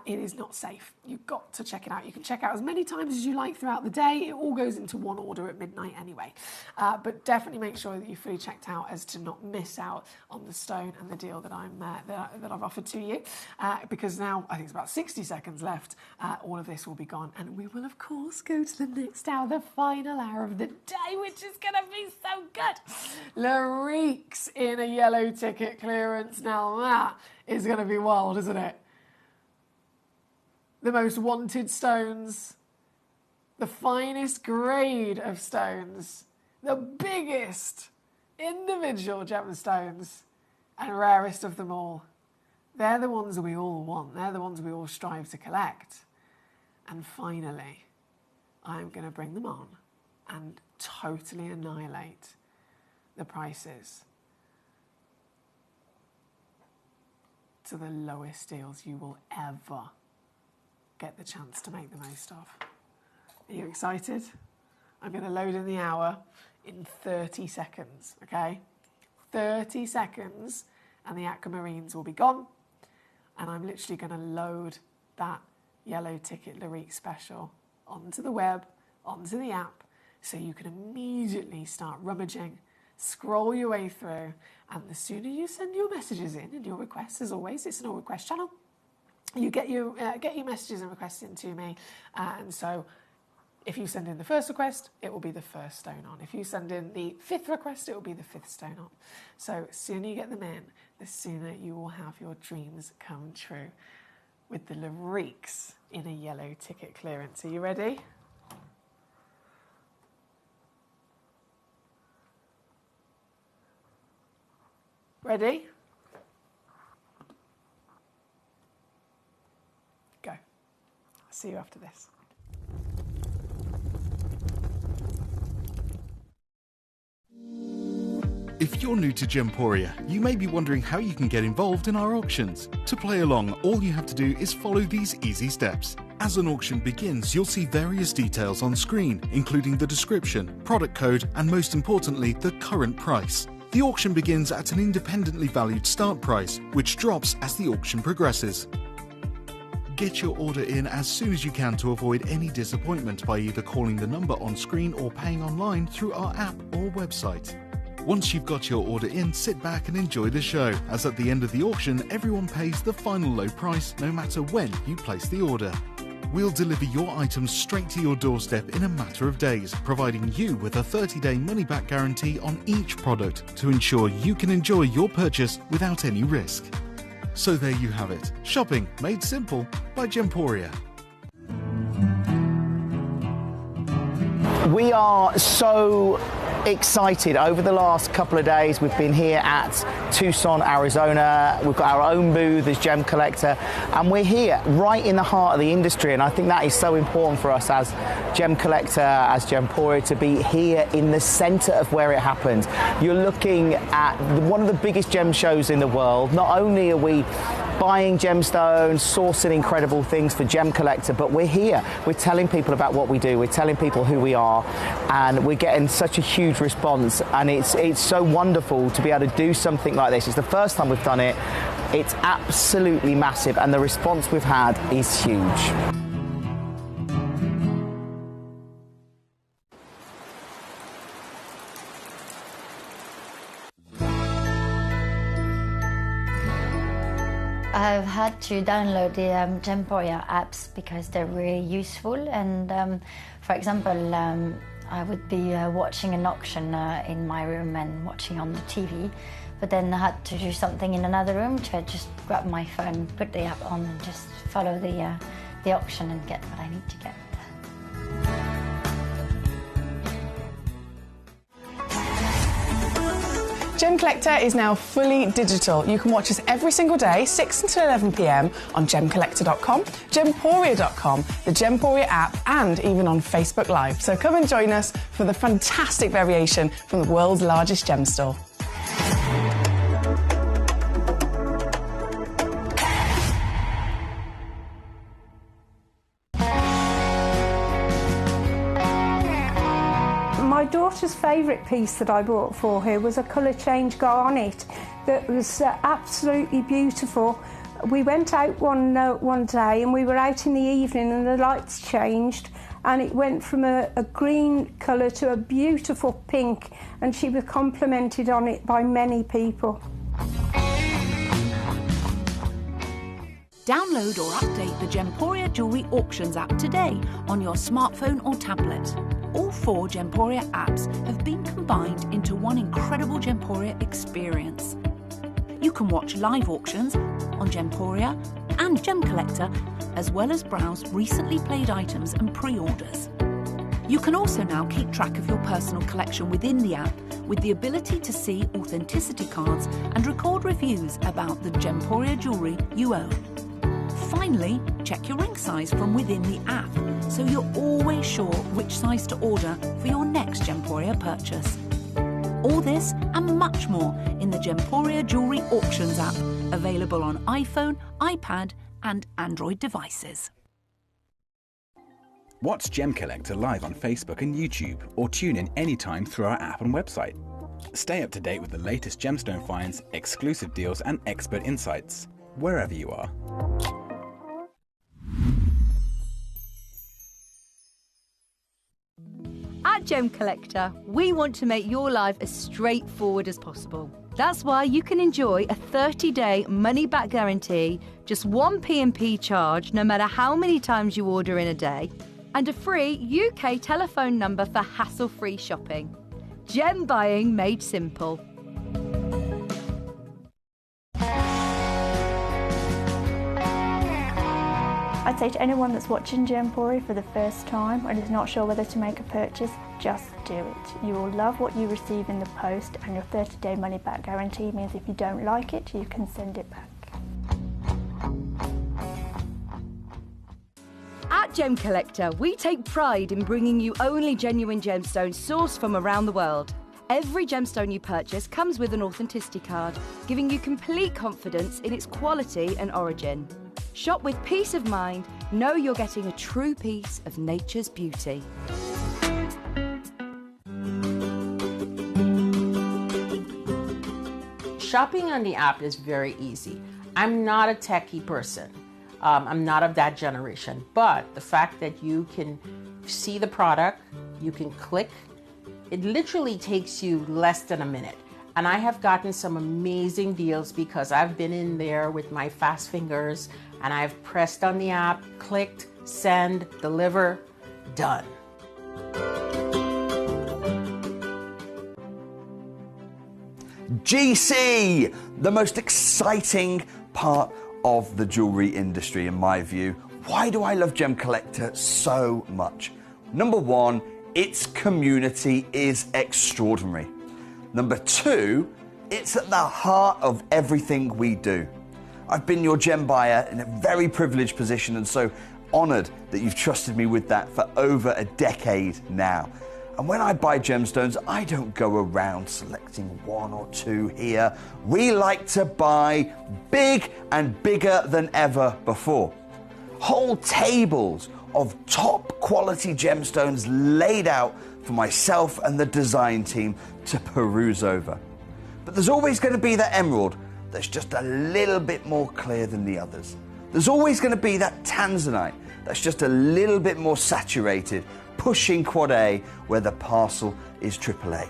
Speaker 13: it is not safe. You've got to check it out. You can check out as many times as you like throughout the day. It all goes into one order at midnight anyway. But definitely make sure that you're fully checked out as to not miss out on the stone and the deal that I've offered to you. Because now, I think it's about 60 seconds left, all of this will be gone. And we will, of course, go to the next hour, the final hour of the day, which is going to be so good. Lariques in a yellow ticket clearance. Now that is going to be wild, isn't it? The most wanted stones, the finest grade of stones, the biggest individual gemstones, and rarest of them all. They're the ones we all want. They're the ones we all strive to collect. And finally, I'm going to bring them on and totally annihilate the prices to the lowest deals you will ever get the chance to make the most of. Are you excited? I'm going to load in the hour in 30 seconds, okay? 30 seconds and the aquamarines will be gone, and I'm literally going to load that yellow ticket Larique special onto the web, onto the app, so you can immediately start rummaging, scroll your way through, and the sooner you send your messages in and your requests, as always, it's an all request channel, you get your messages and requests in to me, and so if you send in the first request, it will be the first stone on. If you send in the 5th request, it will be the 5th stone on. So the sooner you get them in, the sooner you will have your dreams come true with the Lariques in a yellow ticket clearance. Are you ready? Ready? Go. I'll see you after this.
Speaker 1: If you're new to Gemporia, you may be wondering how you can get involved in our auctions. To play along, all you have to do is follow these easy steps. As an auction begins, you'll see various details on screen, including the description, product code, and most importantly, the current price. The auction begins at an independently valued start price, which drops as the auction progresses. Get your order in as soon as you can to avoid any disappointment by either calling the number on screen or paying online through our app or website. Once you've got your order in, sit back and enjoy the show, as at the end of the auction, everyone pays the final low price no matter when you place the order. We'll deliver your items straight to your doorstep in a matter of days, providing you with a 30-day money-back guarantee on each product to ensure you can enjoy your purchase without any risk. So there you have it. Shopping made simple by Gemporia.
Speaker 15: We are so excited. Over the last couple of days, we've been here at Tucson, Arizona. We've got our own booth as Gemcollector, and we're here right in the heart of the industry. And I think that is so important for us as Gemcollector, as Gemporia, to be here in the centre of where it happens. You're looking at one of the biggest gem shows in the world. Not only are we buying gemstones, sourcing incredible things for Gemcollector, but we're here. We're telling people about what we do. We're telling people who we are, and we're getting such a huge response. And it's so wonderful to be able to do something like this. It's the first time we've done it. It's absolutely massive, and the response we've had is huge.
Speaker 9: I've had to download the Gemporia apps because they're really useful, and for example, I would be watching an auction in my room and watching on the TV, but then I had to do something in another room, so I just grab my phone, put the app on and just follow the auction and get what I need to get.
Speaker 4: Gemcollector is now fully digital. You can watch us every single day, 6 until 11 p.m. on Gemcollector.com, Gemporia.com, the Gemporia app, and even on Facebook Live. So come and join us for the fantastic variation from the world's largest gem store.
Speaker 10: My daughter's favourite piece that I bought for her was a colour change garnet that was absolutely beautiful. We went out one day and we were out in the evening and the lights changed and it went from a green colour to a beautiful pink, and she was complimented on it by many people.
Speaker 2: Download or update the Gemporia Jewellery Auctions app today on your smartphone or tablet. All 4 Gemporia apps have been combined into one incredible Gemporia experience. You can watch live auctions on Gemporia and Gemcollector, as well as browse recently played items and pre-orders. You can also now keep track of your personal collection within the app with the ability to see authenticity cards and record reviews about the Gemporia jewellery you own. Finally, check your ring size from within the app, so you're always sure which size to order for your next Gemporia purchase. All this and much more in the Gemporia Jewellery Auctions app, available on iPhone, iPad and Android devices.
Speaker 8: Watch Gemcollector live on Facebook and YouTube, or tune in anytime through our app and website. Stay up to date with the latest gemstone finds, exclusive deals and expert insights, wherever you are.
Speaker 3: At Gemcollector, we want to make your life as straightforward as possible. That's why you can enjoy a 30-day money-back guarantee, just 1 P&P charge no matter how many times you order in a day, and a free UK telephone number for hassle-free shopping. Gem buying made simple.
Speaker 6: I'd say to anyone that's watching Gemporia for the first time and is not sure whether to make a purchase, just do it. You will love what you receive in the post, and your 30-day money-back guarantee means if you don't like it, you can send it back.
Speaker 3: At Gemcollector, we take pride in bringing you only genuine gemstones sourced from around the world. Every gemstone you purchase comes with an authenticity card, giving you complete confidence in its quality and origin. Shop with peace of mind, know you're getting a true piece of nature's beauty.
Speaker 11: Shopping on the app is very easy. I'm not a techie person. I'm not of that generation, but the fact that you can see the product, you can click, it literally takes you less than a minute. And I have gotten some amazing deals because I've been in there with my fast fingers and I've pressed on the app, clicked, send, deliver, done.
Speaker 5: GC, the most exciting part of the jewelry industry in my view. Why do I love Gemcollector so much? Number one, its community is extraordinary. Number 2, it's at the heart of everything we do. I've been your gem buyer in a very privileged position and so honoured that you've trusted me with that for over a decade now. And when I buy gemstones, I don't go around selecting 1 or 2 here. We like to buy big and bigger than ever before. Whole tables of top quality gemstones laid out for myself and the design team to peruse over. But there's always going to be that emerald that's just a little bit more clear than the others. There's always going to be that tanzanite that's just a little bit more saturated, pushing quad A where the parcel is AAA.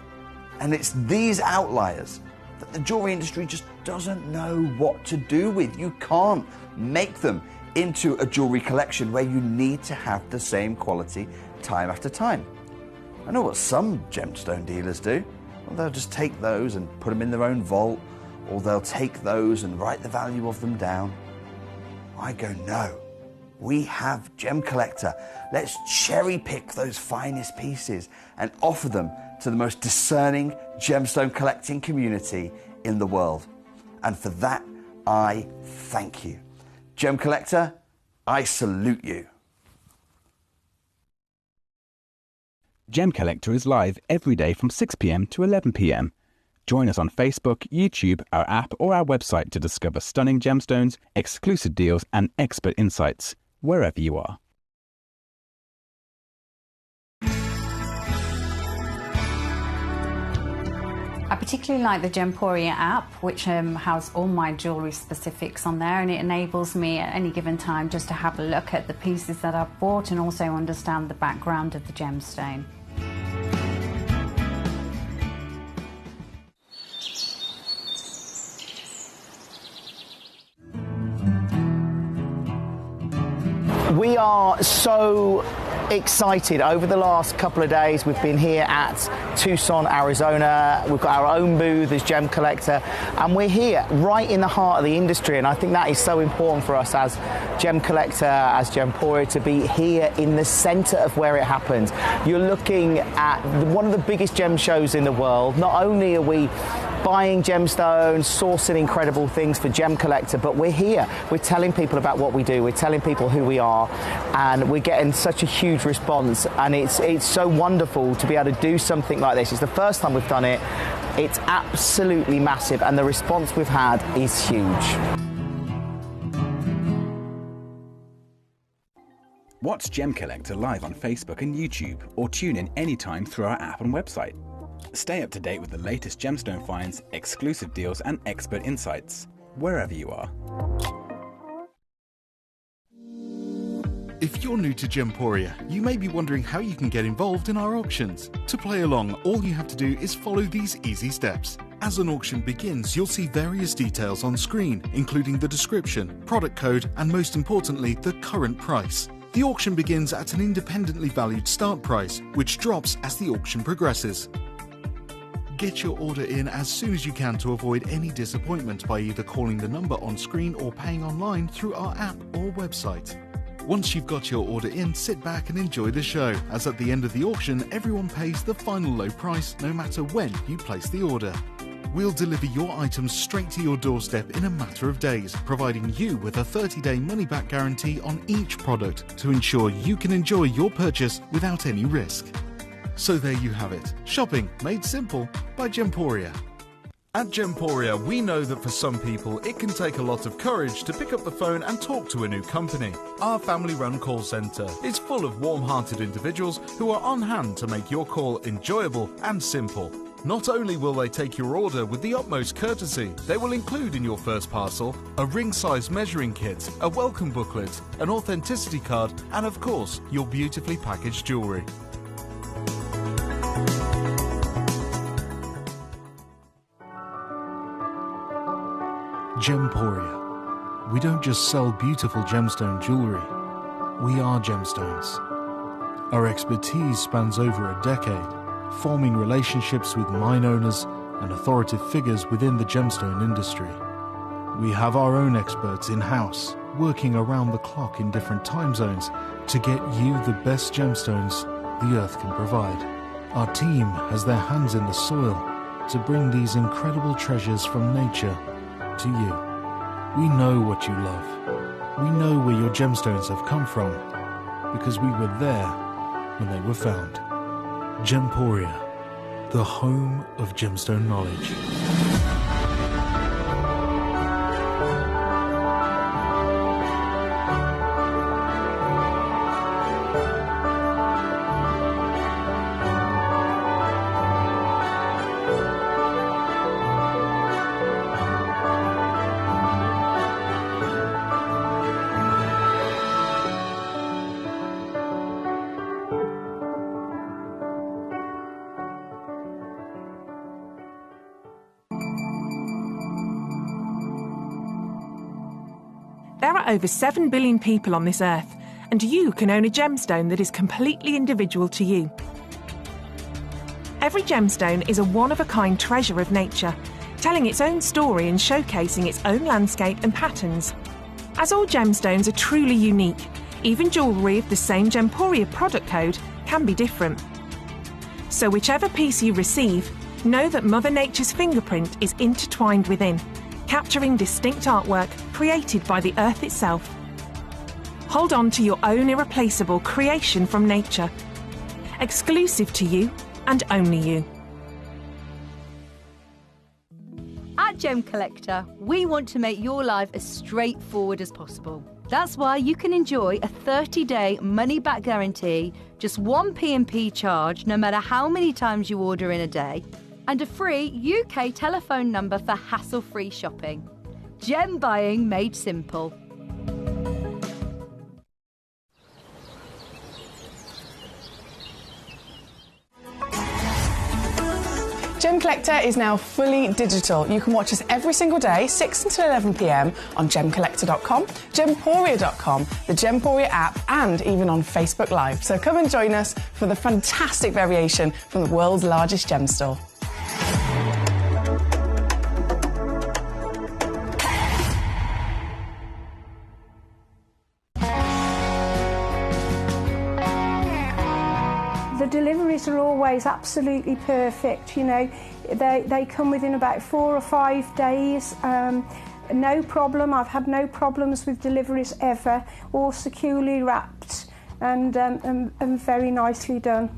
Speaker 5: And it's these outliers that the jewelry industry just doesn't know what to do with. You can't make them into a jewelry collection where you need to have the same quality time after time. I know what some gemstone dealers do. Well, they'll just take those and put them in their own vault, or they'll take those and write the value of them down. I go, no. We have Gemcollector. Let's cherry pick those finest pieces and offer them to the most discerning gemstone collecting community in the world. And for that, I thank you. Gemcollector, I salute you.
Speaker 8: Gemcollector is live every day from 6 p.m. to 11 p.m. Join us on Facebook, YouTube, our app or our website to discover stunning gemstones, exclusive deals and expert insights, wherever you are.
Speaker 12: I particularly like the Gemporia app, which has all my jewellery specifics on there, and it enables me at any given time just to have a look at the pieces that I've bought and also understand the background of the gemstone.
Speaker 15: We are so excited. Over the last couple of days, we've been here at Tucson, Arizona. We've got our own booth as Gemcollector, and we're here right in the heart of the industry. And I think that is so important for us as Gemcollector, as Gemporia, to be here in the center of where it happens. You're looking at one of the biggest gem shows in the world. Not only are we buying gemstones, sourcing incredible things for Gemcollector, but we're here. We're telling people about what we do. We're telling people who we are, and we're getting such a huge response. And it's so wonderful to be able to do something like this. It's the first time we've done it. It's absolutely massive, and the response we've had is huge.
Speaker 8: Watch Gemcollector live on Facebook and YouTube, or tune in anytime through our app and website. Stay up to date with the latest gemstone finds, exclusive deals and expert insights, wherever you are.
Speaker 1: If you're new to Gemporia, you may be wondering how you can get involved in our auctions. To play along, all you have to do is follow these easy steps. As an auction begins, you'll see various details on screen, including the description, product code, and most importantly, the current price. The auction begins at an independently valued start price, which drops as the auction progresses. Get your order in as soon as you can to avoid any disappointment by either calling the number on screen or paying online through our app or website. Once you've got your order in, sit back and enjoy the show, as at the end of the auction, everyone pays the final low price no matter when you place the order. We'll deliver your items straight to your doorstep in a matter of days, providing you with a 30-day money-back guarantee on each product to ensure you can enjoy your purchase without any risk. So there you have it, shopping made simple by Gemporia. At Gemporia, we know that for some people it can take a lot of courage to pick up the phone and talk to a new company. Our family-run call centre is full of warm-hearted individuals who are on hand to make your call enjoyable and simple. Not only will they take your order with the utmost courtesy, they will include in your first parcel a ring-size measuring kit, a welcome booklet, an authenticity card, and of course, your beautifully packaged jewellery. Gemporia. We don't just sell beautiful gemstone jewellery. We are gemstones. Our expertise spans over a decade, forming relationships with mine owners and authoritative figures within the gemstone industry. We have our own experts in-house, working around the clock in different time zones to get you the best gemstones the earth can provide. Our team has their hands in the soil to bring these incredible treasures from nature to you. We know what you love. We know where your gemstones have come from because we were there when they were found. Gemporia, the home of gemstone knowledge.
Speaker 14: There are over 7 billion people on this earth, and you can own a gemstone that is completely individual to you. Every gemstone is a one-of-a-kind treasure of nature, telling its own story and showcasing its own landscape and patterns. As all gemstones are truly unique, even jewellery of the same Gemporia product code can be different. So whichever piece you receive, know that Mother Nature's fingerprint is intertwined within, capturing distinct artwork created by the earth itself. Hold on to your own irreplaceable creation from nature, exclusive to you and only you.
Speaker 3: At Gemcollector, we want to make your life as straightforward as possible. That's why you can enjoy a 30-day money-back guarantee, just one P&P charge no matter how many times you order in a day, and a free UK telephone number for hassle-free shopping. Gem buying made simple.
Speaker 4: Gemcollector is now fully digital. You can watch us every single day, 6 until 11 p.m. on gemcollector.com, gemporia.com, the Gemporia app, and even on Facebook Live. So come and join us for the fantastic variation from the world's largest gem store.
Speaker 10: The deliveries are always absolutely perfect, you know. They come within about 4 or 5 days. No problem. I've had no problems with deliveries ever. All securely wrapped and very nicely done.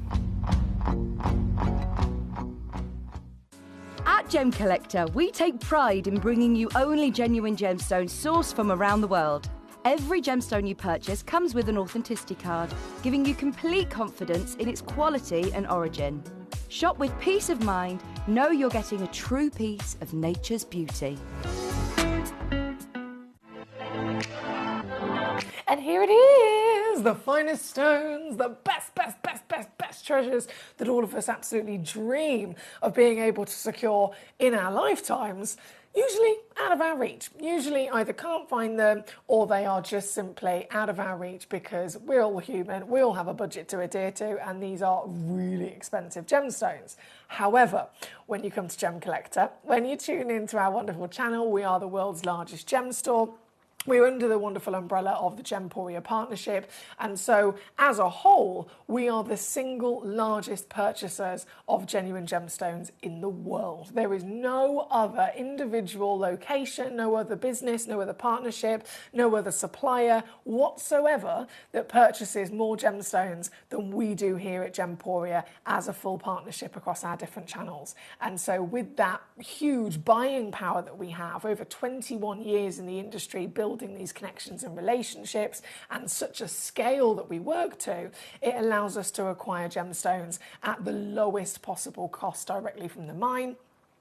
Speaker 3: At Gemcollector, we take pride in bringing you only genuine gemstones sourced from around the world. Every gemstone you purchase comes with an authenticity card, giving you complete confidence in its quality and origin. Shop with peace of mind, know you're getting a true piece of nature's beauty.
Speaker 13: And here it is, the finest stones, the best treasures that all of us absolutely dream of being able to secure in our lifetimes. Usually out of our reach. Usually either can't find them or they are just simply out of our reach because we're all human, we all have a budget to adhere to, and these are really expensive gemstones. However, when you come to Gemcollector, when you tune into our wonderful channel, we are the world's largest gem store. We're under the wonderful umbrella of the Gemporia partnership, and so as a whole we are the single largest purchasers of genuine gemstones in the world. There is no other individual location, no other business, no other partnership, no other supplier whatsoever that purchases more gemstones than we do here at Gemporia as a full partnership across our different channels. And so with that huge buying power that we have, over 21 years in the industry building these connections and relationships, and such a scale that we work to, it allows us to acquire gemstones at the lowest possible cost directly from the mine.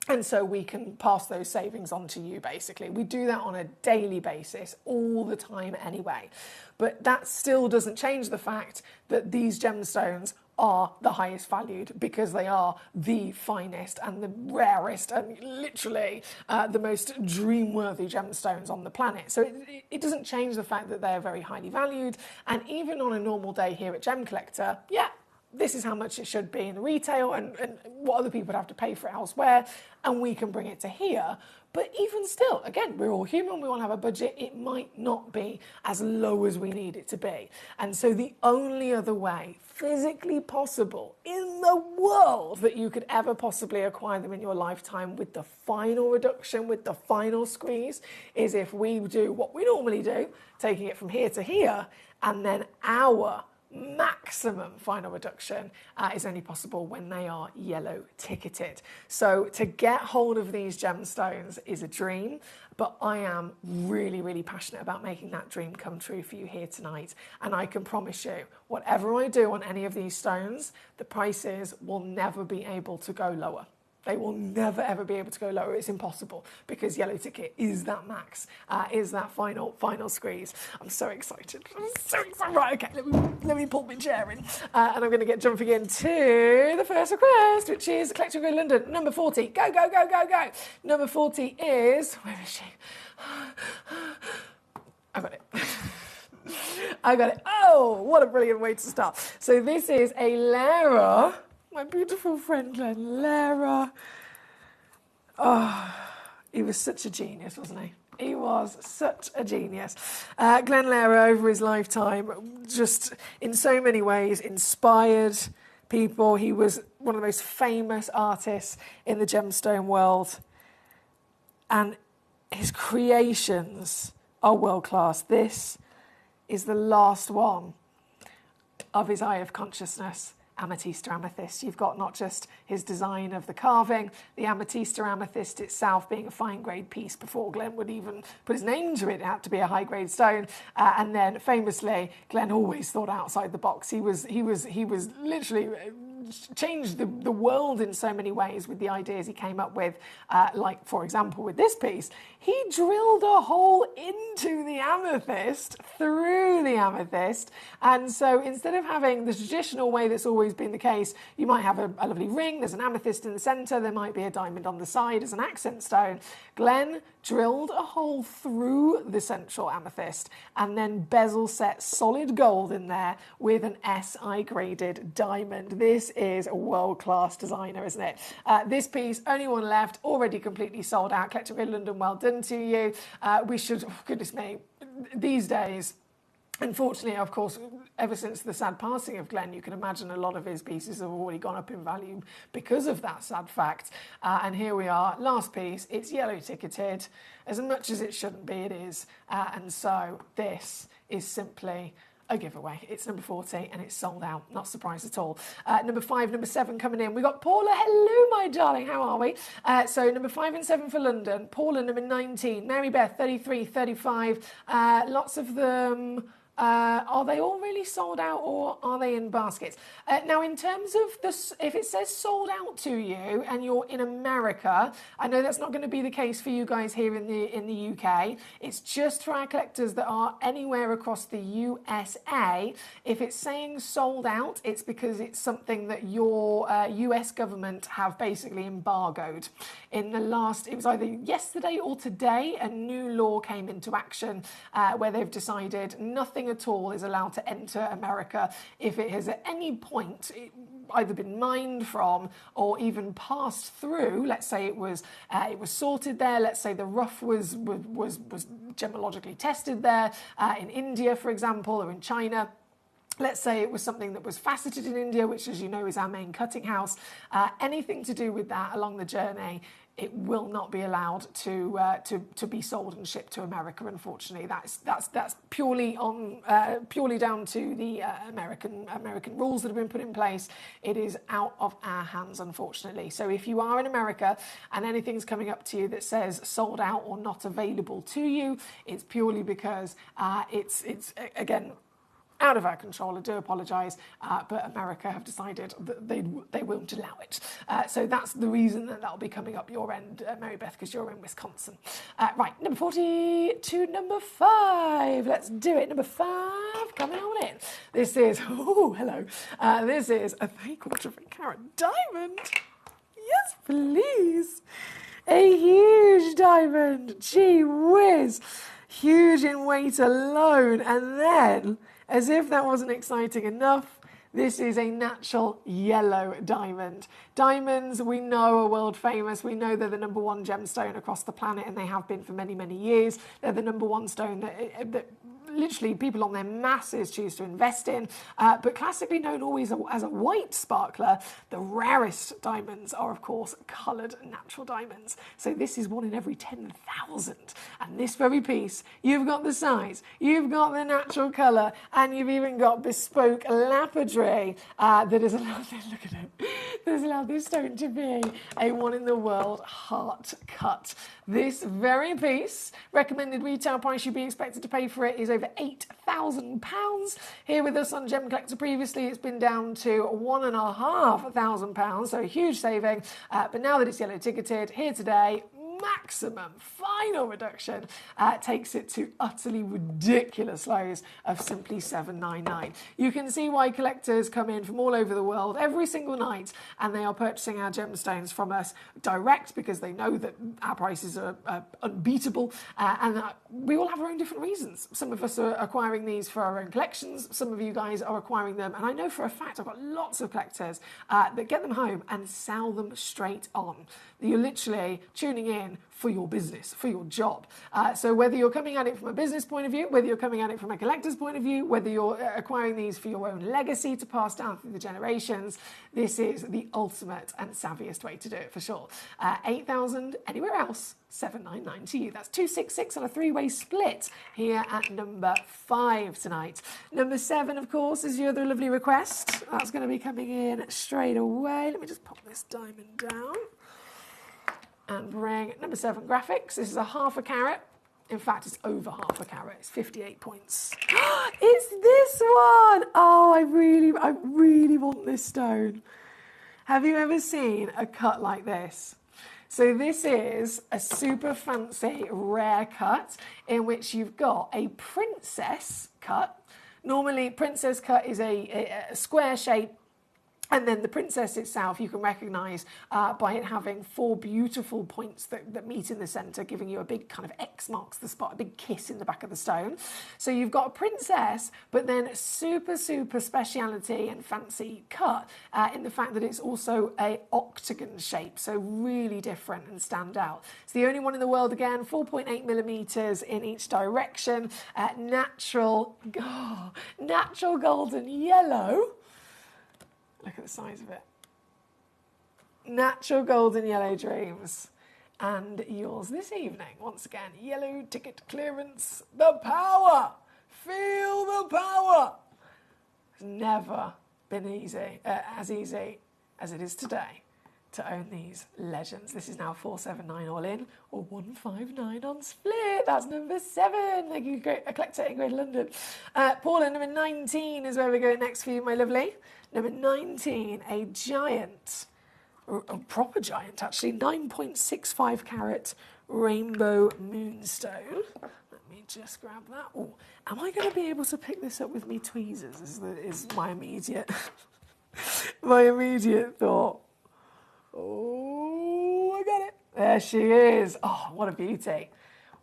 Speaker 13: And so we can pass those savings on to you, basically. We do that on a daily basis, all the time anyway. But that still doesn't change the fact that these gemstones are the highest valued because they are the finest and the rarest and literally the most dream-worthy gemstones on the planet. So it doesn't change the fact that they are very highly valued. And even on a normal day here at Gemcollector, yeah, this is how much it should be in retail and what other people would have to pay for it elsewhere, and we can bring it to here. But even still, again, we're all human, we want to have a budget. It might not be as low as we need it to be. And so the only other way physically possible in the world that you could ever possibly acquire them in your lifetime with the final reduction, with the final squeeze, is if we do what we normally do, taking it from here to here, and then our maximum final reduction is only possible when they are yellow ticketed. So to get hold of these gemstones is a dream, but I am really, really passionate about making that dream come true for you here tonight. And I can promise you, whatever I do on any of these stones, the prices will never be able to go lower. They will never, ever be able to go lower. It's impossible because yellow ticket is that max, is that final squeeze. I'm so excited. I'm so excited. Right, okay, let me pull my chair in. And I'm going to get jumping into the first request, which is Collector in London, number 40. Go, go, go, go, go. Number 40 is, where is she? I got it. I got it. Oh, what a brilliant way to start. So this is a Lara. My beautiful friend Glenn Lara. Oh, he was such a genius, wasn't he? He was such a genius. Glenn Lara, over his lifetime, just in so many ways inspired people. He was one of the most famous artists in the gemstone world. And his creations are world class. This is the last one of his Eye of Consciousness Amethysta amethyst. You've got not just his design of the carving, the Amethysta amethyst itself being a fine grade piece before Glenn would even put his name to it. It had to be a high grade stone. And then famously, Glenn always thought outside the box. He was literally changed the world in so many ways with the ideas he came up with. Like, for example, with this piece, he drilled a hole into the amethyst, through the amethyst. And so instead of having the traditional way that's always been the case, you might have a lovely ring, there's an amethyst in the centre, there might be a diamond on the side as an accent stone. Glenn drilled a hole through the central amethyst and then bezel set solid gold in there with an SI graded diamond. This is a world-class designer, isn't it? This piece, only one left, already completely sold out. Collector in London, well done to you. We should, oh, goodness me, these days, unfortunately, of course, ever since the sad passing of Glenn, you can imagine a lot of his pieces have already gone up in value because of that sad fact. And here we are, last piece. It's yellow ticketed. As much as it shouldn't be, it is. And so this is simply a giveaway. It's number 40 and it's sold out. Not surprised at all. Number 5, number 7 coming in. We got Paula. Hello, my darling. How are we? So number 5 and 7 for London. Paula, number 19. Mary Beth, 33, 35. Lots of them. Are they all really sold out or are they in baskets? Now, in terms of this, if it says sold out to you and you're in America, I know that's not going to be the case for you guys here in the UK. It's just for our collectors that are anywhere across the USA. If it's saying sold out, it's because it's something that your US government have basically embargoed. In the last, it was either yesterday or today, a new law came into action where they've decided nothing at all is allowed to enter America if it has at any point either been mined from or even passed through. Let's say it was sorted there. Let's say the rough was gemologically tested there in India, for example, or in China. Let's say it was something that was faceted in India, which, as you know, is our main cutting house. Anything to do with that along the journey, it will not be allowed to be sold and shipped to America. Unfortunately, that's purely down to the American rules that have been put in place. It is out of our hands, unfortunately. So if you are in America and anything's coming up to you that says sold out or not available to you, it's purely because it's again out of our control. I do apologise, but America have decided that they won't allow it. So that's the reason that will be coming up your end, Mary Beth, because you're in Wisconsin. Right, number 40 to number 5. Let's do it. Number 5, coming on in. This is, oh, hello. This is a 3/4 carat diamond. Yes, please. A huge diamond. Gee whiz. Huge in weight alone. And then, as if that wasn't exciting enough, This is a natural yellow diamond. Diamonds, we know, are world famous. We know they're the #1 gemstone across the planet, and they have been for many, many years. They're the #1 stone that literally people on their masses choose to invest in, but classically known always as a white sparkler. The rarest diamonds are, of course, coloured natural diamonds. So this is one in every 10,000. And this very piece, you've got the size, you've got the natural colour, and you've even got bespoke lapidary that has allowed this, look at it, that has allowed this stone to be a one-in-the-world heart cut. This very piece, recommended retail price you'd be expected to pay for it is over £8,000. Here with us on Gem Collector previously, it's been down to £1,500, so a huge saving. But now that it's yellow ticketed, here today, maximum final reduction takes it to utterly ridiculous lows of simply $799. You can see why collectors come in from all over the world every single night, and they are purchasing our gemstones from us direct because they know that our prices are unbeatable, and we all have our own different reasons. Some of us are acquiring these for our own collections, some of you guys are acquiring them, and I know for a fact I've got lots of collectors that get them home and sell them straight on. You're literally tuning in for your business, for your job. So whether you're coming at it from a business point of view, whether you're coming at it from a collector's point of view, whether you're acquiring these for your own legacy to pass down through the generations, this is the ultimate and savviest way to do it for sure. 8,000 anywhere else, 799 to you. That's 266 on a three-way split here at number 5 tonight. Number 7, of course, is your other lovely request. That's going to be coming in straight away. Let me just pop this diamond down and bring number 7 graphics. This is a ½ carat. In fact, it's over ½ carat. It's 58 points. It's this one. Oh, I really want this stone. Have you ever seen a cut like this? So this is a super fancy rare cut in which you've got a princess cut. Normally, princess cut is a square shape, and then the princess itself you can recognise by it having 4 beautiful points that meet in the centre, giving you a big kind of X marks the spot, a big kiss in the back of the stone. So you've got a princess, but then super speciality and fancy cut in the fact that it's also a octagon shape, so really different and stand out. It's the only one in the world, again, 4.8 millimetres in each direction, natural golden yellow. Look at the size of it. Natural golden yellow dreams. And yours this evening. Once again, yellow ticket clearance. The power. Feel the power. It's never been as easy as it is today to own these legends. This is now 479 all in, or 159 on split. That's number 7. Thank you, a collector in Greater London. Paula, number 19 is where we're going next for you, my lovely. Number 19, a giant, a proper giant actually, 9.65 carat rainbow moonstone. Let me just grab that. Oh, am I going to be able to pick this up with me tweezers? Is my immediate thought. Oh, I got it. There she is. Oh, what a beauty.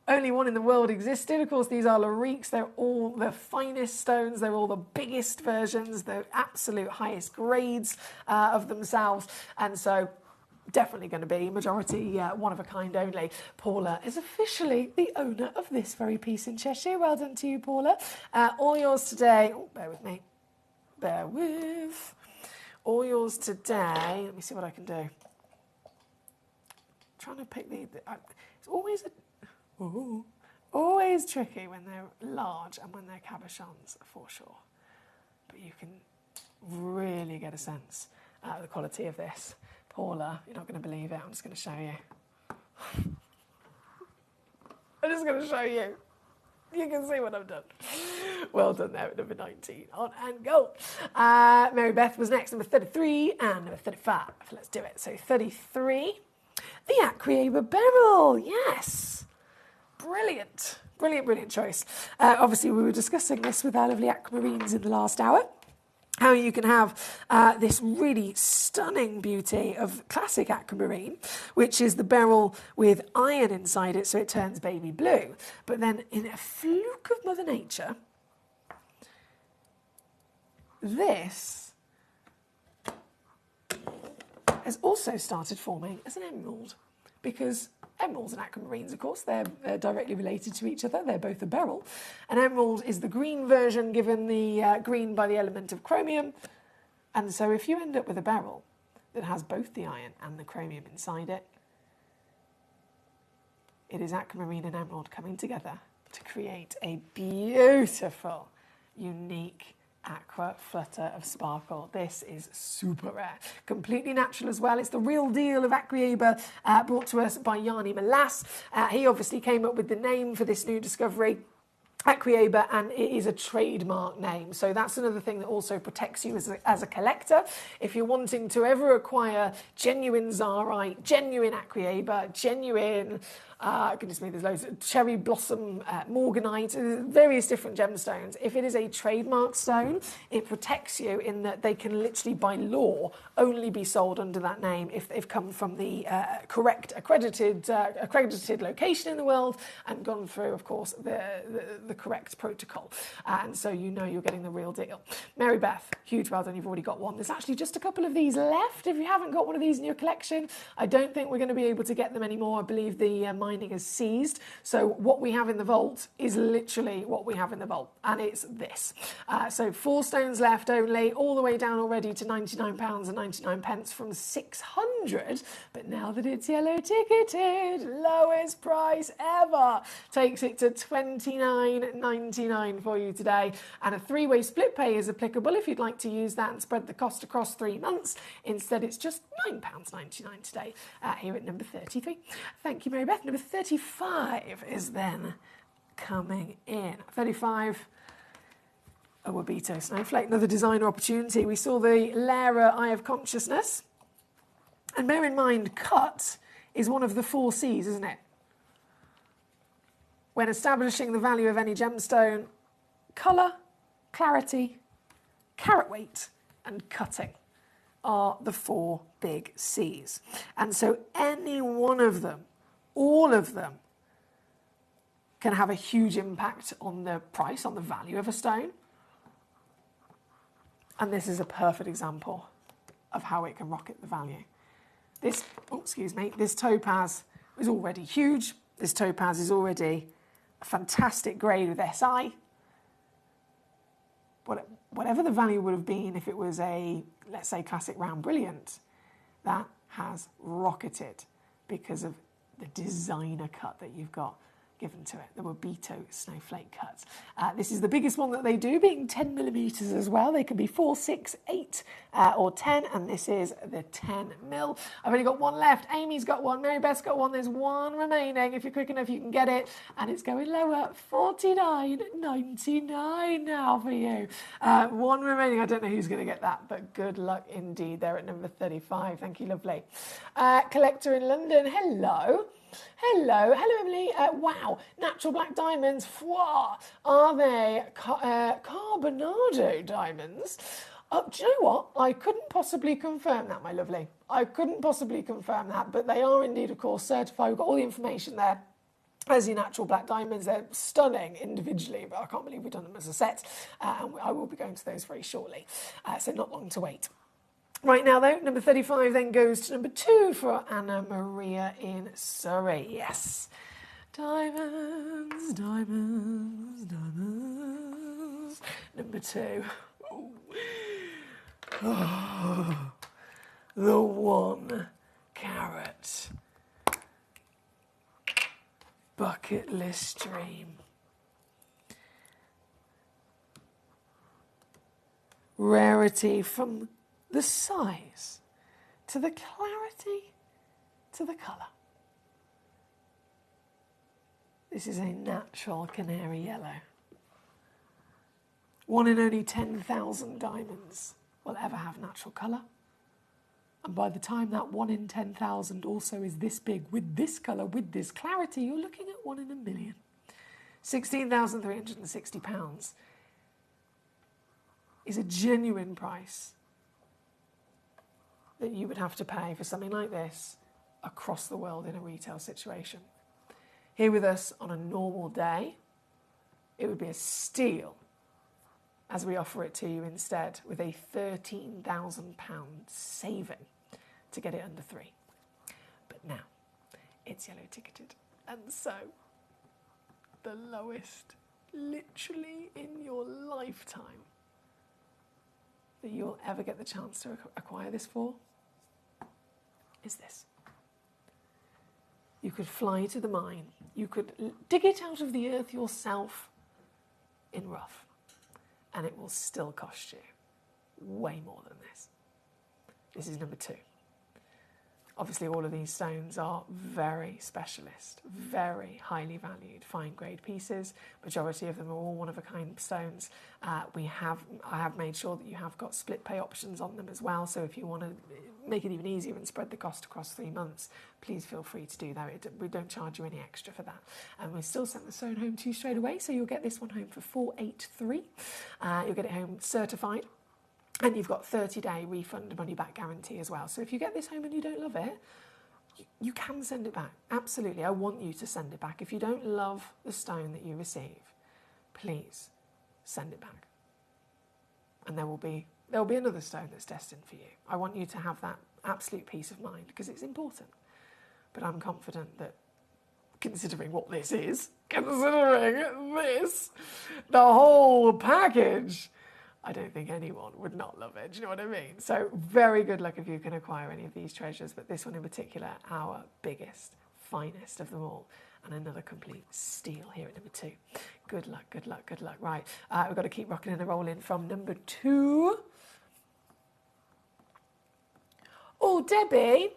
Speaker 13: Only one in the world existed. Of course, these are Lariques. They're all the finest stones. They're all the biggest versions. They're absolute highest grades of themselves. And so definitely going to be majority one of a kind only. Paula is officially the owner of this very piece in Cheshire. Well done to you, Paula. All yours today. Oh, bear with me. Bear with. All yours today. Let me see what I can do. I'm trying to pick it's always always tricky when they're large and when they're cabochons, for sure. But you can really get a sense of the quality of this. Paula, you're not going to believe it. I'm just going to show you. I'm just going to show you. You can see what I've done. Well done there at number 19 on and go. Mary Beth was next, number 33 and number 35. Let's do it. So 33, the Acreaber Beryl. Yes. Brilliant. Brilliant choice. Obviously, we were discussing this with our lovely aquamarines in the last hour. How you can have this really stunning beauty of classic aquamarine, which is the beryl with iron inside it, so it turns baby blue. But then in a fluke of Mother Nature, this has also started forming as an emerald, because emeralds and aquamarines, of course, they're directly related to each other. They're both a beryl. An emerald is the green version, given the green by the element of chromium. And so if you end up with a beryl that has both the iron and the chromium inside it, it is aquamarine and emerald coming together to create a beautiful, unique aqua flutter of sparkle. This is super rare. Completely natural as well. It's the real deal of Aquaeba, brought to us by Yanni Malas. He obviously came up with the name for this new discovery, Aquaeba, and it is a trademark name. So that's another thing that also protects you as a collector. If you're wanting to ever acquire genuine Zarite, genuine Aquaeba, genuine, goodness me, there's loads of cherry blossom, morganite, various different gemstones. If it is a trademark stone, it protects you in that they can literally, by law, only be sold under that name if they've come from the correct accredited location in the world and gone through, of course, the correct protocol. And so you know you're getting the real deal. Mary Beth, huge well done, you've already got one. There's actually just a couple of these left. If you haven't got one of these in your collection, I don't think we're going to be able to get them anymore. I believe the mining is seized. So what we have in the vault is literally what we have in the vault, and it's this. So 4 stones left only, all the way down already to £99.99 from 600. But now that it's yellow ticketed, lowest price ever, takes it to £29.99 for you today. And a 3-way split pay is applicable if you'd like to use that and spread the cost across 3 months. Instead, it's just £9.99 today here at number 33. Thank you, Mary Beth. Number 35 is then coming in. 35, a Wabito snowflake, another designer opportunity. We saw the Lara Eye of Consciousness. And bear in mind, cut is one of the 4 C's, isn't it? When establishing the value of any gemstone, colour, clarity, carat weight, and cutting are the 4 big C's. And so any one of them, all of them, can have a huge impact on the price, on the value of a stone. And this is a perfect example of how it can rocket the value. This topaz is already huge. This topaz is already a fantastic grade with SI. Whatever the value would have been if it was a, let's say, classic round brilliant, that has rocketed because of the designer cut that you've got given to it, the Wabito snowflake cuts. This is the biggest one that they do, being 10 millimetres as well. They can be 4, 6, 8 or 10, and this is the 10 mil. I've only got one left. Amy's got one. Mary Beth's got one. There's one remaining. If you're quick enough, you can get it, and it's going lower. $49.99 now for you. One remaining. I don't know who's going to get that, but good luck indeed. They're at number 35. Thank you, lovely. Collector in London. Hello. Hello, Emily. Wow, natural black diamonds. Wow. Are they carbonado diamonds? Do you know what? I couldn't possibly confirm that, my lovely. I couldn't possibly confirm that, but they are indeed, of course, certified. We've got all the information there. As your natural black diamonds, they're stunning individually, but I can't believe we've done them as a set. And I will be going to those very shortly, so not long to wait. Right now, though, number 35 then goes to number 2 for Anna Maria in Surrey. Yes. Diamonds, diamonds, diamonds. Number 2. Oh, the 1 carat bucket list dream. Rarity from the size, to the clarity, to the colour. This is a natural canary yellow. 1 in only 10,000 diamonds will ever have natural colour. And by the time that 1 in 10,000 also is this big, with this colour, with this clarity, you're looking at 1 in a million. £16,360 is a genuine price that you would have to pay for something like this across the world in a retail situation. Here with us on a normal day, it would be a steal as we offer it to you instead with a £13,000 saving to get it under 3. But now, it's yellow ticketed. And so, the lowest, literally in your lifetime, that you'll ever get the chance to acquire this for is this. You could fly to the mine. You could dig it out of the earth yourself in rough, and it will still cost you way more than this. This is number 2. Obviously, all of these stones are very specialist, very highly valued, fine-grade pieces. Majority of them are all one-of-a-kind stones. I have made sure that you have got split pay options on them as well. So if you want to make it even easier and spread the cost across 3 months, please feel free to do that. We don't charge you any extra for that. And we still send the stone home to you straight away. So you'll get this one home for $483. You'll get it home certified. And you've got 30-day refund money-back guarantee as well. So if you get this home and you don't love it, you can send it back. Absolutely, I want you to send it back. If you don't love the stone that you receive, please send it back. And there'll be another stone that's destined for you. I want you to have that absolute peace of mind because it's important. But I'm confident that considering what this is, considering this, the whole package, I don't think anyone would not love it. Do you know what I mean? So very good luck if you can acquire any of these treasures, but this one in particular, our biggest, finest of them all, and another complete steal here at number 2. Good luck, good luck, good luck. Right, we've got to keep rocking and rolling from number 2. Oh, Debbie.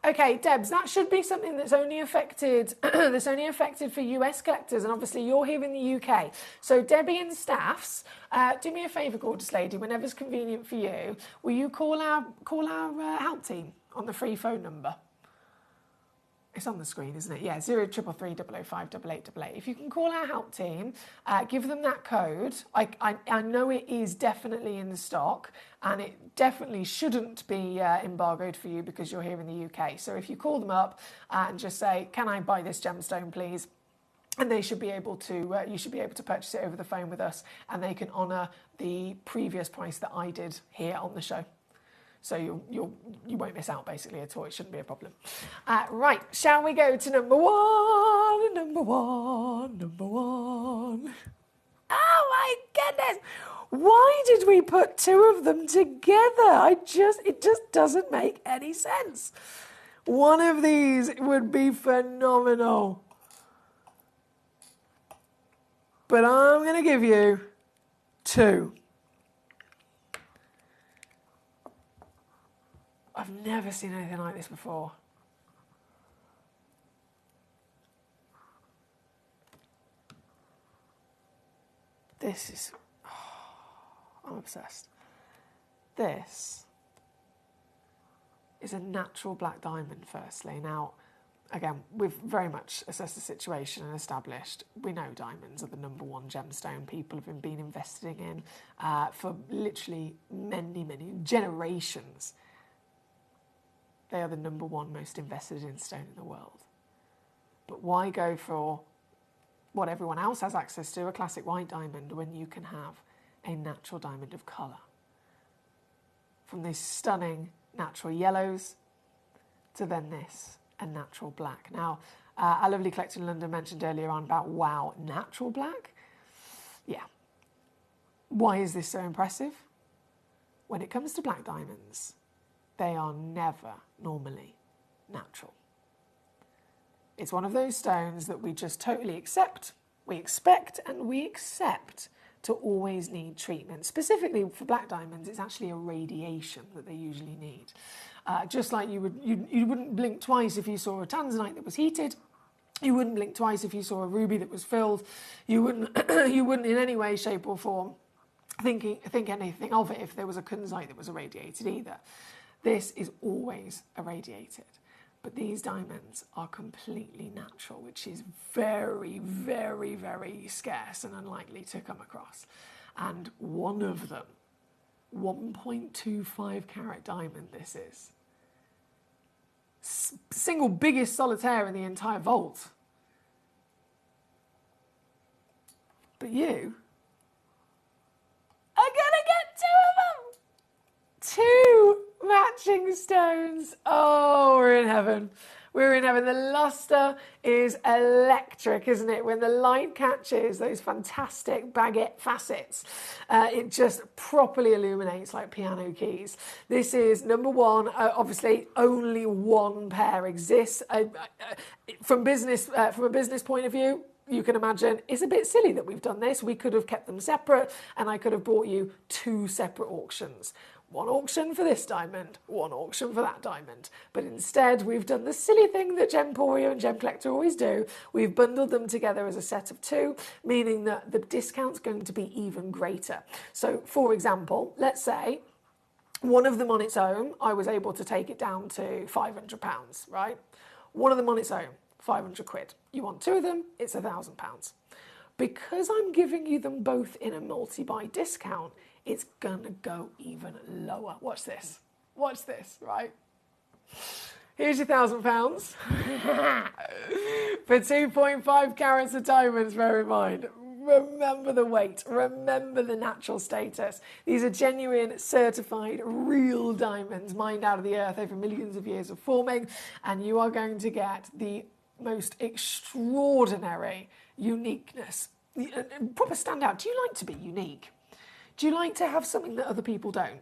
Speaker 13: Okay, Debs, that should be something that's only affected for US collectors, and obviously you're here in the UK. So Debbie and staffs, do me a favour, gorgeous lady, whenever's convenient for you, will you call our help team on the free phone number? It's on the screen, isn't it? Yeah, 0333 005 8888. If you can call our help team, give them that code. I know it is definitely in the stock, and it definitely shouldn't be embargoed for you because you're here in the UK. So if you call them up and just say, "Can I buy this gemstone, please?" And they should be able to. You should be able to purchase it over the phone with us, and they can honour the previous price that I did here on the show. So you won't miss out basically at all. It shouldn't be a problem. Right, shall we go to number 1? Number one. Oh my goodness! Why did we put 2 of them together? It just doesn't make any sense. One of these would be phenomenal. But I'm going to give you 2. I've never seen anything like this before. This is... I'm obsessed. This is a natural black diamond, firstly. Now, again, we've very much assessed the situation and established we know diamonds are the number 1 gemstone people have been investing in for literally many, many generations. They are the number 1 most invested in stone in the world. But why go for what everyone else has access to, a classic white diamond, when you can have a natural diamond of colour? From these stunning natural yellows to then this, a natural black. Now, our lovely collector in London mentioned earlier on about, wow, natural black? Yeah. Why is this so impressive? When it comes to black diamonds, they are never normally natural. It's one of those stones that we just totally accept, we expect, and we accept to always need treatment. Specifically for black diamonds, it's actually a radiation that they usually need. Just like you wouldn't blink twice if you saw a tanzanite that was heated. You wouldn't blink twice if you saw a ruby that was filled. You wouldn't in any way, shape or form think anything of it if there was a kunzite that was irradiated either. This is always irradiated. But these diamonds are completely natural, which is very, very, very scarce and unlikely to come across. And one of them, 1.25 carat diamond this is. Single biggest solitaire in the entire vault. But you are gonna get 2 of them! 2 Matching stones. Oh, we're in heaven. We're in heaven. The lustre is electric, isn't it? When the light catches those fantastic baguette facets, it just properly illuminates like piano keys. This is number one. Obviously, only one pair exists. From a business point of view, you can imagine it's a bit silly that we've done this. We could have kept them separate, and I could have bought you 2 separate auctions. One auction for this diamond, one auction for that diamond. But instead, we've done the silly thing that Gemporia and Gemcollector always do. We've bundled them together as a set of 2, meaning that the discount's going to be even greater. So, for example, let's say one of them on its own, I was able to take it down to £500, right? One of them on its own, 500 quid. You want 2 of them, it's £1,000. Because I'm giving you them both in a multi-buy discount, it's gonna go even lower. Watch this. Watch this, right? Here's your £1,000 for 2.5 carats of diamonds, bear in mind. Remember the weight, remember the natural status. These are genuine, certified, real diamonds mined out of the earth over millions of years of forming, and you are going to get the most extraordinary uniqueness. Proper standout. Do you like to be unique? Do you like to have something that other people don't?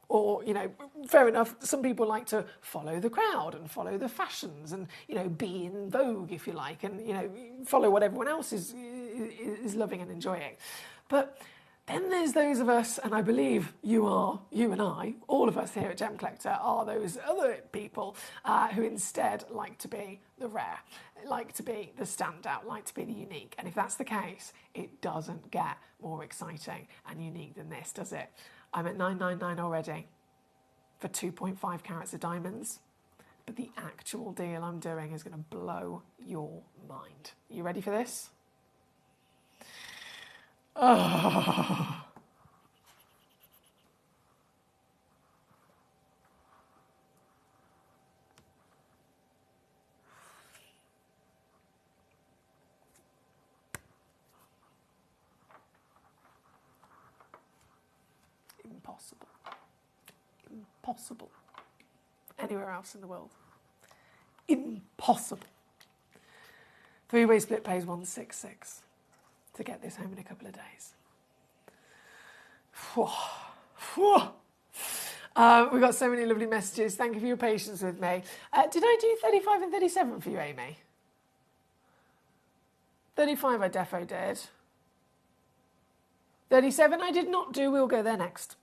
Speaker 13: Or, you know, fair enough, some people like to follow the crowd and follow the fashions and, you know, be in vogue, if you like, and, you know, follow what everyone else is loving and enjoying. But then there's those of us, and I believe you and I, all of us here at Gemcollector are those other people who instead like to be the rare, like to be the standout, like to be the unique. And if that's the case, it doesn't get more exciting and unique than this, does it? I'm at $999 already for 2.5 carats of diamonds, but the actual deal I'm doing is going to blow your mind. You ready for this? Oh. Impossible. Impossible. Anywhere else in the world. Impossible. 3-way split pays 166 to get this home in a couple of days. We've got so many lovely messages. Thank you for your patience with me. Did I do 35 and 37 for you, Amy? 35 I defo did. 37 I did not do. We'll go there next.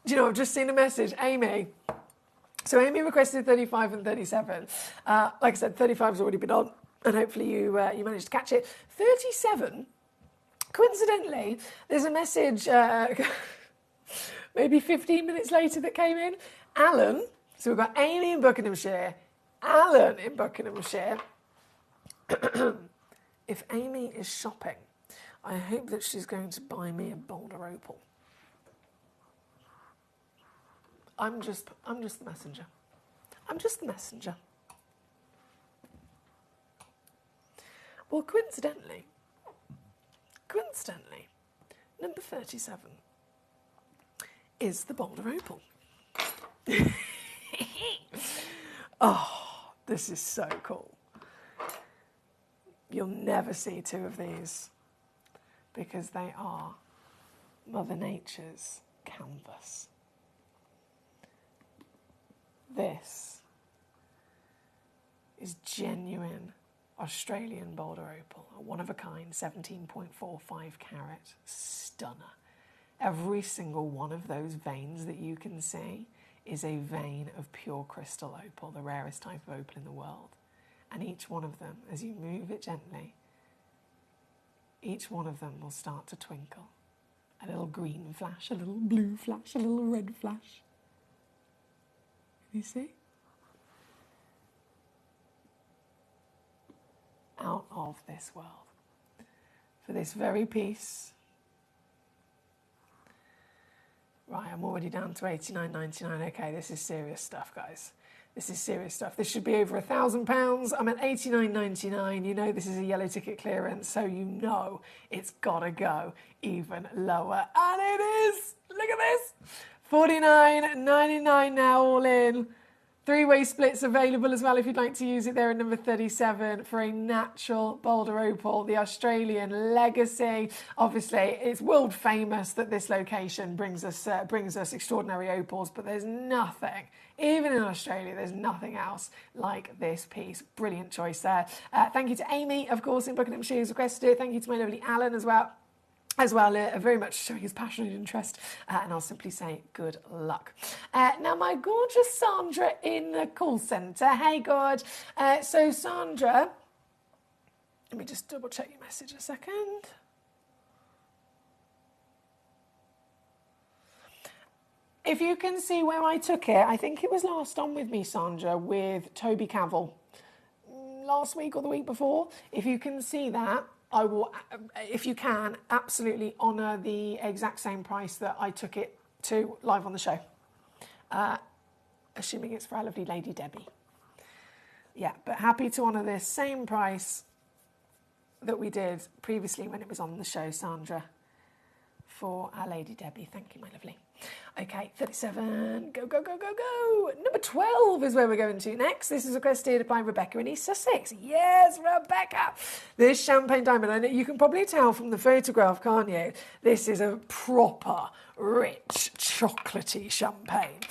Speaker 13: Do you know, I've just seen a message, Amy. So Amy requested 35 and 37. Like I said, 35's already been on, and hopefully you managed to catch it. 37, coincidentally, there's a message maybe 15 minutes later that came in. Alan, so we've got Amy in Buckinghamshire, Alan in Buckinghamshire. If Amy is shopping, I hope that she's going to buy me a Boulder Opal. I'm just the messenger. I'm just the messenger. Well, coincidentally, number 37 is the Boulder Opal. Oh, this is so cool. You'll never see 2 of these because they are Mother Nature's canvas. This is genuine Australian Boulder Opal, a one-of-a-kind 17.45 carat stunner. Every single one of those veins that you can see is a vein of pure crystal opal, the rarest type of opal in the world. And each one of them, as you move it gently, each one of them will start to twinkle. A little green flash, a little blue flash, a little red flash. You see? Out of this world. For this very piece, Right, I'm already down to £89.99. Okay, this is serious stuff, guys. This is serious stuff. This should be over £1,000. I'm at £89.99. You know this is a yellow ticket clearance, so you know it's got to go even lower. And it is! Look at this! £49.99 now, all in. Three-way splits available as well if you'd like to use it there at number 37 for a natural boulder opal, the Australian Legacy. Obviously, it's world famous that this location brings us extraordinary opals, but there's nothing, even in Australia, there's nothing else like this piece. Brilliant choice there. Thank you to Amy, of course, in Buckinghamshire, who's requested it. Thank you to my lovely Alan as well. Very much showing his passion and interest, and I'll simply say good luck. Now, my gorgeous Sandra in the call centre. Hey, God. So, Sandra, let me just double check your message a second. If you can see where I took it, I think it was last on with me, Sandra, with Toby Cavell. Last week or the week before. If you can see that, I will, if you can, absolutely honour the exact same price that I took it to live on the show. Assuming it's for our lovely Lady Debbie. Yeah, but happy to honour this same price that we did previously when it was on the show, Sandra, for our Lady Debbie. Thank you, my lovely. Okay, 37, go, go, go, go, go. Number 12 is where we're going to next. This is requested by Rebecca in East Sussex. Yes, Rebecca. This champagne diamond, I know you can probably tell from the photograph, can't you? This is a proper, rich, chocolatey champagne.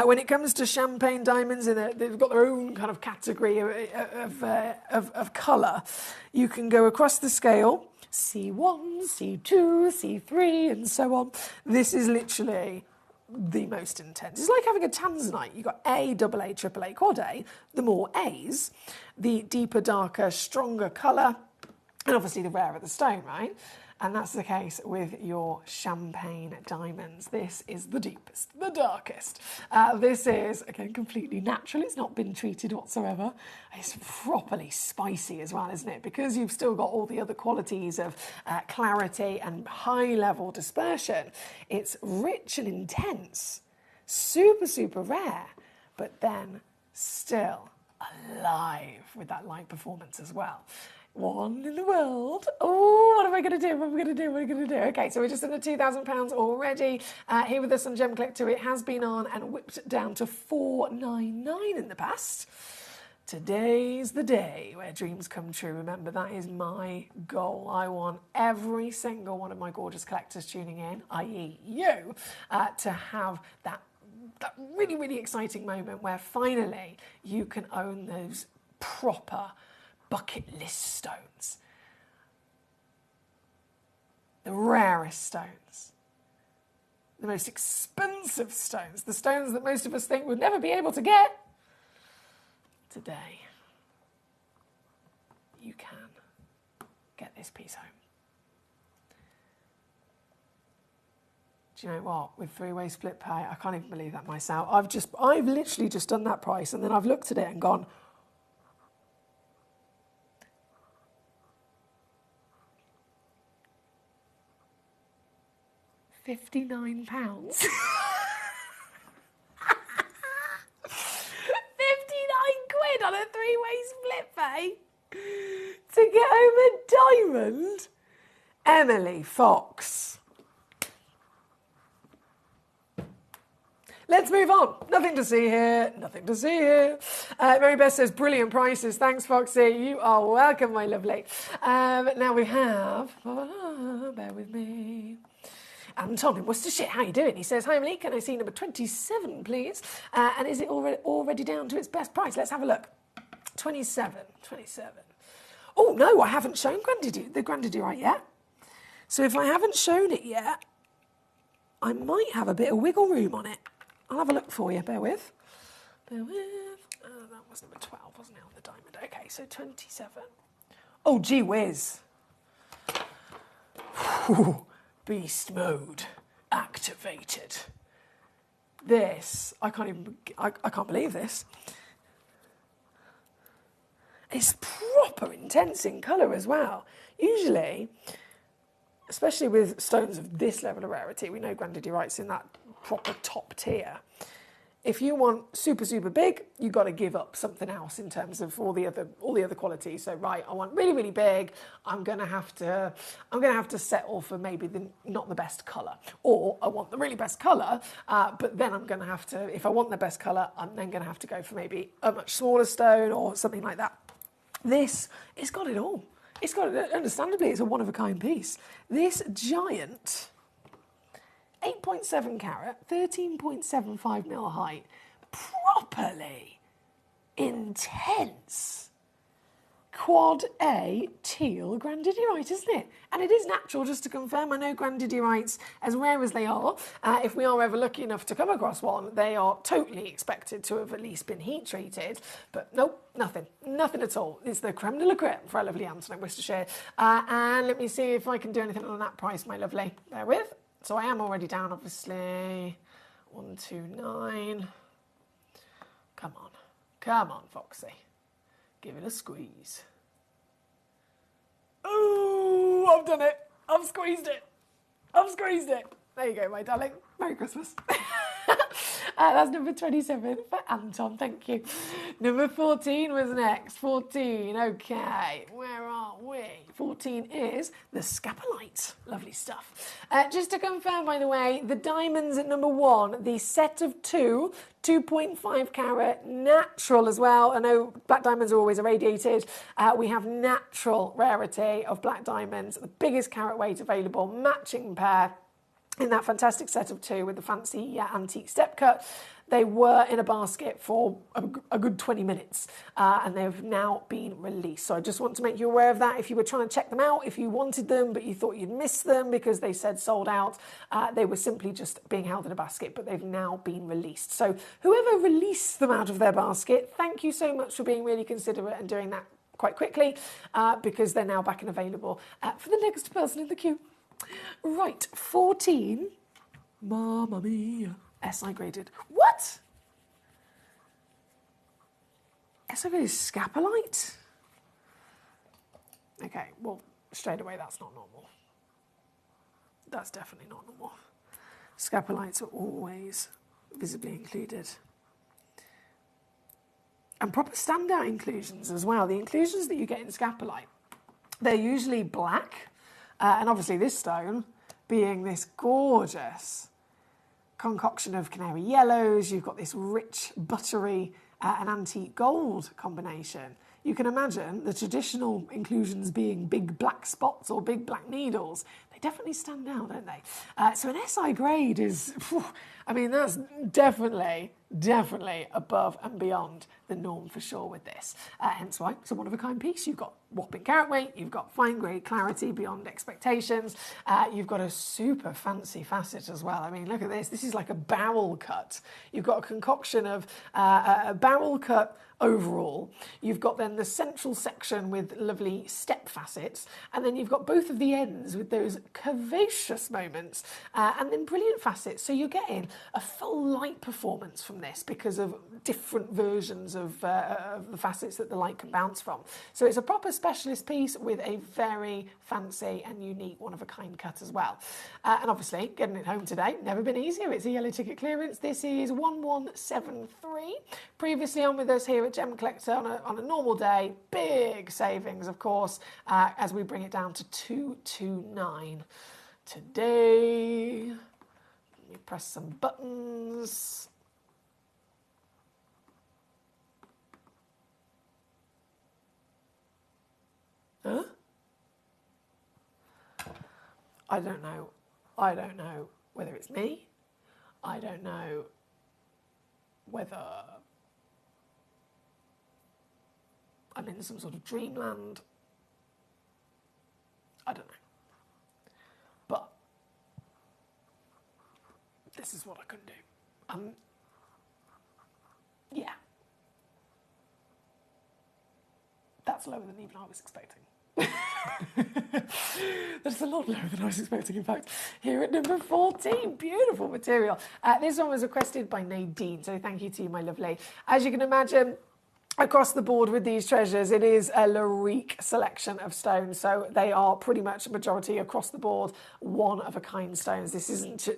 Speaker 13: When it comes to champagne diamonds, they've got their own kind of category of colour. You can go across the scale, C1, C2, C3, and so on. This is literally the most intense. It's like having a tanzanite. You've got A, double A, triple A, quad A. The more A's, the deeper, darker, stronger colour, and obviously the rarer the stone, right? And that's the case with your champagne diamonds. This is the deepest, the darkest. This is, again, completely natural. It's not been treated whatsoever. It's properly spicy as well, isn't it? Because you've still got all the other qualities of clarity and high-level dispersion. It's rich and intense, super, super rare, but then still alive with that light performance as well. One in the world. Oh, what am I going to do? What am I going to do? What am I going to do? Okay, so we're just under £2,000 already. Here with us on Gemcollector, it has been on and whipped down to $499 in the past. Today's the day where dreams come true. Remember, that is my goal. I want every single one of my gorgeous collectors tuning in, i.e. you, to have that really, really exciting moment where finally you can own those proper bucket list stones. The rarest stones. The most expensive stones. The stones that most of us think we'd never be able to get. Today, you can get this piece home. Do you know what? With three-way split pay, I can't even believe that myself. I've literally just done that price and then I've looked at it and gone, £59. 59 quid on a three-way split pay to get home a diamond. Emily Fox. Let's move on. Nothing to see here. Nothing to see here. Mary Beth says, brilliant prices. Thanks, Foxy. You are welcome, my lovely. Now we have... bear with me. Anton in Worcestershire, how are you doing? He says, hi, Emily, can I see number 27, please? And is it already down to its best price? Let's have a look. 27. Oh, no, I haven't shown the Grandidierite yet. So if I haven't shown it yet, I might have a bit of wiggle room on it. I'll have a look for you, bear with. That was number 12, wasn't it, on the diamond? Okay, so 27. Oh, gee whiz. Beast mode activated. This, I can't believe this. It's proper intense in colour as well. Usually, especially with stones of this level of rarity, we know Grandidierite's in that proper top tier. If you want super, super big, you've got to give up something else in terms of all the other qualities. So, right, I want really, really big. I'm gonna have to settle for maybe not the best colour, or I want the really best colour, but then I'm gonna have to, if I want the best colour, I'm then gonna have to go for maybe a much smaller stone or something like that. This, it's got it all. It's got, understandably, it's a one-of-a-kind piece. This giant 8.7 carat, 13.75 mil height, properly intense quad A teal grandidierite, isn't it? And it is natural, just to confirm. I know grandidierite's, as rare as they are, if we are ever lucky enough to come across one, they are totally expected to have at least been heat treated. But nope, nothing at all. It's the creme de la creme for our lovely Anton in Worcestershire. And let me see if I can do anything on that price, my lovely. Bear with. So I am already down, obviously. 129. Come on, Foxy. Give it a squeeze. Oh, I've done it. I've squeezed it. There you go, my darling. Merry Christmas. That's number 27 for Anton, thank you. Number 14 was next. 14, okay. Where are we? 14 is the Scapolite. Lovely stuff. Just to confirm, by the way, the diamonds at number 1, the set of 2, 2.5 carat, natural as well. I know black diamonds are always irradiated. We have natural rarity of black diamonds, the biggest carat weight available, matching pair, in that fantastic set of 2 with the fancy antique step cut. They were in a basket for a good 20 minutes and they've now been released. So I just want to make you aware of that. If you were trying to check them out, if you wanted them but you thought you'd missed them because they said sold out, they were simply just being held in a basket, but they've now been released. So whoever released them out of their basket, thank you so much for being really considerate and doing that quite quickly because they're now back and available for the next person in the queue. Right, 14. Mamma mia. SI graded. What? SI graded Scapolite? Okay, well, straight away, that's not normal. That's definitely not normal. Scapolites are always visibly included. And proper standout inclusions as well. The inclusions that you get in Scapolite, they're usually black. And obviously this stone being this gorgeous concoction of canary yellows, you've got this rich, buttery and antique gold combination. You can imagine the traditional inclusions being big black spots or big black needles. They definitely stand out, don't they? So an SI grade is, I mean, that's definitely above and beyond the norm for sure with this. Hence why it's a one-of-a-kind piece. You've got whopping carat weight, you've got fine grade clarity beyond expectations, you've got a super fancy facet as well. I mean, look at this. This is like a barrel cut. You've got a concoction of a barrel cut overall. You've got then the central section with lovely step facets, and then you've got both of the ends with those curvaceous moments, and then brilliant facets. So you're getting a full light performance from this because of different versions of the facets that the light can bounce from. So it's a proper specialist piece with a very fancy and unique one-of-a-kind cut as well. And obviously, getting it home today, never been easier. It's a yellow ticket clearance. This is 1173. Previously on with us here at Gemcollector on a normal day, big savings, of course, as we bring it down to 229 today. Let me press some buttons. Huh? I don't know whether it's me. I don't know whether I'm in some sort of dreamland. I don't know. But this is what I can do. Yeah. That's lower than even I was expecting. That's a lot lower than I was expecting, in fact. Here at number 14, beautiful material. This one was requested by Nadine, so thank you to you, my lovely. As you can imagine, across the board with these treasures, it is a Lyrique selection of stones, so they are pretty much a majority across the board one-of-a-kind stones. This isn't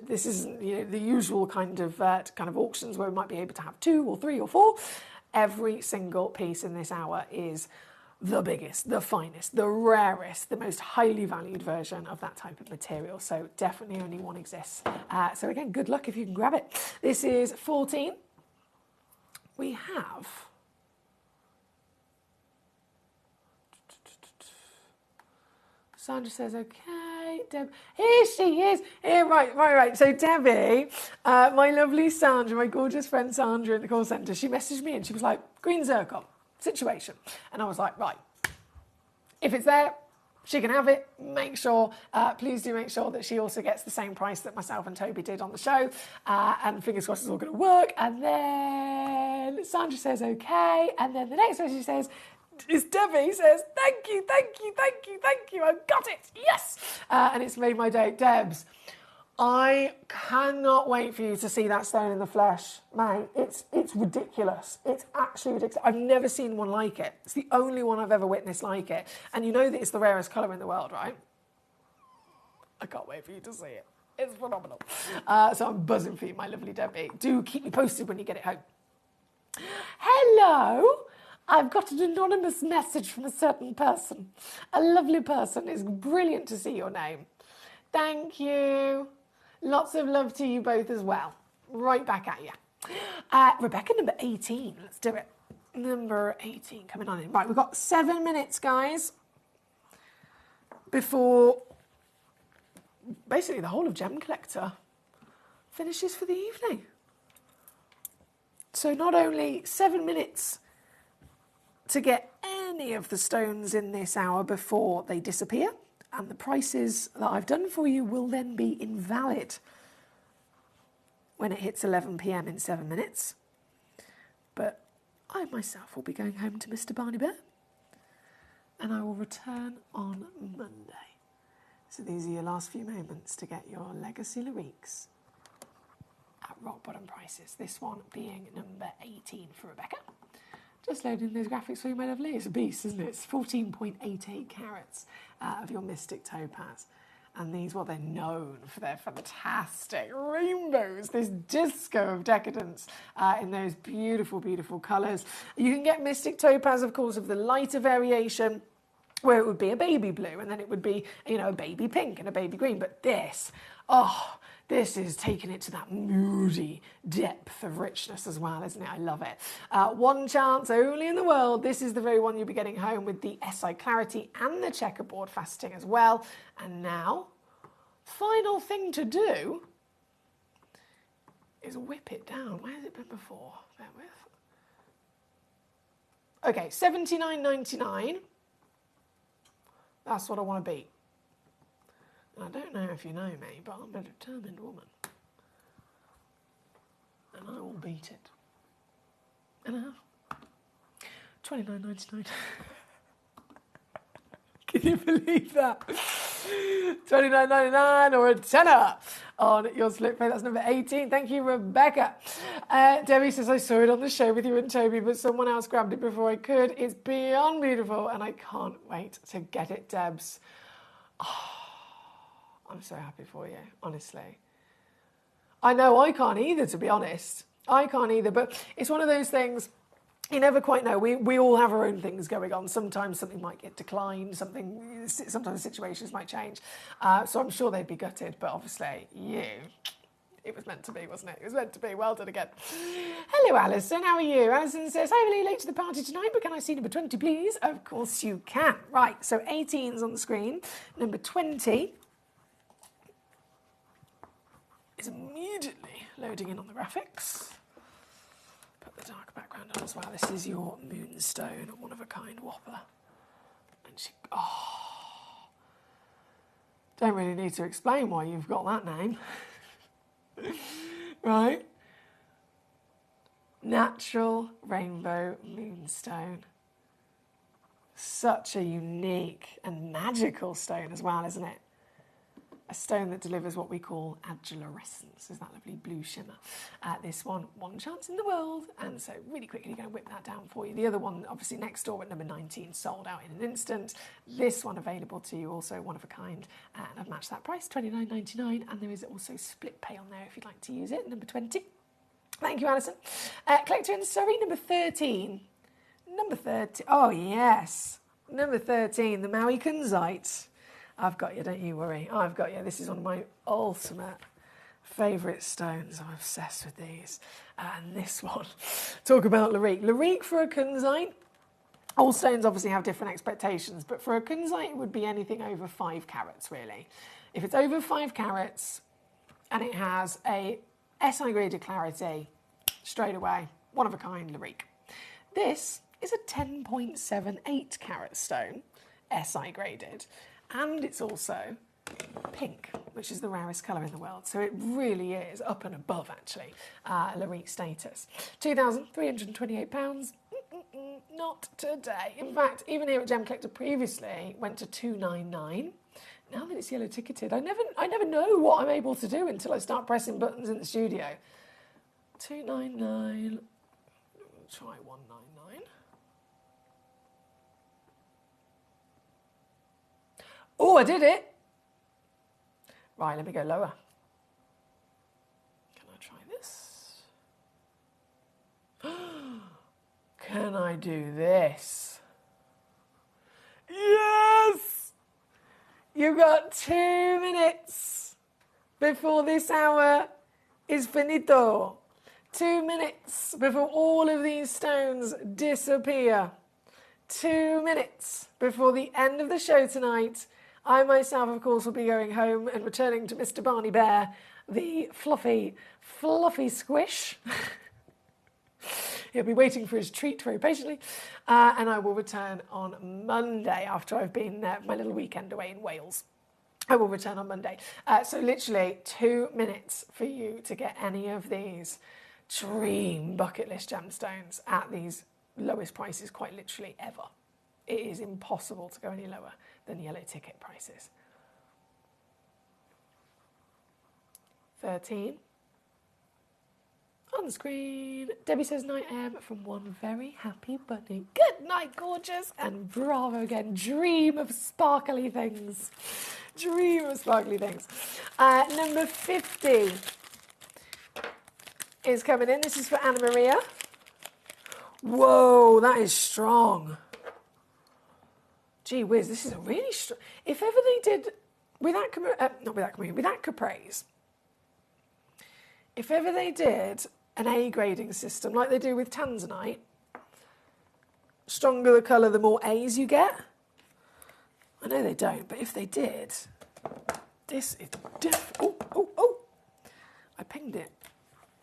Speaker 13: the usual kind of auctions where we might be able to have 2 or 3 or 4. Every single piece in this hour is the biggest, the finest, the rarest, the most highly valued version of that type of material. So definitely only one exists. So again, good luck if you can grab it. This is 14. We have... Sandra says, okay, Deb, here she is. Here, right. So Debbie, my lovely Sandra, my gorgeous friend Sandra in the call centre, she messaged me and she was like, green zircon, situation. And I was like, right, if it's there, she can have it. Please do make sure that she also gets the same price that myself and Toby did on the show. And fingers crossed it's all going to work. And then Sandra says, okay. And then the next message says, is Debbie says, thank you, I've got it, yes! And it's made my day. Debs, I cannot wait for you to see that stone in the flesh. Mate, it's ridiculous. It's actually ridiculous. I've never seen one like it. It's the only one I've ever witnessed like it. And you know that it's the rarest colour in the world, right? I can't wait for you to see it. It's phenomenal. So I'm buzzing for you, my lovely Debbie. Do keep me posted when you get it home. Hello! I've got an anonymous message from a certain person. A lovely person. It's brilliant to see your name. Thank you. Lots of love to you both as well. Right back at you. Rebecca, number 18. Let's do it. Number 18 coming on in. Right, we've got 7 minutes, guys, before basically the whole of Gemcollector finishes for the evening. So not only 7 minutes to get any of the stones in this hour before they disappear, and the prices that I've done for you will then be invalid when it hits 11 p.m. in 7 minutes. But I myself will be going home to Mr. Barney Bear, and I will return on Monday. So these are your last few moments to get your Legacy Lyriques at rock bottom prices. This one being number 18 for Rebecca. Just loading those graphics for you, my lovely. It's a beast, isn't it? It's 14.88 carats of your Mystic Topaz. And these, well, they're known for their fantastic rainbows, this disco of decadence in those beautiful, beautiful colours. You can get Mystic Topaz, of course, of the lighter variation, where it would be a baby blue, and then it would be, a baby pink and a baby green. But this, this is taking it to that moody depth of richness as well, isn't it? I love it. One chance only in the world. This is the very one you'll be getting home with the SI Clarity and the checkerboard faceting as well. And now, final thing to do is whip it down. Where has it been before? Bear with. Okay, $79.99. That's what I want to beat. I don't know if you know me, but I'm a determined woman. And I will beat it. And I have. $29.99. Can you believe that? $29.99 or a tenner on your slip pay. That's number 18. Thank you, Rebecca. Debbie says, I saw it on the show with you and Toby, but someone else grabbed it before I could. It's beyond beautiful, and I can't wait to get it, Debs. I'm so happy for you, honestly. I know I can't either, to be honest. I can't either, but it's one of those things, you never quite know. We all have our own things going on. Sometimes something might get declined, sometimes situations might change. So I'm sure they'd be gutted, but obviously, it was meant to be, wasn't it? It was meant to be. Well done again. Hello, Alison. How are you? Alison says, hi, really late to the party tonight, but can I see number 20, please? Of course you can. Right, so 18's on the screen. Number 20 is immediately loading in on the graphics. Put the dark background on as well. This is your Moonstone, one of a kind whopper. And she, don't really need to explain why you've got that name. Right? Natural Rainbow Moonstone. Such a unique and magical stone as well, isn't it? a stone that delivers what we call adularescence, is that lovely blue shimmer. This one chance in the world, and so really quickly going to whip that down for you. The other one, obviously next door at number 19, sold out in an instant. This one available to you, also one of a kind, and I've matched that price, $29.99, and there is also split pay on there if you'd like to use it, number 20. Thank you, Alison. Collector in Surrey, number 13. Number 13, oh yes, number 13, the Maui Kunzite. I've got you, don't you worry. I've got you. This is one of my ultimate favourite stones. I'm obsessed with these. And this one, talk about Larique. Larique for a Kunzite, all stones obviously have different expectations, but for a Kunzite it would be anything over 5 carats, really. If it's over 5 carats and it has a SI graded clarity, straight away, one of a kind Larique. This is a 10.78 carat stone, SI graded. And it's also pink, which is the rarest colour in the world. So it really is up and above, actually, Larique status. £2,328. Not today. In fact, even here at Gemcollector previously went to $299. Now that it's yellow ticketed, I never know what I'm able to do until I start pressing buttons in the studio. $299. Try $199. Oh, I did it. Right, let me go lower. Can I try this? Can I do this? Yes! You've got 2 minutes before this hour is finito. 2 minutes before all of these stones disappear. 2 minutes before the end of the show tonight. I myself, of course, will be going home and returning to Mr. Barney Bear, the fluffy squish. He'll be waiting for his treat very patiently. And I will return on Monday after I've been my little weekend away in Wales. I will return on Monday. So literally 2 minutes for you to get any of these dream bucket list gemstones at these lowest prices, quite literally ever. It is impossible to go any lower than yellow ticket prices. 13. On the screen. Debbie says, night M from one very happy bunny. Good night, gorgeous. And bravo again. Dream of sparkly things. Dream of sparkly things. Number 50 is coming in. This is for Anna Maria. Whoa, that is strong. Gee whiz, this is a really strong... If ever they did... with that Capri's, if ever they did an A grading system like they do with Tanzanite, stronger the colour, the more A's you get. I know they don't, but if they did, this is oh! I pinged it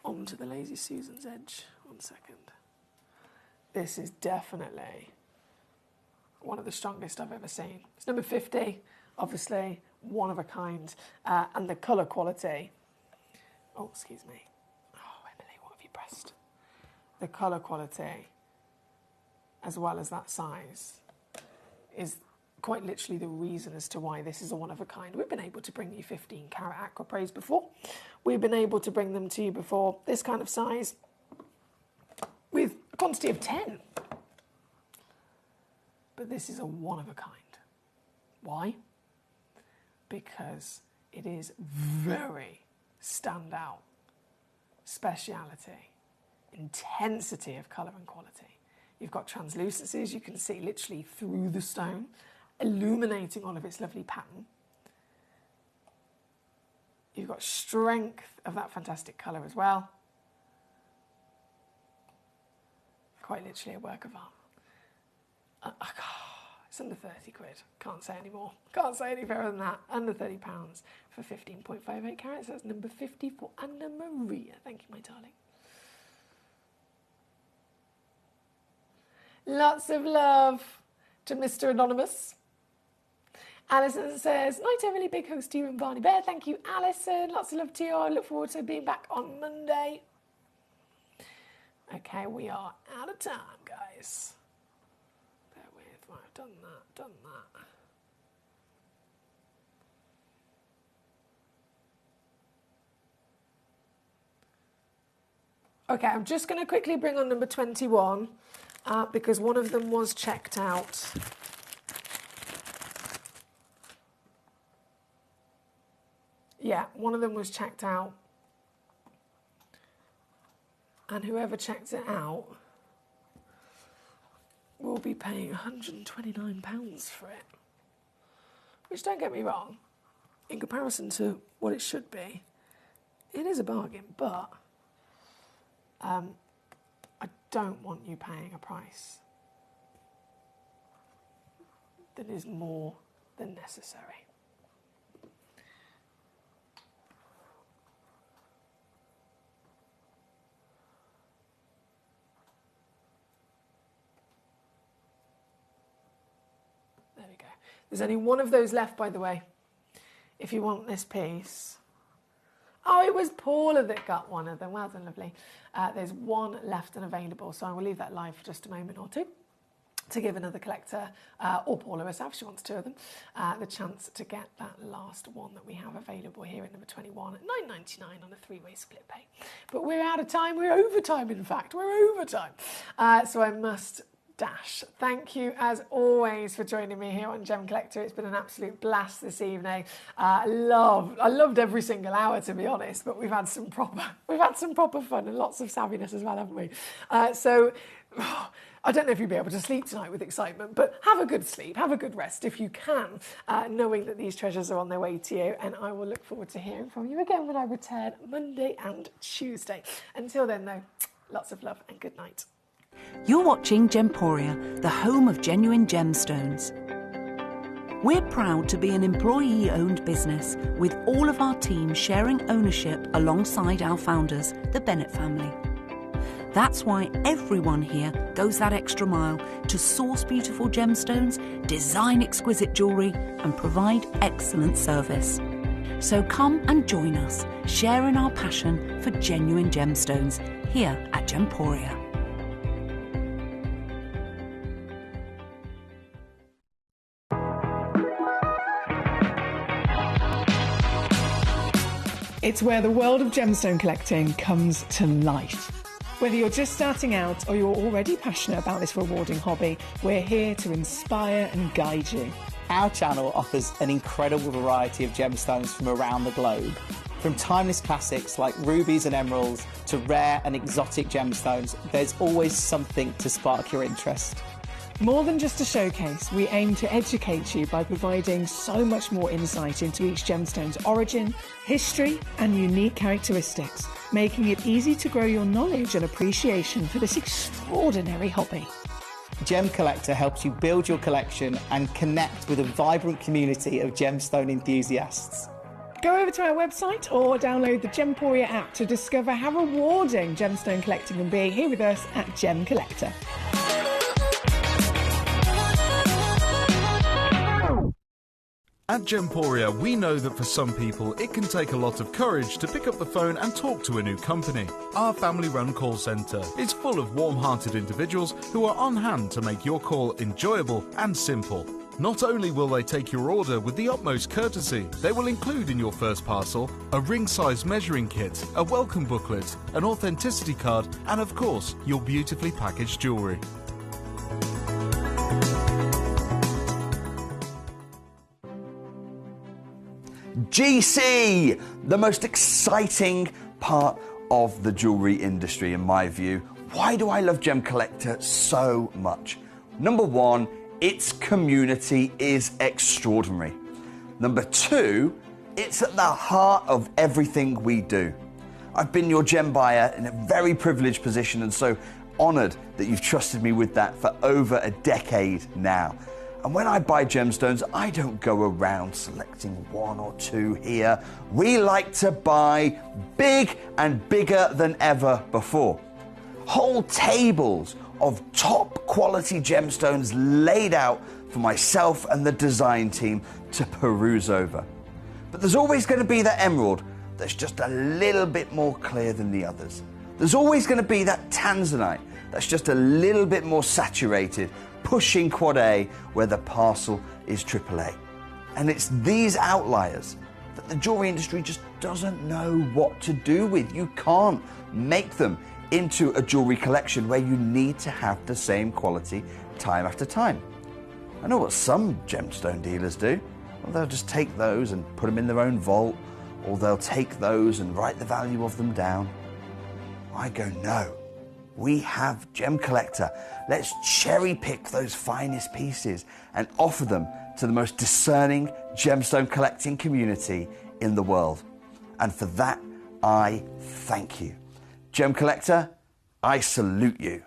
Speaker 13: onto the Lazy Susan's edge. 1 second. This is definitely one of the strongest I've ever seen. It's number 50, obviously, one of a kind. And the colour quality... Oh, excuse me. Oh, Emily, what have you pressed? The colour quality, as well as that size, is quite literally the reason as to why this is a one of a kind. We've been able to bring you 15 carat aquapraise before. We've been able to bring them to you before, this kind of size, with a quantity of 10. But this is a one of a kind. Why? Because it is very standout, speciality, intensity of colour and quality. You've got translucencies, you can see literally through the stone, illuminating all of its lovely pattern. You've got strength of that fantastic colour as well. Quite literally a work of art. It's under 30 quid. Can't say any more. Can't say any fairer than that. Under £30 for 15.58 carats. That's number 50 for Anna Maria. Thank you, my darling. Lots of love to Mr. Anonymous. Alison says, night Emily, big hugs to you and Barney Bear. Thank you, Alison. Lots of love to you. I look forward to being back on Monday. Okay, we are out of time, guys. Bear with. Right, I've done that. Okay, I'm just going to quickly bring on number 21 because one of them was checked out. Yeah, one of them was checked out. And whoever checked it out will be paying £129 for it. Which, don't get me wrong, in comparison to what it should be, it is a bargain, but I don't want you paying a price that is more than necessary. There we go. There's only one of those left, by the way, if you want this piece. Oh, it was Paula that got one of them. Well done, lovely. There's one left and available, so I will leave that live for just a moment or two to give another collector, or Paula herself, she wants two of them, the chance to get that last one that we have available here at number 21 at £9.99 on a three-way split pay. But we're out of time. We're overtime, in fact. We're overtime. So I must dash. Thank you as always for joining me here on Gem Collector. It's been an absolute blast this evening. I loved every single hour, to be honest, but we've had some proper fun and lots of savviness as well, haven't we? I don't know if you'll be able to sleep tonight with excitement, but have a good sleep, have a good rest if you can, knowing that these treasures are on their way to you. And I will look forward to hearing from you again when I return Monday and Tuesday. Until then, though, lots of love and good night.
Speaker 2: You're watching Gemporia, the home of genuine gemstones. We're proud to be an employee-owned business with all of our team sharing ownership alongside our founders, the Bennett family. That's why everyone here goes that extra mile to source beautiful gemstones, design exquisite jewellery and provide excellent service. So come and join us, sharing our passion for genuine gemstones here at Gemporia.
Speaker 13: It's where the world of gemstone collecting comes to life. Whether you're just starting out or you're already passionate about this rewarding hobby, we're here to inspire and guide you.
Speaker 7: Our channel offers an incredible variety of gemstones from around the globe. From timeless classics like rubies and emeralds to rare and exotic gemstones, there's always something to spark your interest.
Speaker 13: More than just a showcase, we aim to educate you by providing so much more insight into each gemstone's origin, history, and unique characteristics, making it easy to grow your knowledge and appreciation for this extraordinary hobby.
Speaker 7: Gem Collector helps you build your collection and connect with a vibrant community of gemstone enthusiasts.
Speaker 13: Go over to our website or download the Gemporia app to discover how rewarding gemstone collecting can be here with us at Gem Collector.
Speaker 1: At Gemporia, we know that for some people, it can take a lot of courage to pick up the phone and talk to a new company. Our family-run call centre is full of warm-hearted individuals who are on hand to make your call enjoyable and simple. Not only will they take your order with the utmost courtesy, they will include in your first parcel a ring-size measuring kit, a welcome booklet, an authenticity card, and of course, your beautifully packaged jewellery.
Speaker 5: GC, the most exciting part of the jewellery industry in my view. Why do I love Gem Collector so much? Number one, its community is extraordinary. Number two, it's at the heart of everything we do. I've been your gem buyer in a very privileged position and so honoured that you've trusted me with that for over a decade now. And when I buy gemstones, I don't go around selecting one or two here. We like to buy big and bigger than ever before. Whole tables of top quality gemstones laid out for myself and the design team to peruse over. But there's always going to be that emerald that's just a little bit more clear than the others. There's always going to be that tanzanite that's just a little bit more saturated, pushing quad A where the parcel is AAA. And it's these outliers that the jewellery industry just doesn't know what to do with. You can't make them into a jewellery collection where you need to have the same quality time after time. I know what some gemstone dealers do. Well, they'll just take those and put them in their own vault, or they'll take those and write the value of them down. I go, no. We have Gemcollector. Let's cherry pick those finest pieces and offer them to the most discerning gemstone collecting community in the world. And for that, I thank you. Gemcollector, I salute you.